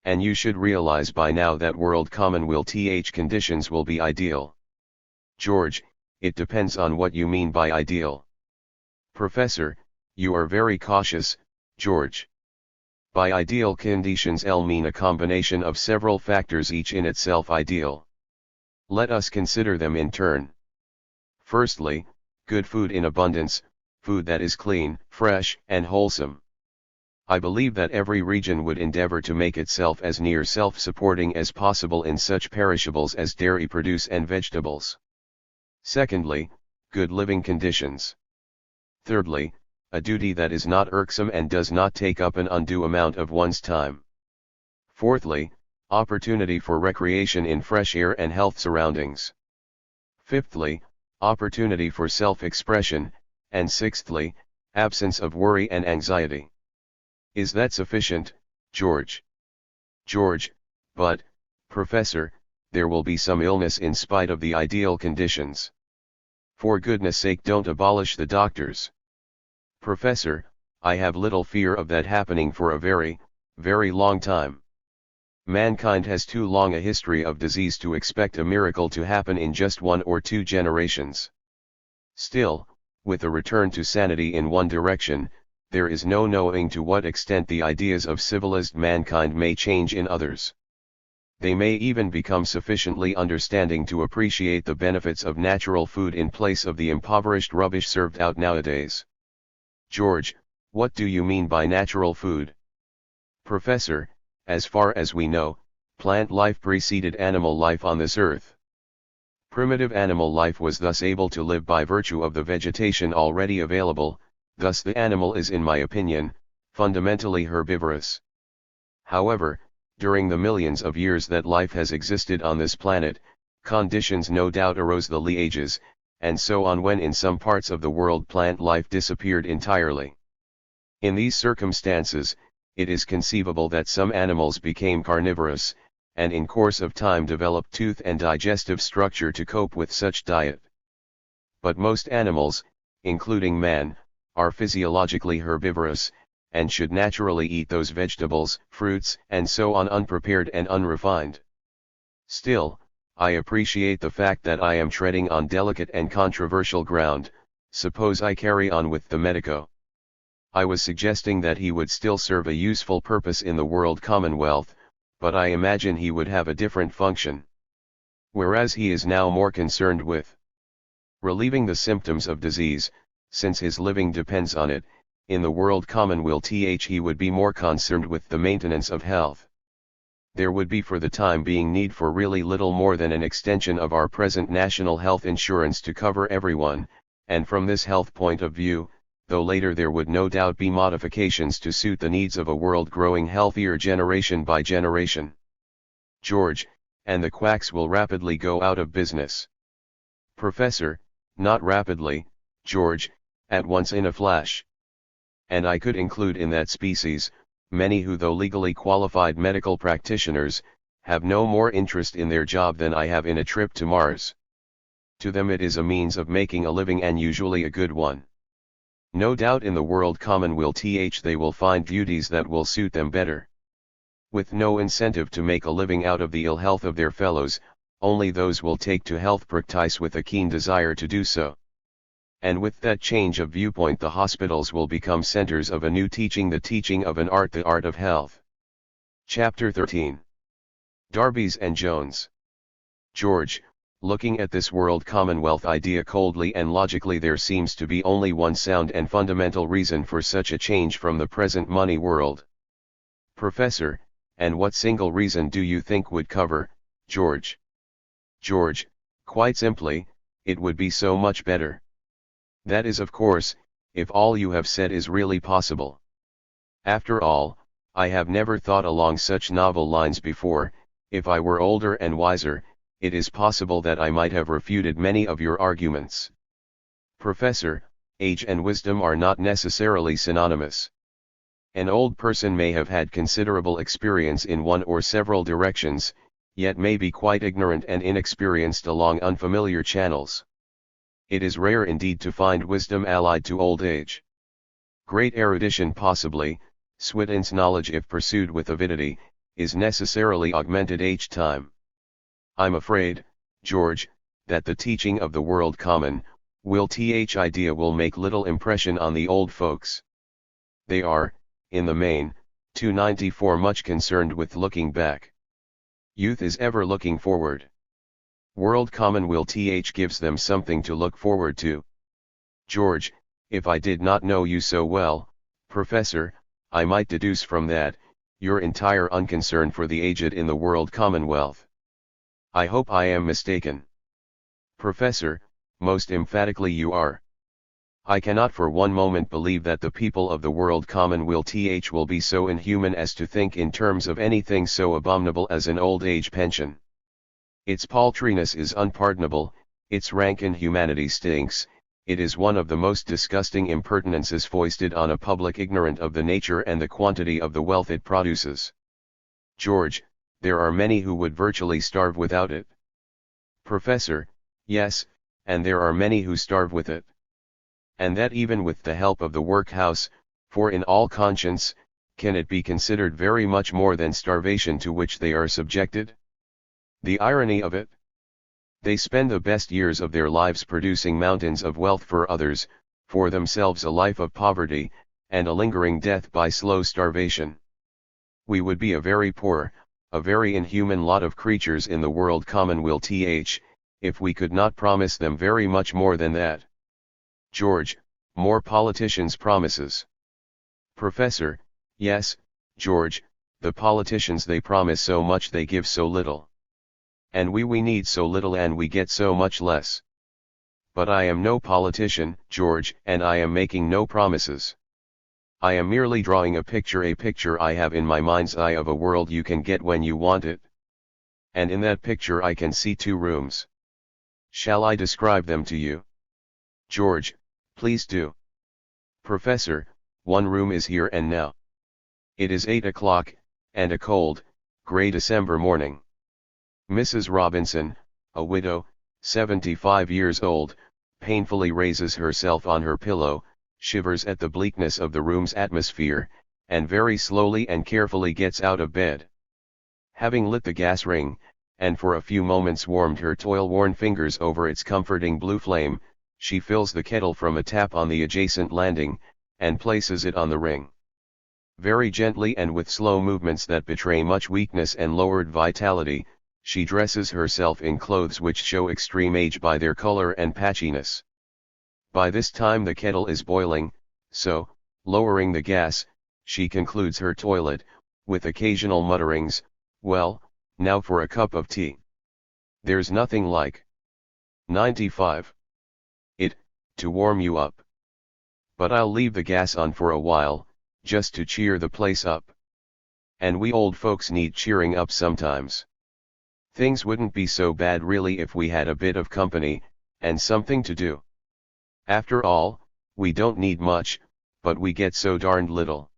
And you should realize by now that World Commonweal conditions will be ideal. George, it depends on what you mean by ideal. Professor, you are very cautious, George. By ideal conditions I'll mean a combination of several factors each in itself ideal. Let us consider them in turn. Firstly, good food in abundance, food that is clean, fresh, and wholesome. I believe that every region would endeavor to make itself as near self-supporting as possible in such perishables as dairy produce and vegetables. Secondly, good living conditions. Thirdly, a duty that is not irksome and does not take up an undue amount of one's time. Fourthly, opportunity for recreation in fresh air and health surroundings. Fifthly, opportunity for self-expression, and sixthly, absence of worry and anxiety. Is that sufficient, George? George, but, Professor, there will be some illness in spite of the ideal conditions. For goodness sake, don't abolish the doctors. Professor, I have little fear of that happening for a very, very long time. Mankind has too long a history of disease to expect a miracle to happen in just 1 or 2 generations. Still, with a return to sanity in one direction, there is no knowing to what extent the ideas of civilized mankind may change in others. They may even become sufficiently understanding to appreciate the benefits of natural food in place of the impoverished rubbish served out nowadays. George, what do you mean by natural food? Professor, as far as we know, plant life preceded animal life on this earth. Primitive animal life was thus able to live by virtue of the vegetation already available, thus the animal is, in my opinion, fundamentally herbivorous. However, during the millions of years that life has existed on this planet, conditions no doubt arose the ages, and so on, when in some parts of the world plant life disappeared entirely. In these circumstances, it is conceivable that some animals became carnivorous, and in course of time developed tooth and digestive structure to cope with such diet. But most animals, including man, are physiologically herbivorous, and should naturally eat those vegetables, fruits, and so on unprepared and unrefined. Still, I appreciate the fact that I am treading on delicate and controversial ground. Suppose I carry on with the medico. I was suggesting that he would still serve a useful purpose in the world commonwealth, but I imagine he would have a different function. Whereas he is now more concerned with relieving the symptoms of disease, since his living depends on it, in the world commonweal he would be more concerned with the maintenance of health. There would be for the time being need for really little more than an extension of our present national health insurance to cover everyone, and from this health point of view, though later there would no doubt be modifications to suit the needs of a world growing healthier generation by generation. George, and the quacks will rapidly go out of business. Professor, not rapidly, George, at once in a flash. And I could include in that species, many who though legally qualified medical practitioners, have no more interest in their job than I have in a trip to Mars. To them it is a means of making a living and usually a good one. No doubt in the world commonweal they will find duties that will suit them better. With no incentive to make a living out of the ill health of their fellows, only those will take to health practice with a keen desire to do so. And with that change of viewpoint the hospitals will become centers of a new teaching, the teaching of an art, the art of health. Chapter 13. Darby's and Jones. George, looking at this world commonwealth idea coldly and logically, there seems to be only one sound and fundamental reason for such a change from the present money world. Professor, and what single reason do you think would cover, George? George, quite simply, it would be so much better. That is, of course, if all you have said is really possible. After all, I have never thought along such novel lines before. If I were older and wiser, it is possible that I might have refuted many of your arguments. Professor, age and wisdom are not necessarily synonymous. An old person may have had considerable experience in one or several directions, yet may be quite ignorant and inexperienced along unfamiliar channels. It is rare indeed to find wisdom allied to old age. Great erudition possibly, Swithin's knowledge if pursued with avidity, is necessarily augmented each time. I'm afraid, George, that the teaching of the world common, idea will make little impression on the old folks. They are, in the main, too 94 much concerned with looking back. Youth is ever looking forward. World common gives them something to look forward to. George, if I did not know you so well, Professor, I might deduce from that, your entire unconcern for the aged in the world commonwealth. I hope I am mistaken. Professor, most emphatically you are. I cannot for one moment believe that the people of the world commonweal will be so inhuman as to think in terms of anything so abominable as an old age pension. Its paltriness is unpardonable, its rank inhumanity stinks. It is one of the most disgusting impertinences foisted on a public ignorant of the nature and the quantity of the wealth it produces. George, there are many who would virtually starve without it. Professor, yes, and there are many who starve with it. And that even with the help of the workhouse, for in all conscience, can it be considered very much more than starvation to which they are subjected? The irony of it! They spend the best years of their lives producing mountains of wealth for others, for themselves a life of poverty, and a lingering death by slow starvation. We would be a very poor, a very inhuman lot of creatures in the world commonweal if we could not promise them very much more than that. George, more politicians' promises. Professor, yes, George, the politicians they promise so much they give so little. And we need so little and we get so much less. But I am no politician, George, and I am making no promises. I am merely drawing a picture I have in my mind's eye of a world you can get when you want it. And in that picture I can see 2 rooms. Shall I describe them to you? George, please do. Professor, one room is here and now. It is 8 o'clock, and a cold, grey December morning. Mrs. Robinson, a widow, 75 years old, painfully raises herself on her pillow, shivers at the bleakness of the room's atmosphere, and very slowly and carefully gets out of bed. Having lit the gas ring, and for a few moments warmed her toil-worn fingers over its comforting blue flame, she fills the kettle from a tap on the adjacent landing, and places it on the ring. Very gently and with slow movements that betray much weakness and lowered vitality, she dresses herself in clothes which show extreme age by their color and patchiness. By this time the kettle is boiling, so, lowering the gas, she concludes her toilet, with occasional mutterings, "Well, now for a cup of tea. There's nothing like 95. It, to warm you up." But I'll leave the gas on for a while, just to cheer the place up. And we old folks need cheering up sometimes. Things wouldn't be so bad really if we had a bit of company, and something to do. After all, we don't need much, but we get so darned little.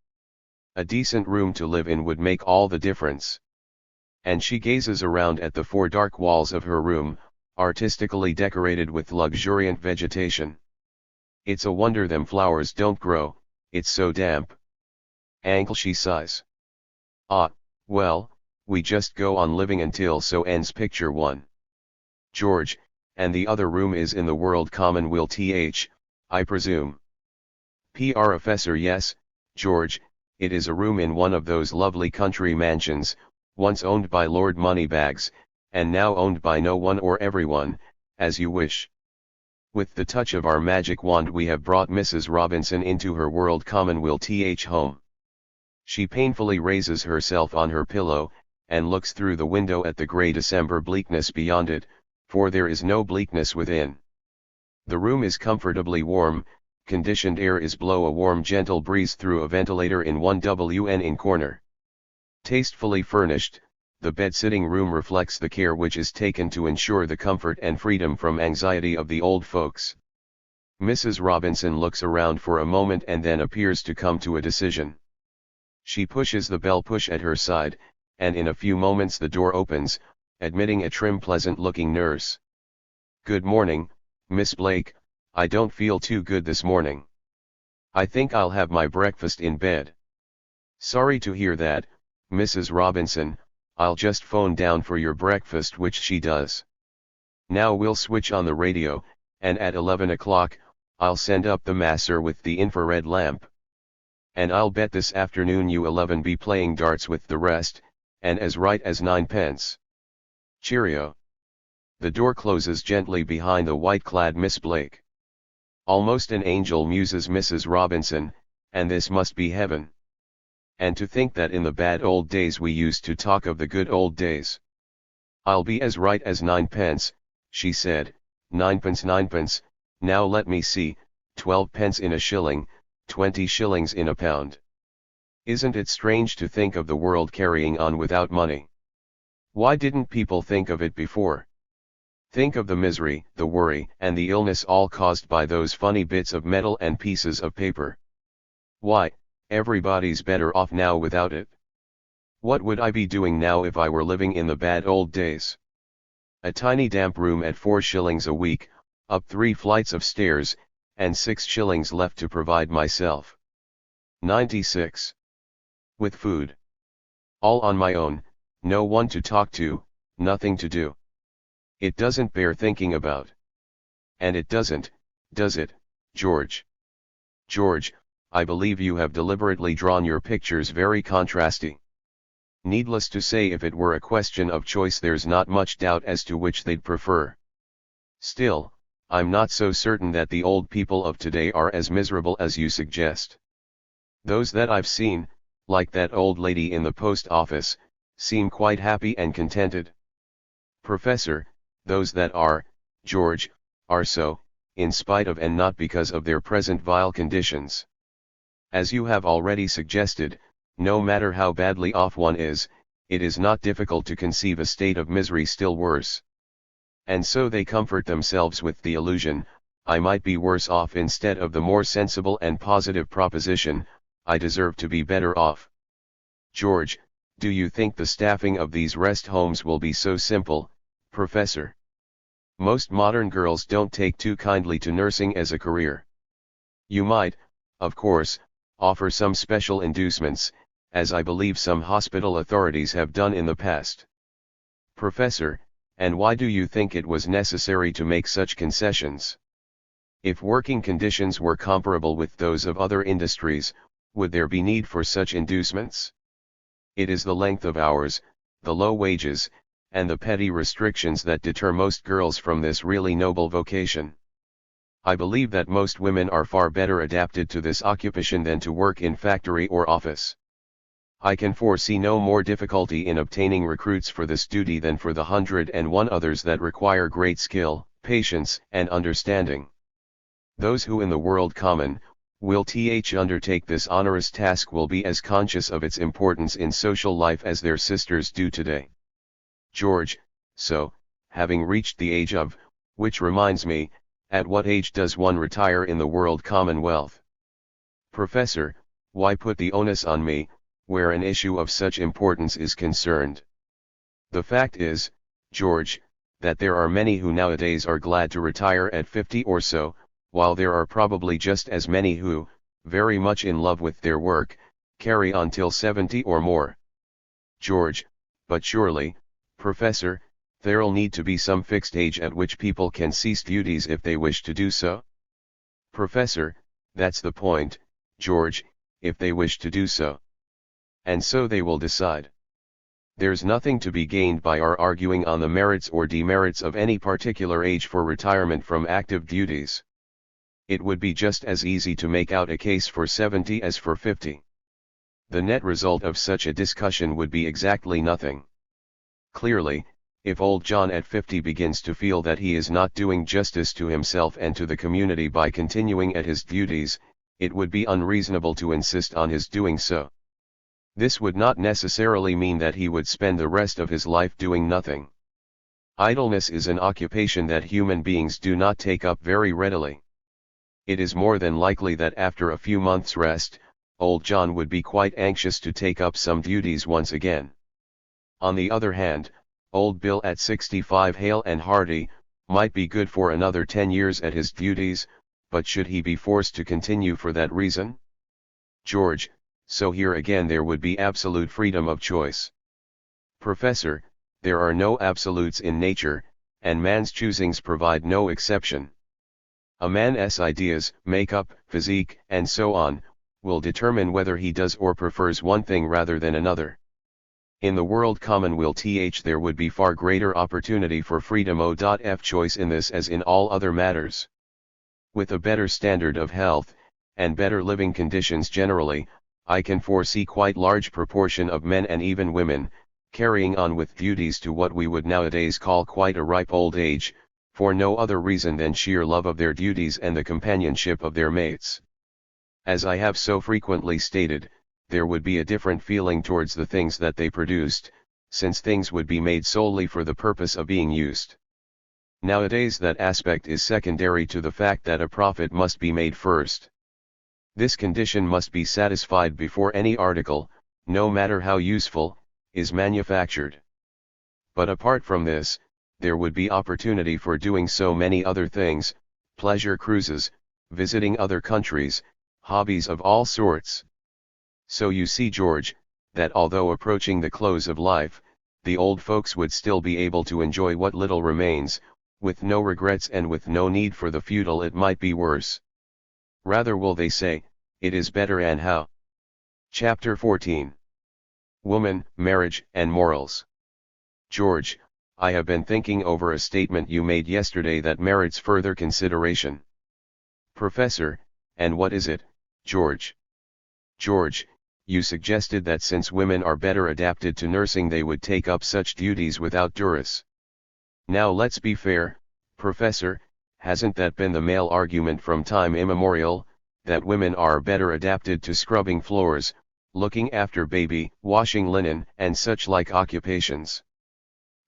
A decent room to live in would make all the difference. And she gazes around at the 4 dark walls of her room, artistically decorated with luxuriant vegetation. It's a wonder them flowers don't grow, it's so damp. Ankle, she sighs. Ah, well, we just go on living until so ends picture 1. George, and the other room is in the world common will I presume. Professor, yes, George, it is a room in one of those lovely country mansions, once owned by Lord Moneybags, and now owned by no one or everyone, as you wish. With the touch of our magic wand we have brought Mrs. Robinson into her world common will home. She painfully raises herself on her pillow, and looks through the window at the grey December bleakness beyond it, for there is no bleakness within. The room is comfortably warm, conditioned air is blow a warm gentle breeze through a ventilator in one WN in corner. Tastefully furnished, the bed-sitting room reflects the care which is taken to ensure the comfort and freedom from anxiety of the old folks. Mrs. Robinson looks around for a moment and then appears to come to a decision. She pushes the bell push at her side, and in a few moments the door opens, admitting a trim pleasant-looking nurse. "Good morning, Miss Blake, I don't feel too good this morning. I think I'll have my breakfast in bed." "Sorry to hear that, Mrs. Robinson, I'll just phone down for your breakfast," which she does. "Now we'll switch on the radio, and at 11 o'clock, I'll send up the masser with the infrared lamp. And I'll bet this afternoon you 11 be playing darts with the rest, and as right as 9 pence. Cheerio." The door closes gently behind the white-clad Miss Blake. "Almost an angel," muses Mrs. Robinson, "and this must be heaven. And to think that in the bad old days we used to talk of the good old days. I'll be as right as 9 pence, she said, 9 pence, 9 pence, now let me see, 12 pence in a shilling, 20 shillings in a pound. Isn't it strange to think of the world carrying on without money? Why didn't people think of it before? Think of the misery, the worry, and the illness all caused by those funny bits of metal and pieces of paper. Why, everybody's better off now without it. What would I be doing now if I were living in the bad old days? A tiny damp room at 4 shillings a week, up 3 flights of stairs, and 6 shillings left to provide myself. 96. With food. All on my own, no one to talk to, nothing to do. It doesn't bear thinking about. And it doesn't, does it, George? George, I believe you have deliberately drawn your pictures very contrasty. Needless to say, if it were a question of choice there's not much doubt as to which they'd prefer. Still, I'm not so certain that the old people of today are as miserable as you suggest. Those that I've seen, like that old lady in the post office, seem quite happy and contented. Professor, those that are, George, are so, in spite of and not because of their present vile conditions. As you have already suggested, no matter how badly off one is, it is not difficult to conceive a state of misery still worse. And so they comfort themselves with the illusion, I might be worse off, instead of the more sensible and positive proposition, I deserve to be better off. George, do you think the staffing of these rest homes will be so simple, Professor? Most modern girls don't take too kindly to nursing as a career. You might, of course, offer some special inducements, as I believe some hospital authorities have done in the past. Professor, and why do you think it was necessary to make such concessions? If working conditions were comparable with those of other industries, would there be need for such inducements? It is the length of hours, the low wages, and the petty restrictions that deter most girls from this really noble vocation. I believe that most women are far better adapted to this occupation than to work in factory or office. I can foresee no more difficulty in obtaining recruits for this duty than for the 101 others that require great skill, patience, and understanding. Those who in the world common, will undertake this onerous task will be as conscious of its importance in social life as their sisters do today. George, so, having reached the age of, which reminds me, at what age does one retire in the world commonwealth? Professor, why put the onus on me, where an issue of such importance is concerned? The fact is, George, that there are many who nowadays are glad to retire at 50 or so, while there are probably just as many who, very much in love with their work, carry on till 70 or more. George, but surely, Professor, there'll need to be some fixed age at which people can cease duties if they wish to do so? Professor, that's the point, George, if they wish to do so. And so they will decide. There's nothing to be gained by our arguing on the merits or demerits of any particular age for retirement from active duties. It would be just as easy to make out a case for 70 as for 50. The net result of such a discussion would be exactly nothing. Clearly, if old John at 50 begins to feel that he is not doing justice to himself and to the community by continuing at his duties, it would be unreasonable to insist on his doing so. This would not necessarily mean that he would spend the rest of his life doing nothing. Idleness is an occupation that human beings do not take up very readily. It is more than likely that after a few months' rest, old John would be quite anxious to take up some duties once again. On the other hand, old Bill at 65 hale and hearty, might be good for another 10 years at his duties, but should he be forced to continue for that reason? George, so here again there would be absolute freedom of choice. Professor, there are no absolutes in nature, and man's choosings provide no exception. A man's ideas, makeup, physique, and so on, will determine whether he does or prefers one thing rather than another. In the world commonwealth there would be far greater opportunity for freedom of choice in this as in all other matters. With a better standard of health, and better living conditions generally, I can foresee quite large proportion of men and even women, carrying on with duties to what we would nowadays call quite a ripe old age, for no other reason than sheer love of their duties and the companionship of their mates. As I have so frequently stated, there would be a different feeling towards the things that they produced, since things would be made solely for the purpose of being used. Nowadays that aspect is secondary to the fact that a profit must be made first. This condition must be satisfied before any article, no matter how useful, is manufactured. But apart from this, there would be opportunity for doing so many other things, pleasure cruises, visiting other countries, hobbies of all sorts. So you see, George, that although approaching the close of life, the old folks would still be able to enjoy what little remains, with no regrets and with no need for the feudal it might be worse. Rather will they say, it is better and how. Chapter 14. Woman, Marriage, and Morals. George, I have been thinking over a statement you made yesterday that merits further consideration. Professor, and what is it, George? George, you suggested that since women are better adapted to nursing they would take up such duties without duress. Now let's be fair, Professor, hasn't that been the male argument from time immemorial, that women are better adapted to scrubbing floors, looking after baby, washing linen, and such like occupations?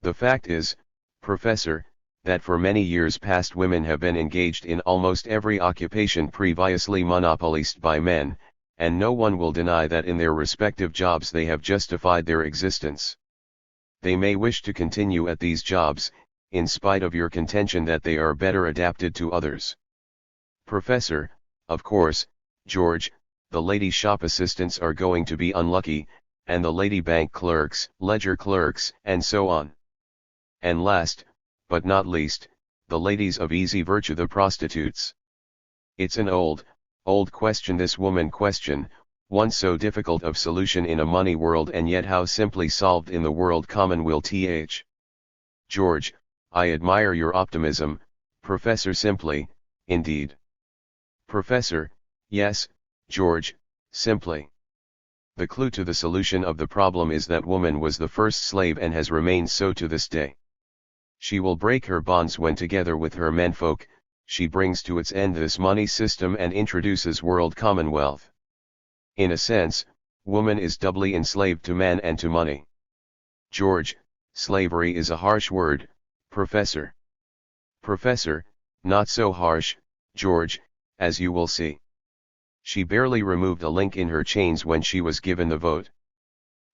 The fact is, Professor, that for many years past women have been engaged in almost every occupation previously monopolized by men, and no one will deny that in their respective jobs they have justified their existence. They may wish to continue at these jobs, in spite of your contention that they are better adapted to others. Professor, of course, George, the lady shop assistants are going to be unlucky, and the lady bank clerks, ledger clerks, and so on. And last, but not least, the ladies of easy virtue, the prostitutes. It's an old question, this woman question, one so difficult of solution in a money world and yet how simply solved in the world commonwealth. George, I admire your optimism, Professor. Simply, indeed. Professor, yes, George, simply. The clue to the solution of the problem is that woman was the first slave and has remained so to this day. She will break her bonds when together with her menfolk, she brings to its end this money system and introduces world commonwealth. In a sense, woman is doubly enslaved to man and to money. George, slavery is a harsh word, Professor. Professor, not so harsh, George, as you will see. She barely removed a link in her chains when she was given the vote.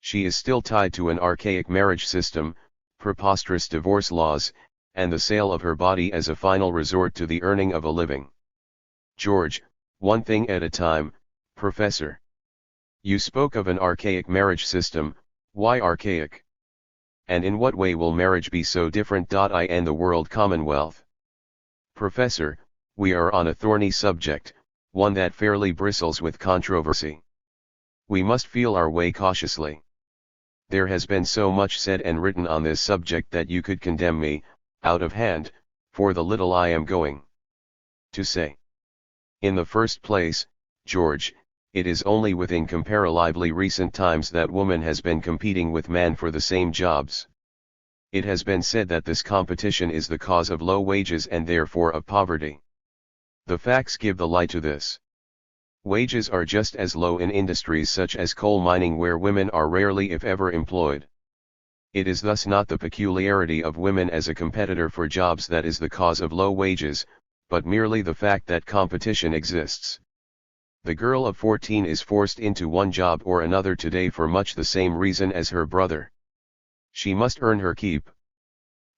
She is still tied to an archaic marriage system, preposterous divorce laws, and the sale of her body as a final resort to the earning of a living. George, one thing at a time, Professor. You spoke of an archaic marriage system. Why archaic? And in what way will marriage be so different? I and the world commonwealth. Professor, we are on a thorny subject, one that fairly bristles with controversy. We must feel our way cautiously. There has been so much said and written on this subject that you could condemn me, out of hand, for the little I am going to say. In the first place, George, it is only within comparatively recent times that woman has been competing with man for the same jobs. It has been said that this competition is the cause of low wages and therefore of poverty. The facts give the lie to this. Wages are just as low in industries such as coal mining, where women are rarely if ever employed. It is thus not the peculiarity of women as a competitor for jobs that is the cause of low wages, but merely the fact that competition exists. The girl of 14 is forced into one job or another today for much the same reason as her brother. She must earn her keep.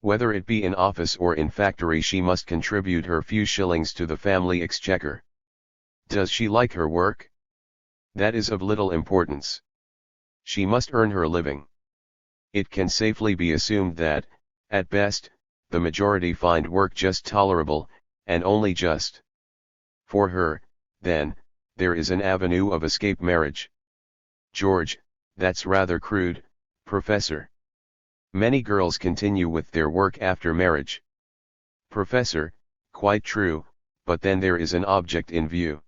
Whether it be in office or in factory, she must contribute her few shillings to the family exchequer. Does she like her work? That is of little importance. She must earn her living. It can safely be assumed that, at best, the majority find work just tolerable, and only just. For her, then, there is an avenue of escape: marriage. George, that's rather crude, Professor. Many girls continue with their work after marriage. Professor, quite true, but then there is an object in view.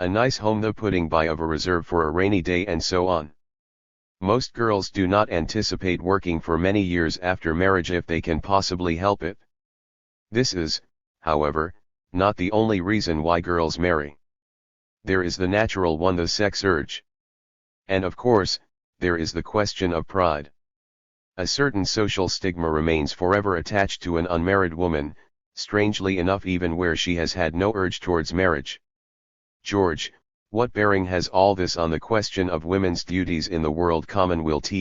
A nice home, the putting by of a reserve for a rainy day, and so on. Most girls do not anticipate working for many years after marriage if they can possibly help it. This is, however, not the only reason why girls marry. There is the natural one, the sex urge. And of course, there is the question of pride. A certain social stigma remains forever attached to an unmarried woman, strangely enough even where she has had no urge towards marriage. George, what bearing has all this on the question of women's duties in the world commonwealth?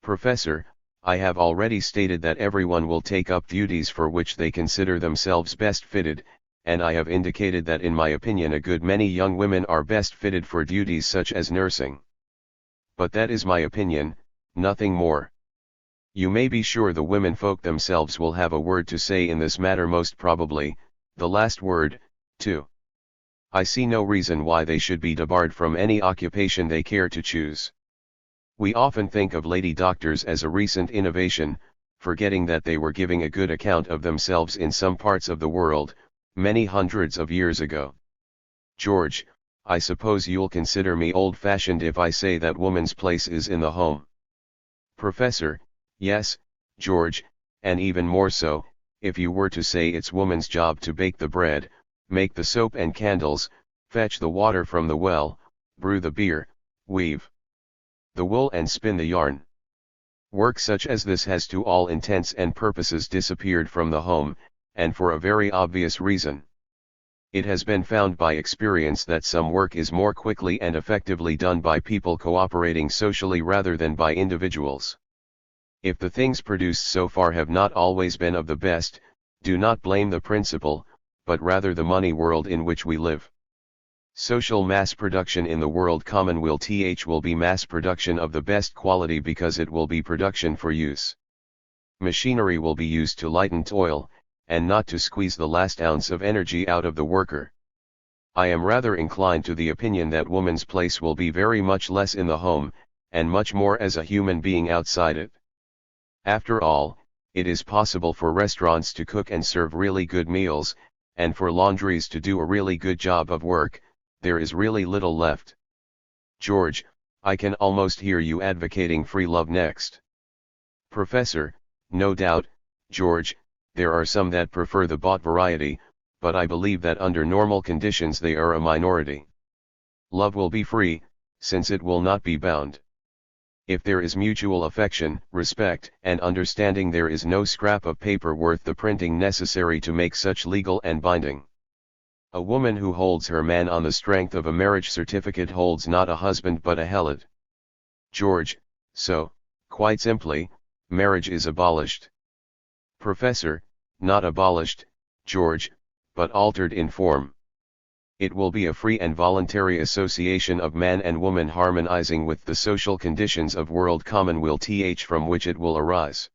Professor, I have already stated that everyone will take up duties for which they consider themselves best fitted, and I have indicated that in my opinion a good many young women are best fitted for duties such as nursing. But that is my opinion, nothing more. You may be sure the women folk themselves will have a word to say in this matter, most probably, the last word, too. I see no reason why they should be debarred from any occupation they care to choose. We often think of lady doctors as a recent innovation, forgetting that they were giving a good account of themselves in some parts of the world, many hundreds of years ago. George, I suppose you'll consider me old-fashioned if I say that woman's place is in the home. Professor, yes, George, and even more so, if you were to say it's woman's job to bake the bread, make the soap and candles, fetch the water from the well, brew the beer, weave the wool and spin the yarn. Work such as this has to all intents and purposes disappeared from the home, and for a very obvious reason. It has been found by experience that some work is more quickly and effectively done by people cooperating socially rather than by individuals. If the things produced so far have not always been of the best, do not blame the principle, but rather the money world in which we live. Social mass production in the world commonwealth will be mass production of the best quality because it will be production for use. Machinery will be used to lighten toil, and not to squeeze the last ounce of energy out of the worker. I am rather inclined to the opinion that woman's place will be very much less in the home, and much more as a human being outside it. After all, it is possible for restaurants to cook and serve really good meals, and for laundries to do a really good job of work. There is really little left. George, I can almost hear you advocating free love next. Professor, no doubt, George, There are some that prefer the bought variety, but I believe that under normal conditions they are a minority. Love will be free, since it will not be bound. If there is mutual affection, respect, and understanding, there is no scrap of paper worth the printing necessary to make such legal and binding. A woman who holds her man on the strength of a marriage certificate holds not a husband but a helot. George, so, quite simply, marriage is abolished. Professor, not abolished, George, but altered in form. It will be a free and voluntary association of man and woman harmonizing with the social conditions of world commonwealth from which it will arise.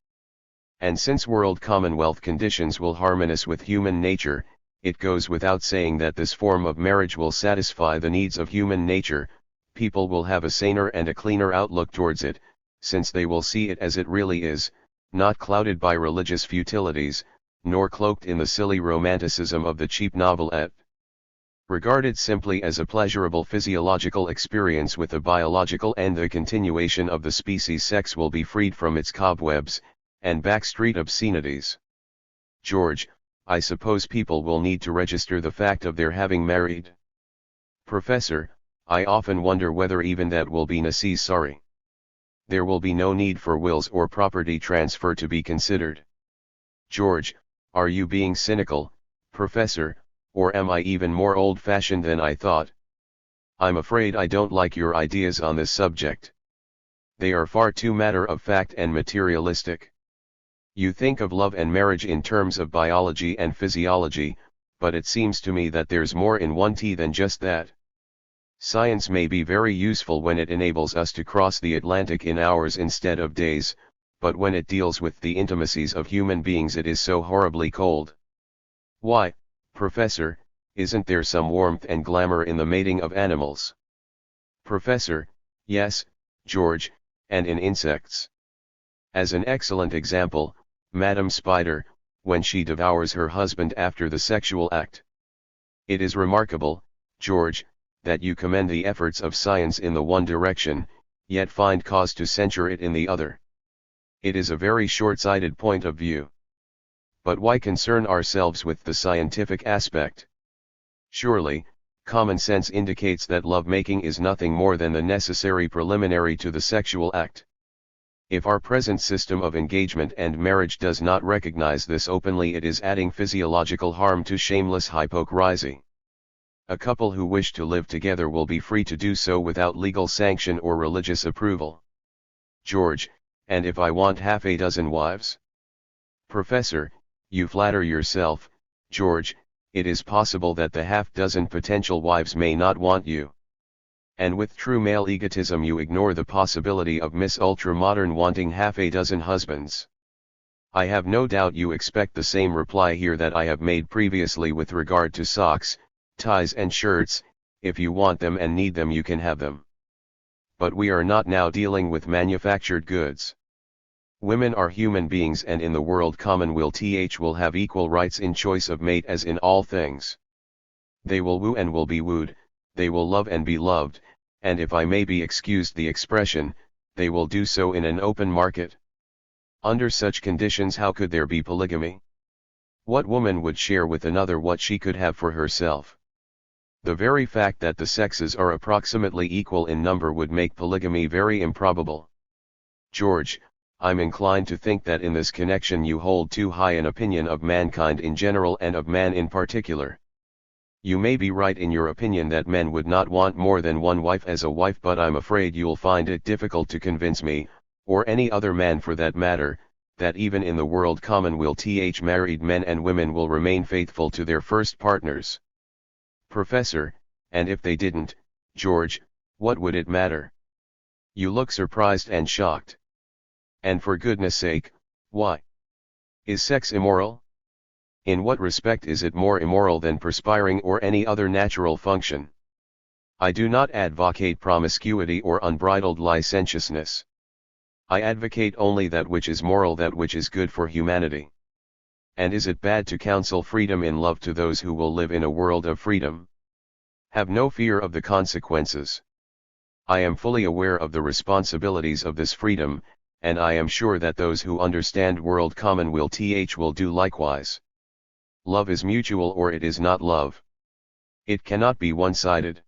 And since world commonwealth conditions will harmonize with human nature, it goes without saying that this form of marriage will satisfy the needs of human nature. People will have a saner and a cleaner outlook towards it, since they will see it as it really is, not clouded by religious futilities, nor cloaked in the silly romanticism of the cheap novelette. Regarded simply as a pleasurable physiological experience with a biological end, the continuation of the species sex will be freed from its cobwebs, and backstreet obscenities. George, I suppose people will need to register the fact of their having married. Professor, I often wonder whether even that will be necessary. There will be no need for wills or property transfer to be considered. George, are you being cynical, Professor, or am I even more old-fashioned than I thought? I'm afraid I don't like your ideas on this subject. They are far too matter-of-fact and materialistic. You think of love and marriage in terms of biology and physiology, but it seems to me that there's more in one than just that. Science may be very useful when it enables us to cross the Atlantic in hours instead of days, but when it deals with the intimacies of human beings it is so horribly cold. Why, Professor, isn't there some warmth and glamour in the mating of animals? Professor, yes, George, and in insects. As an excellent example, Madam Spider, when she devours her husband after the sexual act. It is remarkable, George, that you commend the efforts of science in the one direction, yet find cause to censure it in the other. It is a very short-sighted point of view. But why concern ourselves with the scientific aspect? Surely, common sense indicates that love-making is nothing more than the necessary preliminary to the sexual act. If our present system of engagement and marriage does not recognize this openly, it is adding physiological harm to shameless hypocrisy. A couple who wish to live together will be free to do so without legal sanction or religious approval. George, and if I want half a dozen wives? Professor, you flatter yourself, George, it is possible that the half-dozen potential wives may not want you. And with true male egotism you ignore the possibility of Miss Ultra-Modern wanting half a dozen husbands. I have no doubt you expect the same reply here that I have made previously with regard to socks, ties and shirts. If you want them and need them you can have them. But we are not now dealing with manufactured goods. Women are human beings and in the world commonwealth will have equal rights in choice of mate as in all things. They will woo and will be wooed, they will love and be loved, and if I may be excused the expression, they will do so in an open market. Under such conditions how could there be polygamy? What woman would share with another what she could have for herself? The very fact that the sexes are approximately equal in number would make polygamy very improbable. George, I'm inclined to think that in this connection you hold too high an opinion of mankind in general and of man in particular. You may be right in your opinion that men would not want more than one wife as a wife, but I'm afraid you'll find it difficult to convince me, or any other man for that matter, that even in the world commonwealth married men and women will remain faithful to their first partners. Professor, and if they didn't, George, what would it matter? You look surprised and shocked. And for goodness sake, why? Is sex immoral? In what respect is it more immoral than perspiring or any other natural function? I do not advocate promiscuity or unbridled licentiousness. I advocate only that which is moral, that which is good for humanity. And is it bad to counsel freedom in love to those who will live in a world of freedom? Have no fear of the consequences. I am fully aware of the responsibilities of this freedom, and I am sure that those who understand world common will will do likewise. Love is mutual or it is not love. It cannot be one-sided.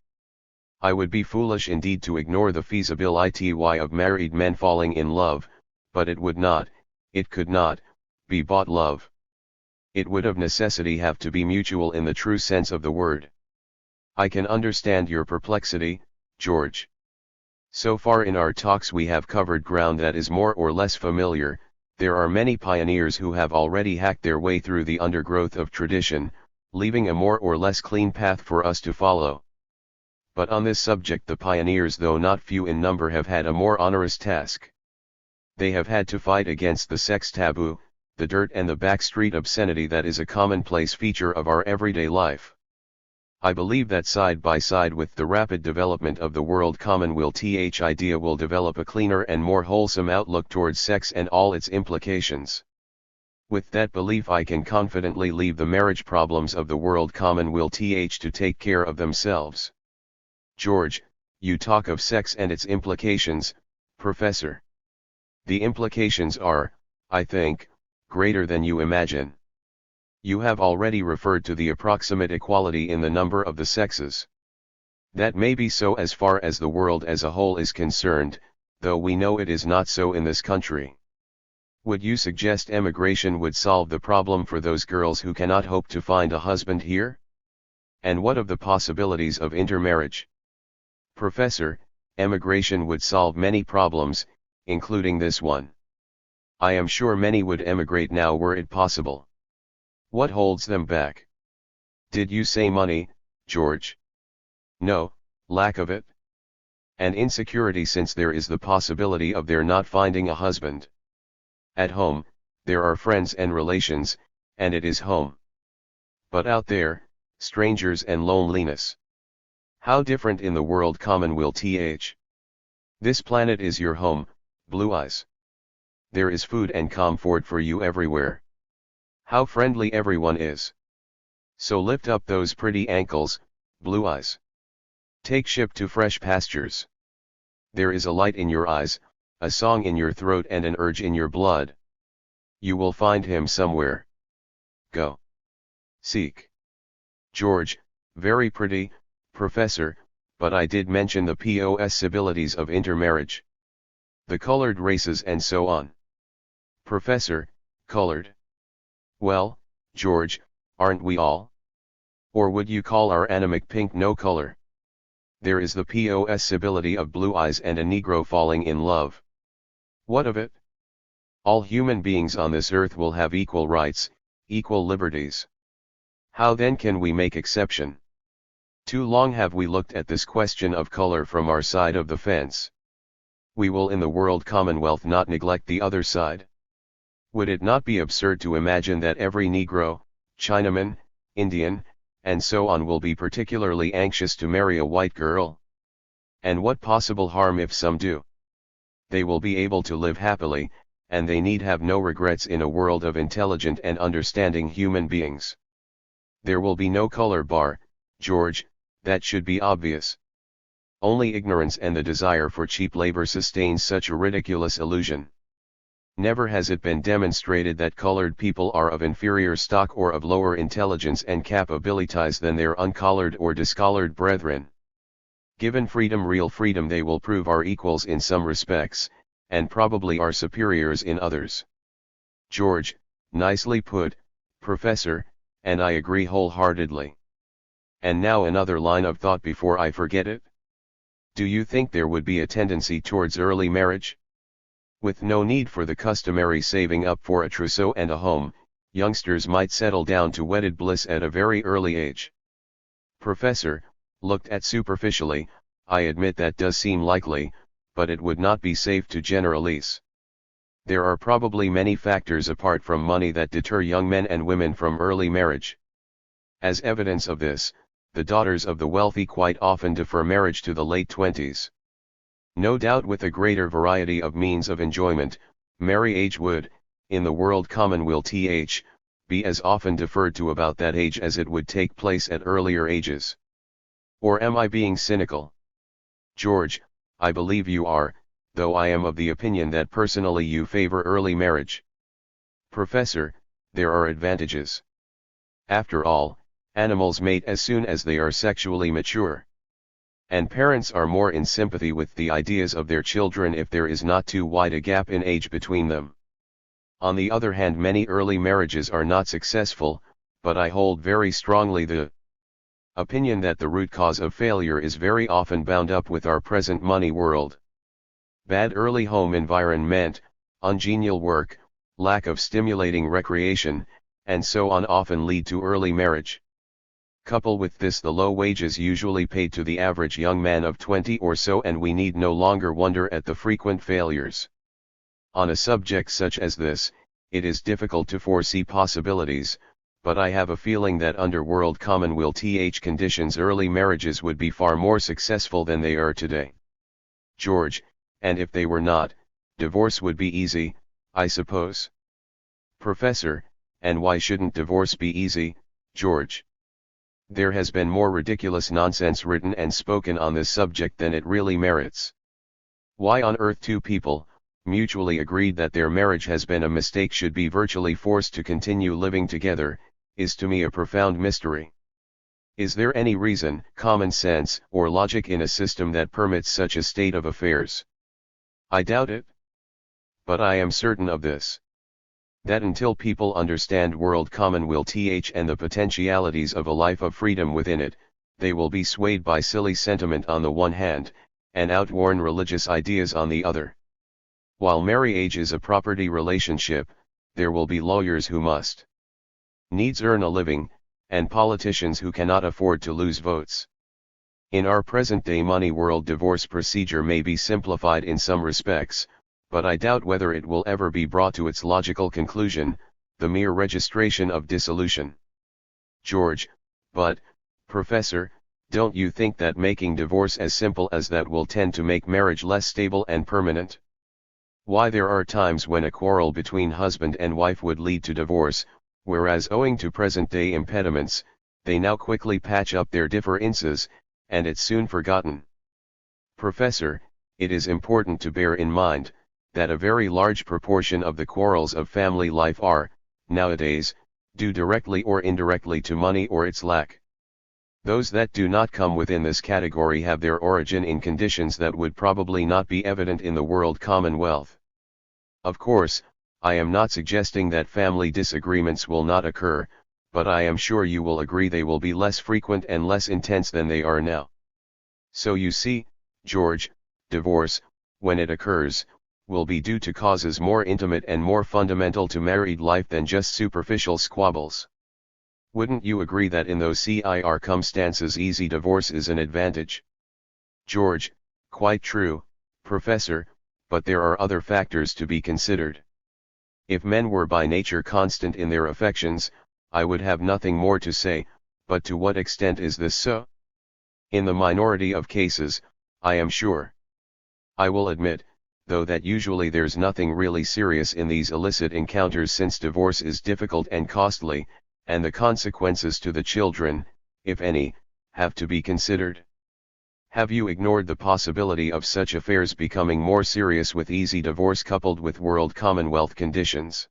I would be foolish indeed to ignore the feasibility of married men falling in love, but it would not, it could not, be bought love. It would of necessity have to be mutual in the true sense of the word. I can understand your perplexity, George. So far in our talks we have covered ground that is more or less familiar. There are many pioneers who have already hacked their way through the undergrowth of tradition, leaving a more or less clean path for us to follow. But on this subject the pioneers, though not few in number, have had a more onerous task. They have had to fight against the sex taboo, the dirt and the backstreet obscenity that is a commonplace feature of our everyday life. I believe that side by side with the rapid development of the world common idea will develop a cleaner and more wholesome outlook towards sex and all its implications. With that belief I can confidently leave the marriage problems of the world common to take care of themselves. George, you talk of sex and its implications, Professor. The implications are, I think, greater than you imagine. You have already referred to the approximate equality in the number of the sexes. That may be so as far as the world as a whole is concerned, though we know it is not so in this country. Would you suggest emigration would solve the problem for those girls who cannot hope to find a husband here? And what of the possibilities of intermarriage? Professor, emigration would solve many problems, including this one. I am sure many would emigrate now were it possible. What holds them back? Did you say money, George? No, lack of it. And insecurity, since there is the possibility of their not finding a husband. At home, there are friends and relations, and it is home. But out there, strangers and loneliness. How different in the world common This planet is your home, Blue Eyes. There is food and comfort for you everywhere. How friendly everyone is. So lift up those pretty ankles, Blue Eyes. Take ship to fresh pastures. There is a light in your eyes, a song in your throat and an urge in your blood. You will find him somewhere. Go. Seek. George, very pretty, Professor, but I did mention the possibilities of intermarriage. The colored races and so on. Professor, colored. Well, George, aren't we all? Or would you call our anemic pink no color? There is the possibility of Blue Eyes and a Negro falling in love. What of it? All human beings on this earth will have equal rights, equal liberties. How then can we make exception? Too long have we looked at this question of color from our side of the fence. We will in the world commonwealth not neglect the other side. Would it not be absurd to imagine that every Negro, Chinaman, Indian, and so on will be particularly anxious to marry a white girl? And what possible harm if some do? They will be able to live happily, and they need have no regrets in a world of intelligent and understanding human beings. There will be no color bar, George, that should be obvious. Only ignorance and the desire for cheap labor sustains such a ridiculous illusion. Never has it been demonstrated that colored people are of inferior stock or of lower intelligence and capabilities than their uncolored or discolored brethren. Given freedom, real freedom, they will prove our equals in some respects, and probably our superiors in others. George, nicely put, Professor, and I agree wholeheartedly. And now another line of thought before I forget it. Do you think there would be a tendency towards early marriage? With no need for the customary saving up for a trousseau and a home, youngsters might settle down to wedded bliss at a very early age. Professor, looked at superficially, I admit that does seem likely, but it would not be safe to generalize. There are probably many factors apart from money that deter young men and women from early marriage. As evidence of this, the daughters of the wealthy quite often defer marriage to the late 20s. No doubt with a greater variety of means of enjoyment, marriage age would, in the world common be as often deferred to about that age as it would take place at earlier ages. Or am I being cynical? George, I believe you are, though I am of the opinion that personally you favor early marriage. Professor, there are advantages. After all, animals mate as soon as they are sexually mature. And parents are more in sympathy with the ideas of their children if there is not too wide a gap in age between them. On the other hand, many early marriages are not successful, but I hold very strongly the opinion that the root cause of failure is very often bound up with our present money world. Bad early home environment, ungenial work, lack of stimulating recreation, and so on often lead to early marriage. Couple with this the low wages usually paid to the average young man of 20 or so, and we need no longer wonder at the frequent failures. On a subject such as this, it is difficult to foresee possibilities, but I have a feeling that under world commonwealth conditions early marriages would be far more successful than they are today. George, and if they were not, divorce would be easy, I suppose. Professor, and why shouldn't divorce be easy, George? There has been more ridiculous nonsense written and spoken on this subject than it really merits. Why on earth two people, mutually agreed that their marriage has been a mistake, should be virtually forced to continue living together, is to me a profound mystery. Is there any reason, common sense, or logic in a system that permits such a state of affairs? I doubt it. But I am certain of this: that until people understand world commonwealth and the potentialities of a life of freedom within it, they will be swayed by silly sentiment on the one hand, and outworn religious ideas on the other. While marriage is a property relationship, there will be lawyers who must needs earn a living, and politicians who cannot afford to lose votes. In our present-day money world, divorce procedure may be simplified in some respects, but I doubt whether it will ever be brought to its logical conclusion, the mere registration of dissolution. George, but, Professor, don't you think that making divorce as simple as that will tend to make marriage less stable and permanent? Why, there are times when a quarrel between husband and wife would lead to divorce, whereas owing to present-day impediments, they now quickly patch up their differences, and it's soon forgotten. Professor, it is important to bear in mind that a very large proportion of the quarrels of family life are, nowadays, due directly or indirectly to money or its lack. Those that do not come within this category have their origin in conditions that would probably not be evident in the world commonwealth. Of course, I am not suggesting that family disagreements will not occur, but I am sure you will agree they will be less frequent and less intense than they are now. So you see, George, divorce, when it occurs, will be due to causes more intimate and more fundamental to married life than just superficial squabbles. Wouldn't you agree that in those circumstances easy divorce is an advantage? George, quite true, Professor, but there are other factors to be considered. If men were by nature constant in their affections, I would have nothing more to say, but to what extent is this so? In the minority of cases, I am sure. I will admit, though, that usually there's nothing really serious in these illicit encounters, since divorce is difficult and costly, and the consequences to the children, if any, have to be considered. Have you ignored the possibility of such affairs becoming more serious with easy divorce coupled with world commonwealth conditions?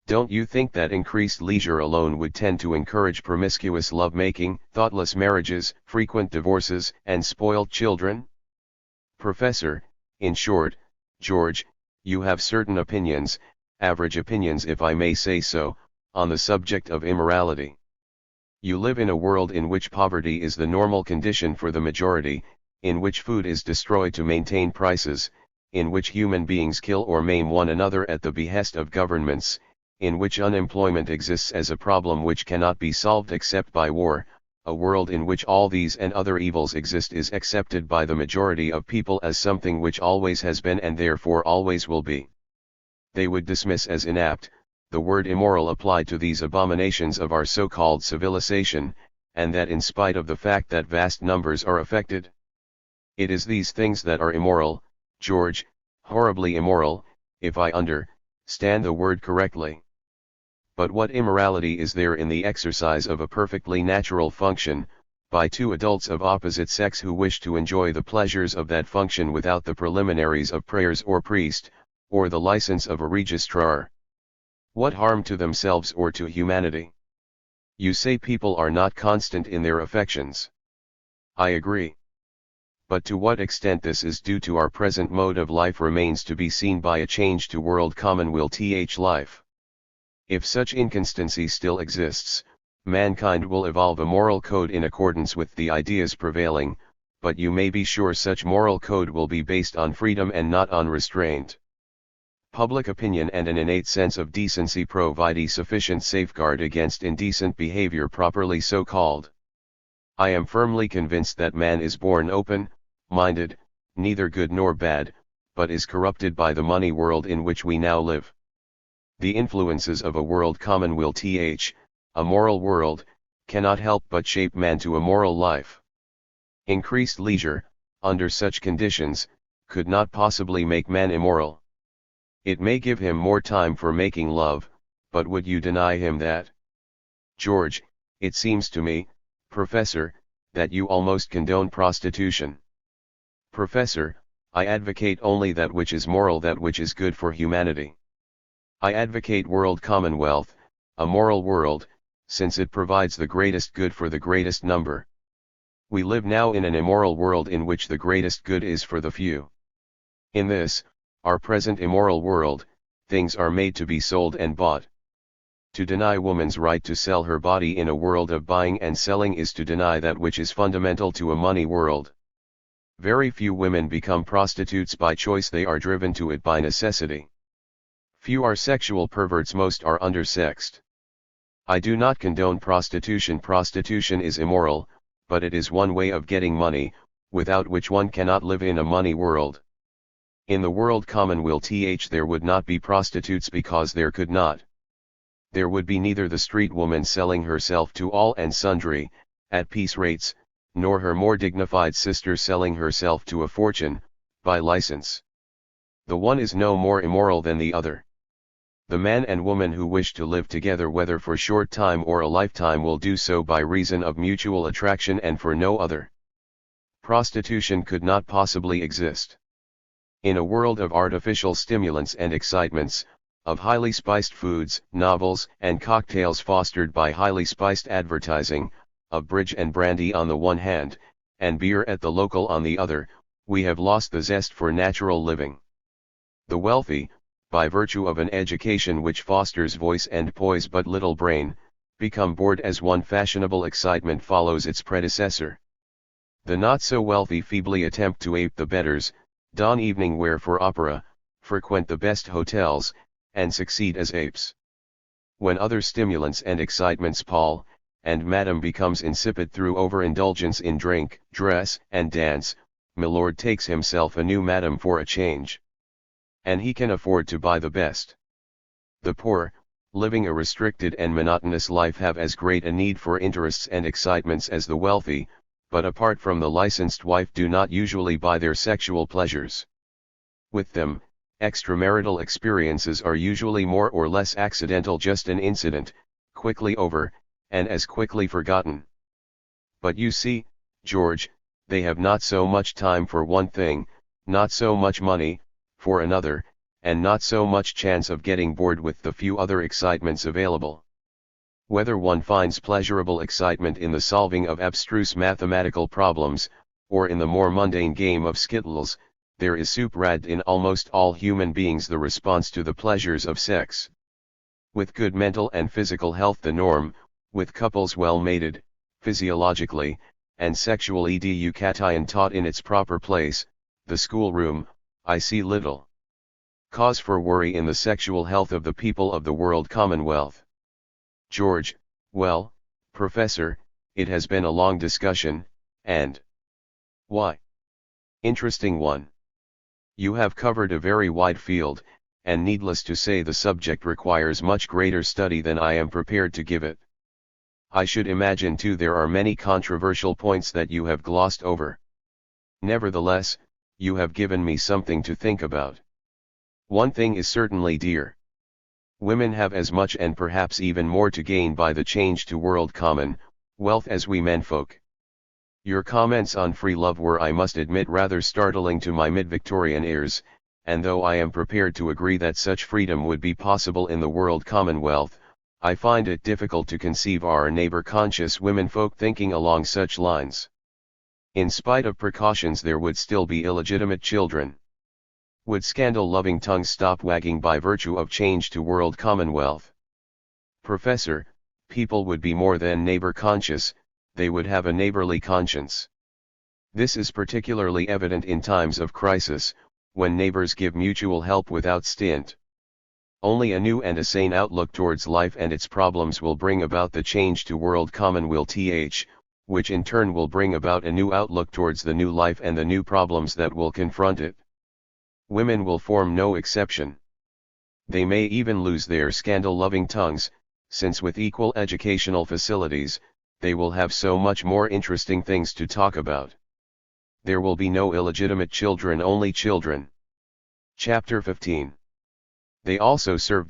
Don't you think that increased leisure alone would tend to encourage promiscuous lovemaking, thoughtless marriages, frequent divorces, and spoiled children? Professor, in short, George, you have certain opinions, average opinions if I may say so, on the subject of immorality. You live in a world in which poverty is the normal condition for the majority, in which food is destroyed to maintain prices, in which human beings kill or maim one another at the behest of governments, in which unemployment exists as a problem which cannot be solved except by war. A world in which all these and other evils exist is accepted by the majority of people as something which always has been and therefore always will be. They would dismiss as inapt the word immoral applied to these abominations of our so-called civilization, and that in spite of the fact that vast numbers are affected. It is these things that are immoral, George, horribly immoral, if I understand the word correctly. But what immorality is there in the exercise of a perfectly natural function, by two adults of opposite sex who wish to enjoy the pleasures of that function without the preliminaries of prayers or priest, or the license of a registrar. What harm to themselves or to humanity? You say people are not constant in their affections. I agree. But to what extent this is due to our present mode of life remains to be seen by a change to world common will life. If such inconstancy still exists, mankind will evolve a moral code in accordance with the ideas prevailing, but you may be sure such moral code will be based on freedom and not on restraint. Public opinion and an innate sense of decency provide a sufficient safeguard against indecent behavior properly so called. I am firmly convinced that man is born open-minded, neither good nor bad, but is corrupted by the money world in which we now live. The influences of a world common will a moral world, cannot help but shape man to a moral life. Increased leisure, under such conditions, could not possibly make man immoral. It may give him more time for making love, but would you deny him that? George, it seems to me, Professor, that you almost condone prostitution. Professor, I advocate only that which is moral, that which is good for humanity. I advocate world commonwealth, a moral world, since it provides the greatest good for the greatest number. We live now in an immoral world in which the greatest good is for the few. In this, our present immoral world, things are made to be sold and bought. To deny woman's right to sell her body in a world of buying and selling is to deny that which is fundamental to a money world. Very few women become prostitutes by choice, they are driven to it by necessity. Few are sexual perverts, most are undersexed. I do not condone prostitution. Prostitution is immoral, but it is one way of getting money, without which one cannot live in a money world. In the world common will there would not be prostitutes because there could not. There would be neither the street woman selling herself to all and sundry, at piece rates, nor her more dignified sister selling herself to a fortune, by license. The one is no more immoral than the other. The man and woman who wish to live together, whether for short time or a lifetime, will do so by reason of mutual attraction and for no other. Prostitution could not possibly exist. In a world of artificial stimulants and excitements, of highly spiced foods, novels, and cocktails fostered by highly spiced advertising, of bridge and brandy on the one hand, and beer at the local on the other, we have lost the zest for natural living. The wealthy, by virtue of an education which fosters voice and poise but little brain, become bored as one fashionable excitement follows its predecessor. The not so wealthy feebly attempt to ape the betters, don evening wear for opera, frequent the best hotels, and succeed as apes. When other stimulants and excitements pall, and madam becomes insipid through overindulgence in drink, dress, and dance, milord takes himself a new madam for a change. And he can afford to buy the best. The poor, living a restricted and monotonous life, have as great a need for interests and excitements as the wealthy, but apart from the licensed wife do not usually buy their sexual pleasures. With them, extramarital experiences are usually more or less accidental, just an incident, quickly over, and as quickly forgotten. But you see, George, they have not so much time for one thing, not so much money, for another, and not so much chance of getting bored with the few other excitements available. Whether one finds pleasurable excitement in the solving of abstruse mathematical problems, or in the more mundane game of skittles, there is superadded in almost all human beings the response to the pleasures of sex. With good mental and physical health the norm, with couples well mated, physiologically, and sexual education taught in its proper place, the schoolroom, I see little cause for worry in the sexual health of the people of the world commonwealth. George, well, Professor, it has been a long discussion, and why? Interesting one. You have covered a very wide field, and needless to say the subject requires much greater study than I am prepared to give it. I should imagine too there are many controversial points that you have glossed over. Nevertheless, you have given me something to think about. One thing is certainly dear. Women have as much and perhaps even more to gain by the change to world common wealth as we menfolk. Your comments on free love were, I must admit, rather startling to my mid-Victorian ears, and though I am prepared to agree that such freedom would be possible in the world commonwealth, I find it difficult to conceive our neighbor-conscious womenfolk thinking along such lines. In spite of precautions, there would still be illegitimate children. Would scandal-loving tongues stop wagging by virtue of change to world commonwealth? Professor, people would be more than neighbor-conscious, they would have a neighborly conscience. This is particularly evident in times of crisis, when neighbors give mutual help without stint. Only a new and a sane outlook towards life and its problems will bring about the change to world commonwealth, which in turn will bring about a new outlook towards the new life and the new problems that will confront it. Women will form no exception. They may even lose their scandal-loving tongues, since with equal educational facilities, they will have so much more interesting things to talk about. There will be no illegitimate children, only children. Chapter 15. They also serve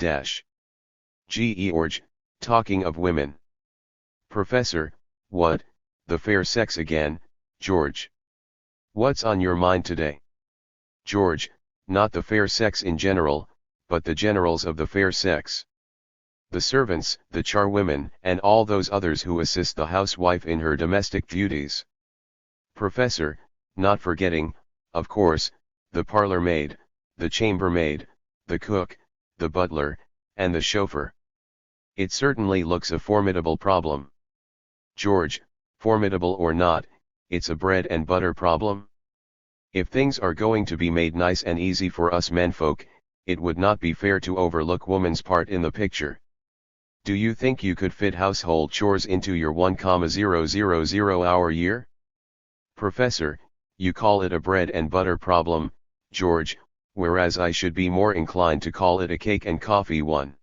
George, talking of women. Professor, what, the fair sex again, George? What's on your mind today? George, not the fair sex in general, but the generals of the fair sex. The servants, the charwomen, and all those others who assist the housewife in her domestic duties. Professor, not forgetting, of course, the parlor maid, the chambermaid, the cook, the butler, and the chauffeur. It certainly looks a formidable problem. George, formidable or not, it's a bread and butter problem. If things are going to be made nice and easy for us menfolk, it would not be fair to overlook woman's part in the picture. Do you think you could fit household chores into your 1,000-hour year? Professor, you call it a bread and butter problem, George, whereas I should be more inclined to call it a cake and coffee one.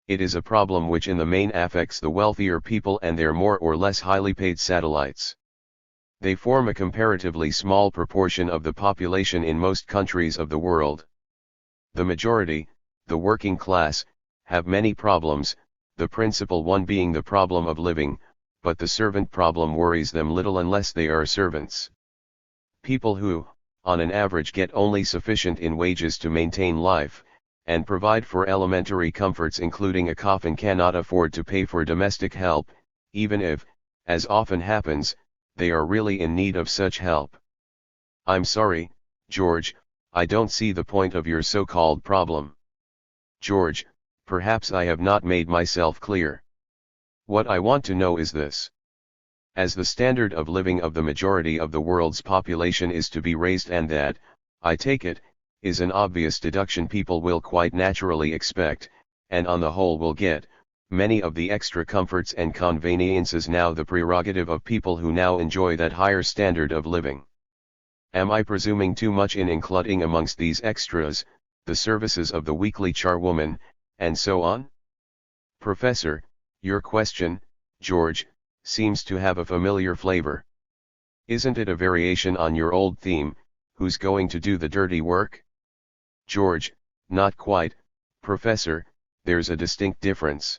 It is a problem which in the main affects the wealthier people and their more or less highly paid satellites. They form a comparatively small proportion of the population in most countries of the world. The majority, the working class, have many problems, the principal one being the problem of living, but the servant problem worries them little unless they are servants. People who, on an average, get only sufficient in wages to maintain life, and provide for elementary comforts including a coffin, cannot afford to pay for domestic help, even if, as often happens, they are really in need of such help. I'm sorry, George, I don't see the point of your so-called problem. George, perhaps I have not made myself clear. What I want to know is this. As the standard of living of the majority of the world's population is to be raised, and that, I take it, is an obvious deduction people will quite naturally expect, and on the whole will get, many of the extra comforts and conveniences now the prerogative of people who now enjoy that higher standard of living. Am I presuming too much in including amongst these extras, the services of the weekly charwoman, and so on? Professor, your question, George, seems to have a familiar flavor. Isn't it a variation on your old theme, who's going to do the dirty work? George, not quite, Professor, there's a distinct difference.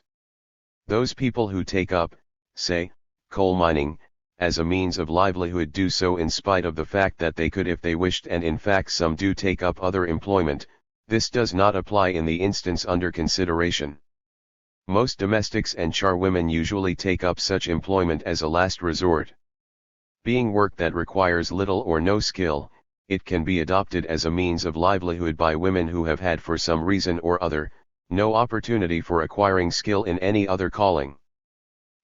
Those people who take up, say, coal mining, as a means of livelihood do so in spite of the fact that they could if they wished, and in fact some do take up other employment. This does not apply in the instance under consideration. Most domestics and charwomen usually take up such employment as a last resort. Being work that requires little or no skill, it can be adopted as a means of livelihood by women who have had for some reason or other, no opportunity for acquiring skill in any other calling.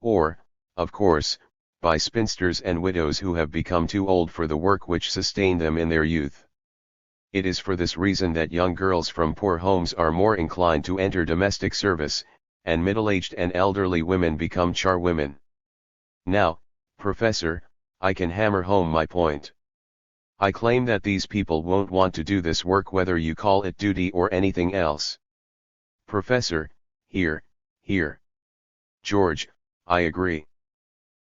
Or, of course, by spinsters and widows who have become too old for the work which sustained them in their youth. It is for this reason that young girls from poor homes are more inclined to enter domestic service, and middle-aged and elderly women become charwomen. Now, Professor, I can hammer home my point. I claim that these people won't want to do this work whether you call it duty or anything else. Professor, here. George, I agree.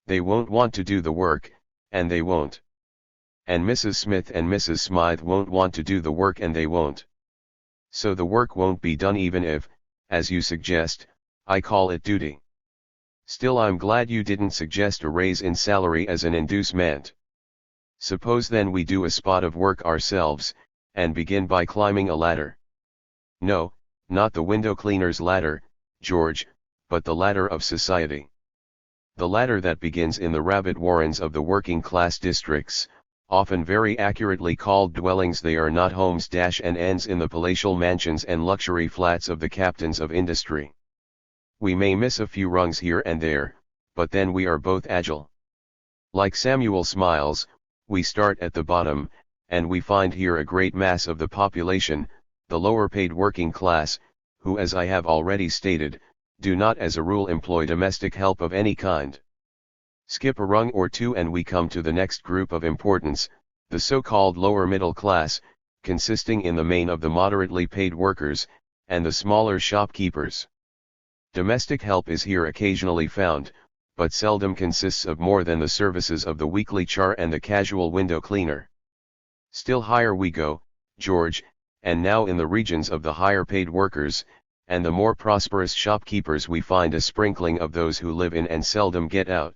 They won't want to do the work, and they won't. And Mrs. Smith and Mrs. Smythe won't want to do the work, and they won't. So the work won't be done even if, as you suggest, I call it duty. Still, I'm glad you didn't suggest a raise in salary as an inducement. Suppose then we do a spot of work ourselves, and begin by climbing a ladder. No, not the window cleaner's ladder, George, but the ladder of society. The ladder that begins in the rabbit warrens of the working class districts, often very accurately called dwellings. They are not homes and ends in the palatial mansions and luxury flats of the captains of industry. We may miss a few rungs here and there, but then we are both agile. Like Samuel Smiles, we start at the bottom, and we find here a great mass of the population, the lower paid working class, who, as I have already stated, do not as a rule employ domestic help of any kind. Skip a rung or two and we come to the next group of importance, the so-called lower middle class, consisting in the main of the moderately paid workers, and the smaller shopkeepers. Domestic help is here occasionally found, but seldom consists of more than the services of the weekly char and the casual window cleaner. Still higher we go, George, and now in the regions of the higher paid workers, and the more prosperous shopkeepers we find a sprinkling of those who live in and seldom get out.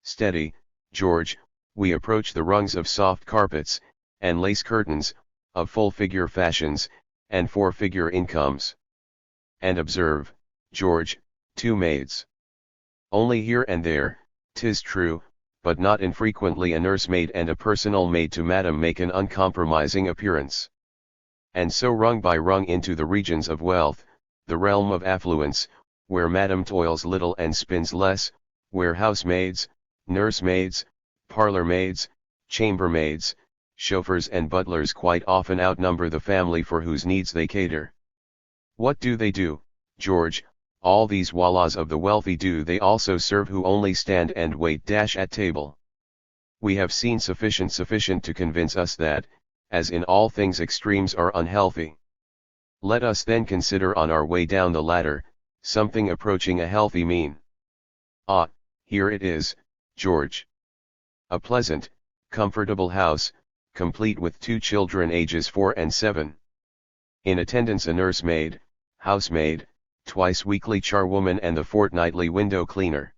Steady, George, we approach the rungs of soft carpets, and lace curtains, of full-figure fashions, and four-figure incomes. And observe, George, 2 maids. Only here and there, 'tis true, but not infrequently a nursemaid and a personal maid to madam make an uncompromising appearance. And so rung by rung into the regions of wealth, the realm of affluence, where madam toils little and spins less, where housemaids, nursemaids, parlour-maids, chambermaids, chauffeurs and butlers quite often outnumber the family for whose needs they cater. What do they do, George? All these wallahs of the wealthy do they also serve, who only stand and wait at table. We have seen sufficient to convince us that, as in all things extremes are unhealthy. Let us then consider on our way down the ladder, something approaching a healthy mean. Ah, here it is, George. A pleasant, comfortable house, complete with 2 children ages 4 and 7. In attendance a nursemaid, housemaid, twice weekly charwoman and the fortnightly window cleaner.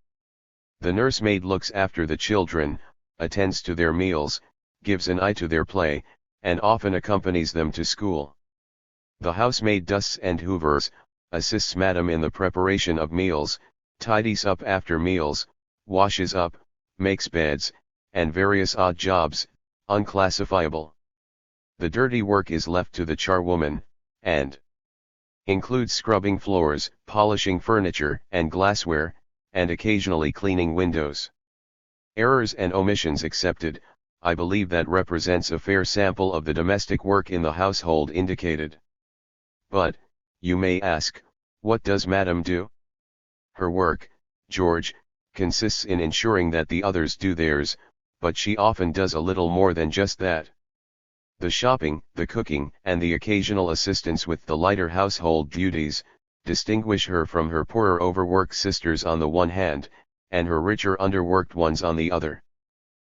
The nursemaid looks after the children, attends to their meals, gives an eye to their play, and often accompanies them to school. The housemaid dusts and hoovers, assists madam in the preparation of meals, tidies up after meals, washes up, makes beds, and various odd jobs, unclassifiable. The dirty work is left to the charwoman, and includes scrubbing floors, polishing furniture and glassware, and occasionally cleaning windows. Errors and omissions excepted, I believe that represents a fair sample of the domestic work in the household indicated. But, you may ask, what does madam do? Her work, George, consists in ensuring that the others do theirs, but she often does a little more than just that. The shopping, the cooking, and the occasional assistance with the lighter household duties, distinguish her from her poorer overworked sisters on the one hand, and her richer underworked ones on the other.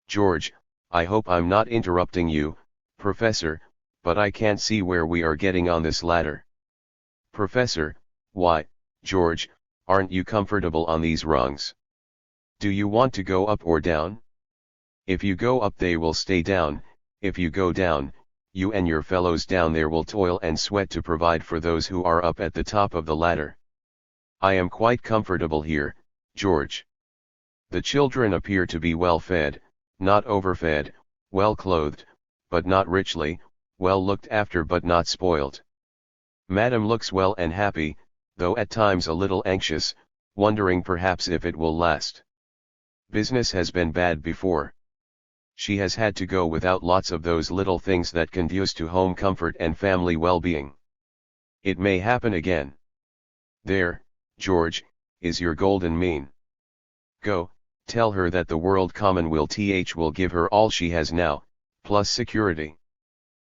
George, I hope I'm not interrupting you, Professor, but I can't see where we are getting on this ladder. Professor, why, George, aren't you comfortable on these rungs? Do you want to go up or down? If you go up they will stay down. If you go down, you and your fellows down there will toil and sweat to provide for those who are up at the top of the ladder. I am quite comfortable here, George. The children appear to be well fed, not overfed, well clothed, but not richly, well looked after but not spoilt. Madam looks well and happy, though at times a little anxious, wondering perhaps if it will last. Business has been bad before. She has had to go without lots of those little things that conduce to home comfort and family well-being. It may happen again. There, George, is your golden mean. Go, tell her that the World Commonwealth will give her all she has now, plus security.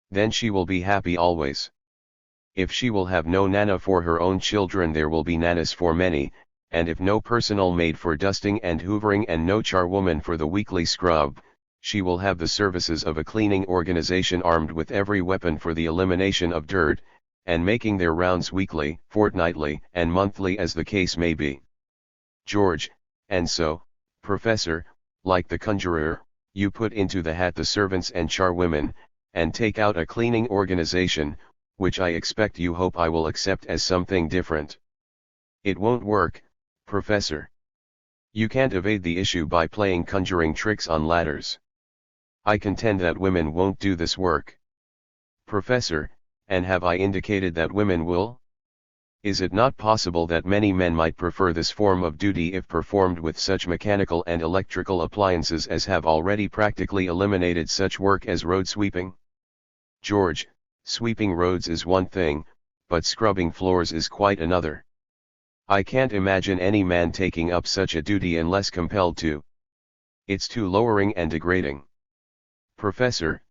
Then she will be happy always. If she will have no nana for her own children there will be nanas for many, and if no personal maid for dusting and hoovering and no charwoman for the weekly scrub, she will have the services of a cleaning organization armed with every weapon for the elimination of dirt, and making their rounds weekly, fortnightly, and monthly as the case may be. George, and so, Professor, like the conjurer, you put into the hat the servants and charwomen, and take out a cleaning organization, which I expect you hope I will accept as something different. It won't work, Professor. You can't evade the issue by playing conjuring tricks on ladders. I contend that women won't do this work. Professor, and have I indicated that women will? Is it not possible that many men might prefer this form of duty if performed with such mechanical and electrical appliances as have already practically eliminated such work as road sweeping? George, sweeping roads is one thing, but scrubbing floors is quite another. I can't imagine any man taking up such a duty unless compelled to. It's too lowering and degrading. Professor,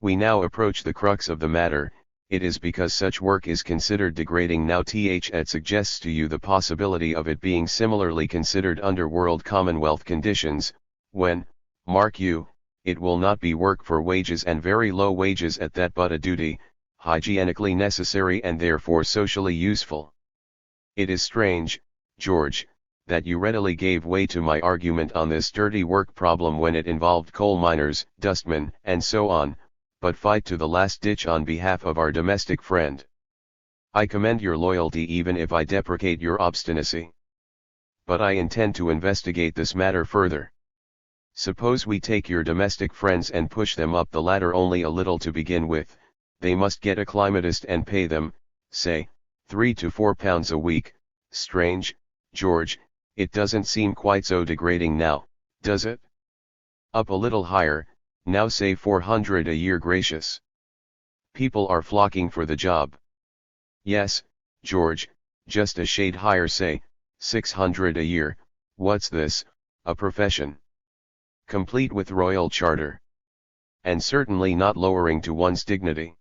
we now approach the crux of the matter. It is because such work is considered degrading now that suggests to you the possibility of it being similarly considered under world commonwealth conditions, when, mark you, it will not be work for wages and very low wages at that but a duty, hygienically necessary and therefore socially useful. It is strange, George, that you readily gave way to my argument on this dirty work problem when it involved coal miners, dustmen, and so on, but fight to the last ditch on behalf of our domestic friend. I commend your loyalty even if I deprecate your obstinacy. But I intend to investigate this matter further. Suppose we take your domestic friends and push them up the ladder only a little to begin with. They must get a climatist and pay them, say, £3 to £4 a week. Strange, George, it doesn't seem quite so degrading now, does it? Up a little higher, now say 400 a year. Gracious. People are flocking for the job. Yes, George, just a shade higher, say, 600 a year. What's this, a profession? Complete with royal charter. And certainly not lowering to one's dignity.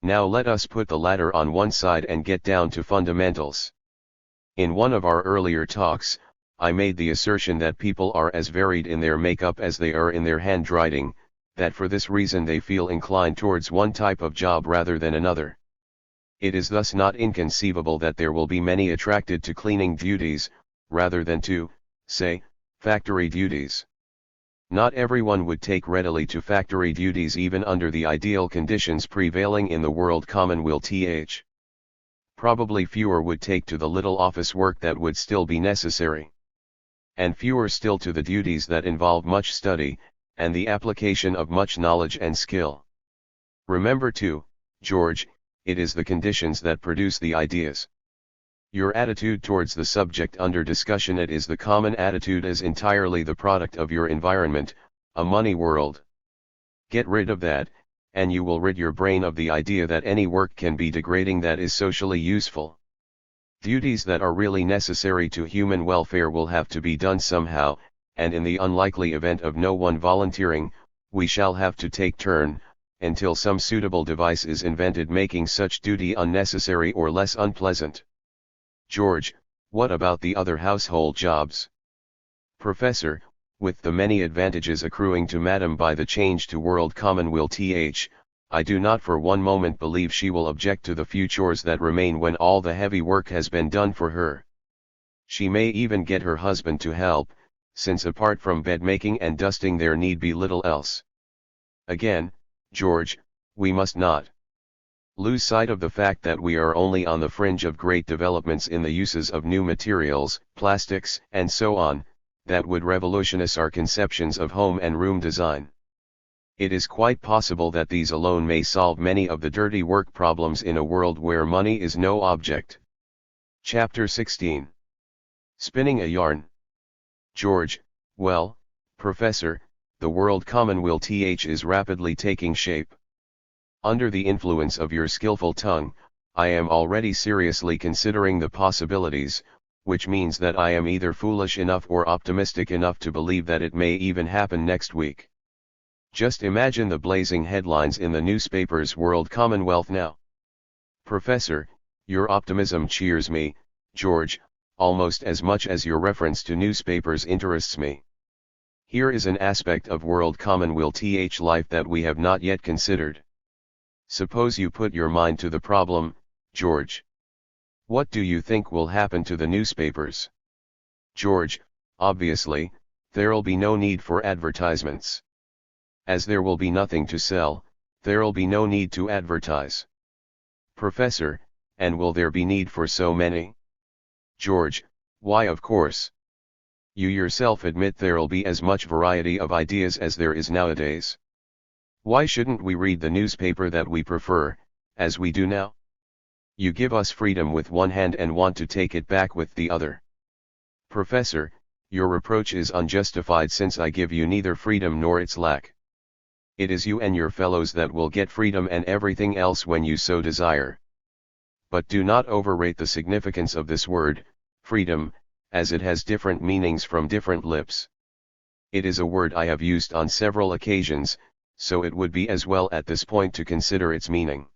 Now let us put the ladder on one side and get down to fundamentals. In one of our earlier talks, I made the assertion that people are as varied in their makeup as they are in their handwriting, that for this reason they feel inclined towards one type of job rather than another. It is thus not inconceivable that there will be many attracted to cleaning duties, rather than to, say, factory duties. Not everyone would take readily to factory duties even under the ideal conditions prevailing in the world commonwealth. Probably fewer would take to the little office work that would still be necessary. And fewer still to the duties that involve much study, and the application of much knowledge and skill. Remember too, George, it is the conditions that produce the ideas. Your attitude towards the subject under discussion, it is the common attitude, as entirely the product of your environment, a money world. Get rid of that, and you will rid your brain of the idea that any work can be degrading that is socially useful. Duties that are really necessary to human welfare will have to be done somehow, and in the unlikely event of no one volunteering, we shall have to take turn, until some suitable device is invented making such duty unnecessary or less unpleasant. George, what about the other household jobs? Professor, with the many advantages accruing to Madam by the change to world commonwealth, I do not for one moment believe she will object to the few chores that remain when all the heavy work has been done for her. She may even get her husband to help, since apart from bed making and dusting there need be little else. Again, George, we must not lose sight of the fact that we are only on the fringe of great developments in the uses of new materials, plastics, and so on, that would revolutionize our conceptions of home and room design. It is quite possible that these alone may solve many of the dirty work problems in a world where money is no object. Chapter 16. Spinning a yarn. George, well, Professor, the world commonwealth is rapidly taking shape. Under the influence of your skillful tongue, I am already seriously considering the possibilities, which means that I am either foolish enough or optimistic enough to believe that it may even happen next week. Just imagine the blazing headlines in the newspapers. World Commonwealth now. Professor, your optimism cheers me, George, almost as much as your reference to newspapers interests me. Here is an aspect of world commonwealth life that we have not yet considered. Suppose you put your mind to the problem, George. What do you think will happen to the newspapers? George, obviously, there'll be no need for advertisements. As there will be nothing to sell, there'll be no need to advertise. Professor, and will there be need for so many? George, why of course. You yourself admit there'll be as much variety of ideas as there is nowadays. Why shouldn't we read the newspaper that we prefer, as we do now? You give us freedom with one hand and want to take it back with the other. Professor, your reproach is unjustified since I give you neither freedom nor its lack. It is you and your fellows that will get freedom and everything else when you so desire. But do not overrate the significance of this word, freedom, as it has different meanings from different lips. It is a word I have used on several occasions, so it would be as well at this point to consider its meaning.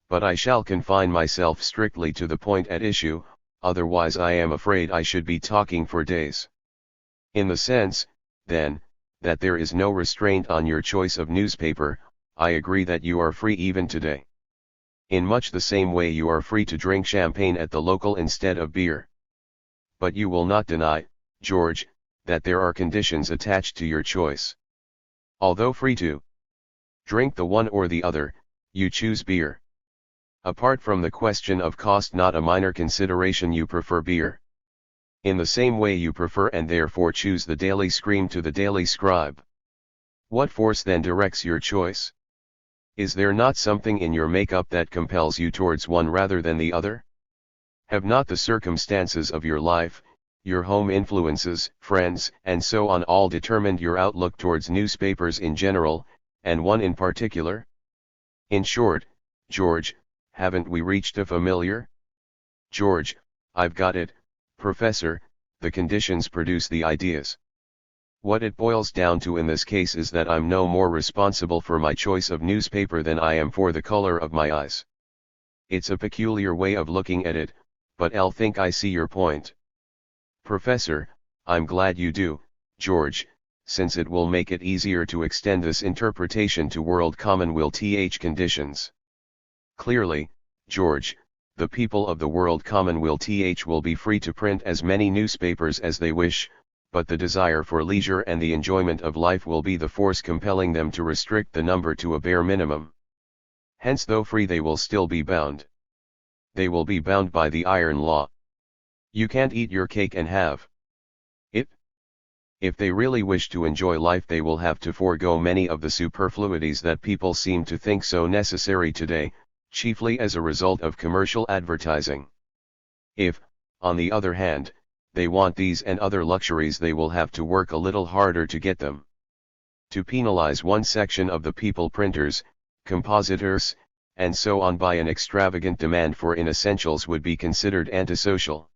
But I shall confine myself strictly to the point at issue, otherwise I am afraid I should be talking for days. In the sense, then, that there is no restraint on your choice of newspaper, I agree that you are free even today. In much the same way you are free to drink champagne at the local instead of beer. But you will not deny, George, that there are conditions attached to your choice. Although free to drink the one or the other, you choose beer. Apart from the question of cost, not a minor consideration, you prefer beer. In the same way you prefer and therefore choose the Daily Scream to the Daily Scribe. What force then directs your choice? Is there not something in your makeup that compels you towards one rather than the other? Have not the circumstances of your life, your home influences, friends, and so on all determined your outlook towards newspapers in general, and one in particular? In short, George, haven't we reached a familiar? George, I've got it, Professor, the conditions produce the ideas. What it boils down to in this case is that I'm no more responsible for my choice of newspaper than I am for the color of my eyes. It's a peculiar way of looking at it, but I'll think I see your point. Professor, I'm glad you do, George, since it will make it easier to extend this interpretation to world commonweal conditions. Clearly, George, the people of the world commonweal will be free to print as many newspapers as they wish, but the desire for leisure and the enjoyment of life will be the force compelling them to restrict the number to a bare minimum. Hence, though free, they will still be bound. They will be bound by the iron law. You can't eat your cake and have it. If they really wish to enjoy life, they will have to forego many of the superfluities that people seem to think so necessary today, chiefly as a result of commercial advertising. If, on the other hand, they want these and other luxuries, they will have to work a little harder to get them. To penalize one section of the people, printers, compositors, and so on, by an extravagant demand for inessentials would be considered antisocial.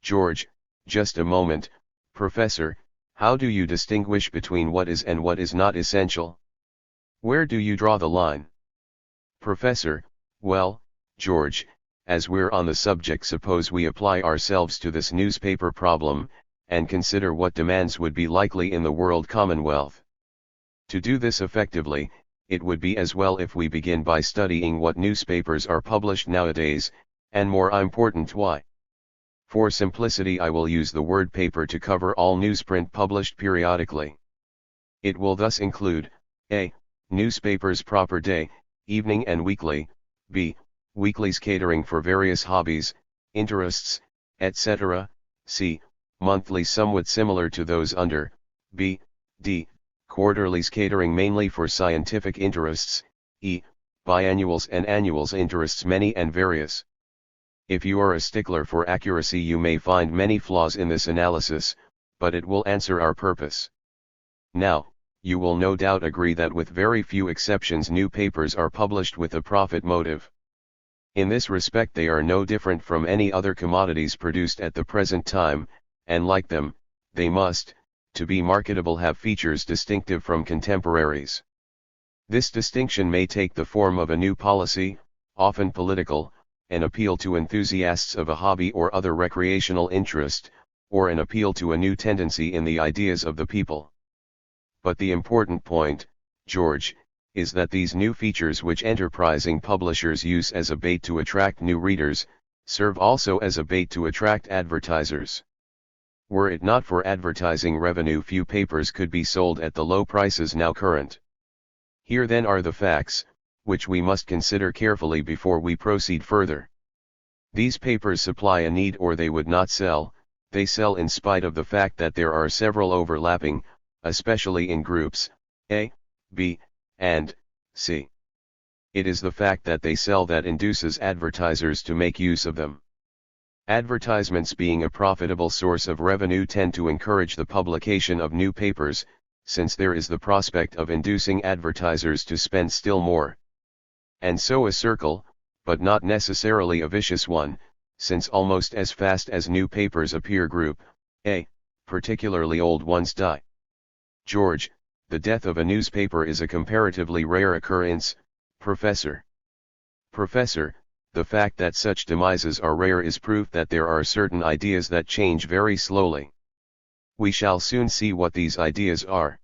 George, just a moment, Professor, how do you distinguish between what is and what is not essential? Where do you draw the line? Professor, well, George, as we're on the subject, suppose we apply ourselves to this newspaper problem, and consider what demands would be likely in the world commonwealth. To do this effectively, it would be as well if we begin by studying what newspapers are published nowadays, and more important why. For simplicity I will use the word paper to cover all newsprint published periodically. It will thus include, a. Newspapers proper, day, evening and weekly, b. Weeklies catering for various hobbies, interests, etc., c. Monthlies somewhat similar to those under, b. d. Quarterlies catering mainly for scientific interests, e. Biannuals and annuals, interests many and various. If you are a stickler for accuracy, you may find many flaws in this analysis, but it will answer our purpose. Now, you will no doubt agree that with very few exceptions new papers are published with a profit motive. In this respect they are no different from any other commodities produced at the present time, and like them, they must, to be marketable, have features distinctive from contemporaries. This distinction may take the form of a new policy, often political, an appeal to enthusiasts of a hobby or other recreational interest, or an appeal to a new tendency in the ideas of the people. But the important point, George, is that these new features which enterprising publishers use as a bait to attract new readers, serve also as a bait to attract advertisers. Were it not for advertising revenue, few papers could be sold at the low prices now current. Here then are the facts, which we must consider carefully before we proceed further. These papers supply a need, or they would not sell. They sell in spite of the fact that there are several overlapping, especially in groups A, B, and C. It is the fact that they sell that induces advertisers to make use of them. Advertisements, being a profitable source of revenue, tend to encourage the publication of new papers, since there is the prospect of inducing advertisers to spend still more. And so a circle, but not necessarily a vicious one, since almost as fast as new papers appear, group A, particularly old ones, die. George, the death of a newspaper is a comparatively rare occurrence, Professor. Professor, the fact that such demises are rare is proof that there are certain ideas that change very slowly. We shall soon see what these ideas are.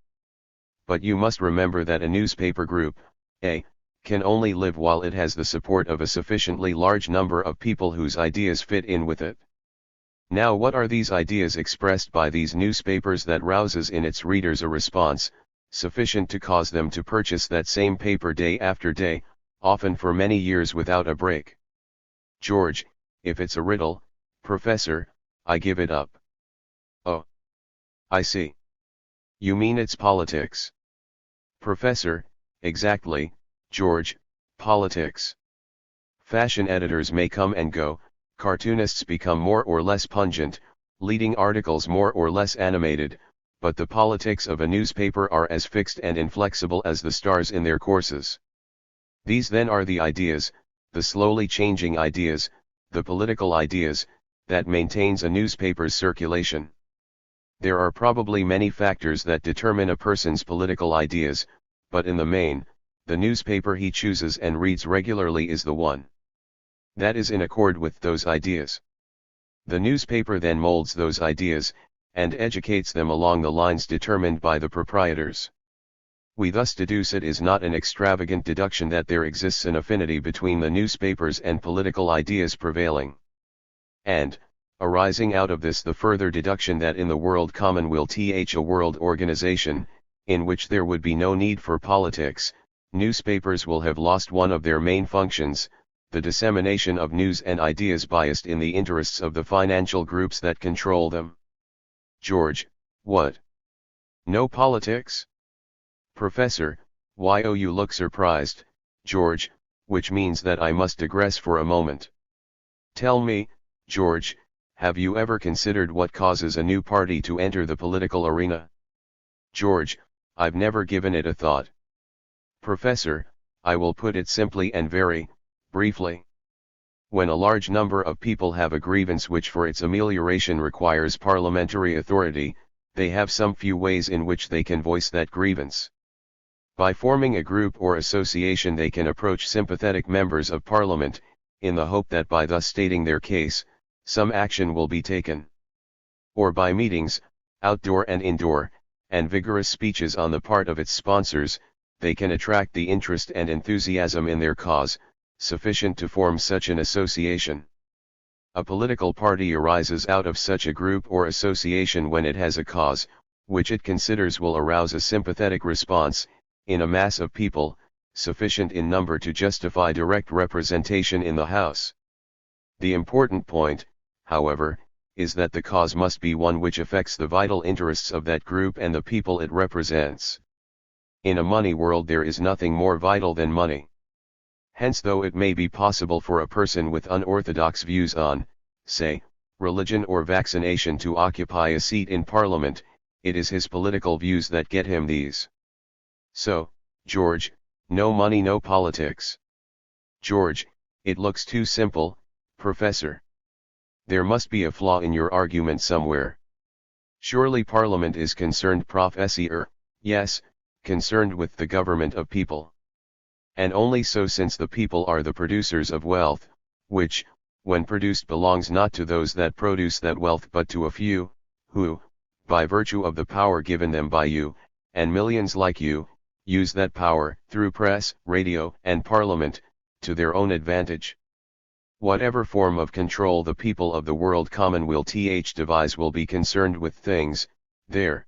But you must remember that a newspaper group, A, can only live while it has the support of a sufficiently large number of people whose ideas fit in with it. Now, what are these ideas expressed by these newspapers that rouses in its readers a response, sufficient to cause them to purchase that same paper day after day, often for many years without a break? George, if it's a riddle, Professor, I give it up. Oh, I see. You mean it's politics? Professor, exactly, George, politics. Fashion editors may come and go, cartoonists become more or less pungent, leading articles more or less animated, but the politics of a newspaper are as fixed and inflexible as the stars in their courses. These then are the ideas, the slowly changing ideas, the political ideas, that maintains a newspaper's circulation. There are probably many factors that determine a person's political ideas, but in the main, the newspaper he chooses and reads regularly is the one that is in accord with those ideas. The newspaper then molds those ideas, and educates them along the lines determined by the proprietors. We thus deduce, it is not an extravagant deduction, that there exists an affinity between the newspapers and political ideas prevailing. And, arising out of this, the further deduction that in the world common will th a world organization, in which there would be no need for politics, newspapers will have lost one of their main functions, the dissemination of news and ideas biased in the interests of the financial groups that control them. George, what? No politics? Professor, why, oh, you look surprised, George, which means that I must digress for a moment. Tell me, George, have you ever considered what causes a new party to enter the political arena? George, I've never given it a thought. Professor, I will put it simply and very briefly. When a large number of people have a grievance which for its amelioration requires parliamentary authority, they have some few ways in which they can voice that grievance. By forming a group or association, they can approach sympathetic members of Parliament, in the hope that by thus stating their case, some action will be taken. Or by meetings, outdoor and indoor, and vigorous speeches on the part of its sponsors, they can attract the interest and enthusiasm in their cause, sufficient to form such an association. A political party arises out of such a group or association when it has a cause, which it considers will arouse a sympathetic response, in a mass of people, sufficient in number to justify direct representation in the House. The important point, however, is that the cause must be one which affects the vital interests of that group and the people it represents. In a money world there is nothing more vital than money. Hence, though it may be possible for a person with unorthodox views on, say, religion or vaccination to occupy a seat in Parliament, it is his political views that get him these. So, George, no money, no politics. George, it looks too simple, Professor. There must be a flaw in your argument somewhere. Surely Parliament is concerned, Professor, yes, concerned with the government of people. And only so, since the people are the producers of wealth, which, when produced, belongs not to those that produce that wealth but to a few, who, by virtue of the power given them by you, and millions like you, use that power, through press, radio, and Parliament, to their own advantage. Whatever form of control the people of the world common will devise will be concerned with things, their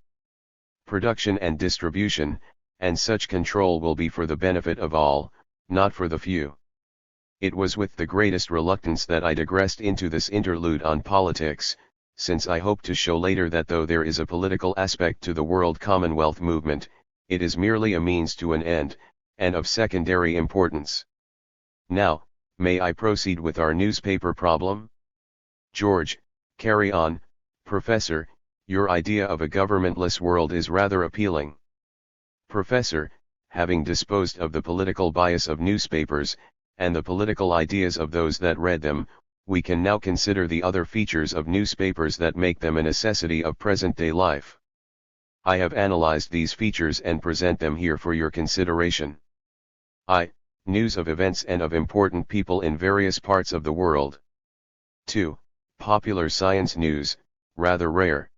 production and distribution, and such control will be for the benefit of all, not for the few. It was with the greatest reluctance that I digressed into this interlude on politics, since I hope to show later that though there is a political aspect to the World Commonwealth movement, it is merely a means to an end, and of secondary importance. Now, may I proceed with our newspaper problem? George, carry on, Professor, your idea of a governmentless world is rather appealing. Professor, having disposed of the political bias of newspapers, and the political ideas of those that read them, we can now consider the other features of newspapers that make them a necessity of present-day life. I have analyzed these features and present them here for your consideration. I. News of events and of important people in various parts of the world. 2. Popular science news, rather rare.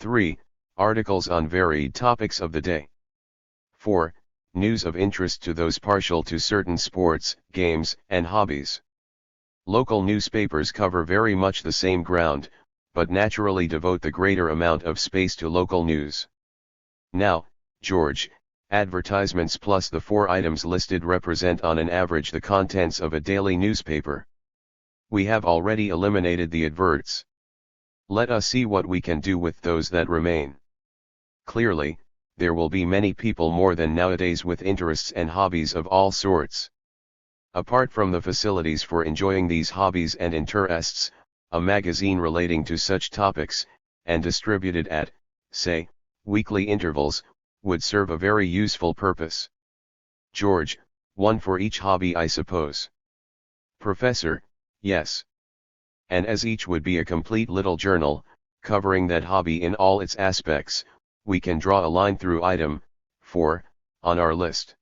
3. Articles on varied topics of the day. 4. News of interest to those partial to certain sports, games, and hobbies. Local newspapers cover very much the same ground, but naturally devote the greater amount of space to local news. Now, George, advertisements plus the 4 items listed represent on an average the contents of a daily newspaper. We have already eliminated the adverts. Let us see what we can do with those that remain. Clearly, there will be many people more than nowadays with interests and hobbies of all sorts. Apart from the facilities for enjoying these hobbies and interests, a magazine relating to such topics, and distributed at, say, weekly intervals, would serve a very useful purpose. George, one for each hobby I suppose. Professor, yes. And as each would be a complete little journal, covering that hobby in all its aspects, we can draw a line through item 4 on our list.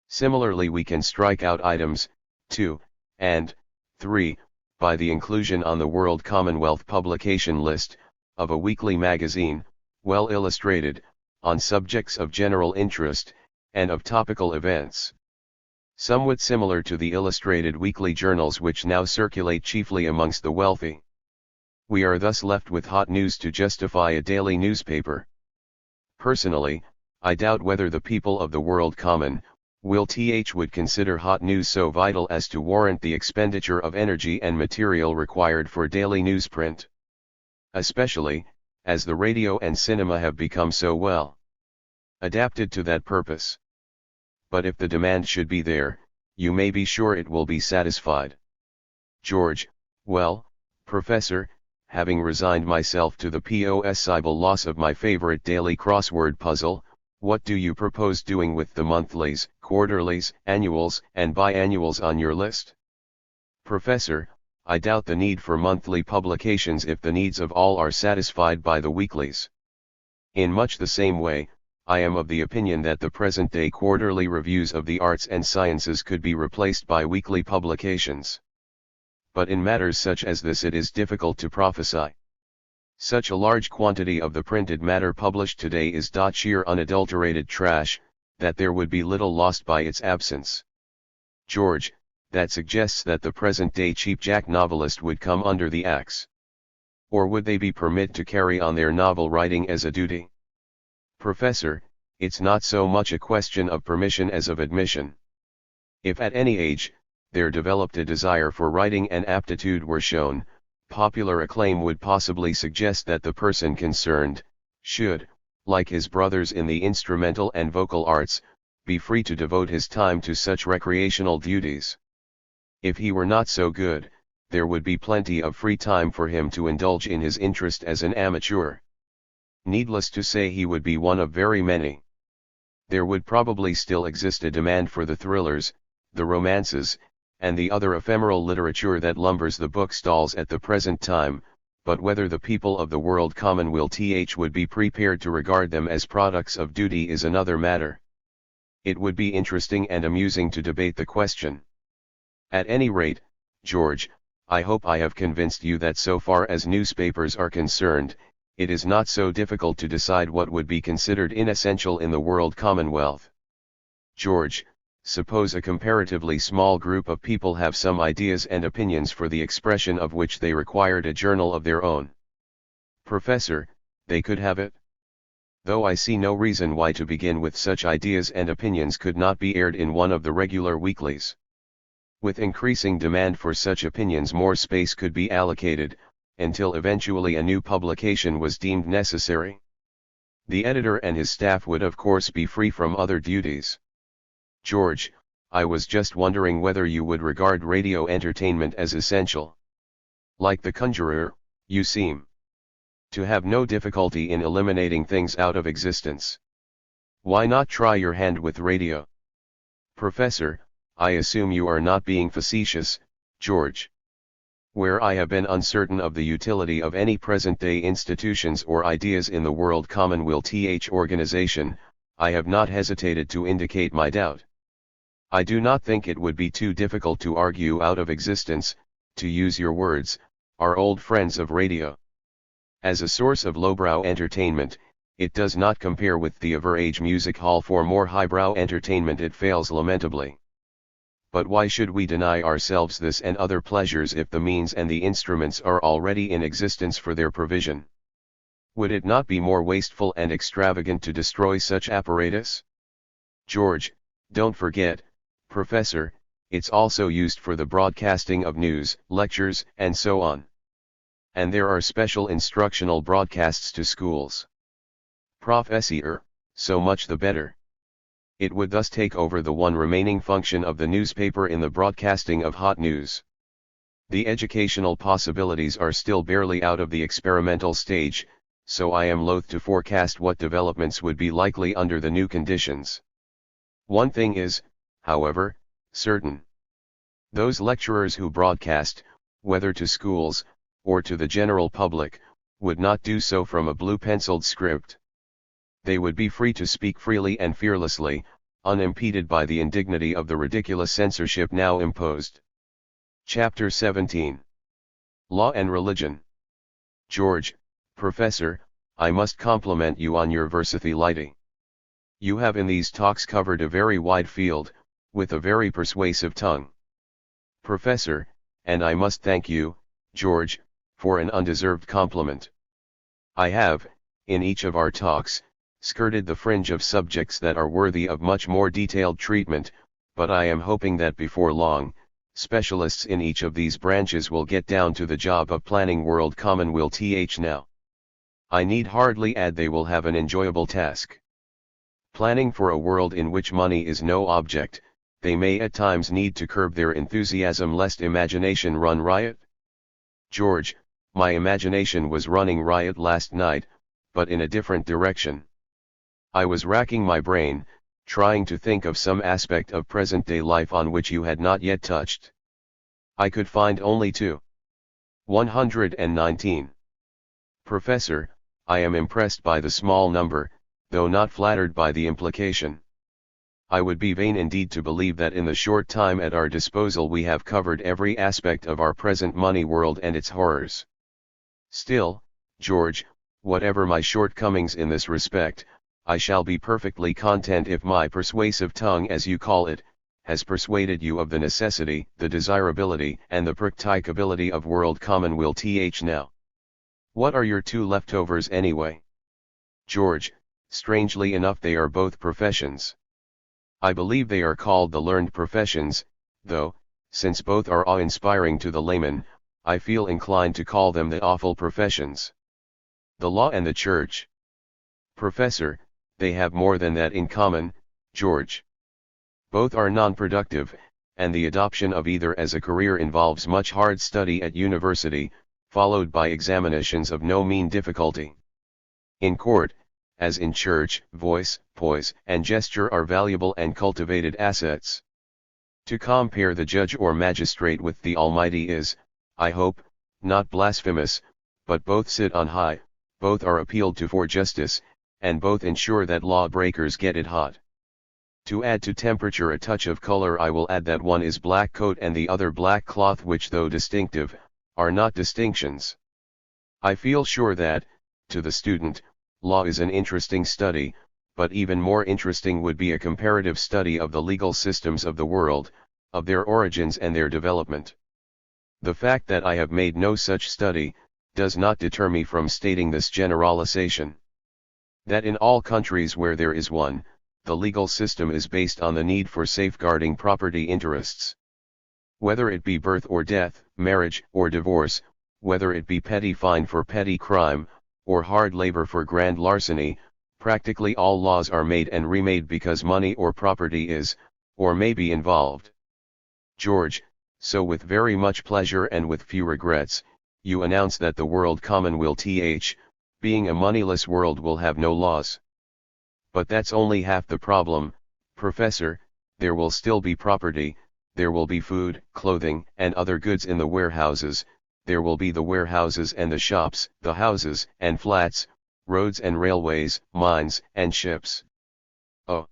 Similarly we can strike out items 2 and 3 by the inclusion on the World Commonwealth publication list of a weekly magazine, well illustrated, on subjects of general interest, and of topical events. Somewhat similar to the illustrated weekly journals which now circulate chiefly amongst the wealthy. We are thus left with hot news to justify a daily newspaper. Personally, I doubt whether the people of the world common would consider hot news so vital as to warrant the expenditure of energy and material required for daily newsprint. Especially, as the radio and cinema have become so well adapted to that purpose. But if the demand should be there, you may be sure it will be satisfied. George, well, Professor, having resigned myself to the possible loss of my favorite daily crossword puzzle, what do you propose doing with the monthlies, quarterlies, annuals, and biannuals on your list? Professor, I doubt the need for monthly publications if the needs of all are satisfied by the weeklies. In much the same way, I am of the opinion that the present-day quarterly reviews of the arts and sciences could be replaced by weekly publications. But in matters such as this it is difficult to prophesy. Such a large quantity of the printed matter published today is sheer unadulterated trash, that there would be little lost by its absence. George, that suggests that the present-day cheap-jack novelist would come under the axe. Or would they be permitted to carry on their novel writing as a duty? Professor, it's not so much a question of permission as of admission. If at any age, there developed a desire for writing and aptitude were shown, popular acclaim would possibly suggest that the person concerned, should, like his brothers in the instrumental and vocal arts, be free to devote his time to such recreational duties. If he were not so good, there would be plenty of free time for him to indulge in his interest as an amateur. Needless to say he would be one of very many. There would probably still exist a demand for the thrillers, the romances, and the other ephemeral literature that lumbers the bookstalls at the present time, but whether the people of the world common would be prepared to regard them as products of duty is another matter. It would be interesting and amusing to debate the question. At any rate, George, I hope I have convinced you that so far as newspapers are concerned, it is not so difficult to decide what would be considered inessential in the world commonwealth. George, suppose a comparatively small group of people have some ideas and opinions for the expression of which they required a journal of their own. Professor, they could have it. Though I see no reason why to begin with such ideas and opinions could not be aired in one of the regular weeklies. With increasing demand for such opinions, more space could be allocated, until eventually a new publication was deemed necessary. The editor and his staff would of course be free from other duties. George, I was just wondering whether you would regard radio entertainment as essential. Like the conjurer, you seem to have no difficulty in eliminating things out of existence. Why not try your hand with radio? Professor, I assume you are not being facetious, George. Where I have been uncertain of the utility of any present-day institutions or ideas in the World Commonwealth organization, I have not hesitated to indicate my doubt. I do not think it would be too difficult to argue out of existence, to use your words, our old friends of radio. As a source of lowbrow entertainment, it does not compare with the average music hall. For more highbrow entertainment it fails lamentably. But why should we deny ourselves this and other pleasures if the means and the instruments are already in existence for their provision? Would it not be more wasteful and extravagant to destroy such apparatus? George, don't forget, Professor, it's also used for the broadcasting of news, lectures, and so on. And there are special instructional broadcasts to schools. Professor, so much the better. It would thus take over the one remaining function of the newspaper in the broadcasting of hot news. The educational possibilities are still barely out of the experimental stage, so I am loath to forecast what developments would be likely under the new conditions. One thing is, however, certain. Those lecturers who broadcast, whether to schools, or to the general public, would not do so from a blue-penciled script. They would be free to speak freely and fearlessly, unimpeded by the indignity of the ridiculous censorship now imposed. Chapter 17. Law and Religion. George, Professor, I must compliment you on your versatility. You have in these talks covered a very wide field, with a very persuasive tongue. Professor, and I must thank you, George, for an undeserved compliment. I have, in each of our talks, skirted the fringe of subjects that are worthy of much more detailed treatment, but I am hoping that before long, specialists in each of these branches will get down to the job of planning World Commonwealth now. I need hardly add they will have an enjoyable task. Planning for a world in which money is no object, they may at times need to curb their enthusiasm lest imagination run riot. George, my imagination was running riot last night, but in a different direction. I was racking my brain, trying to think of some aspect of present-day life on which you had not yet touched. I could find only 119. Professor, I am impressed by the small number, though not flattered by the implication. I would be vain indeed to believe that in the short time at our disposal we have covered every aspect of our present money world and its horrors. Still, George, whatever my shortcomings in this respect, I shall be perfectly content if my persuasive tongue, as you call it, has persuaded you of the necessity, the desirability, and the practicability of World Commonwealth now. What are your two leftovers anyway? George, strangely enough they are both professions. I believe they are called the learned professions, though, since both are awe-inspiring to the layman, I feel inclined to call them the awful professions. The law and the church. Professor, they have more than that in common, George. Both are non-productive, and the adoption of either as a career involves much hard study at university, followed by examinations of no mean difficulty. In court, as in church, voice, poise, and gesture are valuable and cultivated assets. To compare the judge or magistrate with the Almighty is, I hope, not blasphemous, but both sit on high, both are appealed to for justice, and both ensure that lawbreakers get it hot. To add to temperature a touch of color, I will add that one is black coat and the other black cloth, which though distinctive, are not distinctions. I feel sure that, to the student, law is an interesting study, but even more interesting would be a comparative study of the legal systems of the world, of their origins and their development. The fact that I have made no such study, does not deter me from stating this generalization. That in all countries where there is one, the legal system is based on the need for safeguarding property interests. Whether it be birth or death, marriage or divorce, whether it be petty fine for petty crime, or hard labor for grand larceny, practically all laws are made and remade because money or property is, or may be involved. George, so with very much pleasure and with few regrets, you announce that the world common will being a moneyless world will have no laws. But that's only half the problem, Professor. There will still be property, there will be food, clothing, and other goods in the warehouses, there will be the warehouses and the shops, the houses and flats, roads and railways, mines and ships. Oh!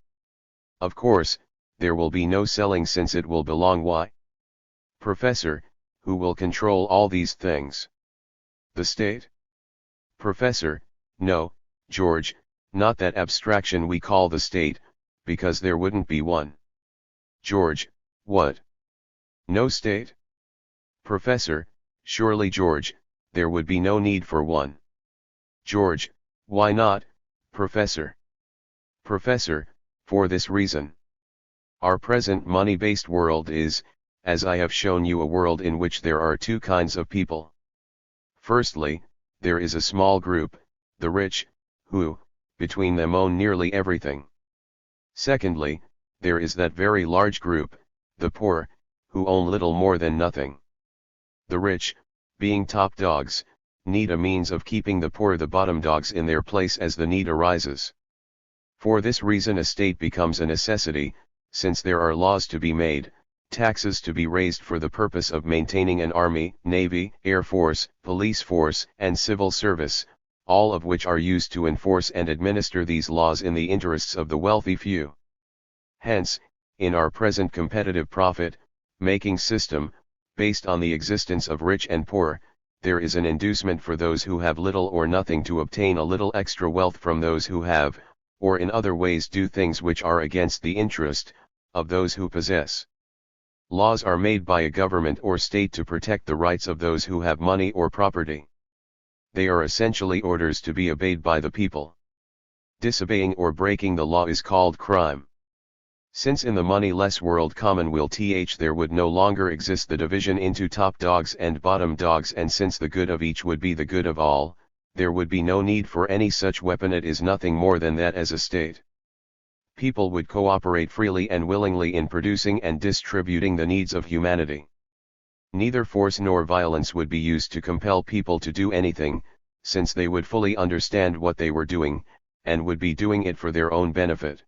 Of course, there will be no selling since it will belong. Why? Professor, who will control all these things? The state? Professor, no, George, not that abstraction we call the state, because there wouldn't be one. George, what? No state? Professor, surely George, there would be no need for one. George, why not, Professor? Professor, for this reason. Our present money-based world is, as I have shown you, a world in which there are two kinds of people. Firstly, there is a small group, the rich, who, between them own nearly everything. Secondly, there is that very large group, the poor, who own little more than nothing. The rich, being top dogs, need a means of keeping the poor the bottom dogs in their place as the need arises. For this reason a state becomes a necessity, since there are laws to be made, taxes to be raised for the purpose of maintaining an army, navy, air force, police force, and civil service, all of which are used to enforce and administer these laws in the interests of the wealthy few. Hence, in our present competitive profit-making system, based on the existence of rich and poor, there is an inducement for those who have little or nothing to obtain a little extra wealth from those who have, or in other ways do things which are against the interest of those who possess. Laws are made by a government or state to protect the rights of those who have money or property. They are essentially orders to be obeyed by the people. Disobeying or breaking the law is called crime. Since in the moneyless world common will there would no longer exist the division into top dogs and bottom dogs, and since the good of each would be the good of all, there would be no need for any such weapon. It is nothing more than that as a state. People would cooperate freely and willingly in producing and distributing the needs of humanity. Neither force nor violence would be used to compel people to do anything, since they would fully understand what they were doing, and would be doing it for their own benefit.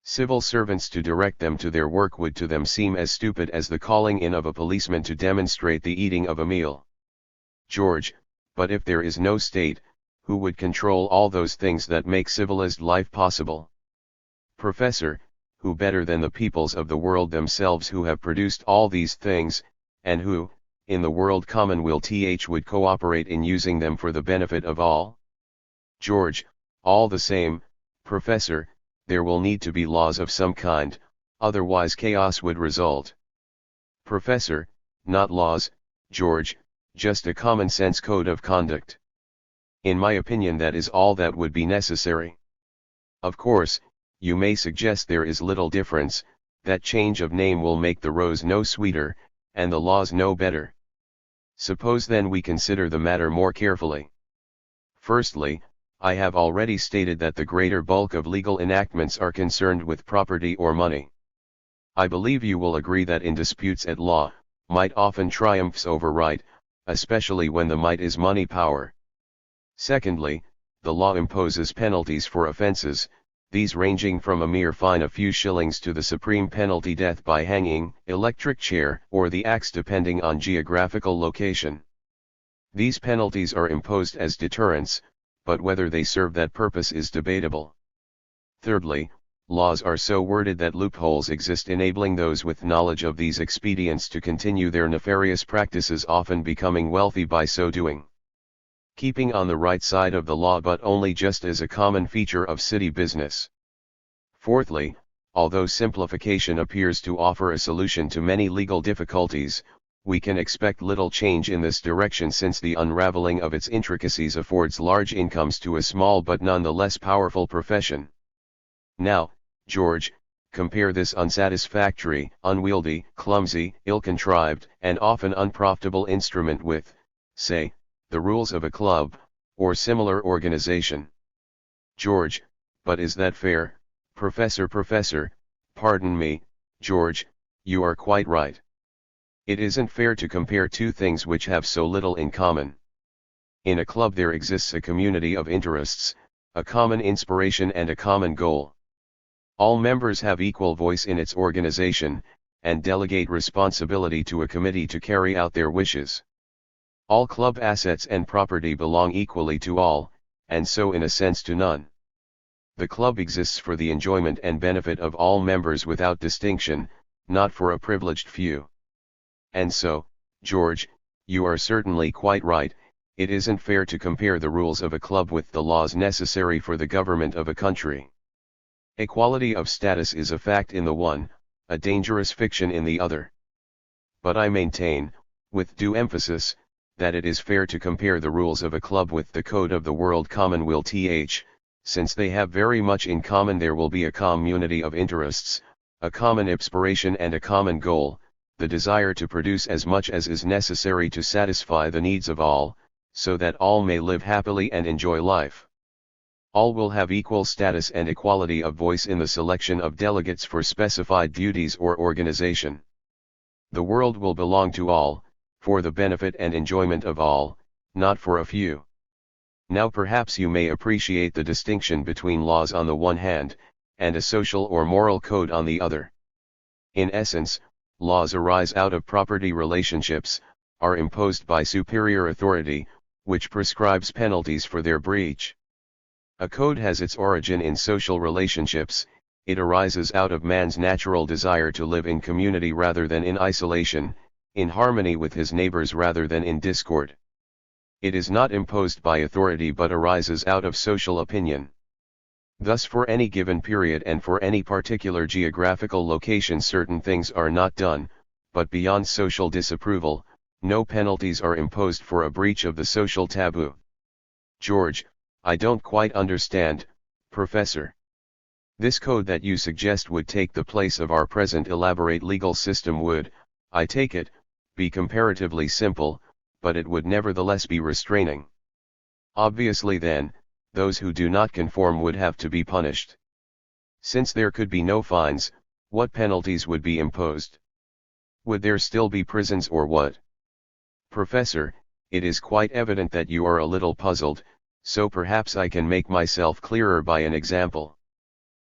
Civil servants to direct them to their work would to them seem as stupid as the calling in of a policeman to demonstrate the eating of a meal. George, but if there is no state, who would control all those things that make civilized life possible? Professor, who better than the peoples of the world themselves who have produced all these things, and who, in the world common will would cooperate in using them for the benefit of all? George, all the same, Professor, there will need to be laws of some kind, otherwise chaos would result. Professor, not laws, George, just a common sense code of conduct. In my opinion that is all that would be necessary. Of course, you may suggest there is little difference, that change of name will make the rose no sweeter, and the laws no better. Suppose then we consider the matter more carefully. Firstly, I have already stated that the greater bulk of legal enactments are concerned with property or money. I believe you will agree that in disputes at law, might often triumphs over right, especially when the might is money power. Secondly, the law imposes penalties for offenses, these ranging from a mere fine a few shillings to the supreme penalty death by hanging, electric chair, or the axe depending on geographical location. These penalties are imposed as deterrents, but whether they serve that purpose is debatable. Thirdly, laws are so worded that loopholes exist enabling those with knowledge of these expedients to continue their nefarious practices, often becoming wealthy by so doing. keeping on the right side of the law but only just as a common feature of city business. Fourthly, although simplification appears to offer a solution to many legal difficulties, we can expect little change in this direction since the unraveling of its intricacies affords large incomes to a small but nonetheless powerful profession. Now, George, compare this unsatisfactory, unwieldy, clumsy, ill-contrived, and often unprofitable instrument with, say, the rules of a club, or similar organization. George, but is that fair? Professor, pardon me, George, you are quite right. It isn't fair to compare two things which have so little in common. In a club there exists a community of interests, a common inspiration and a common goal. All members have equal voice in its organization, and delegate responsibility to a committee to carry out their wishes. All club assets and property belong equally to all, and so in a sense to none. The club exists for the enjoyment and benefit of all members without distinction, not for a privileged few. And so, George, you are certainly quite right, it isn't fair to compare the rules of a club with the laws necessary for the government of a country. Equality of status is a fact in the one, a dangerous fiction in the other. But I maintain, with due emphasis, that it is fair to compare the rules of a club with the code of the world commonweal since they have very much in common. There will be a community of interests, a common inspiration and a common goal, the desire to produce as much as is necessary to satisfy the needs of all, so that all may live happily and enjoy life. All will have equal status and equality of voice in the selection of delegates for specified duties or organization. The world will belong to all, for the benefit and enjoyment of all, not for a few. Now perhaps you may appreciate the distinction between laws on the one hand, and a social or moral code on the other. In essence, laws arise out of property relationships, are imposed by superior authority, which prescribes penalties for their breach. A code has its origin in social relationships, it arises out of man's natural desire to live in community rather than in isolation, in harmony with his neighbors rather than in discord. It is not imposed by authority but arises out of social opinion. Thus for any given period and for any particular geographical location certain things are not done, but beyond social disapproval, no penalties are imposed for a breach of the social taboo. George, I don't quite understand, Professor. This code that you suggest would take the place of our present elaborate legal system would, I take it, be comparatively simple, but it would nevertheless be restraining. Obviously then, those who do not conform would have to be punished. Since there could be no fines, what penalties would be imposed? Would there still be prisons or what? Professor, it is quite evident that you are a little puzzled, so perhaps I can make myself clearer by an example.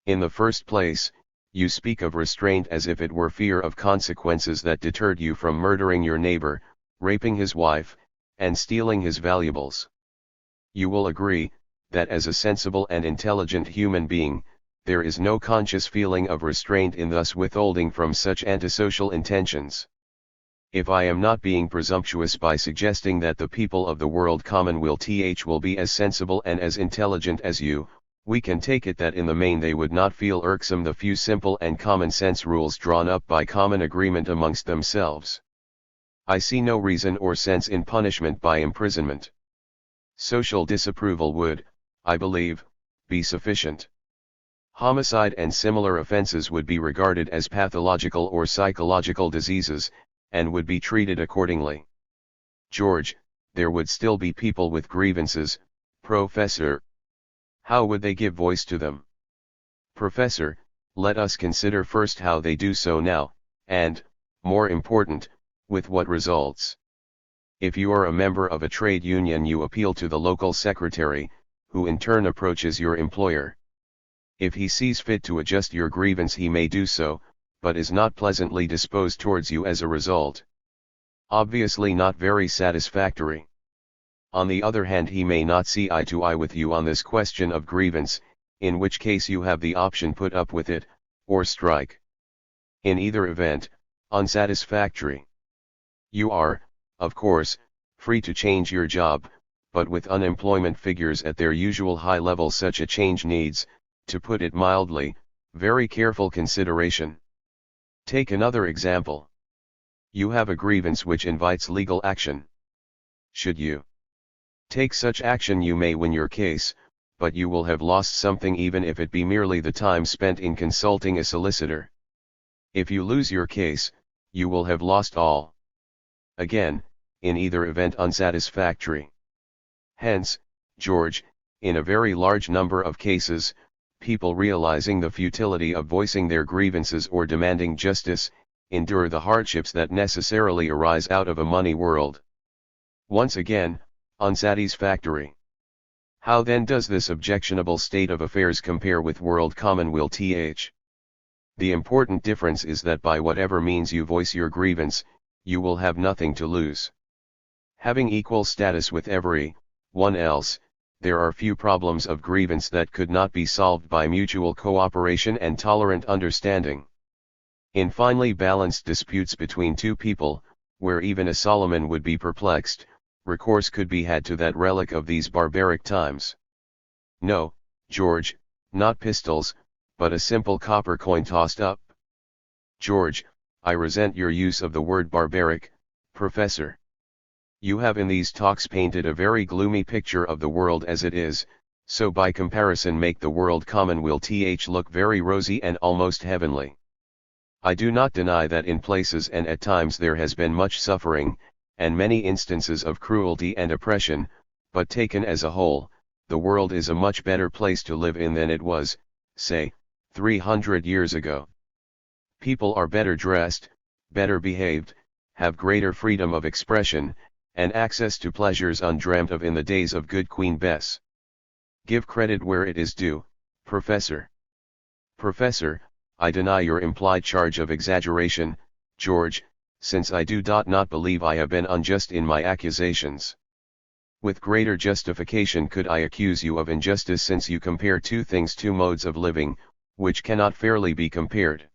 In the first place, you speak of restraint as if it were fear of consequences that deterred you from murdering your neighbor, raping his wife, and stealing his valuables. You will agree, that as a sensible and intelligent human being, there is no conscious feeling of restraint in thus withholding from such antisocial intentions. If I am not being presumptuous by suggesting that the people of the world commonweal will be as sensible and as intelligent as you, we can take it that in the main they would not feel irksome the few simple and common sense rules drawn up by common agreement amongst themselves. I see no reason or sense in punishment by imprisonment. Social disapproval would, I believe, be sufficient. Homicide and similar offenses would be regarded as pathological or psychological diseases, and would be treated accordingly. George, there would still be people with grievances, Professor. How would they give voice to them? Professor, let us consider first how they do so now, and, more important, with what results. If you are a member of a trade union, you appeal to the local secretary, who in turn approaches your employer. If he sees fit to adjust your grievance, he may do so, but is not pleasantly disposed towards you as a result. Obviously not very satisfactory. On the other hand, he may not see eye to eye with you on this question of grievance, in which case you have the option put up with it, or strike. In either event, unsatisfactory. You are, of course, free to change your job, but with unemployment figures at their usual high level such a change needs, to put it mildly, very careful consideration. Take another example. You have a grievance which invites legal action. Should you take such action, you may win your case, but you will have lost something, even if it be merely the time spent in consulting a solicitor. If you lose your case, you will have lost all. Again, in either event unsatisfactory. Hence, George, in a very large number of cases, people realizing the futility of voicing their grievances or demanding justice, endure the hardships that necessarily arise out of a money world. Once again, unsatisfactory. How then does this objectionable state of affairs compare with world commonweal th? The important difference is that by whatever means you voice your grievance, you will have nothing to lose. Having equal status with every one else, there are few problems of grievance that could not be solved by mutual cooperation and tolerant understanding. In finely balanced disputes between two people, where even a Solomon would be perplexed, recourse could be had to that relic of these barbaric times. No, George, not pistols, but a simple copper coin tossed up. George, I resent your use of the word barbaric, Professor. You have in these talks painted a very gloomy picture of the world as it is, so by comparison make the world commonweal th look very rosy and almost heavenly. I do not deny that in places and at times there has been much suffering, and many instances of cruelty and oppression, but taken as a whole, the world is a much better place to live in than it was, say, 300 years ago. People are better dressed, better behaved, have greater freedom of expression, and access to pleasures undreamt of in the days of good Queen Bess. Give credit where it is due, Professor. Professor, I deny your implied charge of exaggeration, George, since I do not believe I have been unjust in my accusations. With greater justification could I accuse you of injustice, since you compare two modes of living, which cannot fairly be compared.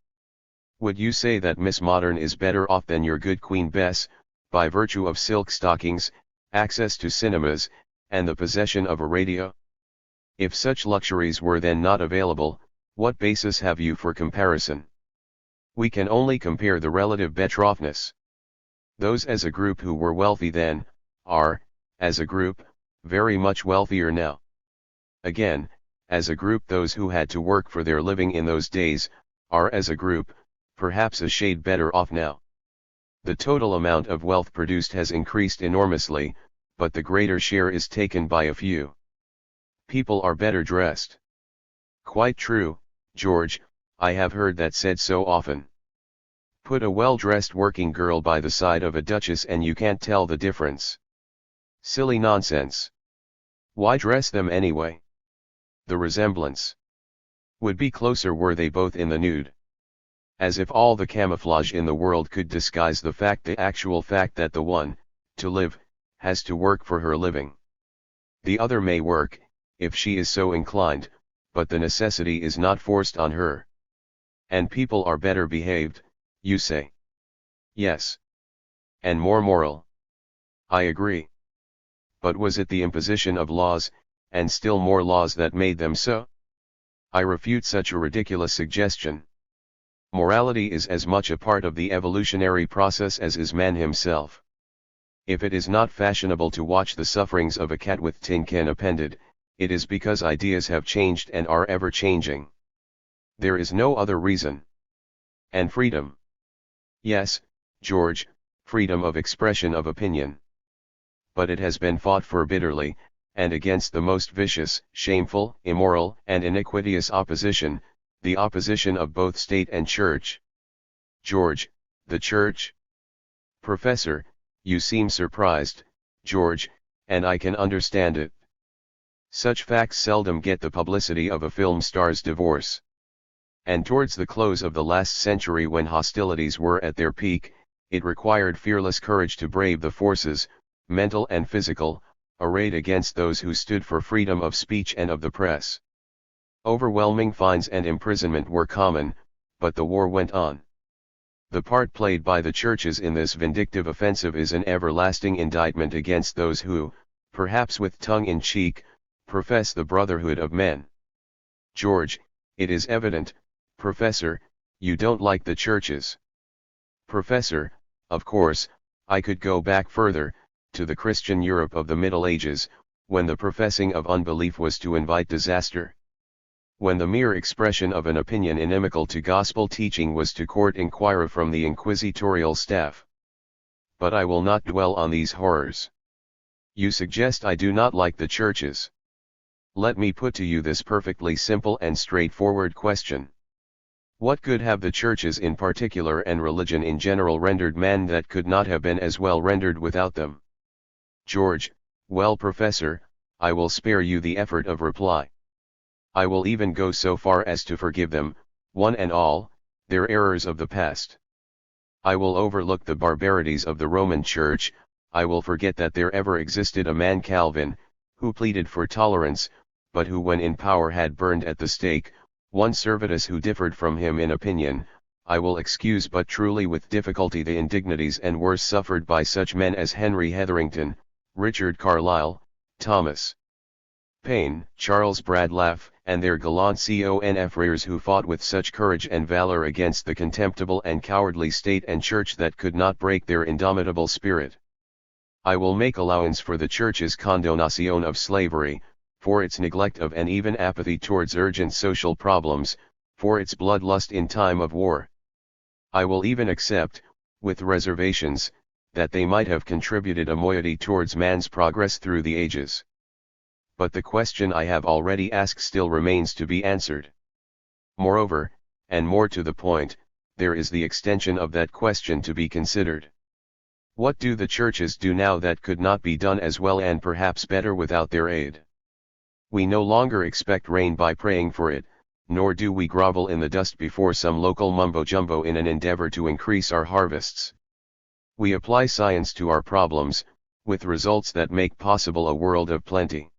Would you say that Miss Modern is better off than your good Queen Bess, by virtue of silk stockings, access to cinemas, and the possession of a radio? If such luxuries were then not available, what basis have you for comparison? We can only compare the relative betterness. Those as a group who were wealthy then, are, as a group, very much wealthier now. Again, as a group those who had to work for their living in those days, are as a group, perhaps a shade better off now. The total amount of wealth produced has increased enormously, but the greater share is taken by a few. People are better dressed. Quite true, George, I have heard that said so often. Put a well-dressed working girl by the side of a duchess and you can't tell the difference. Silly nonsense. Why dress them anyway? The resemblance would be closer were they both in the nude. As if all the camouflage in the world could disguise the actual fact that the one, to live, has to work for her living. The other may work, if she is so inclined, but the necessity is not forced on her. And people are better behaved, you say? Yes. And more moral. I agree. But was it the imposition of laws, and still more laws, that made them so? I refute such a ridiculous suggestion. Morality is as much a part of the evolutionary process as is man himself. If it is not fashionable to watch the sufferings of a cat with tin can appended, it is because ideas have changed and are ever changing. There is no other reason. And freedom. Yes, George, freedom of expression of opinion. But it has been fought for bitterly, and against the most vicious, shameful, immoral, and iniquitous opposition, the opposition of both state and church. George, the church? Professor, you seem surprised, George, and I can understand it. Such facts seldom get the publicity of a film star's divorce. And towards the close of the last century, when hostilities were at their peak, it required fearless courage to brave the forces, mental and physical, arrayed against those who stood for freedom of speech and of the press. Overwhelming fines and imprisonment were common, but the war went on. The part played by the churches in this vindictive offensive is an everlasting indictment against those who, perhaps with tongue in cheek, profess the brotherhood of men. George, it is evident, Professor, you don't like the churches. Professor, of course, I could go back further, to the Christian Europe of the Middle Ages, when the professing of unbelief was to invite disaster. When the mere expression of an opinion inimical to gospel teaching was to court inquiry from the inquisitorial staff. But I will not dwell on these horrors. You suggest I do not like the churches. Let me put to you this perfectly simple and straightforward question. What good have the churches in particular and religion in general rendered man that could not have been as well rendered without them? George, well, Professor, I will spare you the effort of reply. I will even go so far as to forgive them, one and all, their errors of the past. I will overlook the barbarities of the Roman Church. I will forget that there ever existed a man Calvin, who pleaded for tolerance, but who when in power had burned at the stake one Servetus who differed from him in opinion. I will excuse but truly with difficulty the indignities and worse suffered by such men as Henry Hetherington, Richard Carlile, Thomas Paine, Charles Bradlaugh, and their gallant confreres who fought with such courage and valor against the contemptible and cowardly state and church that could not break their indomitable spirit. I will make allowance for the church's condonation of slavery, for its neglect of and even apathy towards urgent social problems, for its bloodlust in time of war. I will even accept, with reservations, that they might have contributed a moiety towards man's progress through the ages. But the question I have already asked still remains to be answered. Moreover, and more to the point, there is the extension of that question to be considered. What do the churches do now that could not be done as well and perhaps better without their aid? We no longer expect rain by praying for it, nor do we grovel in the dust before some local mumbo-jumbo in an endeavor to increase our harvests. We apply science to our problems, with results that make possible a world of plenty.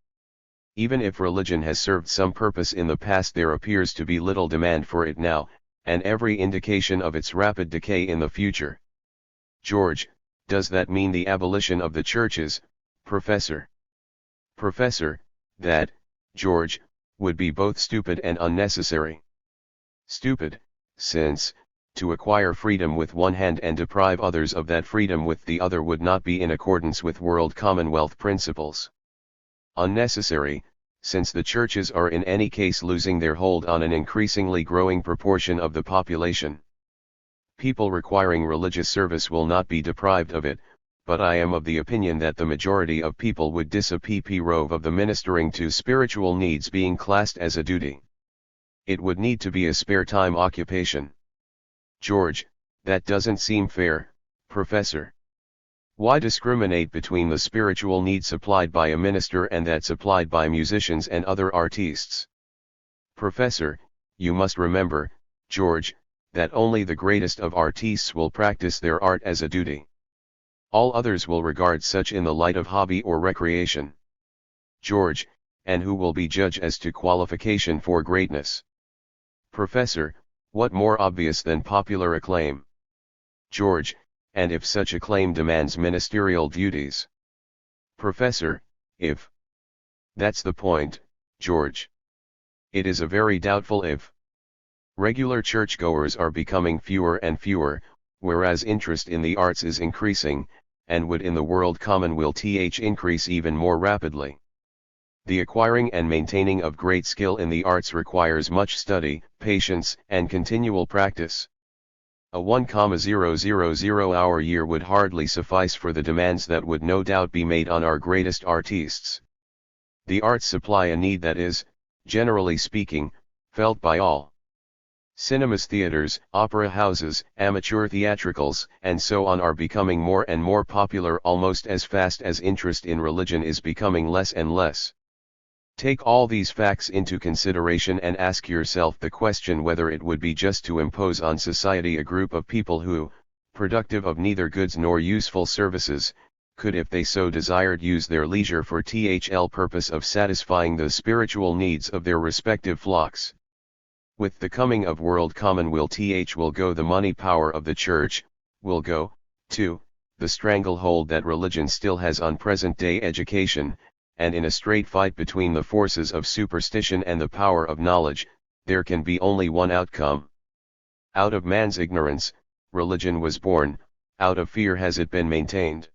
Even if religion has served some purpose in the past, there appears to be little demand for it now, and every indication of its rapid decay in the future. George, does that mean the abolition of the churches, Professor? Professor, that, George, would be both stupid and unnecessary. Stupid, since, to acquire freedom with one hand and deprive others of that freedom with the other would not be in accordance with world commonwealth principles. Unnecessary, since the churches are in any case losing their hold on an increasingly growing proportion of the population. People requiring religious service will not be deprived of it, but I am of the opinion that the majority of people would disapprove of the ministering to spiritual needs being classed as a duty. It would need to be a spare time occupation. George, that doesn't seem fair, Professor. Why discriminate between the spiritual need supplied by a minister and that supplied by musicians and other artists? Professor, you must remember, George, that only the greatest of artists will practice their art as a duty. All others will regard such in the light of hobby or recreation. George, and who will be judge as to qualification for greatness? Professor, what more obvious than popular acclaim? George, and if such acclaim demands ministerial duties? Professor, if. That's the point, George. It is a very doubtful if. Regular churchgoers are becoming fewer and fewer, whereas interest in the arts is increasing, and would in the world commonwealth increase even more rapidly. The acquiring and maintaining of great skill in the arts requires much study, patience, and continual practice. A 1,000-hour year would hardly suffice for the demands that would no doubt be made on our greatest artists. The arts supply a need that is, generally speaking, felt by all. Cinemas, theaters, opera houses, amateur theatricals, and so on are becoming more and more popular almost as fast as interest in religion is becoming less and less. Take all these facts into consideration and ask yourself the question whether it would be just to impose on society a group of people who, productive of neither goods nor useful services, could if they so desired use their leisure for the purpose of satisfying the spiritual needs of their respective flocks. With the coming of world commonwealth will go the money power of the church, will go, too, the stranglehold that religion still has on present-day education, and in a straight fight between the forces of superstition and the power of knowledge, there can be only one outcome. Out of man's ignorance, religion was born, out of fear has it been maintained.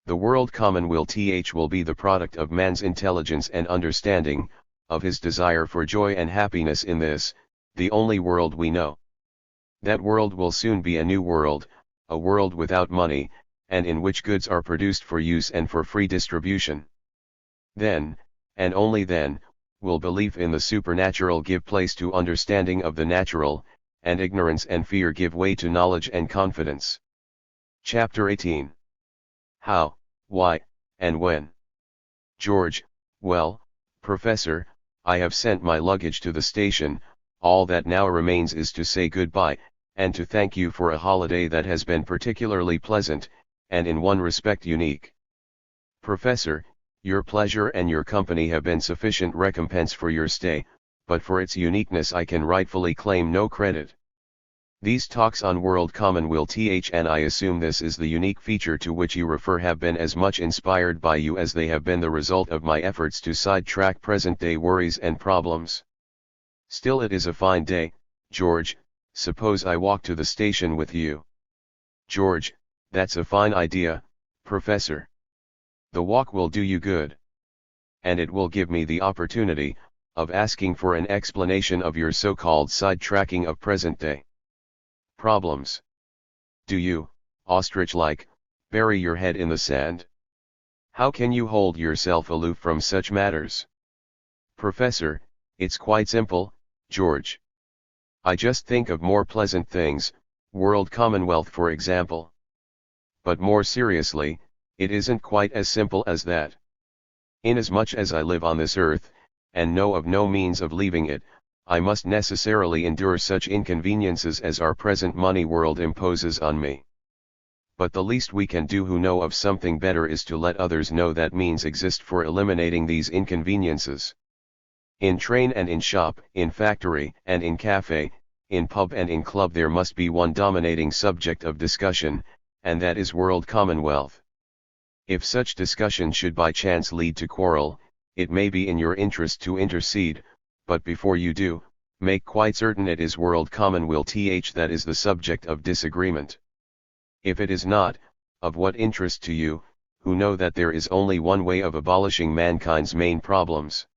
The world commonweal will be the product of man's intelligence and understanding, of his desire for joy and happiness in this, the only world we know. That world will soon be a new world, a world without money, and in which goods are produced for use and for free distribution. Then, and only then, will belief in the supernatural give place to understanding of the natural, and ignorance and fear give way to knowledge and confidence. Chapter 18. How, why, and when? George: well, Professor, I have sent my luggage to the station. All that now remains is to say goodbye, and to thank you for a holiday that has been particularly pleasant, and in one respect unique. Professor: your pleasure and your company have been sufficient recompense for your stay, but for its uniqueness I can rightfully claim no credit. These talks on World Commonweal and I assume this is the unique feature to which you refer have been as much inspired by you as they have been the result of my efforts to sidetrack present-day worries and problems. Still, it is a fine day, George. Suppose I walk to the station with you? George: that's a fine idea, Professor. The walk will do you good. And it will give me the opportunity of asking for an explanation of your so-called sidetracking of present-day problems. Do you, ostrich-like, bury your head in the sand? How can you hold yourself aloof from such matters? Professor: it's quite simple, George. I just think of more pleasant things, world commonwealth for example. But more seriously, it isn't quite as simple as that. Inasmuch as I live on this earth, and know of no means of leaving it, I must necessarily endure such inconveniences as our present money world imposes on me. But the least we can do who know of something better is to let others know that means exist for eliminating these inconveniences. In train and in shop, in factory and in cafe, in pub and in club there must be one dominating subject of discussion, and that is world commonwealth. If such discussion should by chance lead to quarrel, it may be in your interest to intercede, but before you do, make quite certain it is world commonweal that is the subject of disagreement. If it is not, of what interest to you, who know that there is only one way of abolishing mankind's main problems?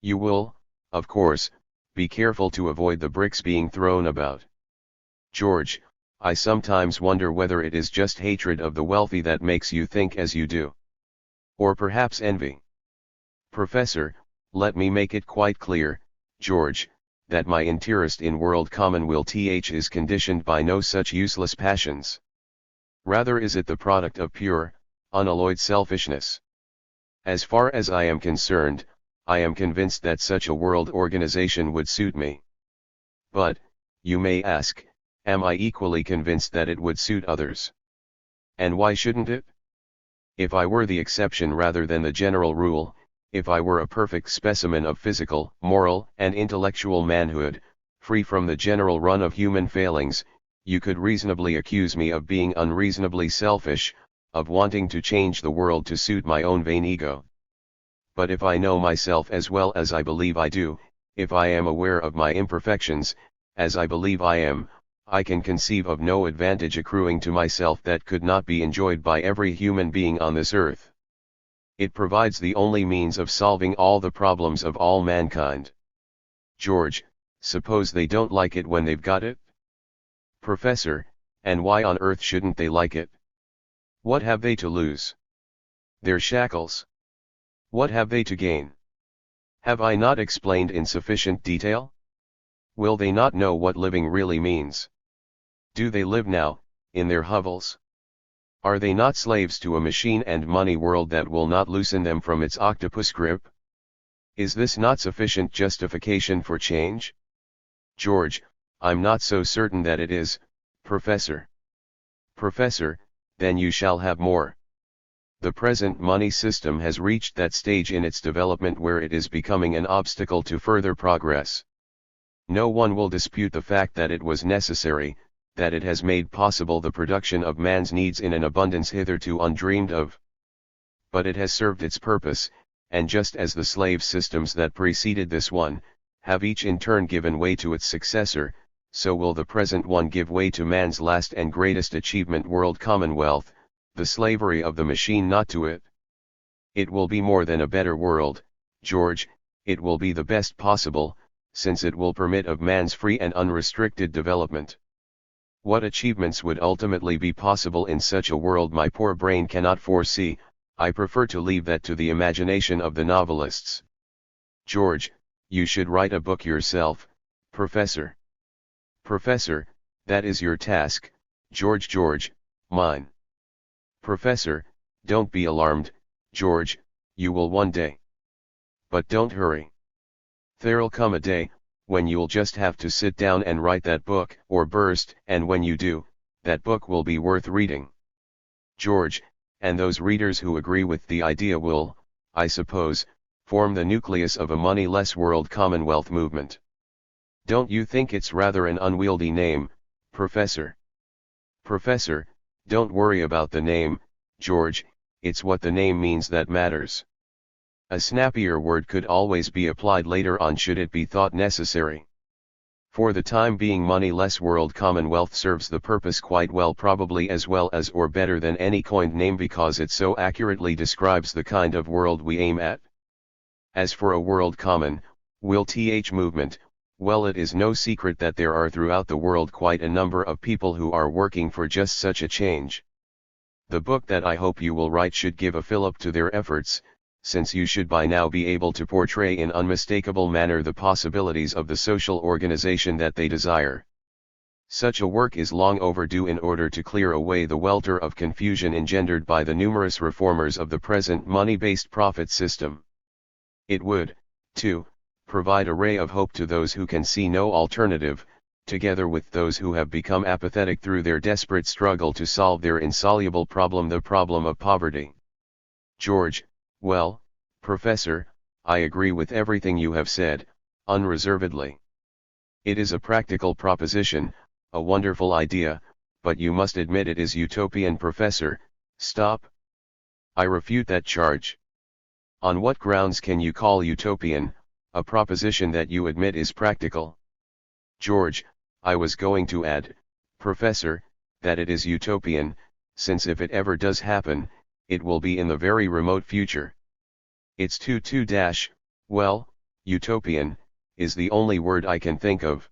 You will, of course, be careful to avoid the bricks being thrown about. George: I sometimes wonder whether it is just hatred of the wealthy that makes you think as you do. Or perhaps envy. Professor: let me make it quite clear, George, that my interest in world commonweal is conditioned by no such useless passions. Rather is it the product of pure, unalloyed selfishness. As far as I am concerned, I am convinced that such a world organization would suit me. But, you may ask, am I equally convinced that it would suit others? And why shouldn't it? If I were the exception rather than the general rule, if I were a perfect specimen of physical, moral, and intellectual manhood, free from the general run of human failings, you could reasonably accuse me of being unreasonably selfish, of wanting to change the world to suit my own vain ego. But if I know myself as well as I believe I do, if I am aware of my imperfections, as I believe I am, I can conceive of no advantage accruing to myself that could not be enjoyed by every human being on this earth. It provides the only means of solving all the problems of all mankind. George: suppose they don't like it when they've got it? Professor: and why on earth shouldn't they like it? What have they to lose? Their shackles. What have they to gain? Have I not explained in sufficient detail? Will they not know what living really means? Do they live now, in their hovels? Are they not slaves to a machine and money world that will not loosen them from its octopus grip? Is this not sufficient justification for change? George: I'm not so certain that it is, Professor. Professor: then you shall have more. The present money system has reached that stage in its development where it is becoming an obstacle to further progress. No one will dispute the fact that it was necessary, that it has made possible the production of man's needs in an abundance hitherto undreamed of. But it has served its purpose, and just as the slave systems that preceded this one, have each in turn given way to its successor, so will the present one give way to man's last and greatest achievement, world commonwealth, the slavery of the machine not to it. It will be more than a better world, George, it will be the best possible, since it will permit of man's free and unrestricted development. What achievements would ultimately be possible in such a world my poor brain cannot foresee. I prefer to leave that to the imagination of the novelists. George, you should write a book yourself, Professor. Professor, that is your task, George, mine. Professor, don't be alarmed, George, you will one day. But don't hurry. There'll come a day, when you'll just have to sit down and write that book, or burst, and when you do, that book will be worth reading. George, and those readers who agree with the idea will, I suppose, form the nucleus of a moneyless world commonwealth movement. Don't you think it's rather an unwieldy name, Professor? Professor, don't worry about the name, George, it's what the name means that matters. A snappier word could always be applied later on should it be thought necessary. For the time being, moneyless world commonwealth serves the purpose quite well, probably as well as or better than any coined name, because it so accurately describes the kind of world we aim at. As for a world commonwealth movement, well, it is no secret that there are throughout the world quite a number of people who are working for just such a change. The book that I hope you will write should give a fillip to their efforts, since you should by now be able to portray in unmistakable manner the possibilities of the social organization that they desire. Such a work is long overdue in order to clear away the welter of confusion engendered by the numerous reformers of the present money-based profit system. It would, too, provide a ray of hope to those who can see no alternative, together with those who have become apathetic through their desperate struggle to solve their insoluble problem, the problem of poverty. George, well, Professor, I agree with everything you have said, unreservedly. It is a practical proposition, a wonderful idea, but you must admit it is utopian. Professor, stop. I refute that charge. On what grounds can you call utopian a proposition that you admit is practical? George, I was going to add, Professor, that it is utopian, since if it ever does happen, it will be in the very remote future. It's well, utopian, is the only word I can think of.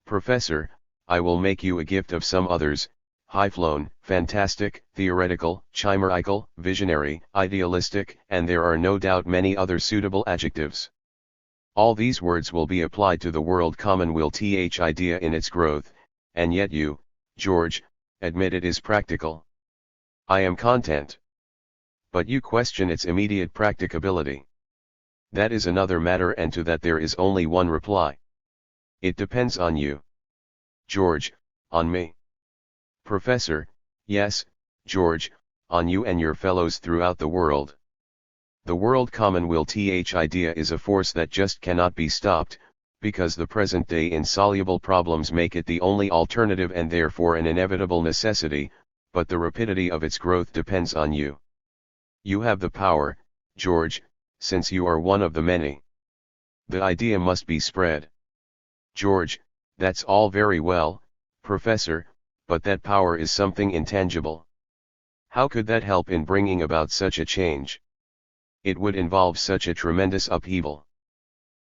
Professor, I will make you a gift of some others: high-flown, fantastic, theoretical, chimerical, visionary, idealistic, and there are no doubt many other suitable adjectives. All these words will be applied to the world commonwealth idea in its growth, and yet you, George, admit it is practical. I am content. But you question its immediate practicability. That is another matter, and to that there is only one reply. It depends on you. George, on me. Professor, yes, George, on you and your fellows throughout the world. The world commonwealth idea is a force that just cannot be stopped, because the present-day insoluble problems make it the only alternative and therefore an inevitable necessity, but the rapidity of its growth depends on you. You have the power, George, since you are one of the many. The idea must be spread. George, that's all very well, Professor, but that power is something intangible. How could that help in bringing about such a change? It would involve such a tremendous upheaval.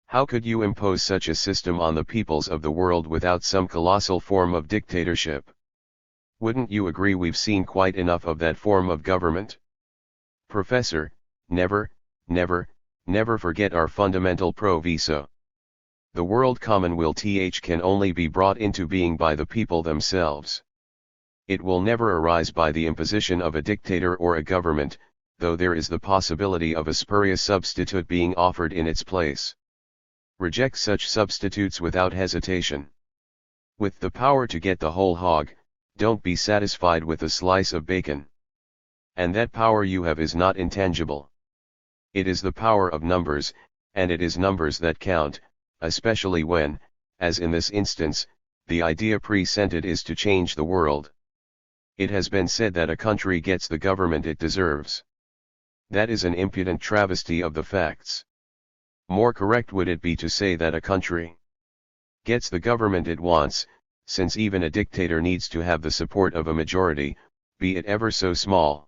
How could you impose such a system on the peoples of the world without some colossal form of dictatorship? Wouldn't you agree we've seen quite enough of that form of government? Professor, never forget our fundamental proviso. The world commonwealth can only be brought into being by the people themselves. It will never arise by the imposition of a dictator or a government, though there is the possibility of a spurious substitute being offered in its place. Reject such substitutes without hesitation. With the power to get the whole hog, don't be satisfied with a slice of bacon. And that power you have is not intangible. It is the power of numbers, and it is numbers that count, especially when, as in this instance, The idea presented is to change the world. It has been said that a country gets the government it deserves. That is an impudent travesty of the facts. More correct would it be to say that a country gets the government it wants, since even a dictator needs to have the support of a majority, be it ever so small.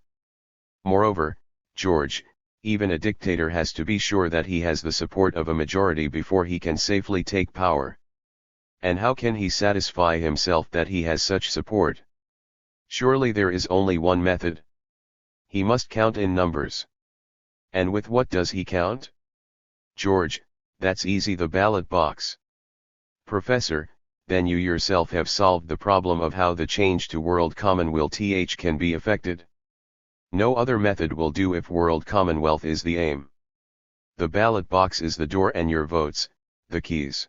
Moreover, George, even a dictator has to be sure that he has the support of a majority before he can safely take power. And how can he satisfy himself that he has such support? Surely there is only one method. He must count in numbers. And with what does he count? George, that's easy, the ballot box. Professor, then you yourself have solved the problem of how the change to world commonwealth can be effected. No other method will do if world commonwealth is the aim. The ballot box is the door and your votes, the keys.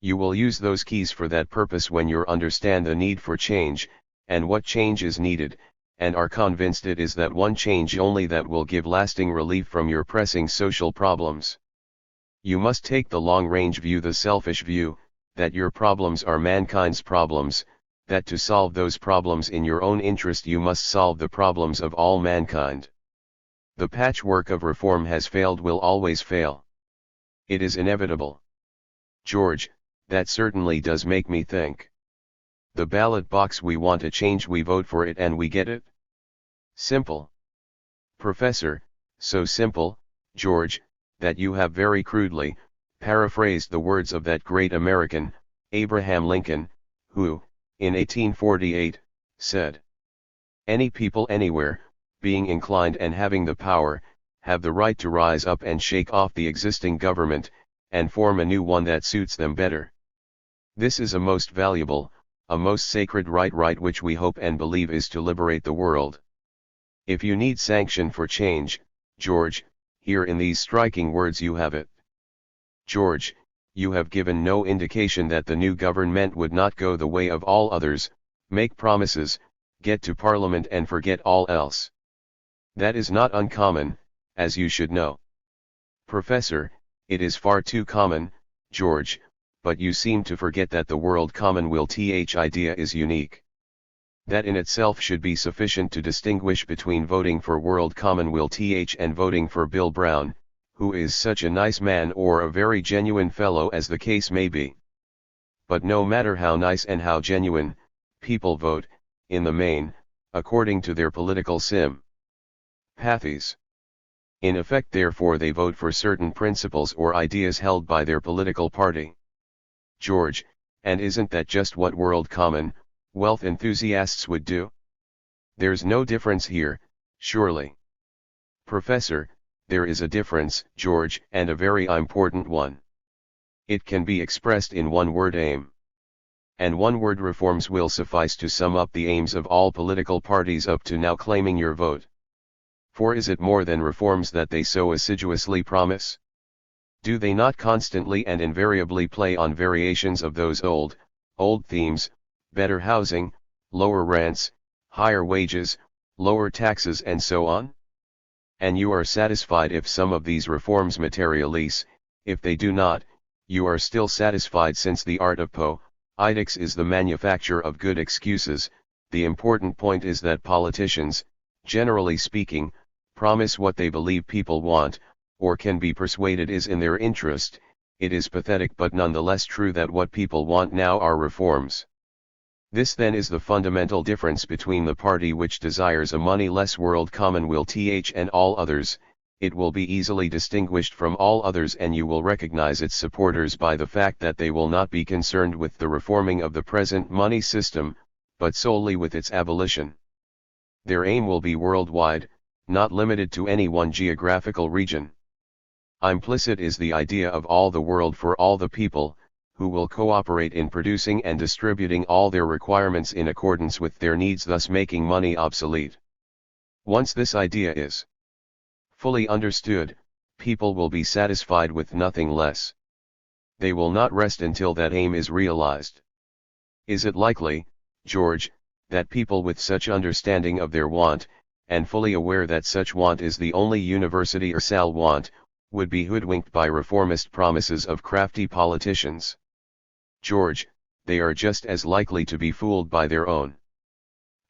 You will use those keys for that purpose when you understand the need for change, and what change is needed, and are convinced it is that one change only that will give lasting relief from your pressing social problems. You must take the long-range view, the selfish view, that your problems are mankind's problems, that to solve those problems in your own interest you must solve the problems of all mankind. The patchwork of reform has failed, will always fail. It is inevitable. George, that certainly does make me think. The ballot box, we want a change, we vote for it and we get it? Simple. Professor, so simple, George, that you have very crudely paraphrased the words of that great American, Abraham Lincoln, who, in 1848, said, "Any people anywhere, being inclined and having the power, have the right to rise up and shake off the existing government, and form a new one that suits them better." This is a most valuable, a most sacred right which we hope and believe is to liberate the world. If you need sanction for change, George, here in these striking words you have it. George, you have given no indication that the new government would not go the way of all others, make promises, get to Parliament and forget all else. That is not uncommon, as you should know. Professor, it is far too common, George, but you seem to forget that the world commonwealth idea is unique. That in itself should be sufficient to distinguish between voting for world commonwealth and voting for Bill Brown, who is such a nice man or a very genuine fellow as the case may be. But no matter how nice and how genuine, people vote, in the main, according to their political sympathies. In effect, therefore, they vote for certain principles or ideas held by their political party. George, and isn't that just what world commonwealth enthusiasts would do? There's no difference here, surely. Professor, there is a difference, George, and a very important one. It can be expressed in one word: aim. And one word: reforms will suffice to sum up the aims of all political parties up to now claiming your vote. For is it more than reforms that they so assiduously promise? Do they not constantly and invariably play on variations of those old themes: better housing, lower rents, higher wages, lower taxes, and so on? And you are satisfied if some of these reforms materialize; if they do not, you are still satisfied, since the art of politics is the manufacture of good excuses. The important point is that politicians, generally speaking, promise what they believe people want, or can be persuaded is in their interest. It is pathetic but nonetheless true that what people want now are reforms. This then is the fundamental difference between the party which desires a moneyless world commonwealth and all others. It will be easily distinguished from all others, and you will recognize its supporters by the fact that they will not be concerned with the reforming of the present money system, but solely with its abolition. Their aim will be worldwide, not limited to any one geographical region. Implicit is the idea of all the world for all the people, who will cooperate in producing and distributing all their requirements in accordance with their needs, thus making money obsolete. Once this idea is fully understood, people will be satisfied with nothing less. They will not rest until that aim is realized. Is it likely, George, that people with such understanding of their want, and fully aware that such want is the only universal want, would be hoodwinked by reformist promises of crafty politicians? George, they are just as likely to be fooled by their own.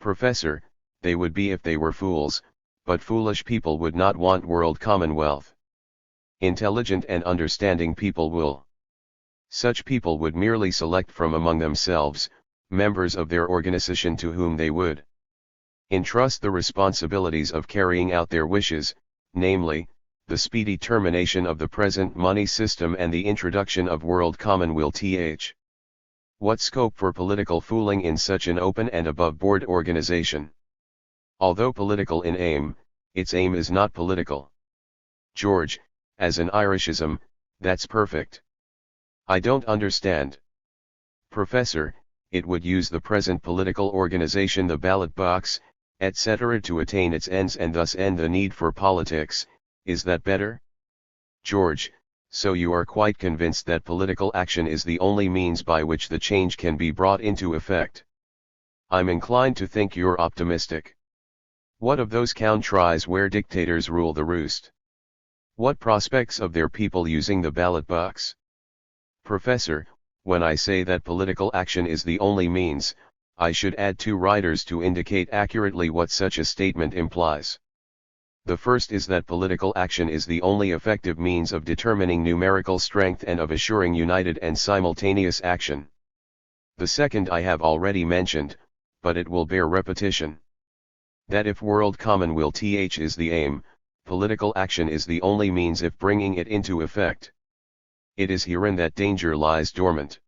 Professor, they would be if they were fools, but foolish people would not want world commonwealth. Intelligent and understanding people will. Such people would merely select from among themselves, members of their organization to whom they would entrust the responsibilities of carrying out their wishes, namely, the speedy termination of the present money system and the introduction of world commonwealth. What scope for political fooling in such an open and above-board organization? Although political in aim, its aim is not political. George, as an Irishism, that's perfect. I don't understand. Professor, it would use the present political organization, the ballot box, etc. to attain its ends and thus end the need for politics. Is that better? George, so you are quite convinced that political action is the only means by which the change can be brought into effect? I'm inclined to think you're optimistic. What of those countries where dictators rule the roost? What prospects of their people using the ballot box? Professor, when I say that political action is the only means, I should add two riders to indicate accurately what such a statement implies. The first is that political action is the only effective means of determining numerical strength and of assuring united and simultaneous action. The second I have already mentioned, but it will bear repetition. That if world commonwealth is the aim, political action is the only means if bringing it into effect. It is herein that danger lies dormant.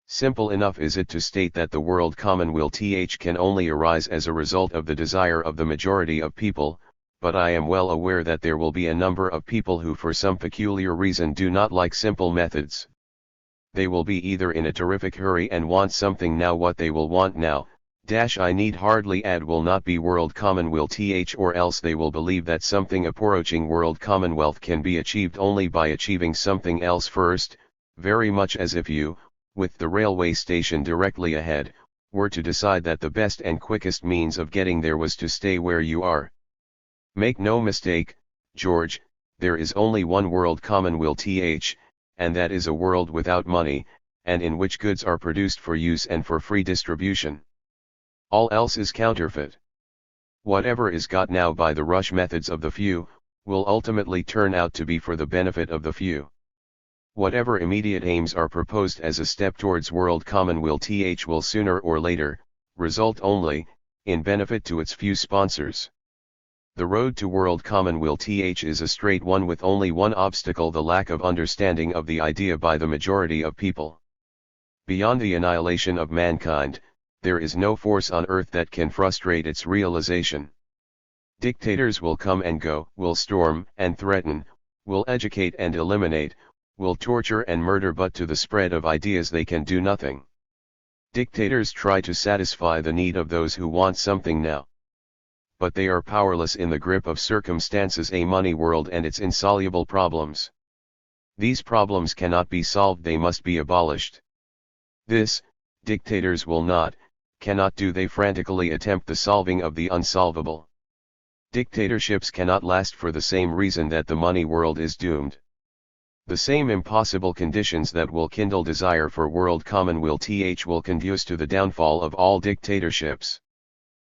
Simple enough is it to state that the world commonwealth can only arise as a result of the desire of the majority of people, but I am well aware that there will be a number of people who for some peculiar reason do not like simple methods. They will be either in a terrific hurry and want something now. What they will want now, I need hardly add, will not be world commonwealth, or else they will believe that something approaching world commonwealth can be achieved only by achieving something else first, very much as if you, with the railway station directly ahead, were to decide that the best and quickest means of getting there was to stay where you are. Make no mistake, George, there is only one world commonwealth, and that is a world without money, and in which goods are produced for use and for free distribution. All else is counterfeit. Whatever is got now by the rush methods of the few, will ultimately turn out to be for the benefit of the few. Whatever immediate aims are proposed as a step towards world commonwealth will sooner or later, result only, in benefit to its few sponsors. The road to world commonwealth is a straight one with only one obstacle: the lack of understanding of the idea by the majority of people. Beyond the annihilation of mankind, there is no force on earth that can frustrate its realization. Dictators will come and go, will storm and threaten, will educate and eliminate, will torture and murder, but to the spread of ideas they can do nothing. Dictators try to satisfy the need of those who want something now. But they are powerless in the grip of circumstances, a money world and its insoluble problems. These problems cannot be solved, they must be abolished. This, dictators will not, cannot do. They frantically attempt the solving of the unsolvable. Dictatorships cannot last for the same reason that the money world is doomed. The same impossible conditions that will kindle desire for world commonwealth will conduce to the downfall of all dictatorships.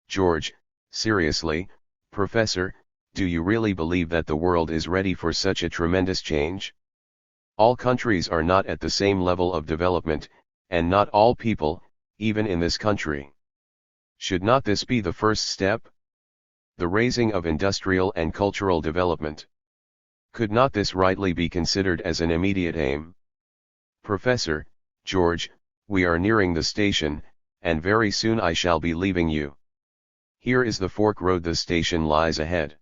George, seriously, Professor, do you really believe that the world is ready for such a tremendous change? All countries are not at the same level of development, and not all people, even in this country. Should not this be the first step? The raising of industrial and cultural development. Could not this rightly be considered as an immediate aim? Professor, George, we are nearing the station, and very soon I shall be leaving you. Here is the fork road, the station lies ahead.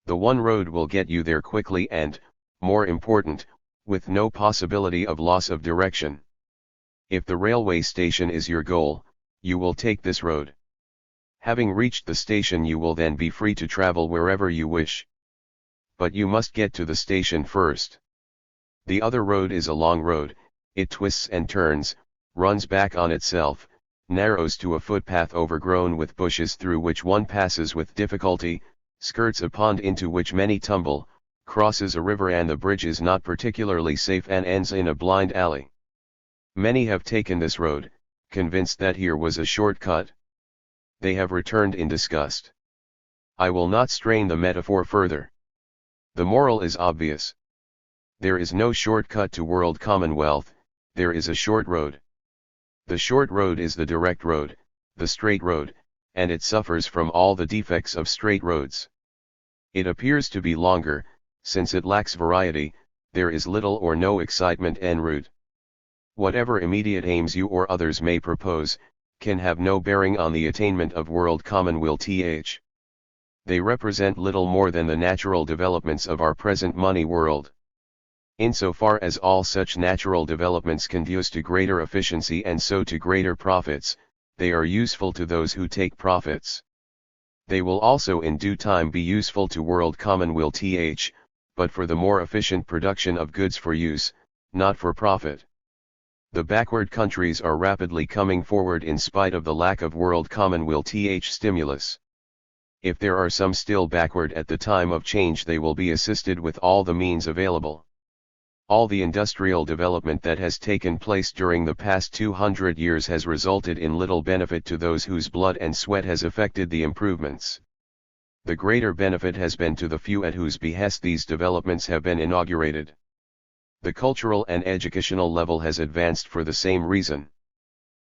The one road will get you there quickly and, more important, with no possibility of loss of direction. If the railway station is your goal, you will take this road. Having reached the station, you will then be free to travel wherever you wish. But you must get to the station first. The other road is a long road, it twists and turns, runs back on itself, narrows to a footpath overgrown with bushes through which one passes with difficulty, skirts a pond into which many tumble, crosses a river and the bridge is not particularly safe, and ends in a blind alley. Many have taken this road, convinced that here was a shortcut. They have returned in disgust. I will not strain the metaphor further. The moral is obvious. There is no shortcut to world commonwealth, there is a short road. The short road is the direct road, the straight road, and it suffers from all the defects of straight roads. It appears to be longer, since it lacks variety, there is little or no excitement en route. Whatever immediate aims you or others may propose, can have no bearing on the attainment of world commonwealth. They represent little more than the natural developments of our present money world. Insofar as all such natural developments conduce to greater efficiency and so to greater profits, they are useful to those who take profits. They will also in due time be useful to world commonwealth, but for the more efficient production of goods for use, not for profit. The backward countries are rapidly coming forward in spite of the lack of world commonwealth stimulus. If there are some still backward at the time of change, they will be assisted with all the means available. All the industrial development that has taken place during the past 200 years has resulted in little benefit to those whose blood and sweat has effected the improvements. The greater benefit has been to the few at whose behest these developments have been inaugurated. The cultural and educational level has advanced for the same reason.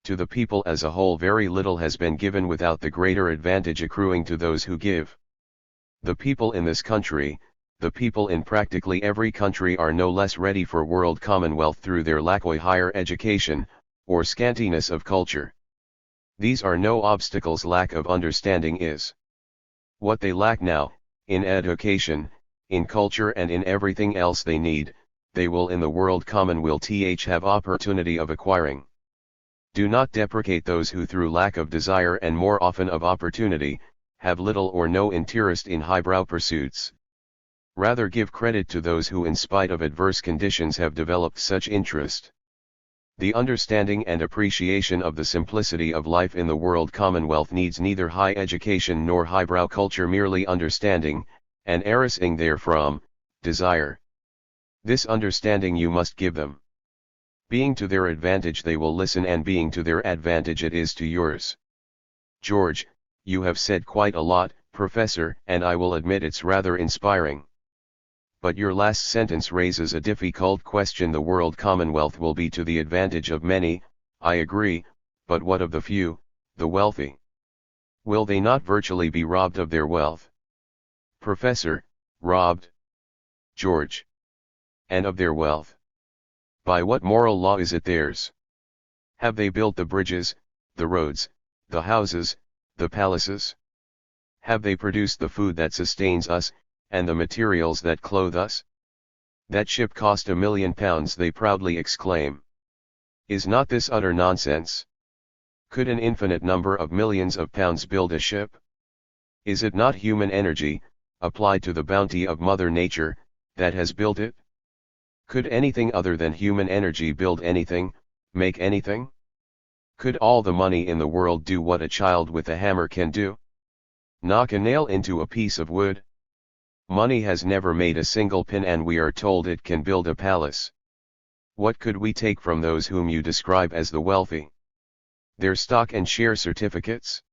To the people as a whole very little has been given without the greater advantage accruing to those who give. The people in this country, the people in practically every country are no less ready for world commonwealth through their lack of higher education, or scantiness of culture. These are no obstacles, lack of understanding is. What they lack now, in education, in culture and in everything else they need, they will in the world commonwealth have opportunity of acquiring. Do not deprecate those who through lack of desire and more often of opportunity, have little or no interest in highbrow pursuits. Rather give credit to those who in spite of adverse conditions have developed such interest. The understanding and appreciation of the simplicity of life in the world commonwealth needs neither high education nor highbrow culture, merely understanding, and arising therefrom, desire. This understanding you must give them. Being to their advantage they will listen, and being to their advantage it is to yours. George, you have said quite a lot, Professor, and I will admit it's rather inspiring. But your last sentence raises a difficult question. The world commonwealth will be to the advantage of many, I agree, but what of the few, the wealthy? Will they not virtually be robbed of their wealth? Professor, robbed? George. And of their wealth? By what moral law is it theirs? Have they built the bridges, the roads, the houses, the palaces? Have they produced the food that sustains us, and the materials that clothe us? That ship cost £1 million, they proudly exclaim. Is not this utter nonsense? Could an infinite number of millions of pounds build a ship? Is it not human energy, applied to the bounty of Mother Nature, that has built it? Could anything other than human energy build anything, make anything? Could all the money in the world do what a child with a hammer can do? Knock a nail into a piece of wood? Money has never made a single pin, and we are told it can build a palace. What could we take from those whom you describe as the wealthy? Their stock and share certificates?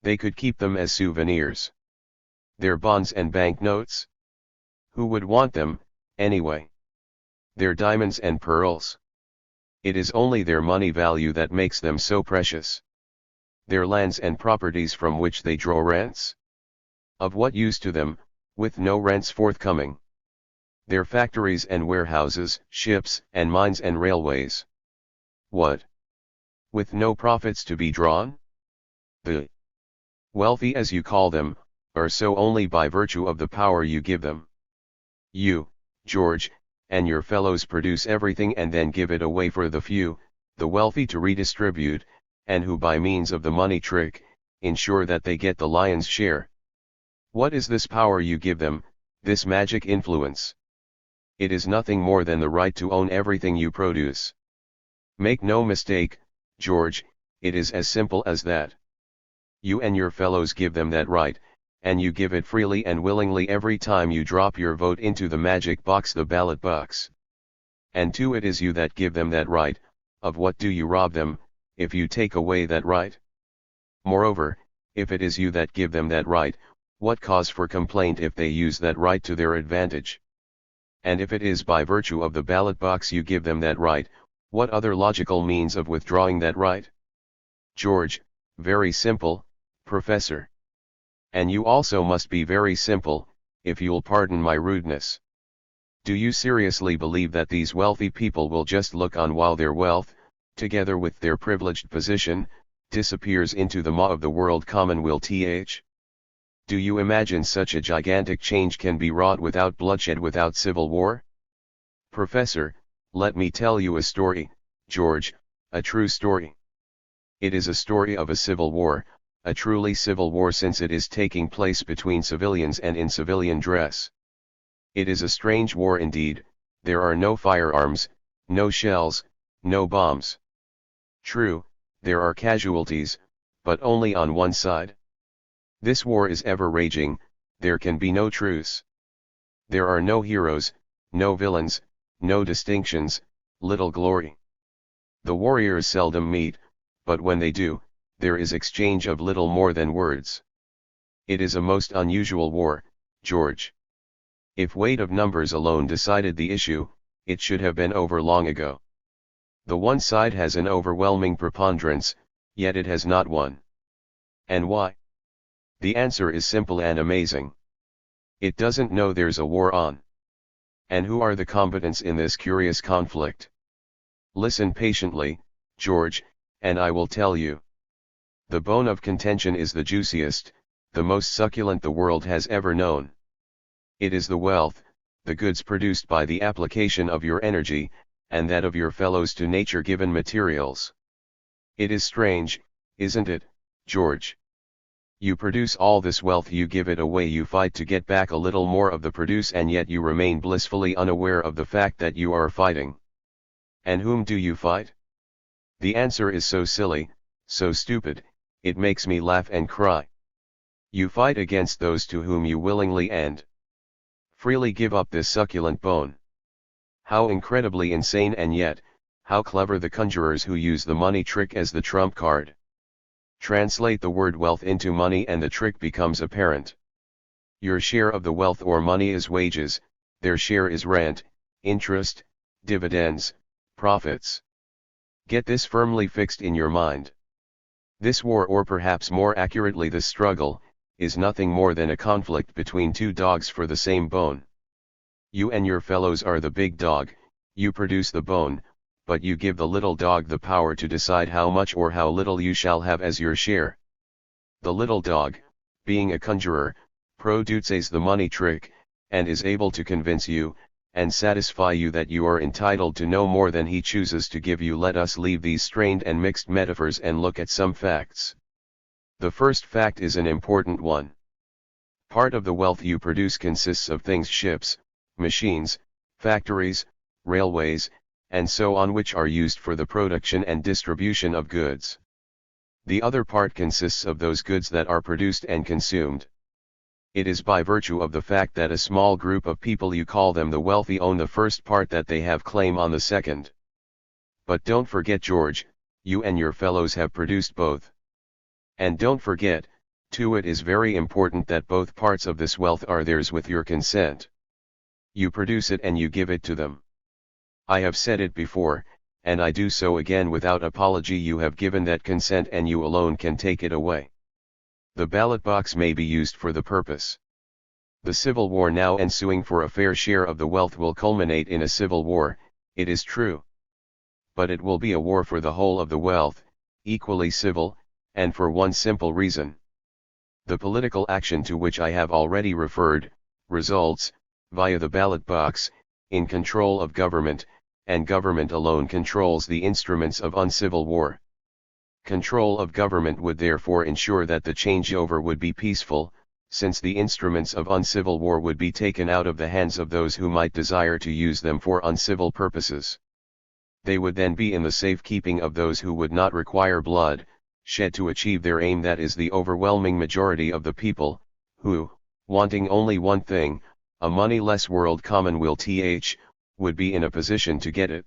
They could keep them as souvenirs. Their bonds and banknotes? Who would want them, anyway? Their diamonds and pearls? It is only their money value that makes them so precious. Their lands and properties from which they draw rents? Of what use to them, with no rents forthcoming? Their factories and warehouses, ships and mines and railways? What? With no profits to be drawn? The wealthy, as you call them, are so only by virtue of the power you give them. You, George, and your fellows produce everything and then give it away for the few, the wealthy, to redistribute, and who by means of the money trick, ensure that they get the lion's share. What is this power you give them, this magic influence? It is nothing more than the right to own everything you produce. Make no mistake, George, it is as simple as that. You and your fellows give them that right, and you give it freely and willingly every time you drop your vote into the magic box, the ballot box. And too, it is you that give them that right, of what do you rob them, if you take away that right? Moreover, if it is you that give them that right, what cause for complaint if they use that right to their advantage? And if it is by virtue of the ballot box you give them that right, what other logical means of withdrawing that right? George, very simple, Professor. And you also must be very simple, if you'll pardon my rudeness. Do you seriously believe that these wealthy people will just look on while their wealth, together with their privileged position, disappears into the maw of the world commonweal? Do you imagine such a gigantic change can be wrought without bloodshed, without civil war? Professor, let me tell you a story, George, a true story. It is a story of a civil war, a truly civil war, since it is taking place between civilians and in civilian dress. It is a strange war indeed. There are no firearms, no shells, no bombs. True, there are casualties, but only on one side. This war is ever raging, there can be no truce. There are no heroes, no villains, no distinctions, little glory. The warriors seldom meet, but when they do, there is exchange of little more than words. It is a most unusual war, George. If weight of numbers alone decided the issue, it should have been over long ago. The one side has an overwhelming preponderance, yet it has not won. And why? The answer is simple and amazing. It doesn't know there's a war on. And who are the combatants in this curious conflict? Listen patiently, George, and I will tell you. The bone of contention is the juiciest, the most succulent the world has ever known. It is the wealth, the goods produced by the application of your energy, and that of your fellows to nature-given materials. It is strange, isn't it, George? You produce all this wealth, you give it away, you fight to get back a little more of the produce, and yet you remain blissfully unaware of the fact that you are fighting. And whom do you fight? The answer is so silly, so stupid, it makes me laugh and cry. You fight against those to whom you willingly and freely give up this succulent bone. How incredibly insane, and yet, how clever the conjurers who use the money trick as the trump card. Translate the word wealth into money and the trick becomes apparent. Your share of the wealth or money is wages, their share is rent, interest, dividends, profits. Get this firmly fixed in your mind. This war, or perhaps more accurately this struggle, is nothing more than a conflict between two dogs for the same bone. You and your fellows are the big dog, you produce the bone, but you give the little dog the power to decide how much or how little you shall have as your share. The little dog, being a conjurer, produces the money trick, and is able to convince you, and satisfy you that you are entitled to no more than he chooses to give you. Let us leave these strained and mixed metaphors and look at some facts. The first fact is an important one. Part of the wealth you produce consists of things, ships, machines, factories, railways, and so on, which are used for the production and distribution of goods. The other part consists of those goods that are produced and consumed. It is by virtue of the fact that a small group of people, you call them the wealthy, own the first part that they have claim on the second. But don't forget, George, you and your fellows have produced both. And don't forget, too, it is very important that both parts of this wealth are theirs with your consent. You produce it and you give it to them. I have said it before, and I do so again without apology. You have given that consent and you alone can take it away. The ballot box may be used for the purpose. The civil war now ensuing for a fair share of the wealth will culminate in a civil war, it is true. But it will be a war for the whole of the wealth, equally civil, and for one simple reason. The political action to which I have already referred, results, via the ballot box, in control of government, and government alone controls the instruments of uncivil war. Control of government would therefore ensure that the changeover would be peaceful, since the instruments of uncivil war would be taken out of the hands of those who might desire to use them for uncivil purposes. They would then be in the safekeeping of those who would not require blood shed to achieve their aim, that is the overwhelming majority of the people, who, wanting only one thing, a moneyless world commonweal, would be in a position to get it.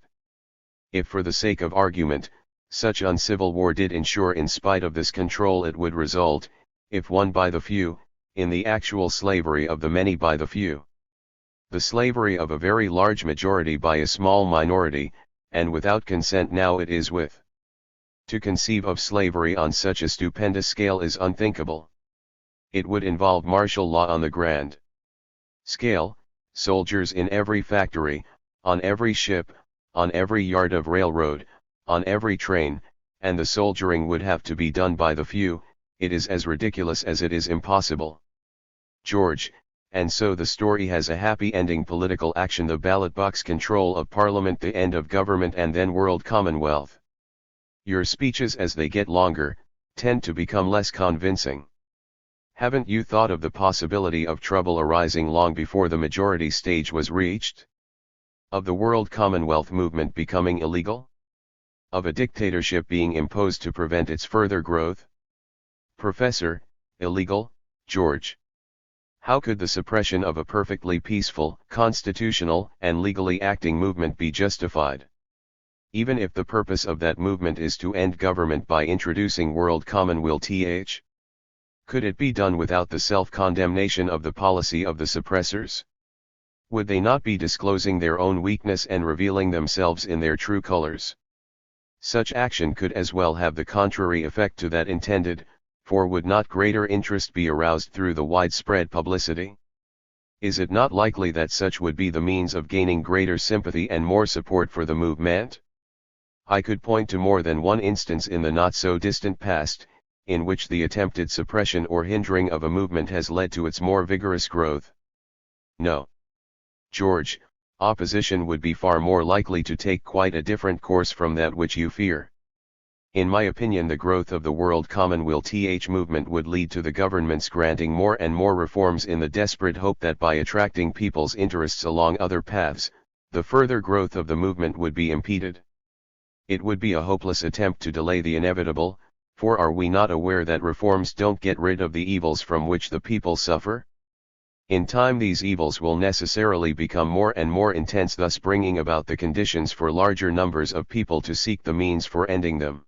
If for the sake of argument, such uncivil war did ensure in spite of this control, it would result, if won by the few, in the actual slavery of the many by the few. The slavery of a very large majority by a small minority, and without consent now it is with. To conceive of slavery on such a stupendous scale is unthinkable. It would involve martial law on the grand scale, soldiers in every factory, on every ship, on every yard of railroad, on every train, and the soldiering would have to be done by the few. It is as ridiculous as it is impossible. George, and so the story has a happy ending: political action, the ballot box, control of parliament, the end of government, and then world commonwealth. Your speeches, as they get longer, tend to become less convincing. Haven't you thought of the possibility of trouble arising long before the majority stage was reached? Of the world commonwealth movement becoming illegal? Of a dictatorship being imposed to prevent its further growth? Professor, illegal, George. How could the suppression of a perfectly peaceful, constitutional, and legally acting movement be justified? Even if the purpose of that movement is to end government by introducing world commonwealth, could it be done without the self-condemnation of the policy of the suppressors? Would they not be disclosing their own weakness and revealing themselves in their true colors? Such action could as well have the contrary effect to that intended, for would not greater interest be aroused through the widespread publicity? Is it not likely that such would be the means of gaining greater sympathy and more support for the movement? I could point to more than one instance in the not-so-distant past, in which the attempted suppression or hindering of a movement has led to its more vigorous growth. No, George, opposition would be far more likely to take quite a different course from that which you fear. In my opinion, the growth of the World Commonwealth movement would lead to the governments granting more and more reforms in the desperate hope that by attracting people's interests along other paths, the further growth of the movement would be impeded. It would be a hopeless attempt to delay the inevitable, for are we not aware that reforms don't get rid of the evils from which the people suffer? In time these evils will necessarily become more and more intense, thus bringing about the conditions for larger numbers of people to seek the means for ending them.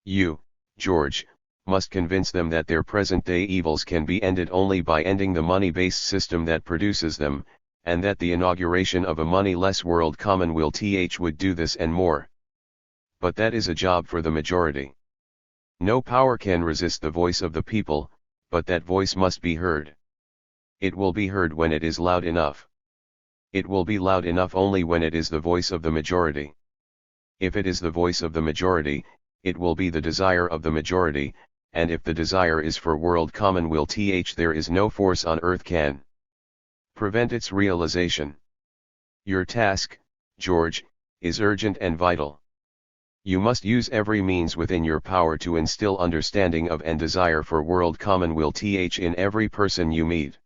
You, George, must convince them that their present-day evils can be ended only by ending the money-based system that produces them, and that the inauguration of a money-less world commonwealth would do this and more. But that is a job for the majority. No power can resist the voice of the people, but that voice must be heard. It will be heard when it is loud enough. It will be loud enough only when it is the voice of the majority. If it is the voice of the majority, it will be the desire of the majority, and if the desire is for world commonwealth, there is no force on earth can prevent its realization. Your task, George, is urgent and vital. You must use every means within your power to instill understanding of and desire for world commonwealth in every person you meet.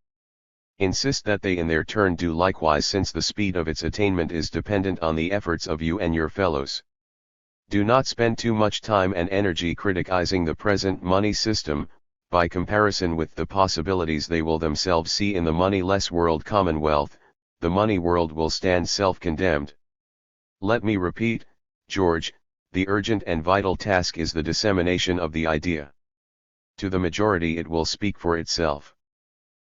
Insist that they in their turn do likewise, since the speed of its attainment is dependent on the efforts of you and your fellows. Do not spend too much time and energy criticizing the present money system, by comparison with the possibilities they will themselves see in the money-less world commonwealth. The money world will stand self-condemned. Let me repeat, George, the urgent and vital task is the dissemination of the idea. To the majority it will speak for itself.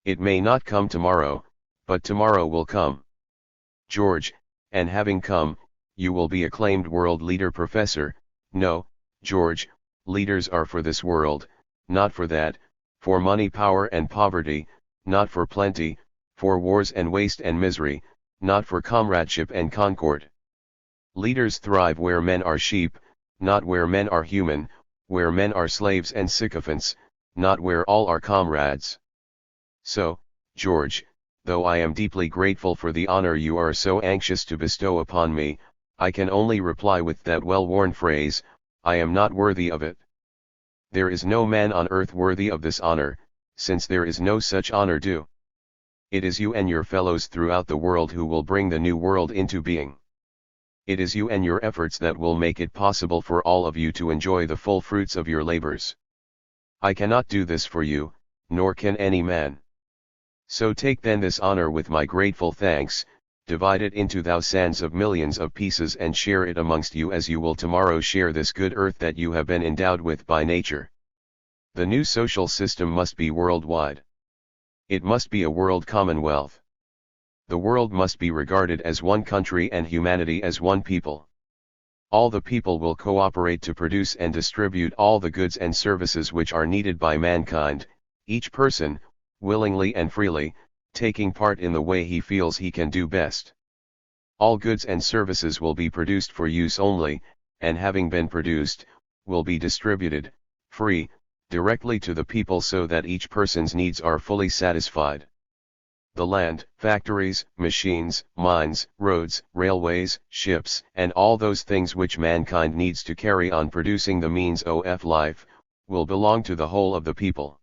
It may not come tomorrow, but tomorrow will come, George, and having come, you will be acclaimed world leader. Professor, no, George, leaders are for this world, not for that, for money, power and poverty, not for plenty, for wars and waste and misery, not for comradeship and concord. Leaders thrive where men are sheep, not where men are human, where men are slaves and sycophants, not where all are comrades. So, George, though I am deeply grateful for the honor you are so anxious to bestow upon me, I can only reply with that well-worn phrase, I am not worthy of it. There is no man on earth worthy of this honor, since there is no such honor due. It is you and your fellows throughout the world who will bring the new world into being. It is you and your efforts that will make it possible for all of you to enjoy the full fruits of your labors. I cannot do this for you, nor can any man. So take then this honor with my grateful thanks, divide it into thousands of millions of pieces and share it amongst you as you will tomorrow share this good earth that you have been endowed with by nature. The new social system must be worldwide. It must be a world commonwealth. The world must be regarded as one country and humanity as one people. All the people will cooperate to produce and distribute all the goods and services which are needed by mankind, each person, willingly and freely, taking part in the way he feels he can do best. All goods and services will be produced for use only, and having been produced, will be distributed, free, directly to the people so that each person's needs are fully satisfied. The land, factories, machines, mines, roads, railways, ships, and all those things which mankind needs to carry on producing the means of life, will belong to the whole of the people.